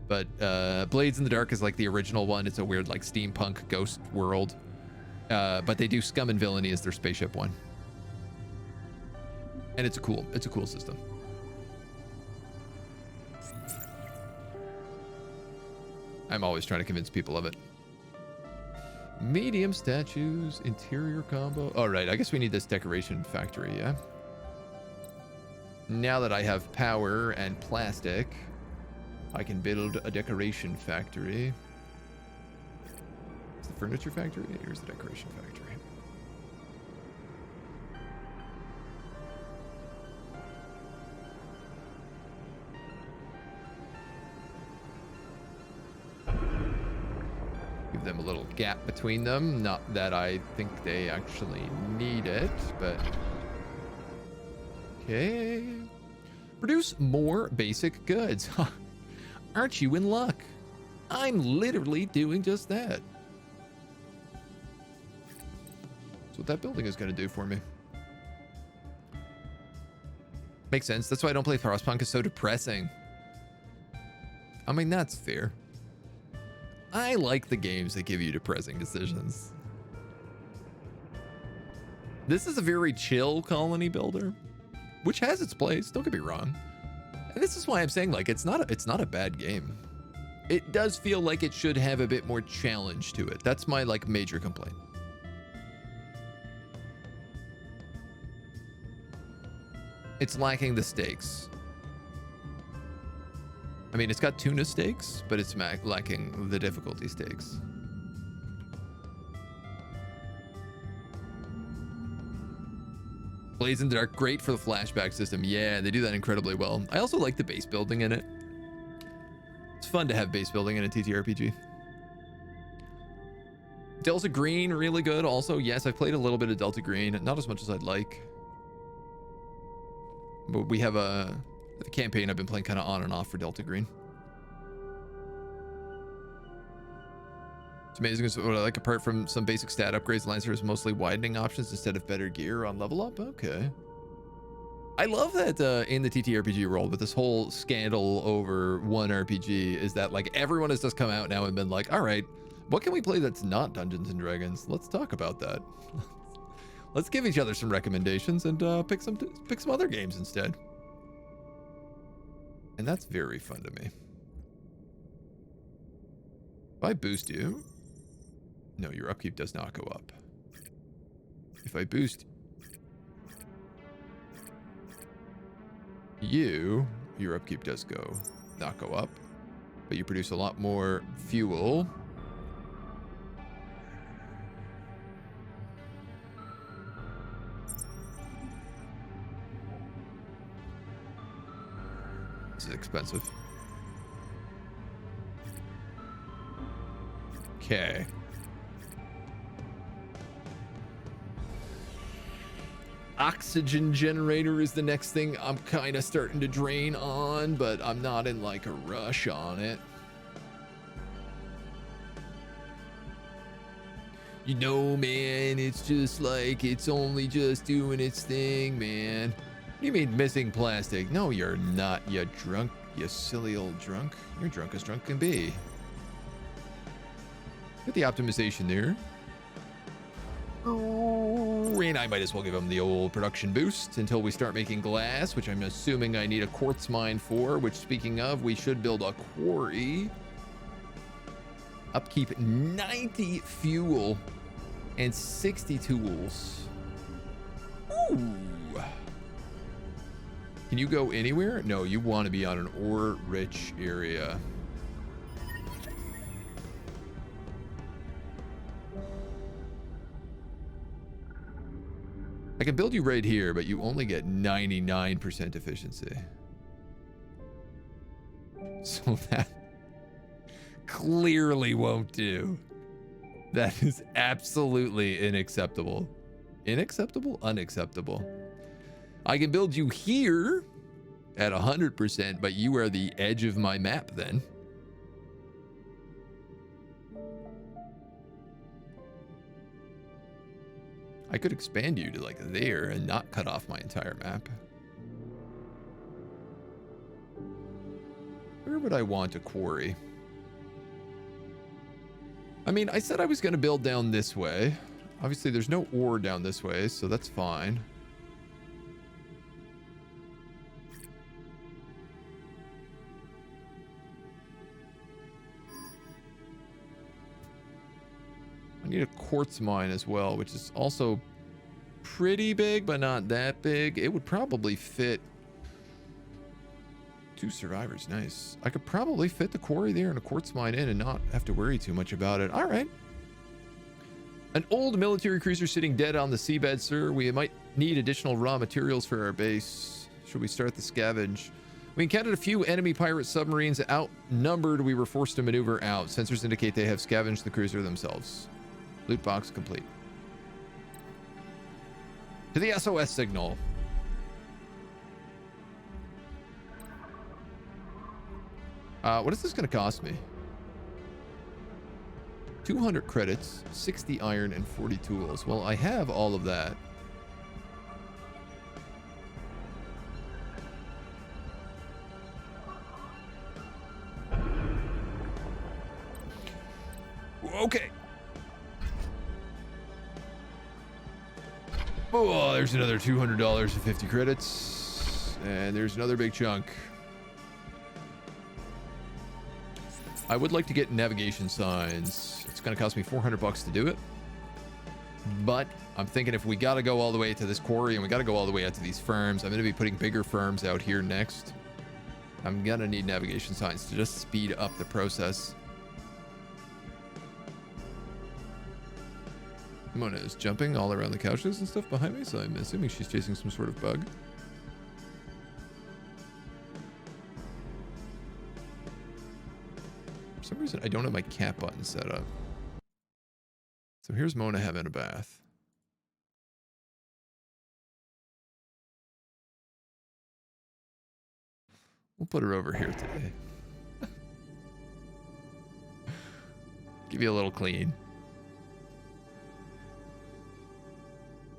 But Blades in the Dark is like the original one. It's a weird like steampunk ghost world. But they do Scum and Villainy as their spaceship one. And it's a cool system. I'm always trying to convince people of it. Medium statues, interior combo. All right, I guess we need this decoration factory, yeah? Now that I have power and plastic, I can build a decoration factory. Is the furniture factory? Here's the decoration factory. Give them a little gap between them. Not that I think they actually need it, but... Okay. Produce more basic goods. Aren't you in luck? I'm literally doing just that. That's what that building is going to do for me. Makes sense. That's why I don't play Frostpunk. It's so depressing. I mean, that's fair. I like the games that give you depressing decisions. This is a very chill colony builder, which has its place. Don't get me wrong. And this is why I'm saying, like, it's not a bad game. It does feel like it should have a bit more challenge to it. That's my like major complaint. It's lacking the stakes. I mean, it's got tuna stakes, but it's lacking the difficulty stakes. Blades in the Dark, great for the flashback system. Yeah, they do that incredibly well. I also like the base building in it. It's fun to have base building in a TTRPG. Delta Green, really good. Also, yes, I've played a little bit of Delta Green, not as much as I'd like. But we have a campaign I've been playing kind of on and off for Delta Green. It's amazing. It's what I like, apart from some basic stat upgrades, Lancer is mostly widening options instead of better gear on level up. Okay. I love that in the TTRPG world with this whole scandal over one RPG is that like everyone has just come out now and been like, all right, what can we play that's not Dungeons and Dragons? Let's talk about that. Let's give each other some recommendations and pick some other games instead. And that's very fun to me. If I boost you, no, your upkeep does not go up. If I boost you, your upkeep does not go up, but you produce a lot more fuel. This is expensive. Okay. Oxygen generator is the next thing I'm kind of starting to drain on, but I'm not in like a rush on it. You know, man, it's just like, it's only just doing its thing, man. What do you mean missing plastic? No, you're not, you drunk, you silly old drunk. You're drunk as drunk can be. Get the optimization there. Oh, and I might as well give them the old production boost until we start making glass, which I'm assuming I need a quartz mine for, which speaking of, we should build a quarry. Upkeep 90 fuel and 60 tools. Ooh. Can you go anywhere? No, you want to be on an ore-rich area. I can build you right here, but you only get 99% efficiency. So that clearly won't do. That is absolutely unacceptable. Unacceptable? Unacceptable. I can build you here at 100%, but you are the edge of my map then. I could expand you to like there and not cut off my entire map. Where would I want a quarry? I mean, I said I was going to build down this way. Obviously, there's no ore down this way, so that's fine. I need a quartz mine as well, which is also pretty big, but not that big. It would probably fit 2 survivors. Nice. I could probably fit the quarry there and a quartz mine in and not have to worry too much about it. All right. An old military cruiser sitting dead on the seabed, sir. We might need additional raw materials for our base. Should we start the scavenge? We encountered a few enemy pirate submarines. Outnumbered, we were forced to maneuver out. Sensors indicate they have scavenged the cruiser themselves. Loot box complete. To the SOS signal. What is this going to cost me? 200 credits, 60 iron, and 40 tools. Well, I have all of that. Okay. Oh, there's another $200 and 50 credits. And there's another big chunk. I would like to get navigation signs. It's going to cost me 400 bucks to do it. But I'm thinking if we got to go all the way to this quarry and we got to go all the way out to these firms, I'm going to be putting bigger firms out here next. I'm going to need navigation signs to just speed up the process. Mona is jumping all around the couches and stuff behind me, so I'm assuming she's chasing some sort of bug. For some reason, I don't have my cat button set up. So here's Mona having a bath. We'll put her over here today. Give you a little clean.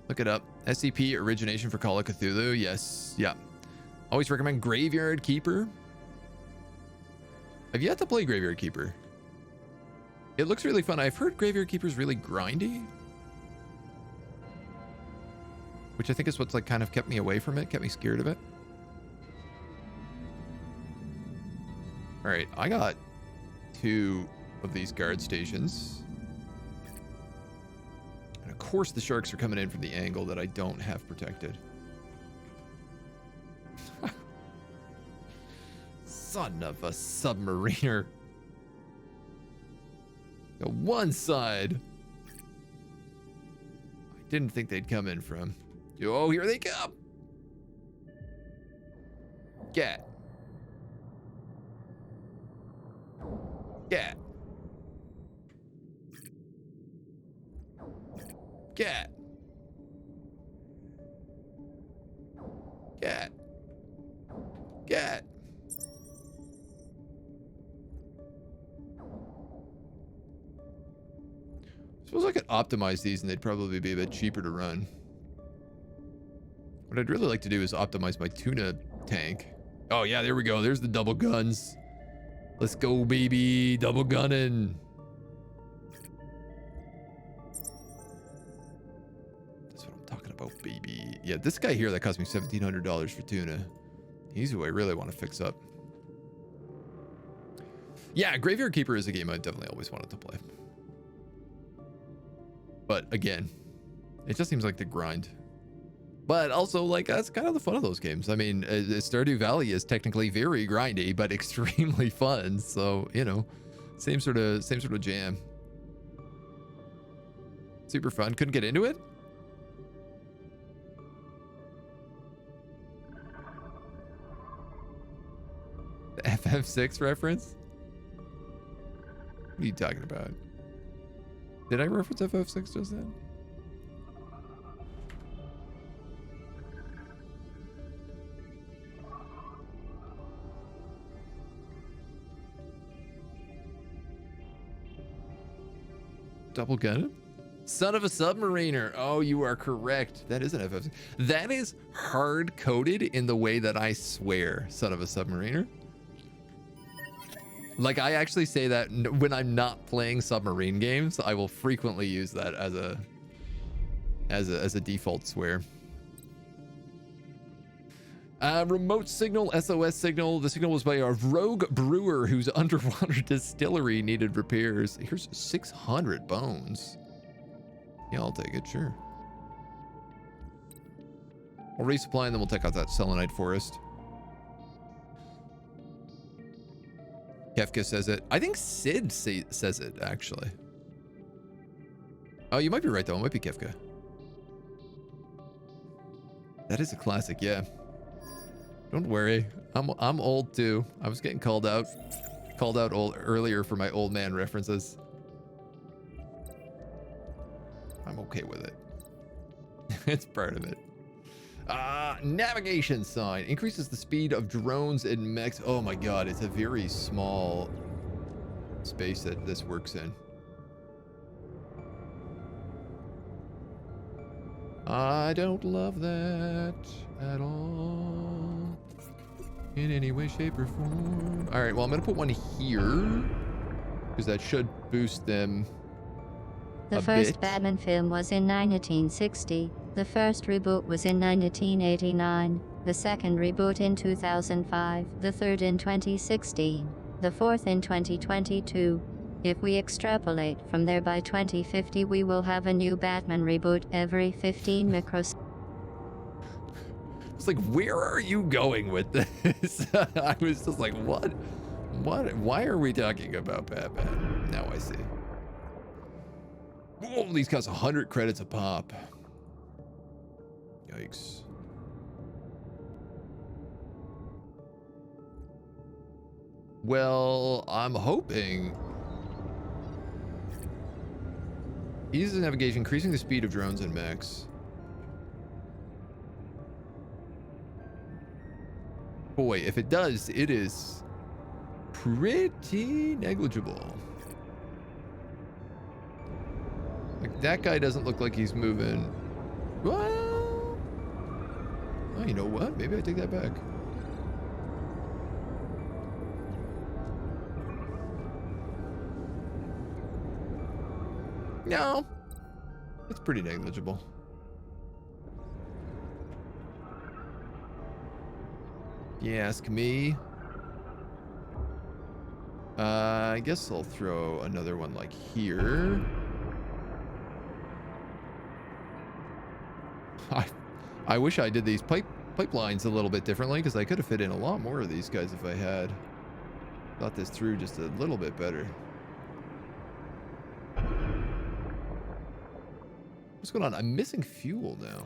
Look it up. SCP origination for Call of Cthulhu. Yes. Yeah. Always recommend Graveyard Keeper. I've yet to play Graveyard Keeper. It looks really fun. I've heard Graveyard Keeper is really grindy, which I think is what's like kind of kept me away from it, kept me scared of it. All right, I got 2 of these guard stations. And of course the sharks are coming in from the angle that I don't have protected. Son of a submariner. The one side I didn't think they'd come in from. Oh, here they come. Get. Get. Get. Get. Get. Suppose I could optimize these and they'd probably be a bit cheaper to run. What I'd really like to do is optimize my tuna tank. Oh yeah, there we go. There's the double guns. Let's go, baby. Double gunning. That's what I'm talking about, baby. Yeah, this guy here that cost me $1,700 for tuna. He's who I really want to fix up. Yeah, Graveyard Keeper is a game I definitely always wanted to play. But again, it just seems like the grind. But also, like, that's kind of the fun of those games. I mean, Stardew Valley is technically very grindy, but extremely fun. So, you know, same sort of jam. Super fun. Couldn't get into it? The FF6 reference? What are you talking about? Did I reference FF6 just then? Double gun? Son of a submariner. Oh, you are correct. That is an FF6. That is hard coded in the way that I swear, son of a submariner. Like, I actually say that when I'm not playing submarine games, I will frequently use that as a default swear. Remote signal, SOS signal. The signal was by a rogue brewer whose underwater distillery needed repairs. Here's 600 bones. Yeah, I'll take it, sure. We'll resupply and then we'll take out that selenite forest. Kefka says it. I think Sid says it, actually. Oh, you might be right, though. It might be Kefka. That is a classic, yeah. Don't worry. I'm old, too. I was getting called out old earlier for my old man references. I'm okay with it. It's part of it. Navigation sign. Increases the speed of drones and mechs. Oh my god, it's a very small space that this works in. I don't love that at all. In any way, shape, or form. Alright, well, I'm gonna put one here. Because that should boost them The first Batman film was in 1960. The first reboot was in 1989. The second reboot in 2005. The third in 2016. The fourth in 2022. If we extrapolate from there, by 2050 we will have a new Batman reboot every 15 microseconds. It's like, where are you going with this? I was just like, what? Why are we talking about Batman? Now I see. Oh, these cost 100 credits a pop. Yikes. Well, I'm hoping. Eases navigation, increasing the speed of drones and mechs. Boy, if it does, it is pretty negligible. Like, that guy doesn't look like he's moving. Well, oh, you know what? Maybe I take that back. No, it's pretty negligible. If you ask me. I guess I'll throw another one like here. I wish I did these pipelines a little bit differently, because I could have fit in a lot more of these guys if I had thought this through just a little bit better. What's going on? I'm missing fuel now.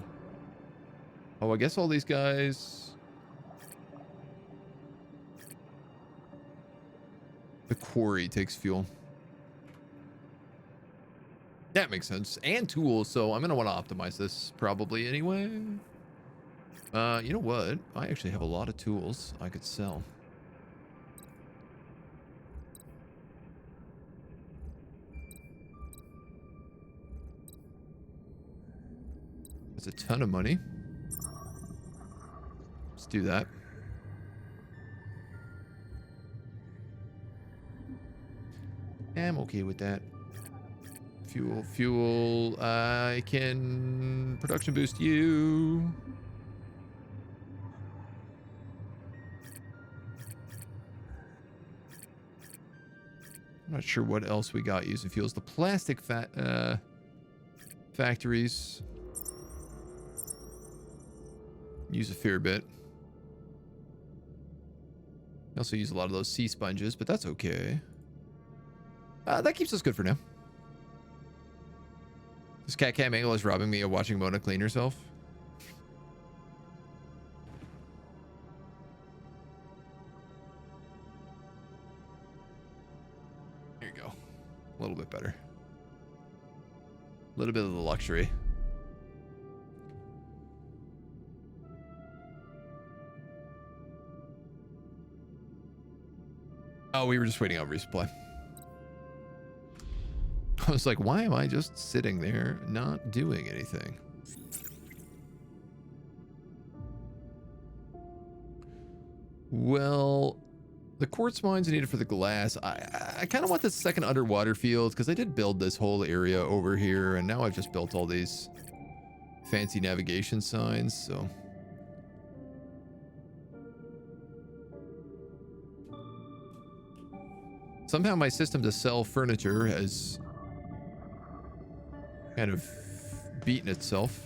Oh, I guess all these guys. The quarry takes fuel. That makes sense. And tools, so I'm going to want to optimize this probably anyway. You know what? I actually have a lot of tools I could sell. That's a ton of money. Let's do that. I'm okay with that. Fuel. I can production boost you. I'm not sure what else we got using fuels. The plastic factories use a fair bit. We also use a lot of those sea sponges, but that's okay. That keeps us good for now. This cat cam angle is robbing me of watching Mona clean herself. There you go. A little bit better. A little bit of the luxury. Oh, we were just waiting on resupply. I was like, why am I just sitting there not doing anything? Well, The quartz mines are needed for the glass. I kind of want this second underwater field because I did build this whole area over here, and now I've just built all these fancy navigation signs, so. Somehow my system to sell furniture has kind of beaten itself.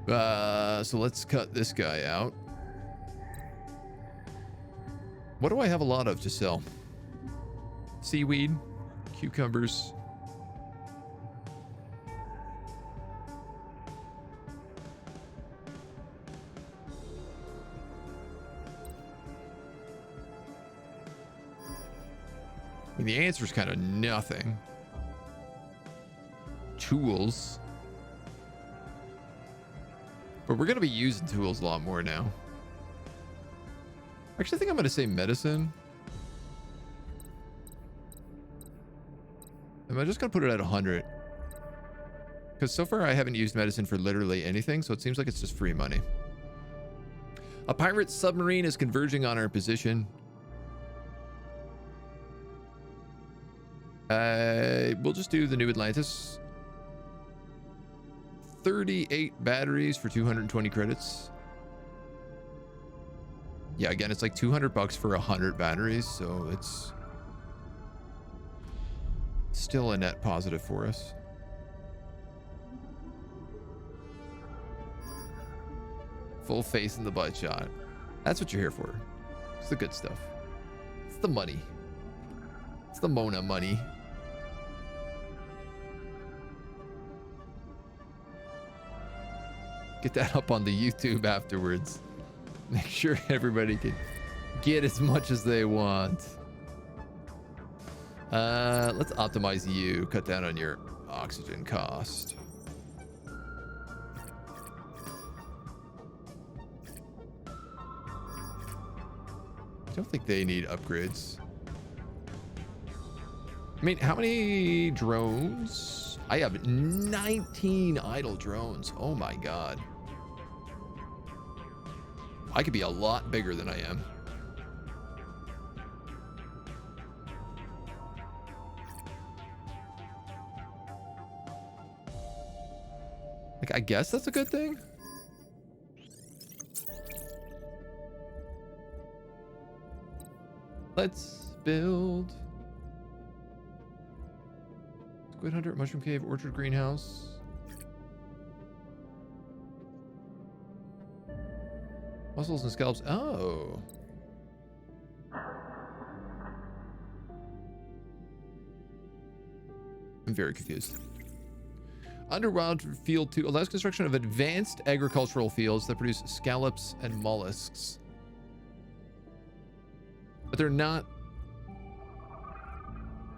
So let's cut this guy out. What do I have a lot of to sell? Seaweed, cucumbers. I mean, the answer is kind of nothing. Tools. But we're going to be using tools a lot more now. Actually, I think I'm going to say medicine. Am I just going to put it at 100? Because so far I haven't used medicine for literally anything, so it seems like it's just free money. A pirate submarine is converging on our position. We'll just do the New Atlantis. 38 batteries for 220 credits. Yeah, again, it's like 200 bucks for 100 batteries, so it's still a net positive for us. Full face in the butt shot. That's what you're here for. It's the good stuff. It's the money. It's the Mona money. Get that up on the YouTube afterwards. Make sure everybody can get as much as they want. Let's optimize you. Cut down on your oxygen cost. I don't think they need upgrades. I mean, how many drones? I have 19 idle drones. Oh my god. I could be a lot bigger than I am. Like, I guess that's a good thing. Let's build Squid Hunter, Mushroom Cave, Orchard Greenhouse. Mussels and scallops. Oh. I'm very confused. Underwater Field 2 allows construction of advanced agricultural fields that produce scallops and mollusks. But they're not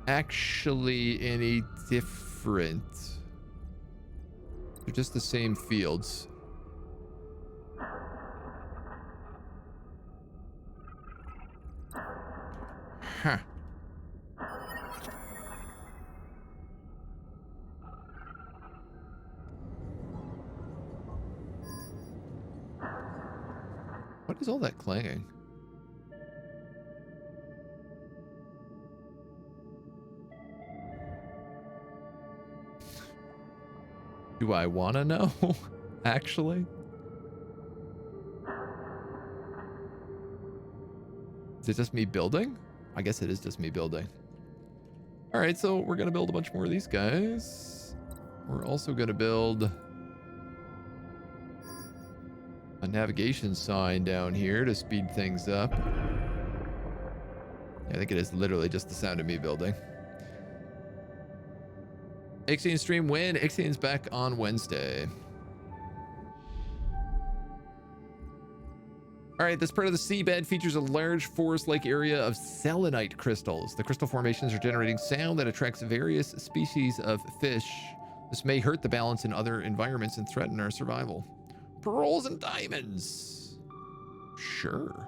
actually any different. They're just the same fields. Huh. What is all that clanging? Do I want to know? Actually? Is it just me building? I guess it is just me building. All right, so we're going to build a bunch more of these guys. We're also going to build a navigation sign down here to speed things up. I think it is literally just the sound of me building. Ixion stream win. Ixion's back on Wednesday. All right, this part of the seabed features a large forest-like area of selenite crystals. The crystal formations are generating sound that attracts various species of fish. This may hurt the balance in other environments and threaten our survival. Pearls and diamonds. Sure.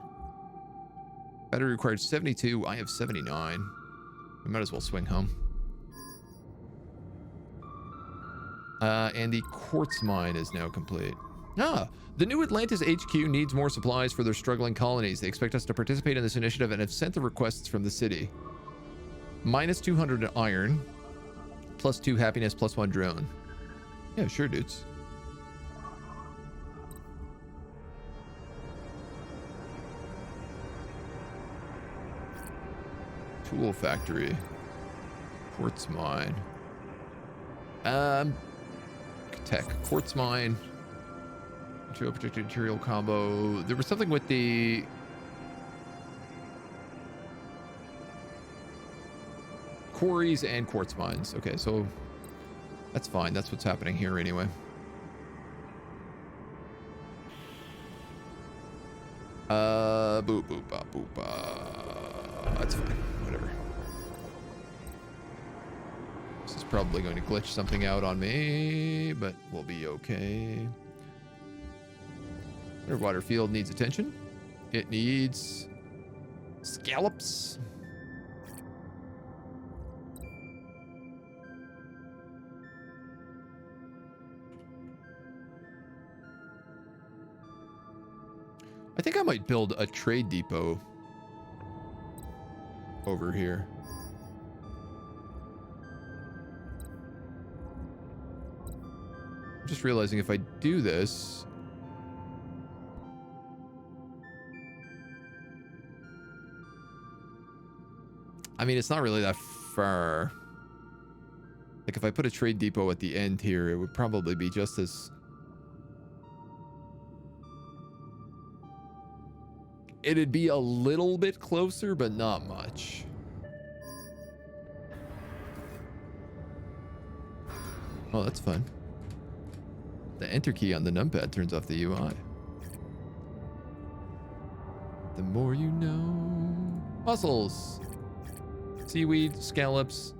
Battery required 72. I have 79. We might as well swing home. And the quartz mine is now complete. Ah, the new Atlantis HQ needs more supplies for their struggling colonies. They expect us to participate in this initiative and have sent the requests from the city. Minus 200 iron, plus 2 happiness, plus 1 drone. Yeah, sure, dudes. Tool factory. Quartz mine. Tech. Quartz mine. Material protected material combo. There was something with the... quarries and quartz mines. Okay, so that's fine. That's what's happening here anyway. Boop, boop, bop, boop, that's fine. Whatever. This is probably going to glitch something out on me, but we'll be okay. Underwater field needs attention. It needs scallops. I think I might build a trade depot over here. I'm just realizing if I do this, I mean, it's not really that far. Like if I put a trade depot at the end here, it would probably be just as... It'd be a little bit closer, but not much. Oh, that's fun. The enter key on the numpad turns off the UI. The more you know. Mussels. Seaweed, scallops.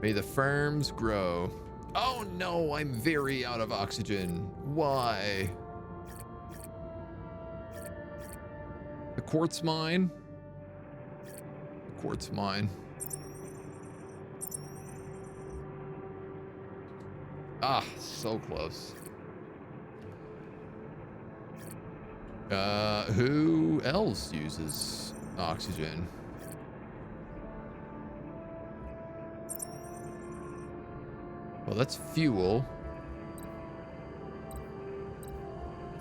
May the farms grow. Oh no, I'm very out of oxygen. Why? The quartz mine. The quartz mine. Ah, so close. Who else uses oxygen? Well, that's fuel.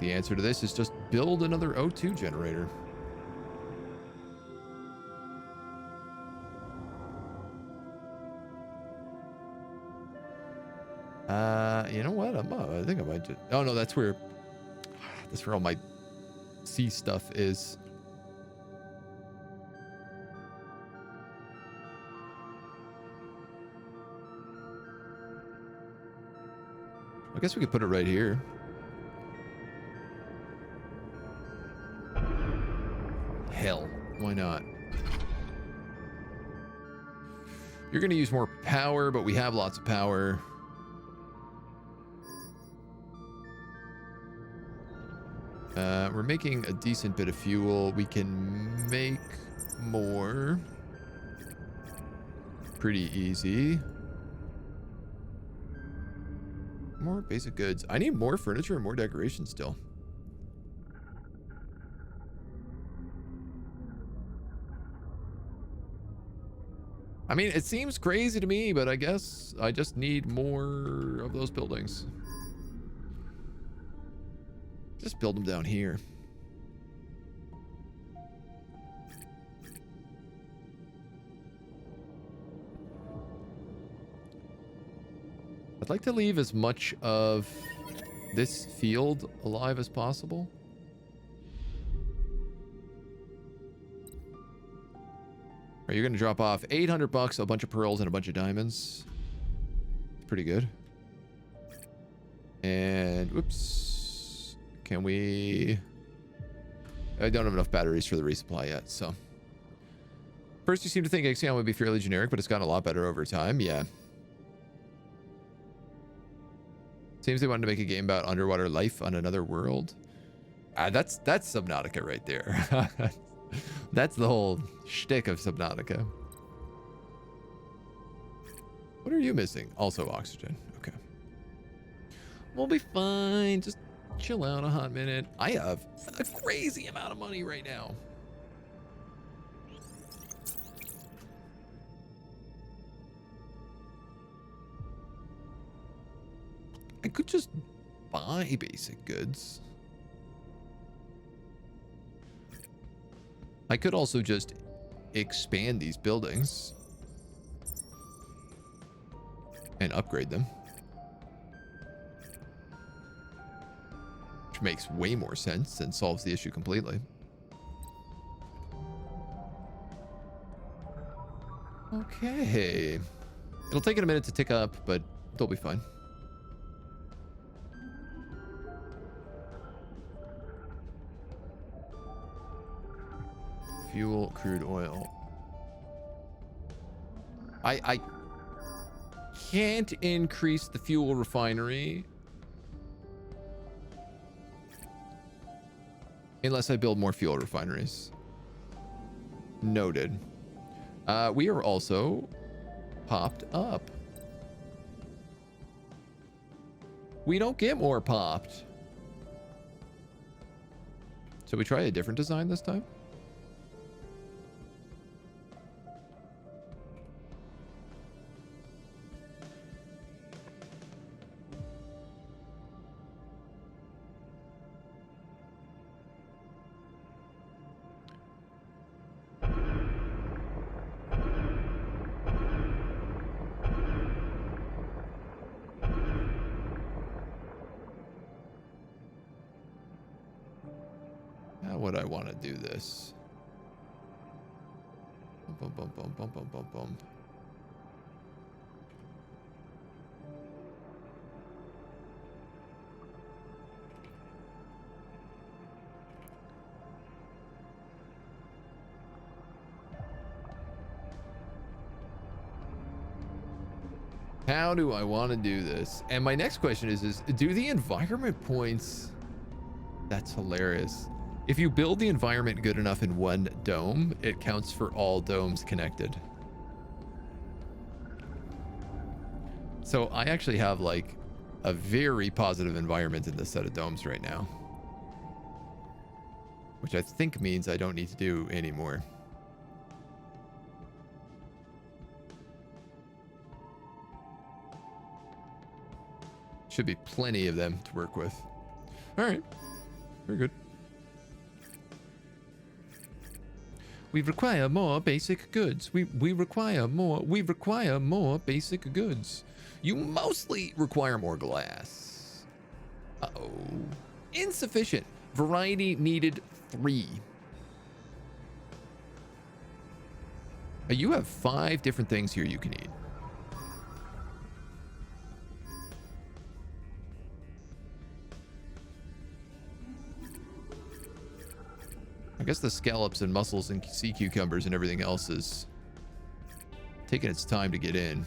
The answer to this is just build another O2 generator. You know what? I think I might just... Oh, no, that's where all my sea stuff is. I guess we could put it right here. Hell, why not? You're going to use more power, but we have lots of power. We're making a decent bit of fuel. We can make more. Pretty easy. More basic goods. I need more furniture and more decoration still. I mean, it seems crazy to me, but I guess I just need more of those buildings. Just build them down here. I'd like to leave as much of this field alive as possible. Are you going to drop off 800 bucks, a bunch of pearls, and a bunch of diamonds? Pretty good. And whoops. Can we... I don't have enough batteries for the resupply yet, so. First, you seem to think Ixion would be fairly generic, but it's gotten a lot better over time. Yeah. Seems they wanted to make a game about underwater life on another world. That's Subnautica right there. That's the whole shtick of Subnautica. What are you missing? Also oxygen. Okay. We'll be fine. Just chill out a hot minute. I have a crazy amount of money right now. I could just buy basic goods. I could also just expand these buildings and upgrade them, which makes way more sense and solves the issue completely. Okay. It'll take it a minute to tick up, but they'll be fine. Fuel, crude oil. I can't increase the fuel refinery unless I build more fuel refineries. Noted. We are also popped up. We don't get more popped. So we try a different design this time. Would I want to do this? Bum, bum, bum, bum, bum, bum, bum. How do I want to do this? And my next question is do the environment points... That's hilarious. If you build the environment good enough in one dome, it counts for all domes connected. So I actually have like a very positive environment in this set of domes right now, which I think means I don't need to do anymore. Should be plenty of them to work with. All right, very good. We require more basic goods. We require more basic goods. You mostly require more glass. Uh-oh. Insufficient. Variety needed 3. You have 5 different things here you can eat. I guess the scallops and mussels and sea cucumbers and everything else is taking its time to get in.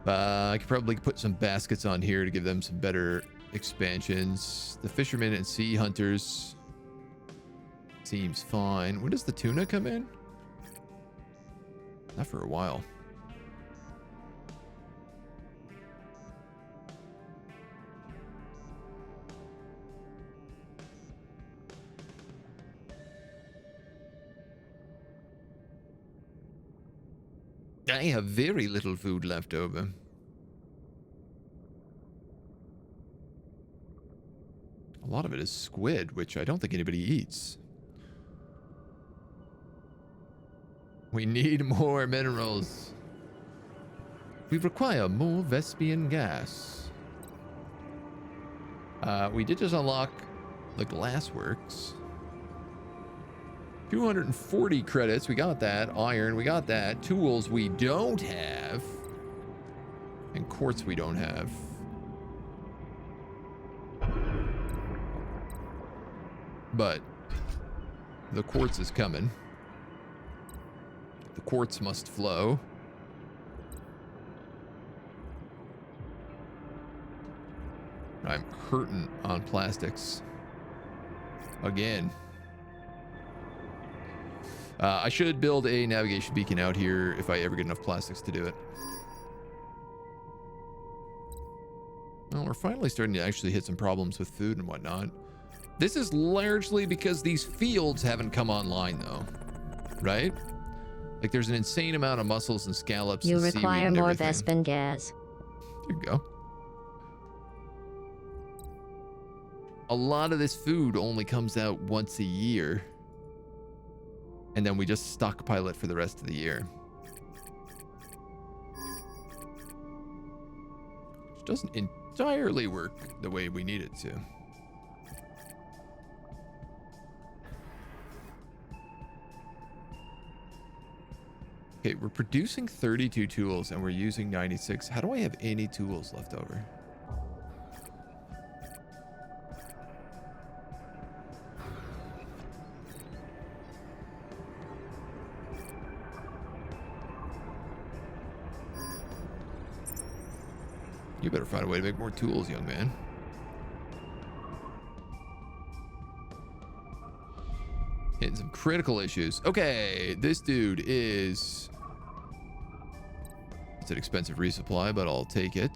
I could probably put some baskets on here to give them some better expansions. The fishermen and sea hunters seems fine. When does the tuna come in? Not for a while. I have very little food left over. A lot of it is squid, which I don't think anybody eats. We need more minerals. We require more Vespian gas. We did just unlock the glassworks. 240 credits, we got that. Iron, we got that. Tools we don't have. And quartz we don't have. But the quartz is coming. The quartz must flow. I'm hurting on plastics. Again. I should build a navigation beacon out here if I ever get enough plastics to do it. Well, we're finally starting to actually hit some problems with food and whatnot. This is largely because these fields haven't come online, though. Right? Like, there's an insane amount of mussels and scallops. You and require and more everything. Vespin gas. There you go. A lot of this food only comes out once a year. And then we just stockpile it for the rest of the year. Which doesn't entirely work the way we need it to. Okay, we're producing 32 tools and we're using 96. How do I have any tools left over? You better find a way to make more tools, young man. Hitting some critical issues. Okay, this dude is... It's an expensive resupply, but I'll take it.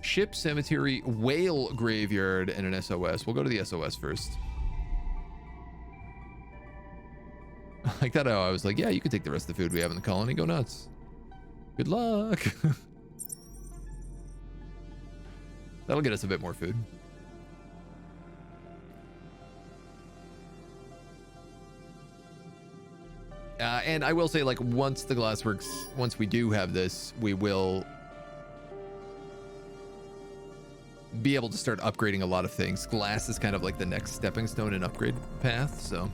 Ship, cemetery, whale graveyard, and an SOS. We'll go to the SOS first. Like that, I was like, yeah, you can take the rest of the food we have in the colony. Go nuts. Good luck. That'll get us a bit more food. And I will say, like, once the glassworks, once we do have this, we will be able to start upgrading a lot of things. Glass is kind of like the next stepping stone and upgrade path, so.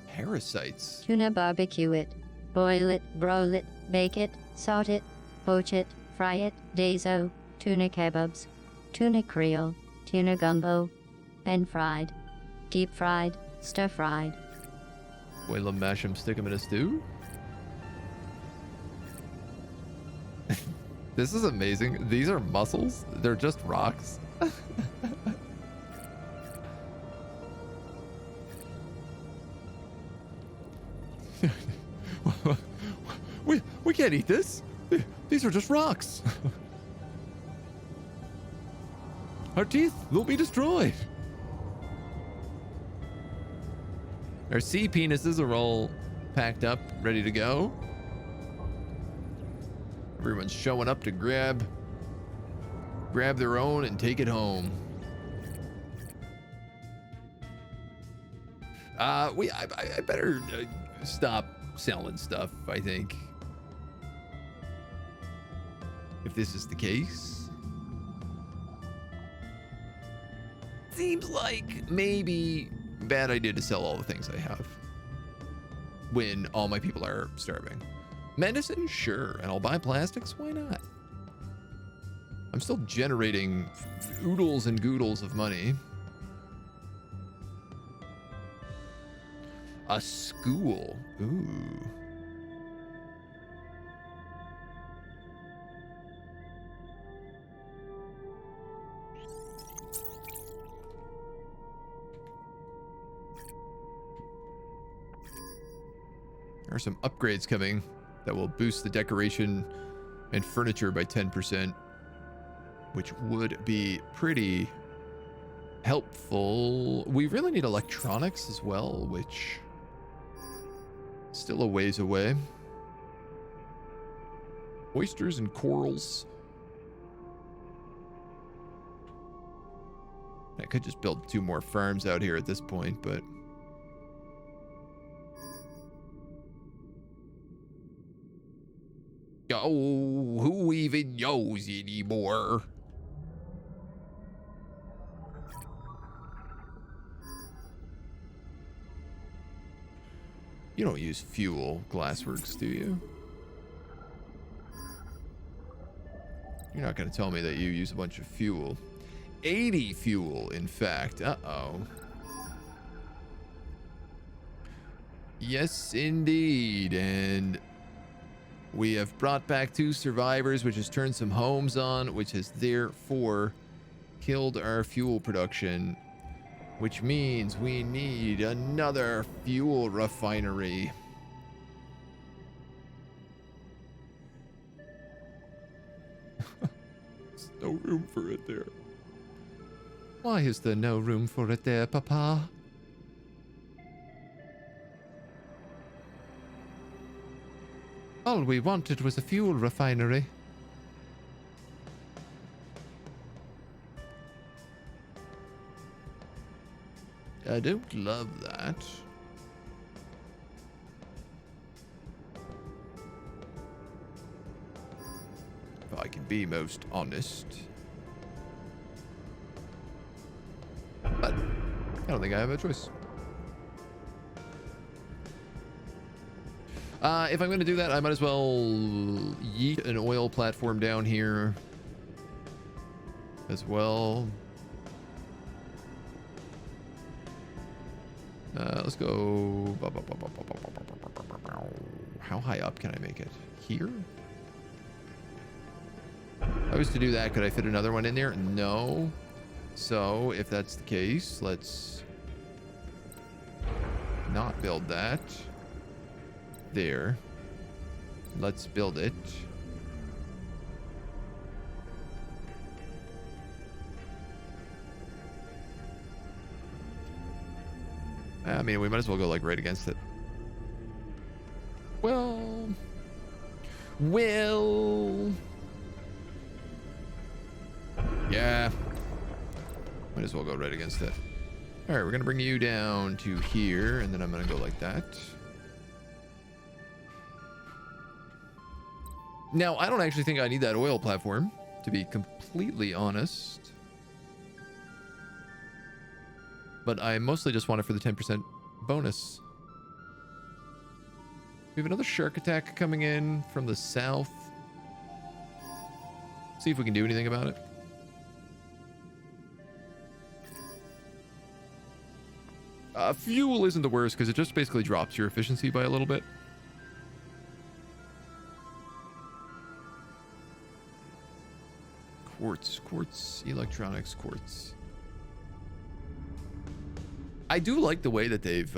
Parasites. Tuna barbecue it. Boil it, broil it, bake it, salt it, poach it, fry it, dazo, tuna kebabs, tuna creole, tuna gumbo, pan fried, deep fried, stir fried. Boil them, mash them, stick them in a stew. This is amazing. These are mussels. They're just rocks. we can't eat this. These are just rocks. Our teeth will be destroyed. Our sea penises are all packed up, ready to go. Everyone's showing up to grab their own and take it home. I better stop selling stuff, I think. If this is the case. Seems like maybe bad idea to sell all the things I have when all my people are starving. Medicine, sure, and I'll buy plastics, why not? I'm still generating oodles and goodles of money. A school, ooh. There are some upgrades coming that will boost the decoration and furniture by 10%, which would be pretty helpful. We really need electronics as well, which is still a ways away. Oysters and corals. I could just build 2 more farms out here at this point, but oh, who even knows anymore? You don't use fuel, Glassworks, do you? You're not going to tell me that you use a bunch of fuel. 80 fuel, in fact. Uh-oh. Yes, indeed. And we have brought back 2 survivors, which has turned some homes on, which has therefore killed our fuel production. Which means we need another fuel refinery. There's no room for it there. Why is there no room for it there, Papa? All we wanted was a fuel refinery. I don't love that. If I can be most honest. But I don't think I have a choice. If I'm going to do that, I might as well yeet an oil platform down here as well. Let's go. How high up can I make it? Here? If I was to do that, could I fit another one in there? No. So, if that's the case, let's not build that. There. Let's build it. I mean, we might as well go like right against it. Well. Yeah. Might as well go right against it. All right, we're going to bring you down to here, and then I'm going to go like that. Now, I don't actually think I need that oil platform, to be completely honest. But I mostly just want it for the 10% bonus. We have another shark attack coming in from the south. See if we can do anything about it. Fuel isn't the worst because it just basically drops your efficiency by a little bit. Quartz, electronics, quartz. I do like the way that they've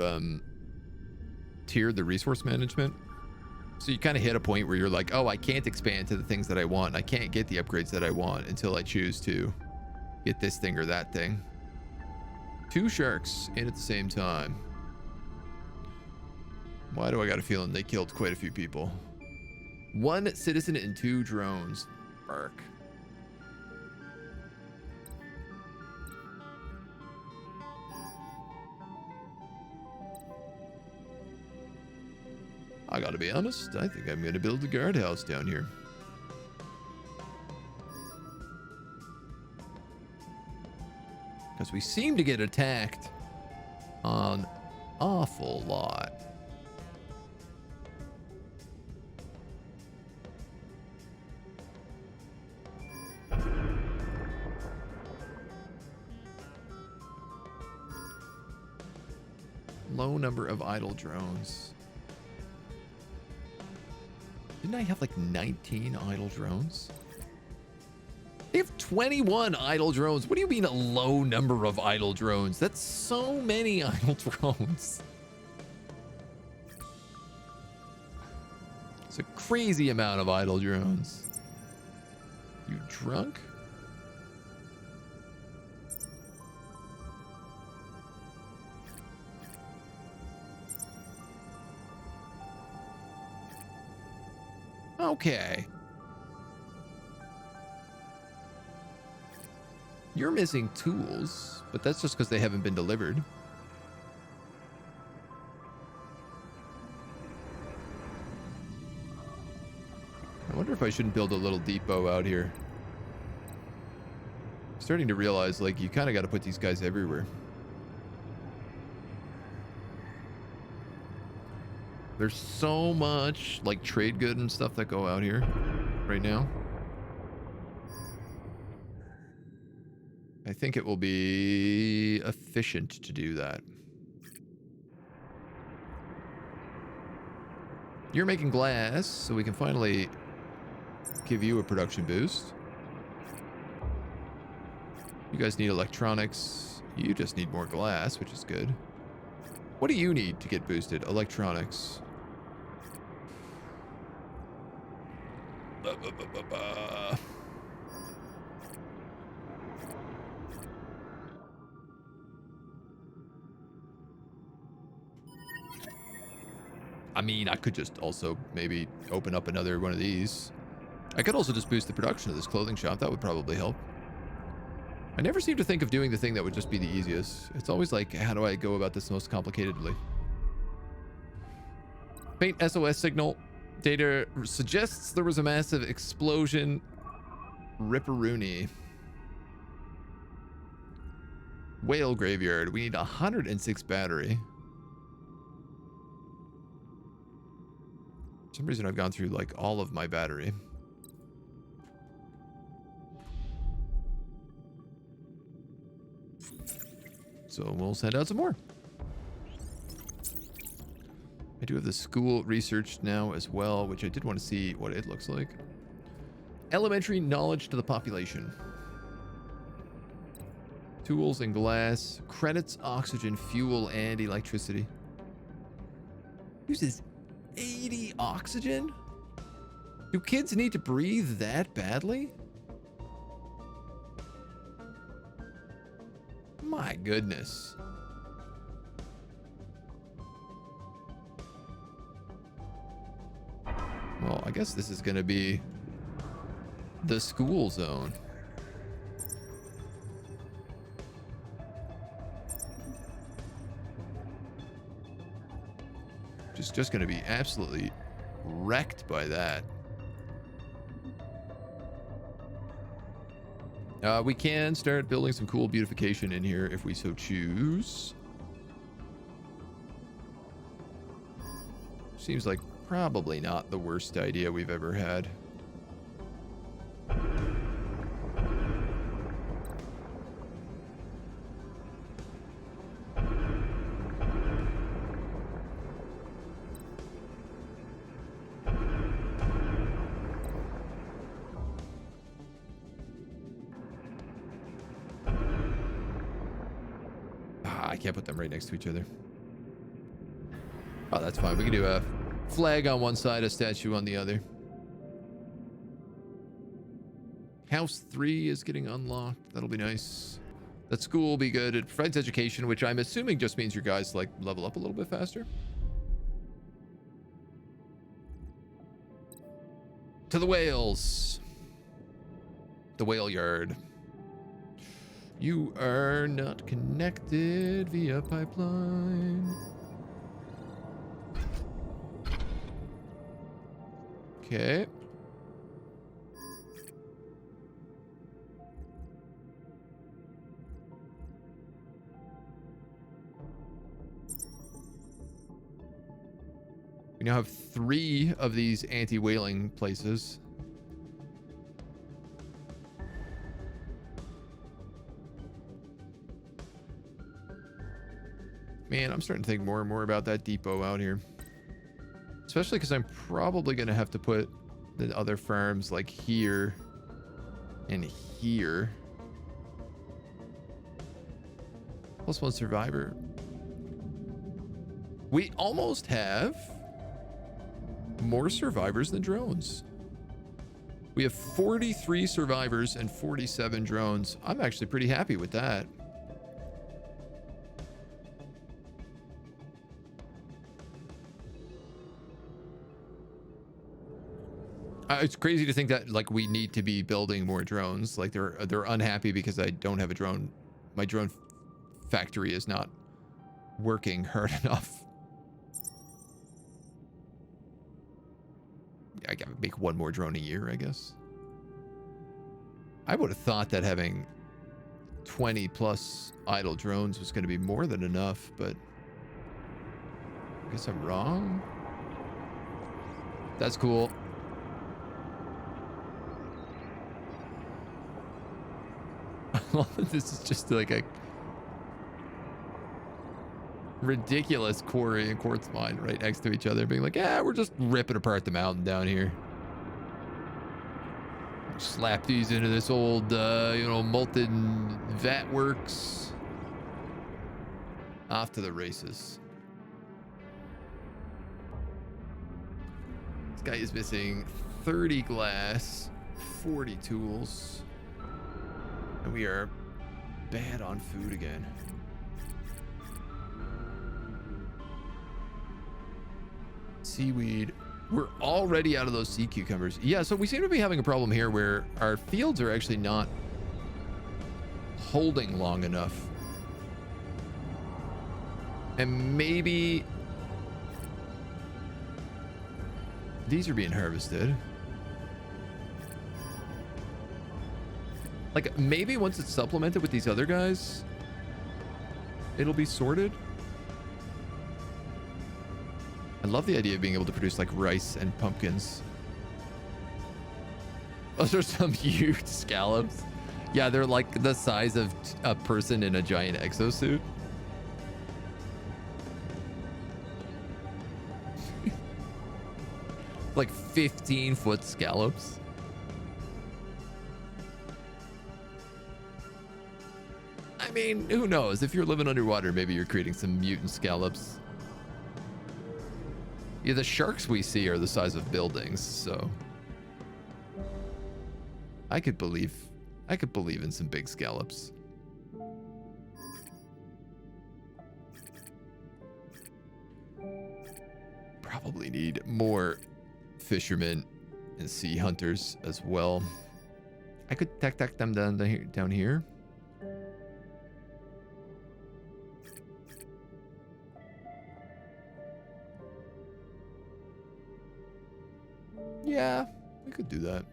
tiered the resource management. So you kind of hit a point where you're like, oh, I can't expand to the things that I want. I can't get the upgrades that I want until I choose to get this thing or that thing. 2 sharks in at the same time. Why do I got a feeling they killed quite a few people? 1 citizen and 2 drones. Bark. I gotta be honest, I think I'm gonna build a guardhouse down here. Because we seem to get attacked an awful lot. Low number of idle drones. Didn't I have like 19 idle drones? They have 21 idle drones. What do you mean a low number of idle drones? That's so many idle drones. It's a crazy amount of idle drones. You drunk? Okay. You're missing tools, but that's just because they haven't been delivered. I wonder if I shouldn't build a little depot out here. I'm starting to realize, like, you kind of got to put these guys everywhere. There's so much, like, trade good and stuff that go out here right now. I think it will be efficient to do that. You're making glass, so we can finally give you a production boost. You guys need electronics. You just need more glass, which is good. What do you need to get boosted? Electronics. I mean, I could just also maybe open up another one of these. I could also just boost the production of this clothing shop. That would probably help. I never seem to think of doing the thing that would just be the easiest. It's always like, how do I go about this most complicatedly? Faint SOS signal. Data suggests there was a massive explosion. Ripperoonie. Whale graveyard. We need 106 battery. For some reason I've gone through like all of my battery. So we'll send out some more. I do have the school researched now as well, which I did want to see what it looks like. Elementary knowledge to the population. Tools and glass. Credits, oxygen, fuel, and electricity. Uses 80 oxygen? Do kids need to breathe that badly? My goodness. Well, I guess this is going to be the school zone. Just going to be absolutely wrecked by that. We can start building some cool beautification in here if we so choose. Seems like probably not the worst idea we've ever had. I can't put them right next to each other. Oh, that's fine. We can do a flag on one side, a statue on the other. House 3 is getting unlocked. That'll be nice. That school will be good. It provides education, which I'm assuming just means your guys like level up a little bit faster. To the whales. The whale yard. You are not connected via pipeline. Okay. We now have 3 of these anti-whaling places. Man, I'm starting to think more and more about that depot out here. Especially because I'm probably going to have to put the other farms like here and here. +1 survivor. We almost have more survivors than drones. We have 43 survivors and 47 drones. I'm actually pretty happy with that. It's crazy to think that like we need to be building more drones. Like they're unhappy because I don't have a drone. My drone factory is not working hard enough. I gotta make 1 more drone a year, I guess. I would have thought that having 20+ idle drones was going to be more than enough, but I guess I'm wrong. That's cool. This is just like a ridiculous quarry and quartz mine right next to each other, being like, yeah, we're just ripping apart the mountain down here. Slap these into this old, molten vat works. Off to the races. This guy is missing 30 glass, 40 tools, and we are bad on food again. Seaweed. We're already out of those sea cucumbers. Yeah, so we seem to be having a problem here where our fields are actually not holding long enough. And maybe these are being harvested. Like, maybe once it's supplemented with these other guys, it'll be sorted. I love the idea of being able to produce like rice and pumpkins. Those are some huge scallops. Yeah, they're like the size of a person in a giant exosuit. Like 15-foot scallops. I mean, who knows? If you're living underwater, maybe you're creating some mutant scallops. Yeah, the sharks we see are the size of buildings, so I could believe in some big scallops. Probably need more fishermen and sea hunters as well. I could tack them down here. Yeah, we could do that.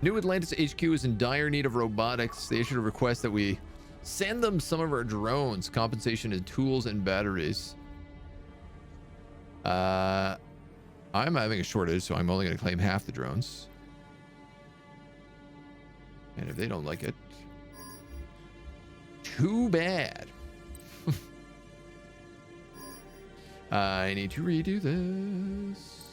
New Atlantis HQ is in dire need of robotics. They issued a request that we send them some of our drones. Compensation is tools and batteries. I'm having a shortage, so I'm only going to claim half the drones. And if they don't like it, too bad. I need to redo this.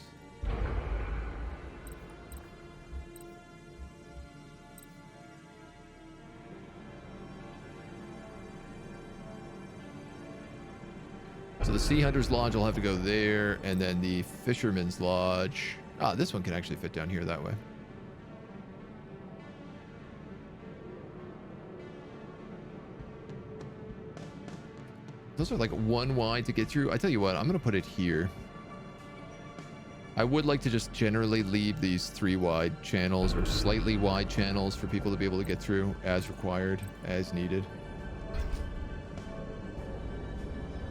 So the Sea Hunter's Lodge will have to go there, and then the Fisherman's Lodge. Ah, this one can actually fit down here that way. Those are like one wide to get through. I tell you what, I'm going to put it here. I would like to just generally leave these 3 wide channels or slightly wide channels for people to be able to get through as required, as needed.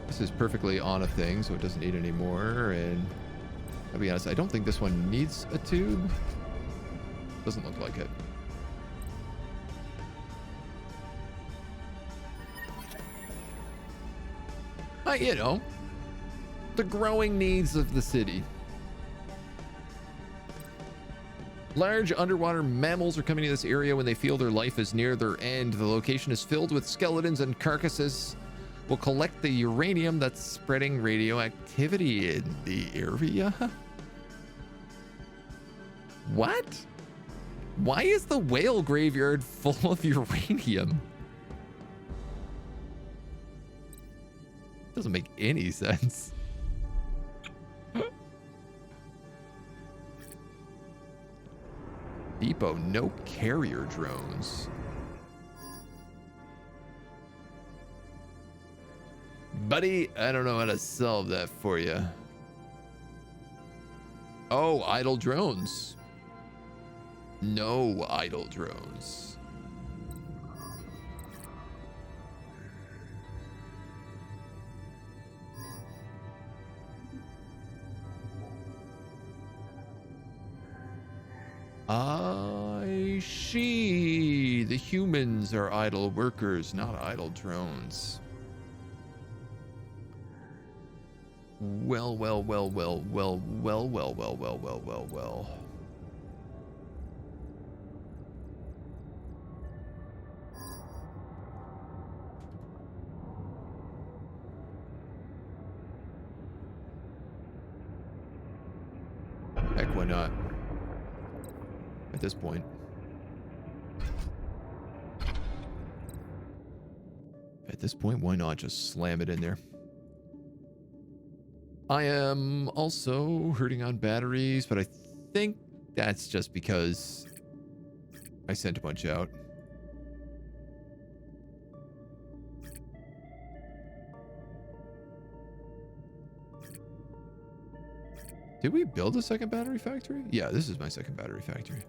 This is perfectly on a thing, so it doesn't need any more. And I'll be honest, I don't think this one needs a tube. Doesn't look like it. You know, the growing needs of the city. Large underwater mammals are coming to this area when they feel their life is near their end. The location is filled with skeletons and carcasses. We'll collect the uranium that's spreading radioactivity in the area. What? Why is the whale graveyard full of uranium? Doesn't make any sense. Depot, no carrier drones. Buddy, I don't know how to solve that for you. Oh, idle drones. No idle drones. I see. The humans are idle workers, not idle drones. Well. not? At this point. At this point, why not just slam it in there? I am also hurting on batteries, but I think that's just because I sent a bunch out. Did we build a second battery factory? Yeah, this is my second battery factory.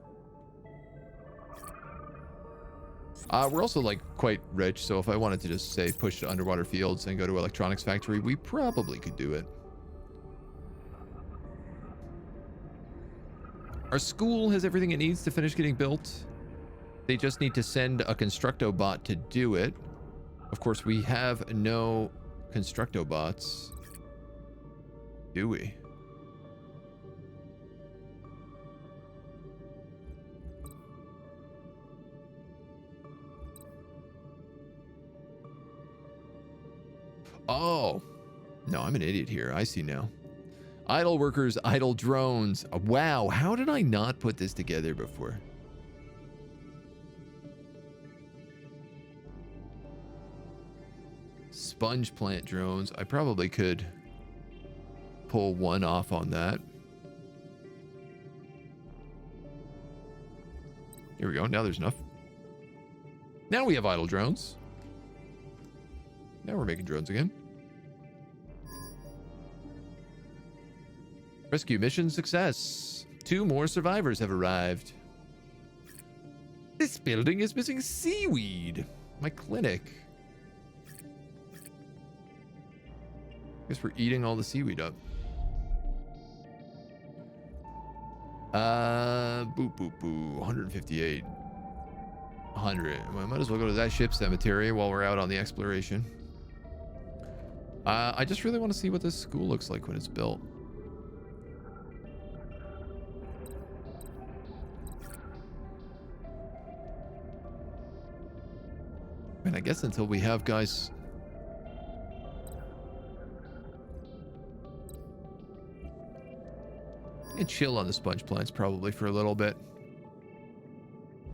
We're also like quite rich, so if I wanted to just say push to underwater fields and go to electronics factory, we probably could do it. Our school has everything it needs to finish getting built. They just need to send a Constructo bot to do it. Of course, we have no Constructo bots. Do we? Oh, no, I'm an idiot here. I see now. Idle workers, idle drones. Wow, how did I not put this together before? Sponge plant drones. I probably could pull one off on that. Here we go. Now there's enough. Now we have idle drones. Now we're making drones again. Rescue mission success. 2 more survivors have arrived. This building is missing seaweed. My clinic. Guess we're eating all the seaweed up. Boop, boop, boo. 158. 100. Well, I might as well go to that ship cemetery while we're out on the exploration. I just really want to see what this school looks like when it's built. And I guess until we have guys... And chill on the sponge plants probably for a little bit.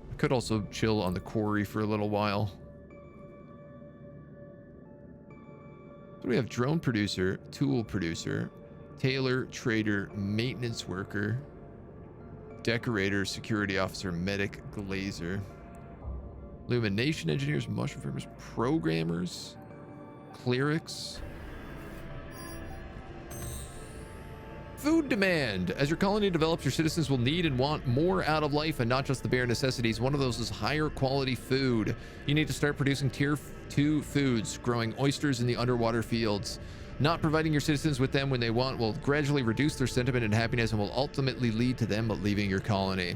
I could also chill on the quarry for a little while. So we have drone producer, tool producer, tailor, trader, maintenance worker, decorator, security officer, medic, glazer, illumination engineers, mushroom farmers, programmers, clerics. Food demand. As your colony develops, your citizens will need and want more out of life and not just the bare necessities. One of those is higher quality food. You need to start producing tier 2 foods, growing oysters in the underwater fields. Not providing your citizens with them when they want will gradually reduce their sentiment and happiness and will ultimately lead to them leaving your colony.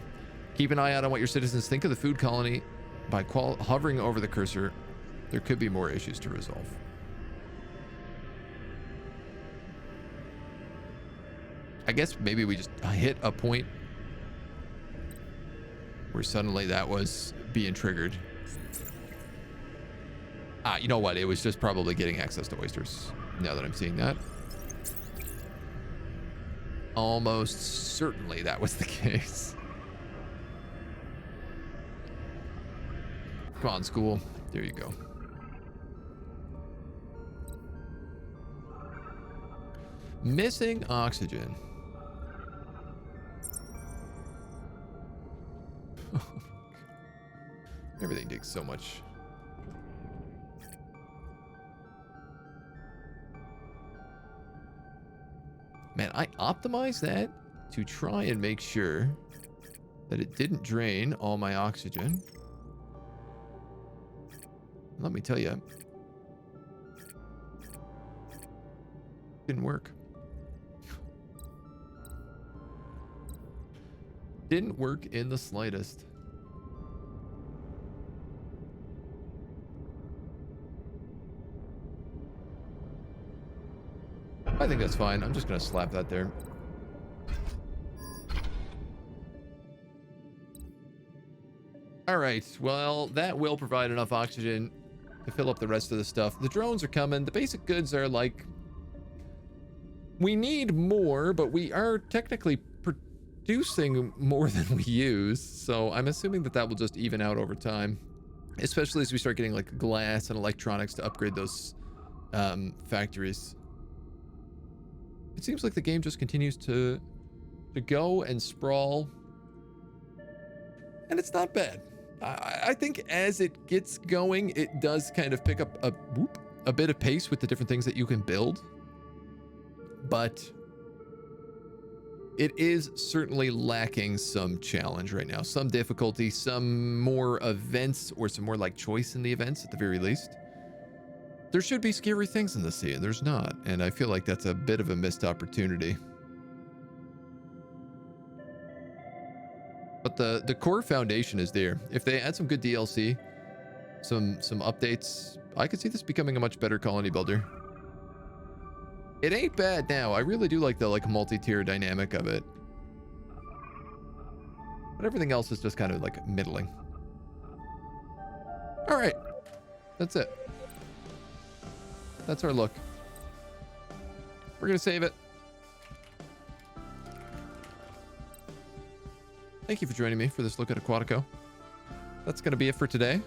Keep an eye out on what your citizens think of the food colony by hovering over the cursor. There could be more issues to resolve. I guess maybe we just hit a point where suddenly that was being triggered. You know what? It was just probably getting access to oysters, now that I'm seeing that. Almost certainly that was the case. Come on, school. There you go. Missing oxygen. Everything takes so much. Man, I optimized that to try and make sure that it didn't drain all my oxygen. Let me tell you, didn't work. Didn't work in the slightest. I think that's fine. I'm just gonna slap that there. All right, well, that will provide enough oxygen to fill up the rest of the stuff. The drones are coming. The basic goods are like, we need more, but we are technically producing more than we use, so I'm assuming that will just even out over time, especially as we start getting like glass and electronics to upgrade those factories. It seems like the game just continues to go and sprawl, and it's not bad. I think as it gets going, it does kind of pick up a bit of pace with the different things that you can build, but it is certainly lacking some challenge right now, some difficulty, some more events, or some more like choice in the events at the very least. There should be scary things in the sea, and there's not, and I feel like that's a bit of a missed opportunity. But the core foundation is there. If they add some good DLC, some updates, I could see this becoming a much better colony builder. It ain't bad now. I really do like the multi-tier dynamic of it. But everything else is just kind of like middling. All right. That's it. That's our look. We're going to save it. Thank you for joining me for this look at Aquatico. That's going to be it for today.